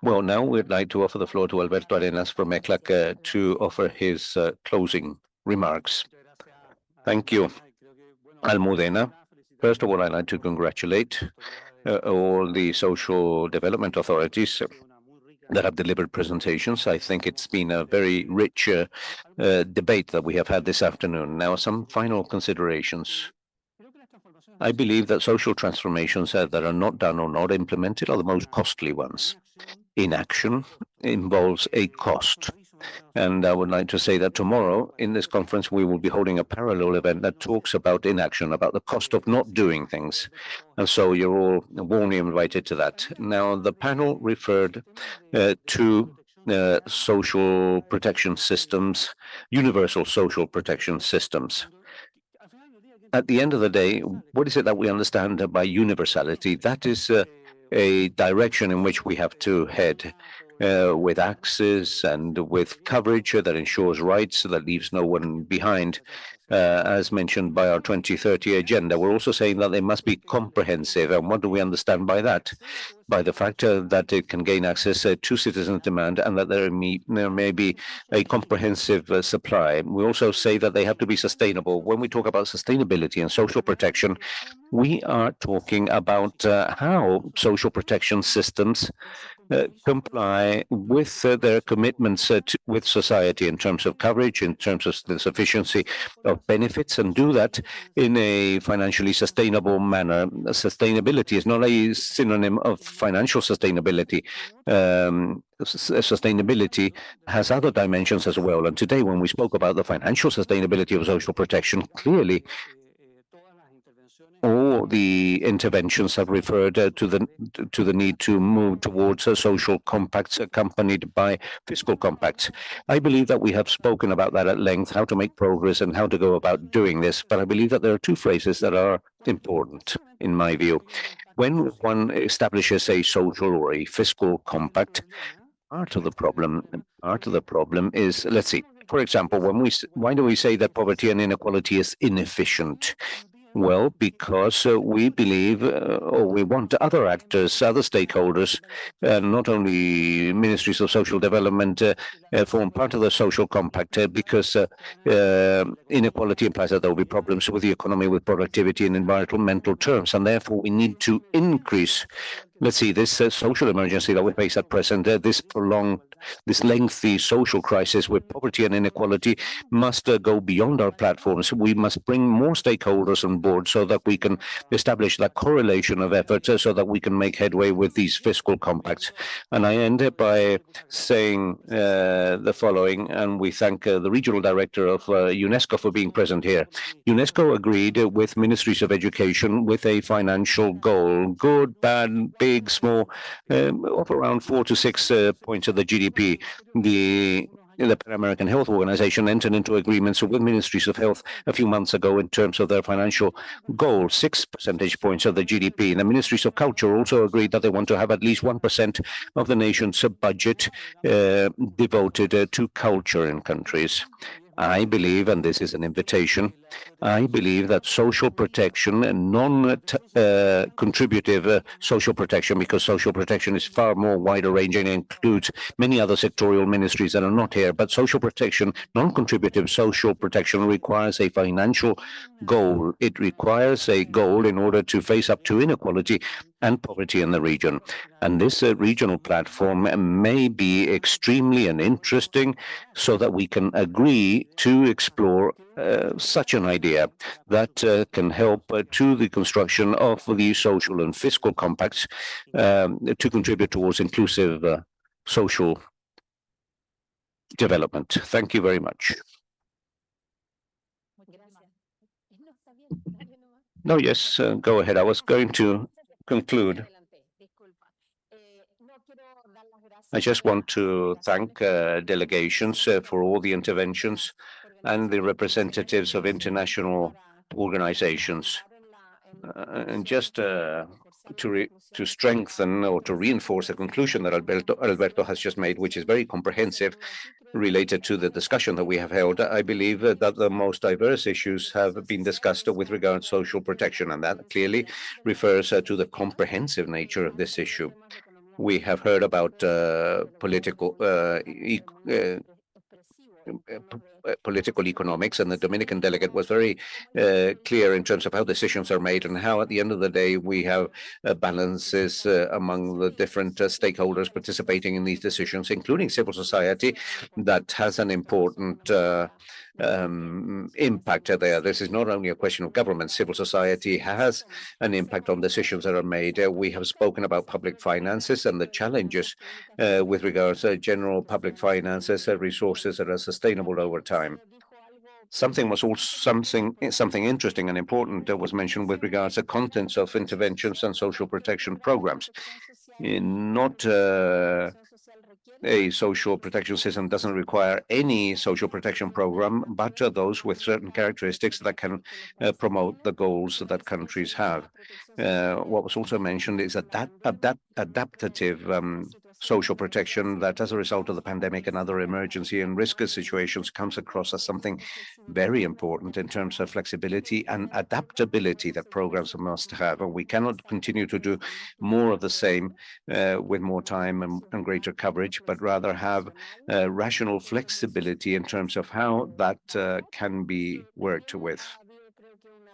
Speaker 1: Well, now we'd like to offer the floor to Alberto Arenas from ECLAC to offer his closing remarks. Thank you, Almudena. First of all, I'd like to congratulate all the social development authorities that have delivered presentations. I think it's been a very rich debate that we have had this afternoon. Now, some final considerations. I believe that social transformations that are not done or not implemented are the most costly ones. Inaction involves a cost. And I would like to say that tomorrow in this conference, we will be holding a parallel event that talks about inaction, about the cost of not doing things. And so you're all warmly invited to that. Now, the panel referred to social protection systems, universal social protection systems. At the end of the day, what is it that we understand by universality? That is a direction in which we have to head. With access and with coverage that ensures rights, that leaves no one behind, as mentioned by our 2030 agenda. We're also saying that they must be comprehensive. And what do we understand by that? By the fact that it can gain access to citizen demand and that there may be a comprehensive supply. We also say that they have to be sustainable. When we talk about sustainability and social protection, we are talking about how social protection systems comply with their commitments with society in terms of coverage, in terms of the sufficiency of benefits, and do that in a financially sustainable manner. Sustainability is not a synonym of financial sustainability. Sustainability has other dimensions as well. And today, when we spoke about the financial sustainability of social protection, clearly, all the interventions have referred to the need to move towards social compacts accompanied by fiscal compacts. I believe that we have spoken about that at length, how to make progress and how to go about doing this. But I believe that there are two phrases that are important, in my view. When one establishes a social or a fiscal compact, part of the problem is, let's see, for example, why do we say that poverty and inequality is inefficient? Well, because we believe or we want other actors, other stakeholders, not only ministries of social development form part of the social compact because inequality implies that there will be problems with the economy, with productivity and environmental terms. And therefore, we need to increase, let's see, this social emergency that we face at present, this lengthy social crisis with poverty and inequality must go beyond our platforms. We must bring more stakeholders on board so that we can establish that correlation of efforts so that we can make headway with these fiscal compacts. And I end by saying the following, and we thank the regional director of UNESCO for being present here. UNESCO agreed with ministries of education with a financial goal, good, bad, big, small, of around 4 to 6 points of the GDP. The Pan American Health Organization entered into agreements with ministries of health a few months ago in terms of their financial goal, 6 percentage points of the GDP. And the ministries of culture also agreed that they want to have at least 1% of the nation's budget devoted to culture in countries. I believe, and this is an invitation, I believe that social protection and non-contributive social protection, because social protection is far more wider ranging and includes many other sectorial ministries that are not here, but social protection, non-contributive social protection requires a financial goal. It requires a goal in order to face up to inequality and poverty in the region. And this regional platform may be extremely and interesting so that we can agree to explore such an idea that can help to the construction of the social and fiscal compacts to contribute towards inclusive social development. Thank you very much. No, yes, go ahead. I was going to conclude. I just want to thank delegations for all the interventions and the representatives of international organizations. And just to strengthen or to reinforce the conclusion that Alberto has just made, which is very comprehensive, related to the discussion that we have held, I believe that the most diverse issues have been discussed with regard to social protection, and that clearly refers to the comprehensive nature of this issue. We have heard about political political economics, and the Dominican delegate was very clear in terms of how decisions are made and how, at the end of the day, we have balances among the different stakeholders participating in these decisions, including civil society, that has an important impact there. This is not only a question of government. Civil society has an impact on decisions that are made. We have spoken about public finances and the challenges with regards to general public finances, resources that are sustainable over time. Something interesting and important that was mentioned with regards to contents of interventions and social protection programs. Not a social protection system doesn't require any social protection program, but those with certain characteristics that can promote the goals that countries have. What was also mentioned is adaptative social protection that, as a result of the pandemic and other emergency and risk situations, comes across as something very important in terms of flexibility and adaptability that programs must have. And we cannot continue to do more of the same with more time and greater coverage, but rather have rational flexibility in terms of how that can be worked with.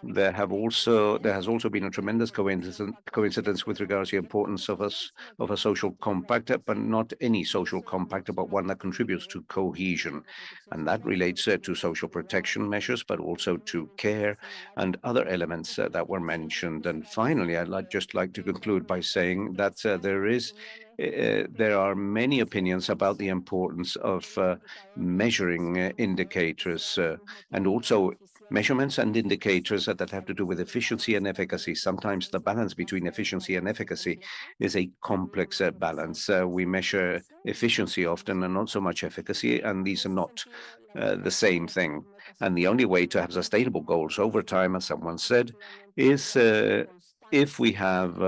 Speaker 1: There has also been a tremendous coincidence with regards to the importance of a social compact, but not any social compact, but one that contributes to cohesion. And that relates to social protection measures, but also to care and other elements that were mentioned. And finally, I'd just like to conclude by saying that there are many opinions about the importance of measuring indicators and also measurements and indicators that have to do with efficiency and efficacy. Sometimes the balance between efficiency and efficacy is a complex balance. We measure efficiency often and not so much efficacy, and these are not the same thing. And the only way to have sustainable goals over time, as someone said, is if we have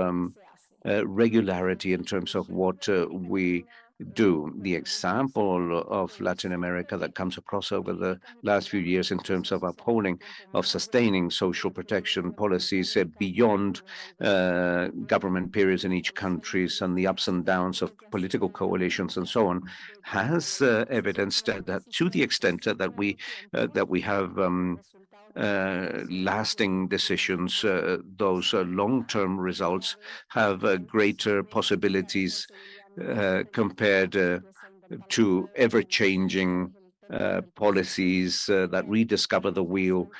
Speaker 1: regularity in terms of what we do. The example of Latin America that comes across over the last few years in terms of upholding, of sustaining social protection policies beyond government periods in each country and the ups and downs of political coalitions and so on, has evidenced that to the extent that we have lasting decisions, those long-term results have greater possibilities compared to ever-changing policies that rediscover the wheel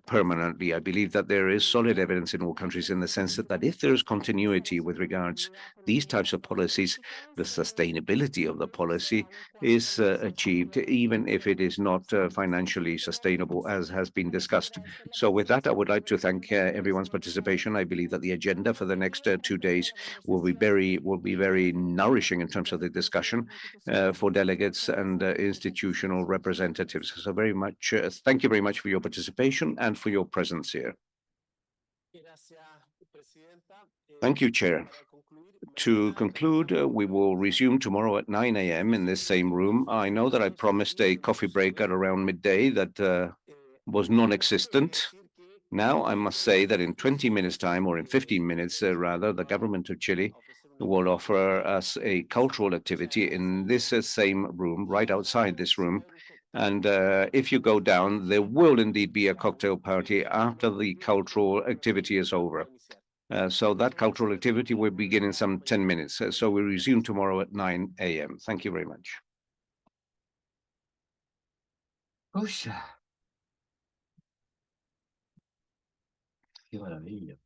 Speaker 1: permanently. I believe that there is solid evidence in all countries in the sense that if there is continuity with regards these types of policies, the sustainability of the policy is achieved, even if it is not financially sustainable, as has been discussed. So with that, I would like to thank everyone's participation. I believe that the agenda for the next 2 days will be very nourishing in terms of the discussion for delegates and institutional representatives. So very much, thank you very much for your participation and for your presence here. Thank you, Chair. To conclude, we will resume tomorrow at 9 a.m. in this same room. I know that I promised a coffee break at around midday that was non-existent. Now, I must say that in 20 minutes time, or in 15 minutes rather, the government of Chile will offer us a cultural activity in this same room, right outside this room. And if you go down, there will indeed be a cocktail party after the cultural activity is over. So that cultural activity will begin in some 10 minutes. So we resume tomorrow at 9 a.m. Thank you very much.
Speaker 2: Qué maravilla.